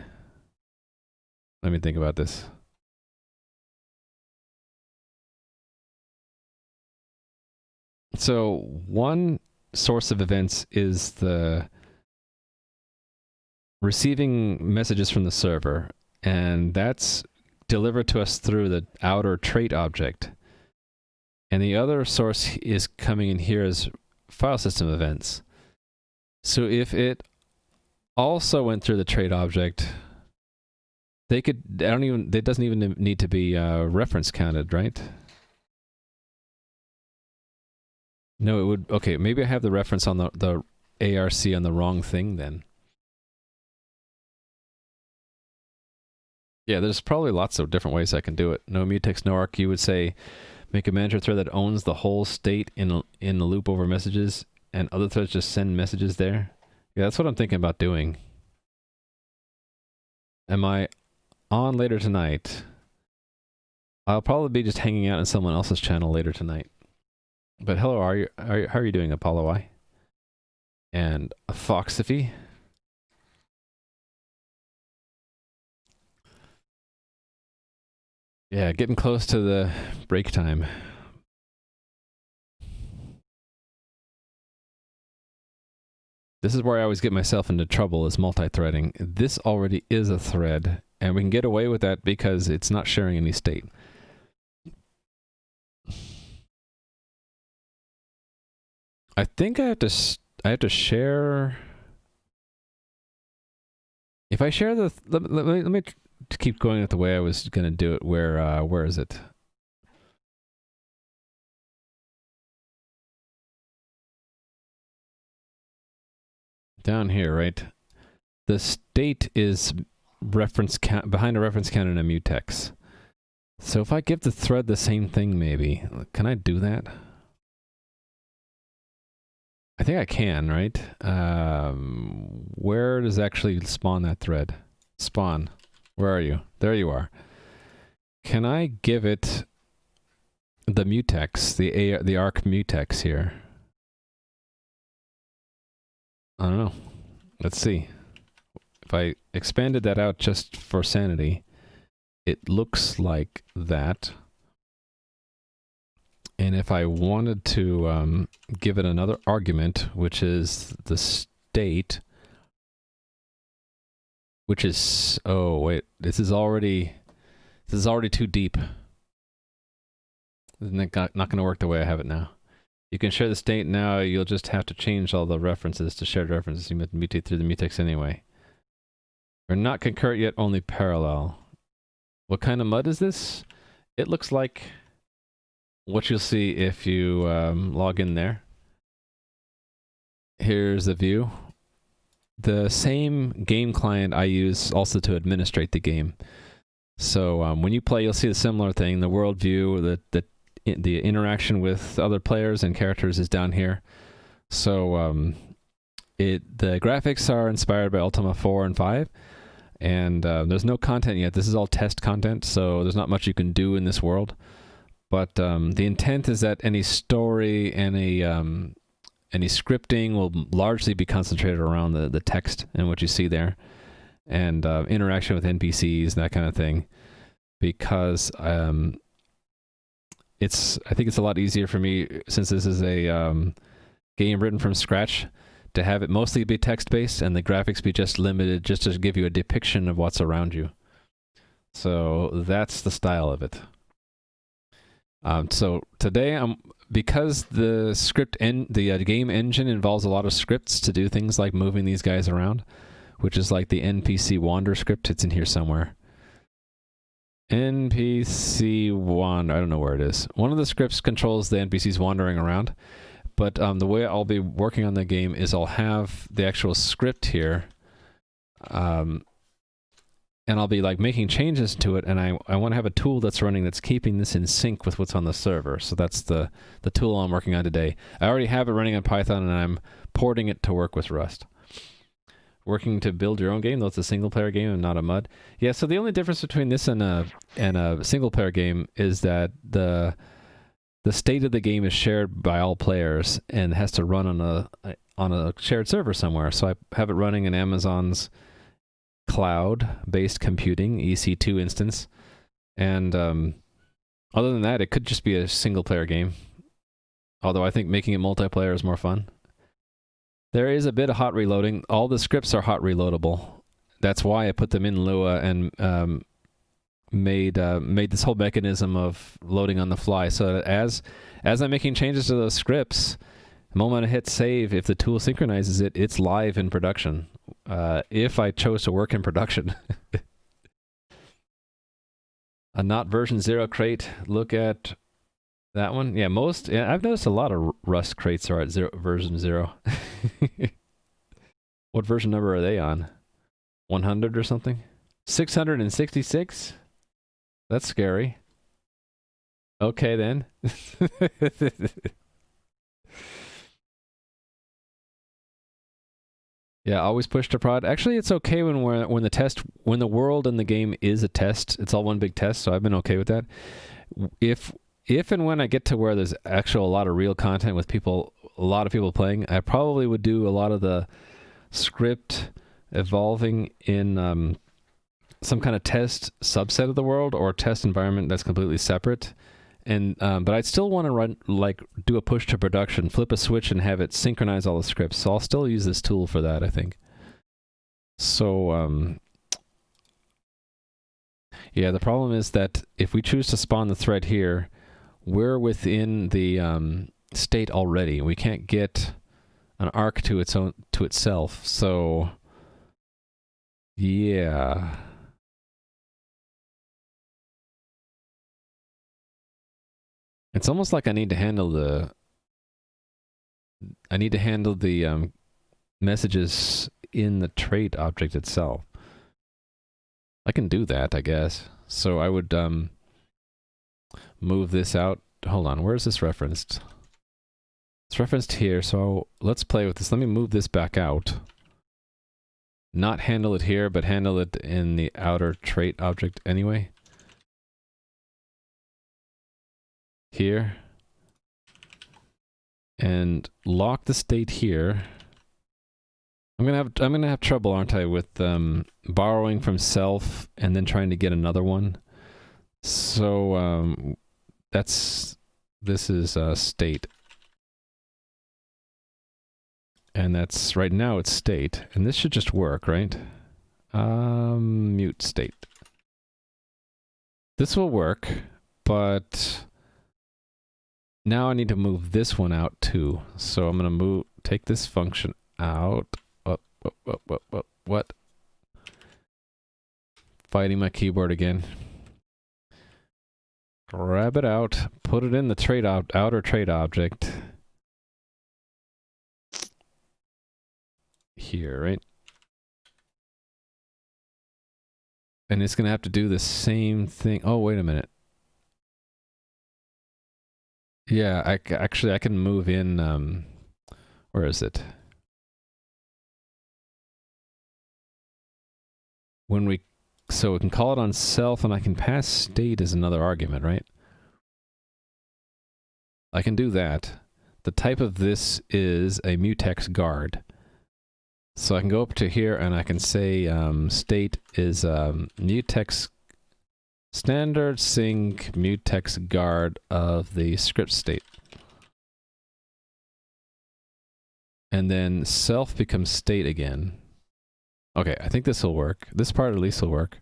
Let me think about this. So one source of events is the receiving messages from the server, and that's delivered to us through the outer trait object. And the other source is coming in here as file system events. So if it also went through the trait object, they could, it doesn't even need to be reference counted, right? No, it would, okay, maybe I have the reference on the ARC on the wrong thing then. Yeah, there's probably lots of different ways I can do it. No mutex, no arc, you would say, make a manager thread that owns the whole state in the loop over messages, and other threads just send messages there. Yeah, that's what I'm thinking about doing. Am I on later tonight? I'll probably be just hanging out in someone else's channel later tonight. But hello, how are you doing, Apollo I? And Foxify? Yeah, getting close to the break time. This is where I always get myself into trouble, is multi-threading. This already is a thread, and we can get away with that because it's not sharing any state. I think I have to share. If I share the, let me keep going with the way I was gonna do it. Where is it? Down here, right? The state is reference count behind a reference count in a mutex. So if I give the thread the same thing, maybe can I do that? I think I can, right? Where does it actually spawn that thread? Spawn. Where are you? There you are. Can I give it the mutex, the arc mutex here? I don't know. Let's see. If I expanded that out just for sanity, it looks like that. And if I wanted to give it another argument, which is the state, which is, oh wait, this is already too deep. Isn't it not going to work the way I have it now? You can share the state now, you'll just have to change all the references to shared references. You must mutate through the mutex anyway. We're not concurrent yet, only parallel. What kind of mud is this? It looks like what you'll see if you log in there. Here's the view. The same game client I use also to administrate the game. So when you play, you'll see a similar thing. The world view, the interaction with other players and characters is down here. So the graphics are inspired by Ultima 4 and 5. And there's no content yet. This is all test content, so there's not much you can do in this world. But the intent is that any story, any scripting will largely be concentrated around the text and what you see there, and interaction with NPCs and that kind of thing. Because I think it's a lot easier for me, since this is a game written from scratch, to have it mostly be text-based and the graphics be just limited, just to give you a depiction of what's around you. So that's the style of it. So today, because the game engine involves a lot of scripts to do things like moving these guys around, which is like the NPC wander script. It's in here somewhere. NPC wander, I don't know where it is. One of the scripts controls the NPCs wandering around. But the way I'll be working on the game is I'll have the actual script here, and I'll be like making changes to it, and I want to have a tool that's running that's keeping this in sync with what's on the server. So that's the tool I'm working on today. I already have it running on Python, and I'm porting it to work with Rust. Working to build your own game, though it's a single-player game and not a MUD. Yeah, so the only difference between this and a single-player game is that the state of the game is shared by all players and has to run on a shared server somewhere. So I have it running in Amazon's cloud-based computing EC2 instance, and other than that, it could just be a single-player game. Although I think making it multiplayer is more fun. There is a bit of hot reloading. All the scripts are hot reloadable. That's why I put them in Lua and made this whole mechanism of loading on the fly. So that as I'm making changes to those scripts, the moment I hit save, if the tool synchronizes it, it's live in production. If I chose to work in production. A not version 0 crate. Look at that one. Yeah, I've noticed a lot of Rust crates are at version 0. What version number are they on? 100 or something? 666? That's scary. Okay, then. Yeah, always push to prod. Actually, it's okay when the world in the game is a test. It's all one big test, so I've been okay with that. If and when I get to where there's a lot of real content with a lot of people playing, I probably would do a lot of the script evolving in some kind of test subset of the world or test environment that's completely separate. And but I'd still want to do a push to production, flip a switch and have it synchronize all the scripts. So I'll still use this tool for that, I think. So yeah, the problem is that if we choose to spawn the thread here, we're within the state already. We can't get an arc to itself. So yeah. It's almost like I need to handle the messages in the trait object itself. I can do that, I guess. So I would move this out. Hold on, where is this referenced? It's referenced here, so let's play with this. Let me move this back out. Not handle it here, but handle it in the outer trait object anyway. Here. And lock the state here. I'm gonna have trouble, aren't I, with borrowing from self and then trying to get another one. So this is state, and that's right now it's state, and this should just work, right? Mute state. This will work, but now I need to move this one out too. So I'm gonna take this function out. What? Fighting my keyboard again. Grab it out, put it in the outer trait object. Here, right? And it's gonna have to do the same thing. Oh, wait a minute. Yeah, I can move in, where is it? So we can call it on self, and I can pass state as another argument, right? I can do that. The type of this is a mutex guard. So I can go up to here and I can say state is mutex standard sync mutex guard of the script state. And then self becomes state again. Okay, I think this will work. This part at least will work.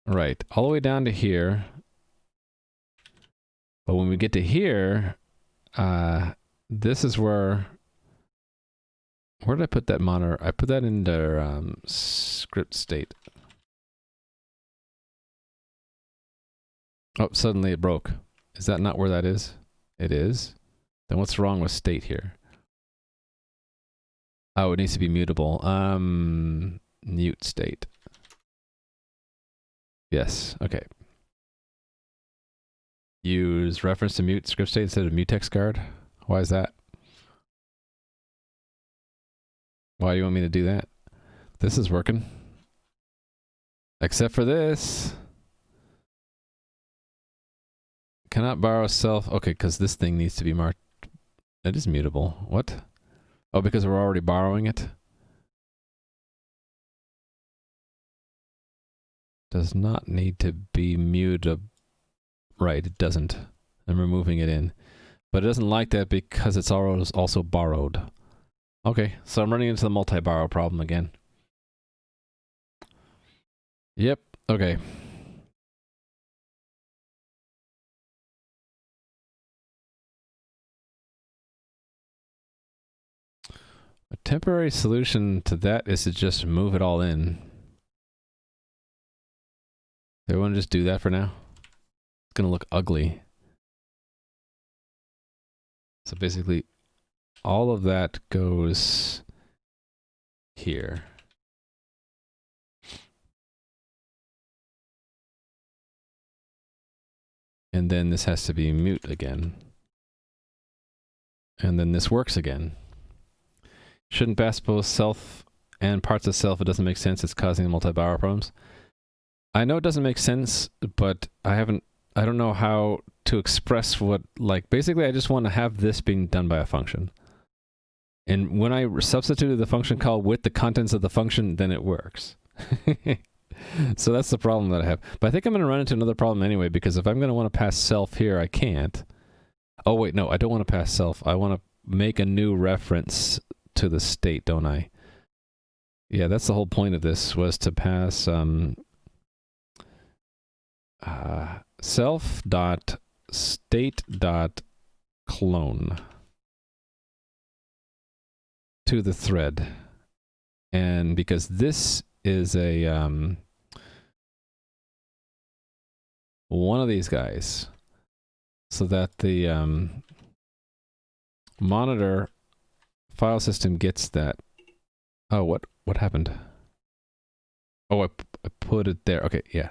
Right, all the way down to here. But when we get to here, this is where did I put that monitor? I put that into script state. Oh, suddenly it broke. Is that not where that is? It is. Then what's wrong with state here? Oh, it needs to be mutable. Mute state. Yes, okay. Use reference to mute script state instead of mutex guard. Why is that? Why do you want me to do that? This is working. Except for this. Cannot borrow self. Okay, because this thing needs to be marked. It is mutable. What? Oh, because we're already borrowing it? Does not need to be mutable. Right, it doesn't. I'm removing it in. But it doesn't like that because it's also borrowed. Okay, so I'm running into the multi-borrow problem again. Yep, okay. A temporary solution to that is to just move it all in. Do we want to just do that for now? It's going to look ugly. So basically, all of that goes here. And then this has to be mute again. And then this works again. Shouldn't pass both self and parts of self. It doesn't make sense. It's causing multi-borrow problems. I know it doesn't make sense, but I don't know how to express what, like, basically I just want to have this being done by a function. And when I substituted the function call with the contents of the function, then it works. So that's the problem that I have. But I think I'm going to run into another problem anyway, because if I'm going to want to pass self here, I can't. Oh, wait, no, I don't want to pass self. I want to make a new reference to the state, don't I? Yeah, that's the whole point of this, was to pass self.state.clone to the thread. And because this is a one of these guys, so that the monitor file system gets that. Oh, what happened? Oh, I put it there. Okay, yeah.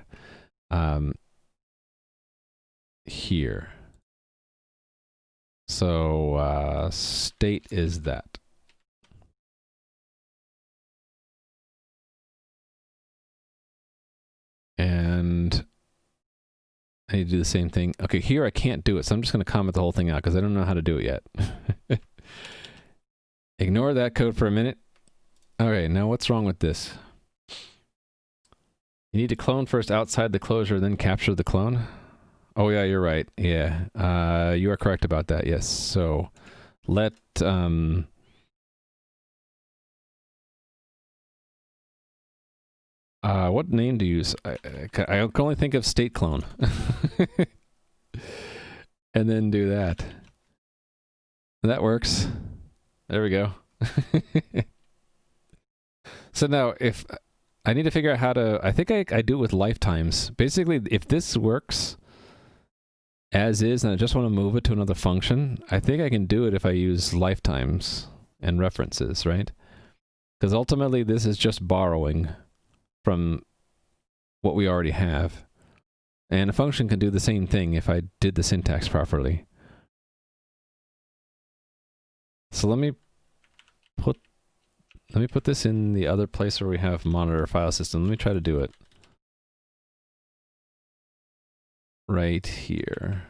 Here. So state is that. And I need to do the same thing. Okay, here I can't do it, so I'm just going to comment the whole thing out because I don't know how to do it yet. Ignore that code for a minute. Okay, now what's wrong with this? You need to clone first outside the closure, then capture the clone? Oh yeah, you're right. Yeah, you are correct about that, yes. So let... what name to use? I can only think of state clone. And then do that. That works. There we go. So now, if I need to figure out how to... I think I do it with lifetimes. Basically, if this works as is, and I just want to move it to another function, I think I can do it if I use lifetimes and references, right? Because ultimately, this is just borrowing from what we already have. And a function can do the same thing if I did the syntax properly. So let me put this in the other place where we have monitor file system. Let me try to do it. Right here.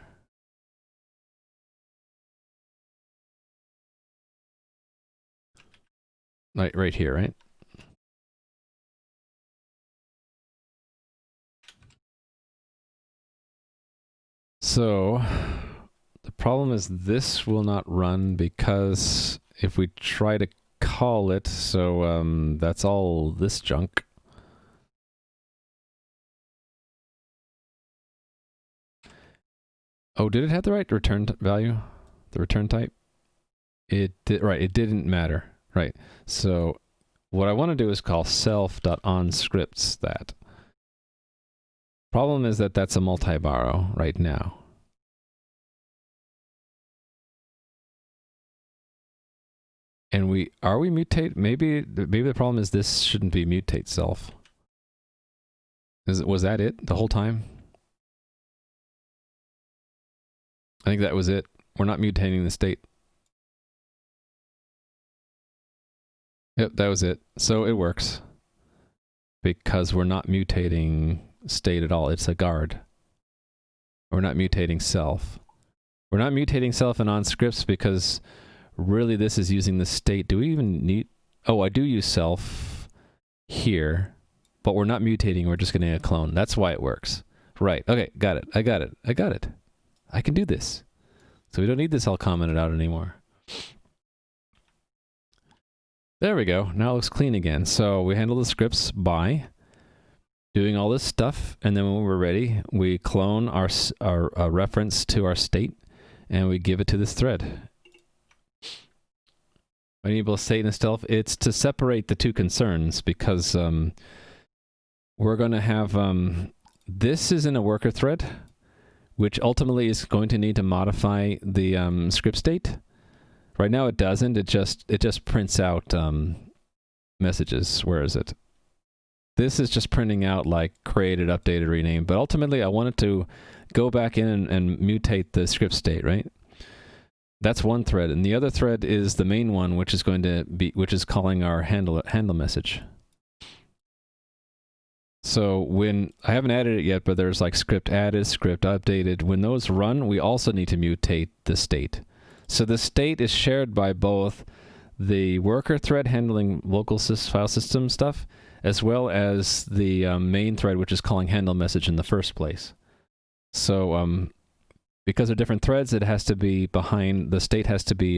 Right here, right? So the problem is this will not run because if we try to call it, so that's all this junk. Oh, did it have the right return value? The return type? It did, right, it didn't matter. Right. So what I want to do is call self.onScripts that. Problem is that that's a multi-borrow right now. And are we mutate? Maybe the problem is this shouldn't be mutate self. Was that it the whole time? I think that was it. We're not mutating the state. Yep, that was it. So it works. because we're not mutating state at all. It's a guard. We're not mutating self. We're not mutating self in on scripts because really this is using the state. Do we even need... Oh, I do use self here, but we're not mutating. We're just getting a clone. That's why it works. Right. Okay, got it. I got it. I can do this. So we don't need this all commented out anymore. There we go. Now it looks clean again. So we handle the scripts by doing all this stuff, and then when we're ready, we clone our reference to our state, and we give it to this thread. Enable state and stealth. It's to separate the two concerns because we're going to have this is in a worker thread, which ultimately is going to need to modify the script state. Right now it doesn't. It just prints out messages. Where is it? This is just printing out like created, updated, renamed. But ultimately I wanted to go back in and mutate the script state, right? That's one thread, and the other thread is the main one, which is calling our handle message. So when I haven't added it yet, but there's like script added, script updated. When those run, we also need to mutate the state. So the state is shared by both the worker thread handling local file system stuff, as well as the main thread, which is calling handle message in the first place. So because they're different threads, it has to be behind, the state has to be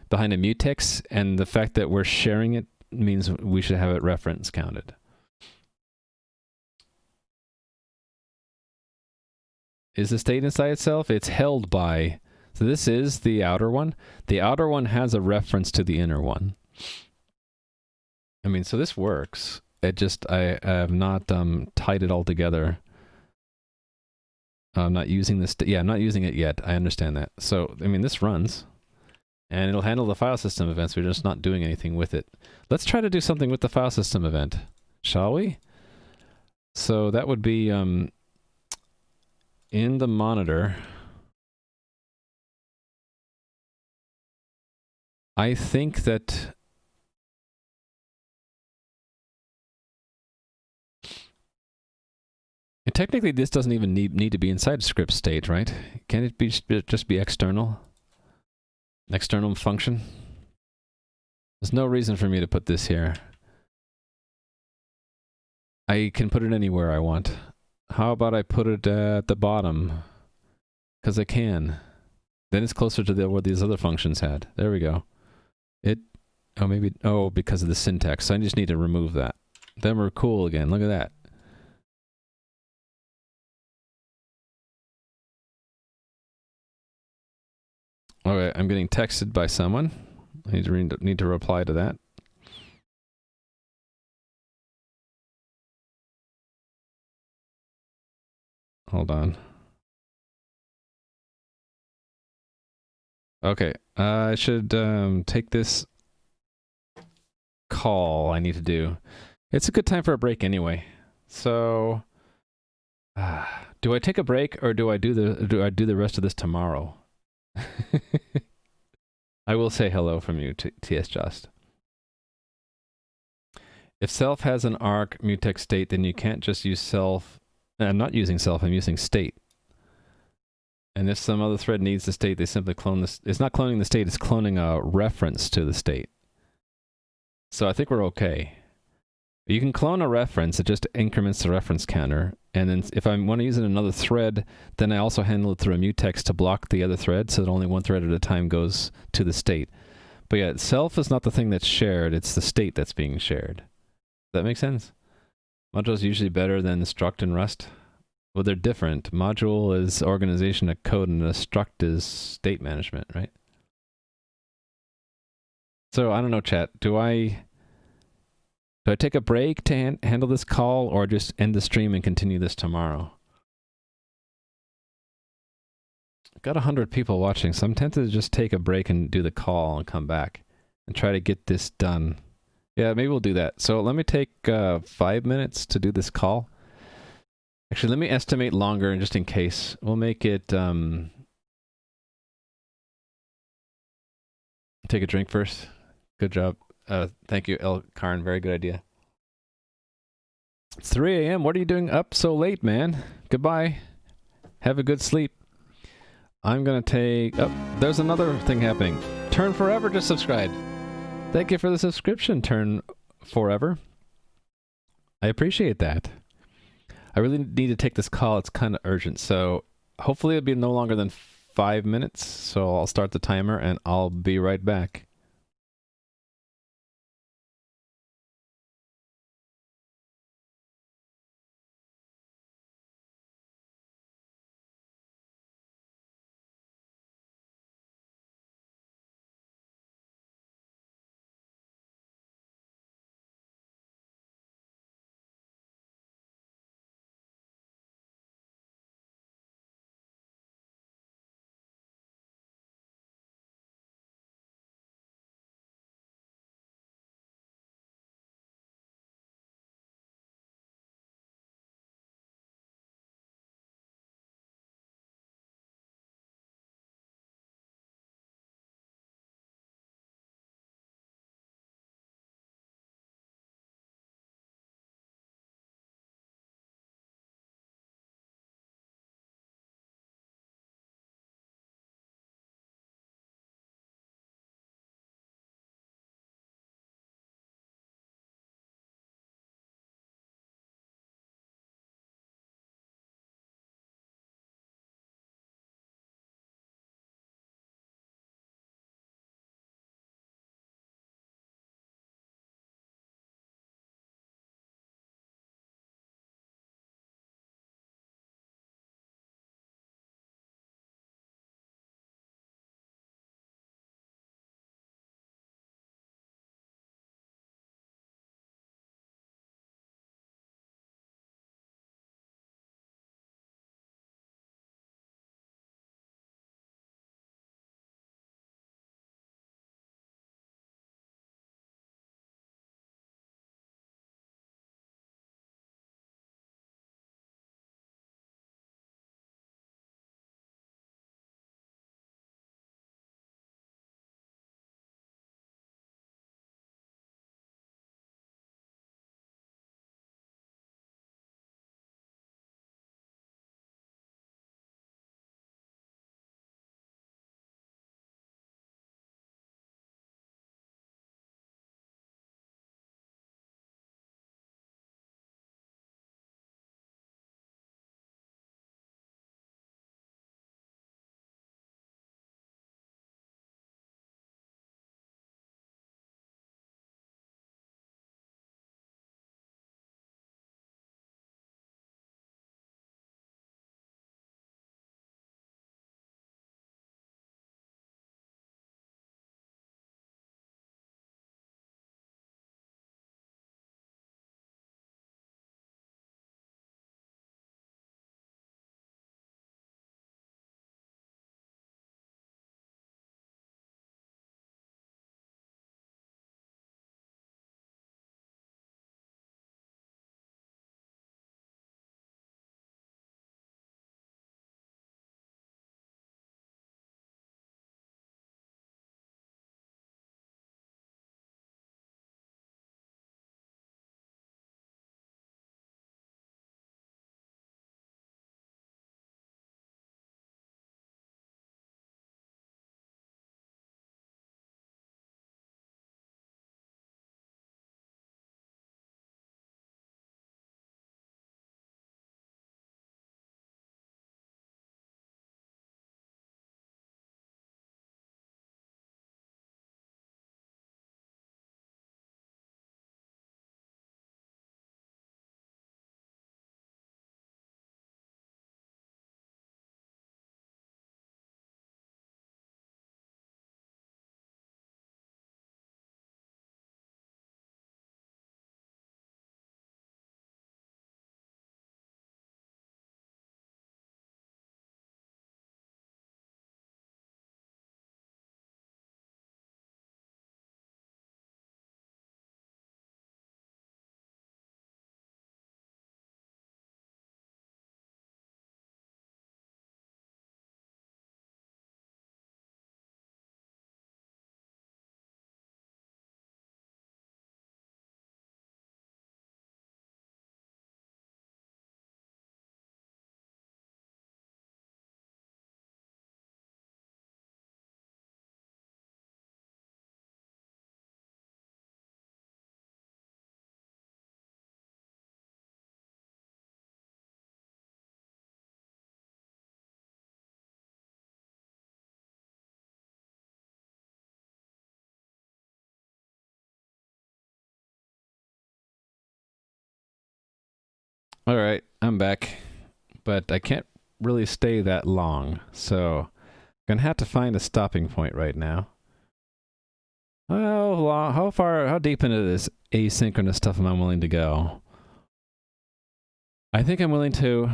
behind a mutex, and the fact that we're sharing it means we should have it reference counted. Is the state inside itself? It's held by, so this is the outer one. The outer one has a reference to the inner one. I mean, so this works. It just, I have not tied it all together. I'm not using this. Yeah, I'm not using it yet. I understand that. So, I mean, this runs, and it'll handle the file system events. We're just not doing anything with it. Let's try to do something with the file system event, shall we? So that would be in the monitor. I think that and technically, this doesn't even need to be inside script state, right? Can it be just be external? External function? There's no reason for me to put this here. I can put it anywhere I want. How about I put it at the bottom? Because I can. Then it's closer to what these other functions had. There we go. Because of the syntax. So I just need to remove that. Then we're cool again. Look at that. Okay, I'm getting texted by someone. I need to reply to that. Hold on. Okay, I should take this call I need to do. It's a good time for a break anyway. So, do I take a break or do I do the rest of this tomorrow? I will say hello from you, TS Just. If self has an arc mutex state, then you can't just use self. I'm not using self, I'm using state. And if some other thread needs the state, they simply clone this. It's not cloning the state, it's cloning a reference to the state. So I think we're okay. You can clone a reference, it just increments the reference counter. And then if I want to use it in another thread, then I also handle it through a mutex to block the other thread so that only one thread at a time goes to the state. But yeah, self is not the thing that's shared, it's the state that's being shared. Does that make sense? Module is usually better than struct and Rust. Well, they're different. Module is organization of code and a struct is state management, right? So I don't know, chat. Do I take a break to handle this call or just end the stream and continue this tomorrow? I've got 100 people watching, so I'm tempted to just take a break and do the call and come back and try to get this done. Yeah, maybe we'll do that. So let me take 5 minutes to do this call. Actually, let me estimate longer just in case. We'll make it... take a drink first. Good job. Thank you, El Karn. Very good idea. It's 3 a.m. What are you doing up so late, man? Goodbye. Have a good sleep. I'm gonna take... Oh, there's another thing happening. Turn Forever just subscribed. Thank you for the subscription, Turn Forever. I appreciate that. I really need to take this call. It's kind of urgent. So hopefully it'll be no longer than 5 minutes. So I'll start the timer and I'll be right back. All right, I'm back, but I can't really stay that long, so I'm gonna have to find a stopping point right now. How deep into this asynchronous stuff am I willing to go? I think I'm willing to.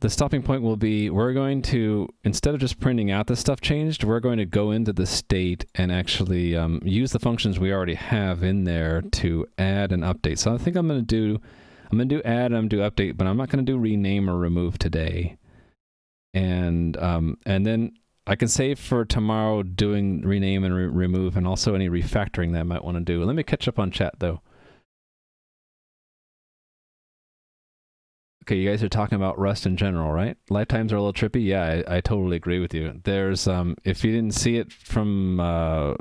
The stopping point will be we're going to, instead of just printing out the stuff changed, we're going to go into the state and actually use the functions we already have in there to add and update. So I think I'm going to do add and I'm going to do update, but I'm not going to do rename or remove today. And then I can save for tomorrow doing rename and remove, and also any refactoring that I might want to do. Let me catch up on chat though. Okay, you guys are talking about Rust in general, right? Lifetimes are a little trippy. Yeah, I totally agree with you. There's, if you didn't see it from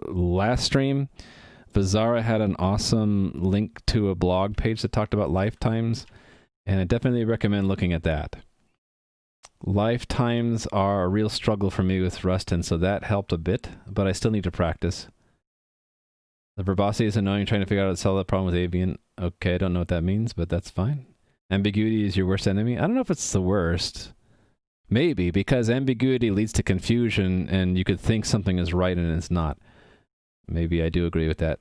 last stream, Vizara had an awesome link to a blog page that talked about lifetimes, and I definitely recommend looking at that. Lifetimes are a real struggle for me with Rust, and so that helped a bit, but I still need to practice. The verbosity is annoying trying to figure out how to solve that problem with avian. Okay, I don't know what that means, but that's fine. Ambiguity is your worst enemy? I don't know if it's the worst. Maybe, because ambiguity leads to confusion, and you could think something is right and it's not. Maybe I do agree with that.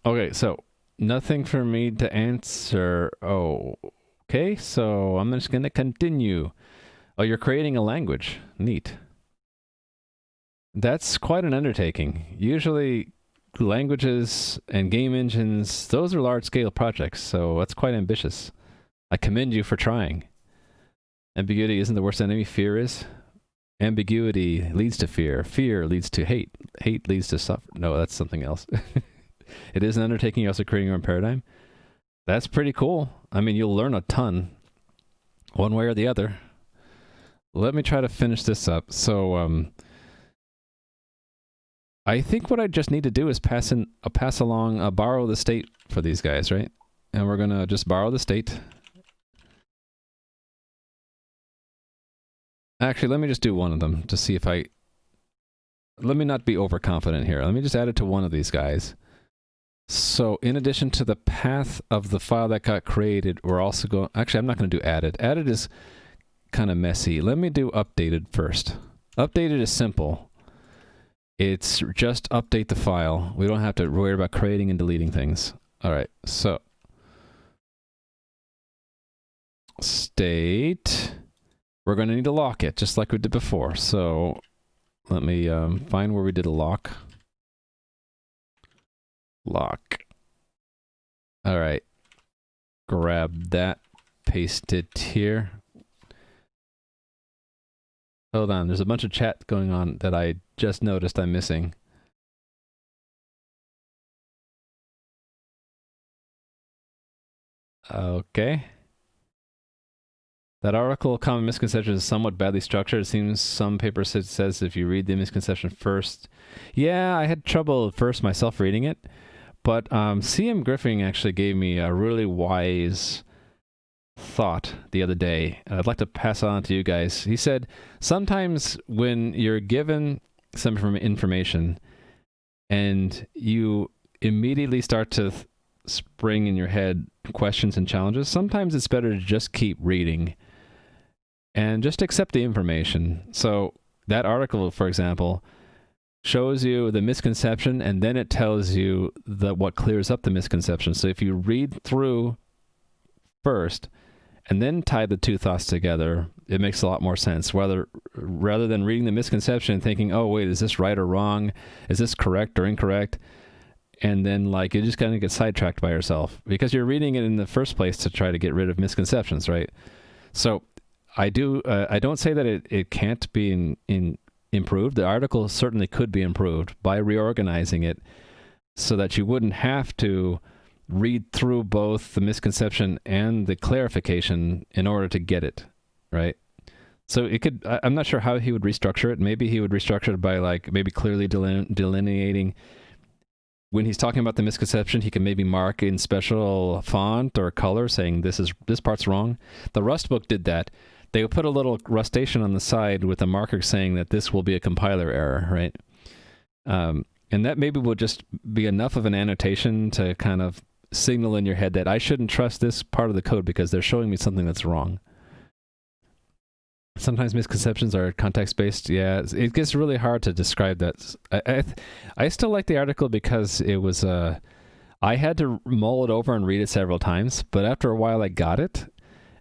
Okay, so nothing for me to answer. Oh, okay, so I'm just going to continue. Oh, you're creating a language. Neat. That's quite an undertaking. Usually languages and game engines, those are large-scale projects, so that's quite ambitious. I commend you for trying. Ambiguity isn't the worst enemy, fear is. Ambiguity leads to fear. Fear leads to hate. Hate leads to suffer. No, that's something else. It is an undertaking. You're also creating your own paradigm. That's pretty cool. I mean, you'll learn a ton, one way or the other. Let me try to finish this up. So, I think what I just need to do is pass along, borrow the state for these guys, right? And we're gonna just borrow the state. Actually, let me just do one of them to see if let me not be overconfident here. Let me just add it to one of these guys. So in addition to the path of the file that got created, we're also going, actually, I'm not going to do added. Added is kind of messy. Let me do updated first. Updated is simple. It's just update the file. We don't have to worry about creating and deleting things. All right, so state, we're going to need to lock it just like we did before. So let me find where we did a lock. Lock. All right, grab that, paste it here. Hold on, there's a bunch of chat going on that I just noticed I'm missing. Okay. That article, Common Misconceptions, is somewhat badly structured. It seems some paper says if you read the misconception first. Yeah, I had trouble at first myself reading it, but C.M. Griffin actually gave me a really wise thought the other day, and I'd like to pass on to you guys. He said, sometimes when you're given some information and you immediately start to spring in your head questions and challenges, sometimes it's better to just keep reading and just accept the information. So that article, for example, shows you the misconception, and then it tells you what clears up the misconception. So if you read through first and then tie the two thoughts together, it makes a lot more sense. Rather than reading the misconception and thinking, oh, wait, is this right or wrong? Is this correct or incorrect? And then, you just kind of get sidetracked by yourself because you're reading it in the first place to try to get rid of misconceptions, right? So I don't say that it can't be improved. The article certainly could be improved by reorganizing it so that you wouldn't have to read through both the misconception and the clarification in order to get it, right? So it could, I'm not sure how he would restructure it. Maybe he would restructure it by maybe clearly delineating. When he's talking about the misconception, he can maybe mark in special font or color saying this part's wrong. The Rust book did that. They would put a little rustation on the side with a marker saying that this will be a compiler error, right? And that maybe will just be enough of an annotation to kind of signal in your head that I shouldn't trust this part of the code because they're showing me something that's wrong. Sometimes misconceptions are context-based. Yeah, it gets really hard to describe that. I still like the article because it was, I had to mull it over and read it several times, but after a while I got it.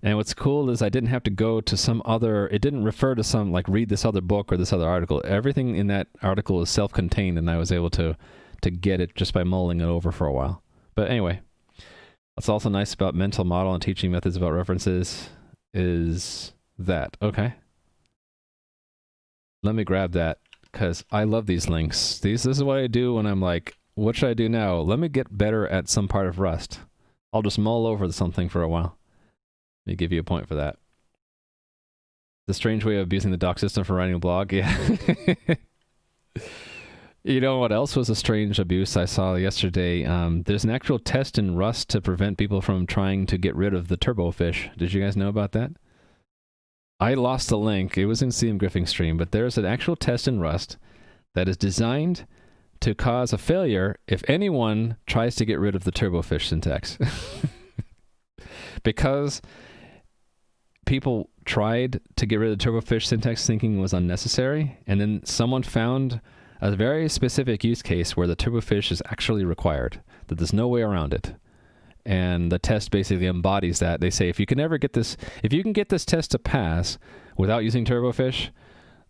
And what's cool is I didn't have to go to some other, it didn't refer to some, like read this other book or this other article. Everything in that article is self-contained, and I was able to get it just by mulling it over for a while. But anyway, what's also nice about mental model and teaching methods about references is that. Okay. Let me grab that because I love these links. This is what I do when I'm like, what should I do now? Let me get better at some part of Rust. I'll just mull over something for a while. Let me give you a point for that. The strange way of using the doc system for writing a blog. Yeah. You know what else was a strange abuse I saw yesterday? There's an actual test in Rust to prevent people from trying to get rid of the turbofish. Did you guys know about that? I lost the link. It was in CM Griffing stream, but there's an actual test in Rust that is designed to cause a failure if anyone tries to get rid of the turbofish syntax. Because people tried to get rid of the turbofish syntax thinking it was unnecessary, and then someone found a very specific use case where the turbofish is actually required, that there's no way around it. And the test basically embodies that. They say if you can get this test to pass without using turbofish,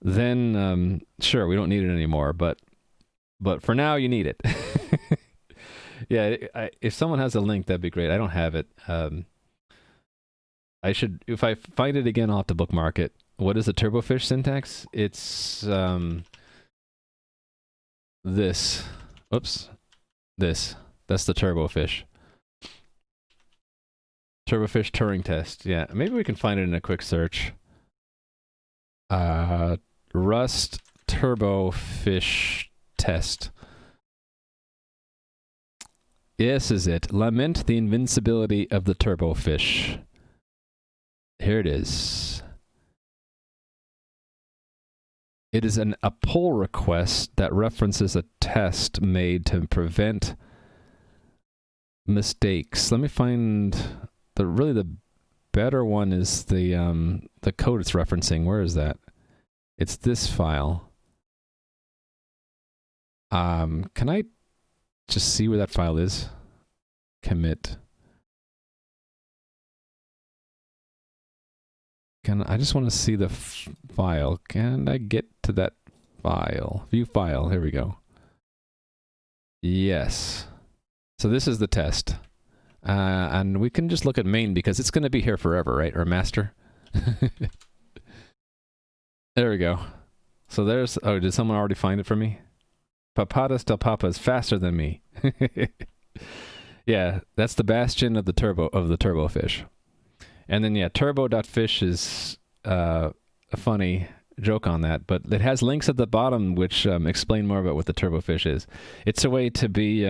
then sure, we don't need it anymore, but for now you need it. Yeah, if someone has a link, that'd be great. I don't have it. I should, if I find it again, I'll have to bookmark it. What is the turbofish syntax? It's this. Oops. This. That's the turbofish. Turbofish Turing test. Yeah, maybe we can find it in a quick search. Rust turbofish test. This is it. Lament the invincibility of the turbofish. Here it is. It is a pull request that references a test made to prevent mistakes. Let me find the better one is the code it's referencing. Where is that? It's this file. Can I just see where that file is? Commit. I just want to see the file. Can I get to that file? View file. Here we go. Yes. So this is the test. And we can just look at main because it's going to be here forever, right? Or master. There we go. So there's... Oh, did someone already find it for me? Papadas del Papa is faster than me. Yeah, that's the bastion of the turbofish. And then, yeah, turbo.fish is a funny joke on that, but it has links at the bottom which explain more about what the turbofish is. It's a way to be,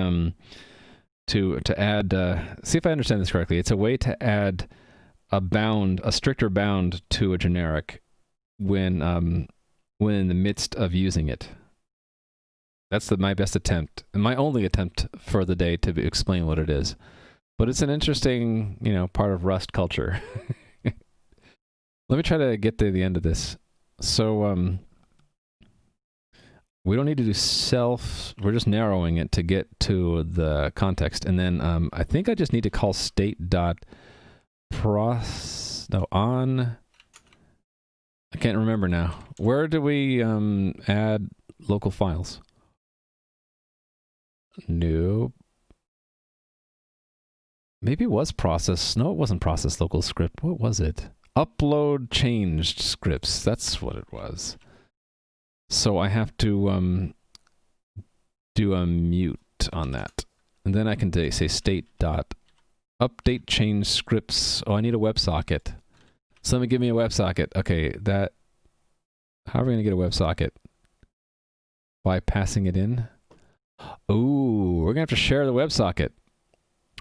to add, see if I understand this correctly, it's a way to add a stricter bound to a generic when in the midst of using it. That's my best attempt, and my only attempt for the day to explain what it is. But it's an interesting, part of Rust culture. Let me try to get to the end of this. So, we don't need to do we're just narrowing it to get to the context. And then I think I just need to call on. I can't remember now. Where do we add local files? Nope. Maybe it was process. No, it wasn't process local script. What was it? Upload changed scripts. That's what it was. So I have to do a mute on that. And then I can say state dot update change scripts. Oh, I need a WebSocket. Someone give me a WebSocket. Okay, how are we going to get a WebSocket? By passing it in? Ooh, we're going to have to share the WebSocket.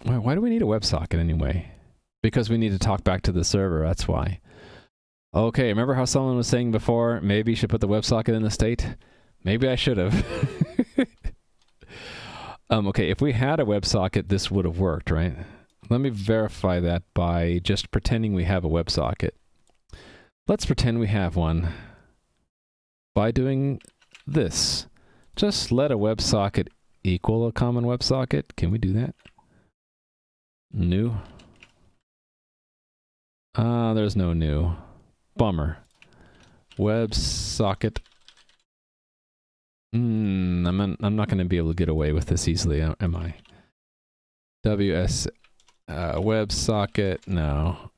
Why do we need a WebSocket anyway? Because we need to talk back to the server, that's why. Okay, remember how someone was saying before, maybe you should put the WebSocket in the state? Maybe I should have. Okay, if we had a WebSocket, this would have worked, right? Let me verify that by just pretending we have a WebSocket. Let's pretend we have one by doing this. Just let a WebSocket equal a common WebSocket. Can we do that? New. There's no new. Bummer. WebSocket. I'm not going to be able to get away with this easily, am I? WS WebSocket. No.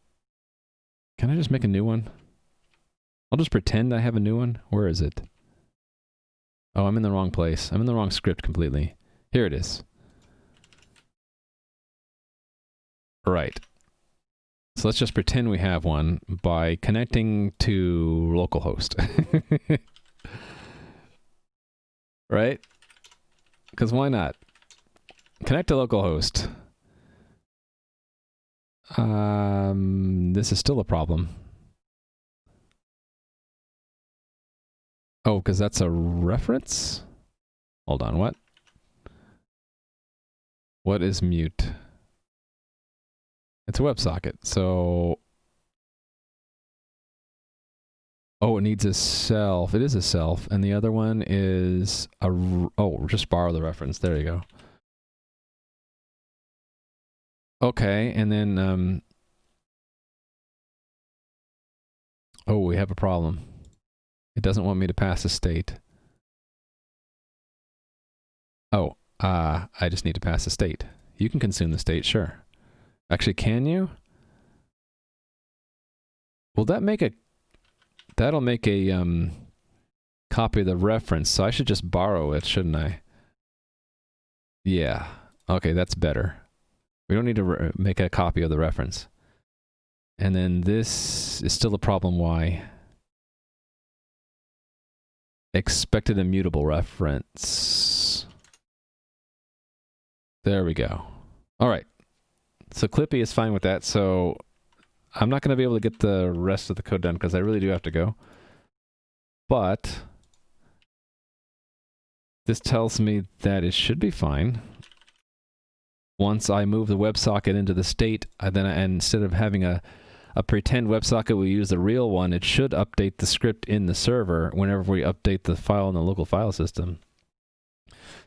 Can I just make a new one? I'll just pretend I have a new one. Where is it? Oh, I'm in the wrong place. I'm in the wrong script completely. Here it is. Right. So let's just pretend we have one by connecting to localhost. Right? Because why not? Connect to localhost. This is still a problem. Oh, because that's a reference? Hold on, what? What is mute? It's a WebSocket, so... Oh, it needs a self. It is a self. And the other one is a... Oh, just borrow the reference. There you go. Okay, and then... Oh, we have a problem. It doesn't want me to pass a state. Oh, I just need to pass a state. You can consume the state, sure. Actually, can you? Will that make a... That'll make a copy of the reference, so I should just borrow it, shouldn't I? Yeah. Okay, that's better. We don't need to make a copy of the reference. And then this is still a problem. Why? Expected immutable reference. There we go. All right. So Clippy is fine with that. So I'm not going to be able to get the rest of the code done because I really do have to go. But this tells me that it should be fine. Once I move the WebSocket into the state, and instead of having a pretend WebSocket, we use the real one. It should update the script in the server whenever we update the file in the local file system.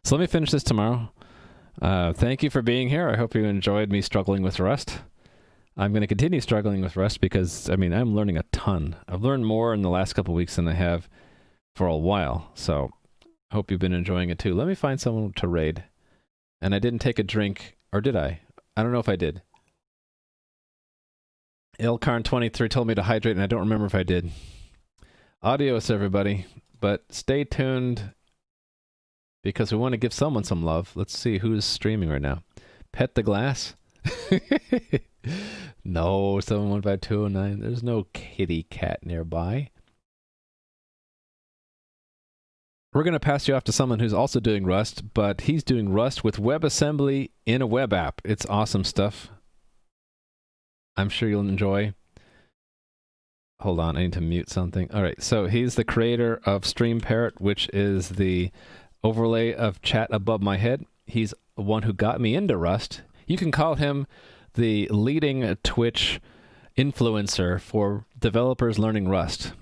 So let me finish this tomorrow. Thank you for being here. I hope you enjoyed me struggling with Rust. I'm going to continue struggling with Rust because, I mean, I'm learning a ton. I've learned more in the last couple of weeks than I have for a while. So I hope you've been enjoying it too. Let me find someone to raid. And I didn't take a drink, or did I? I don't know if I did. Ilkarn23 told me to hydrate, and I don't remember if I did. Adios, everybody. But stay tuned because we want to give someone some love. Let's see who's streaming right now. Pet the Glass? No, 715-209. There's no kitty cat nearby. We're going to pass you off to someone who's also doing Rust, but he's doing Rust with WebAssembly in a web app. It's awesome stuff. I'm sure you'll enjoy. Hold on, I need to mute something. All right, so he's the creator of Stream Parrot, which is the overlay of chat above my head. He's the one who got me into Rust. You can call him the leading Twitch influencer for developers learning Rust.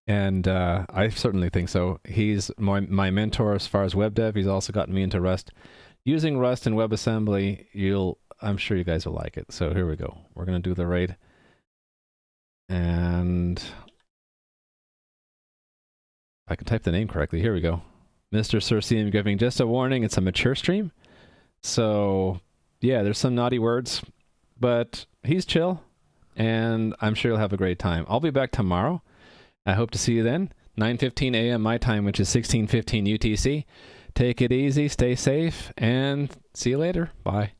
And I certainly think so. He's my mentor as far as web dev. He's also gotten me into Rust. Using Rust and WebAssembly, I'm sure you guys will like it. So here we go. We're going to do the raid. And I can type the name correctly. Here we go. Mr. Cersei, I'm giving just a warning. It's a mature stream. So yeah, there's some naughty words, but he's chill. And I'm sure you'll have a great time. I'll be back tomorrow. I hope to see you then. 9:15 a.m. my time, which is 16:15 UTC. Take it easy, stay safe, and see you later. Bye.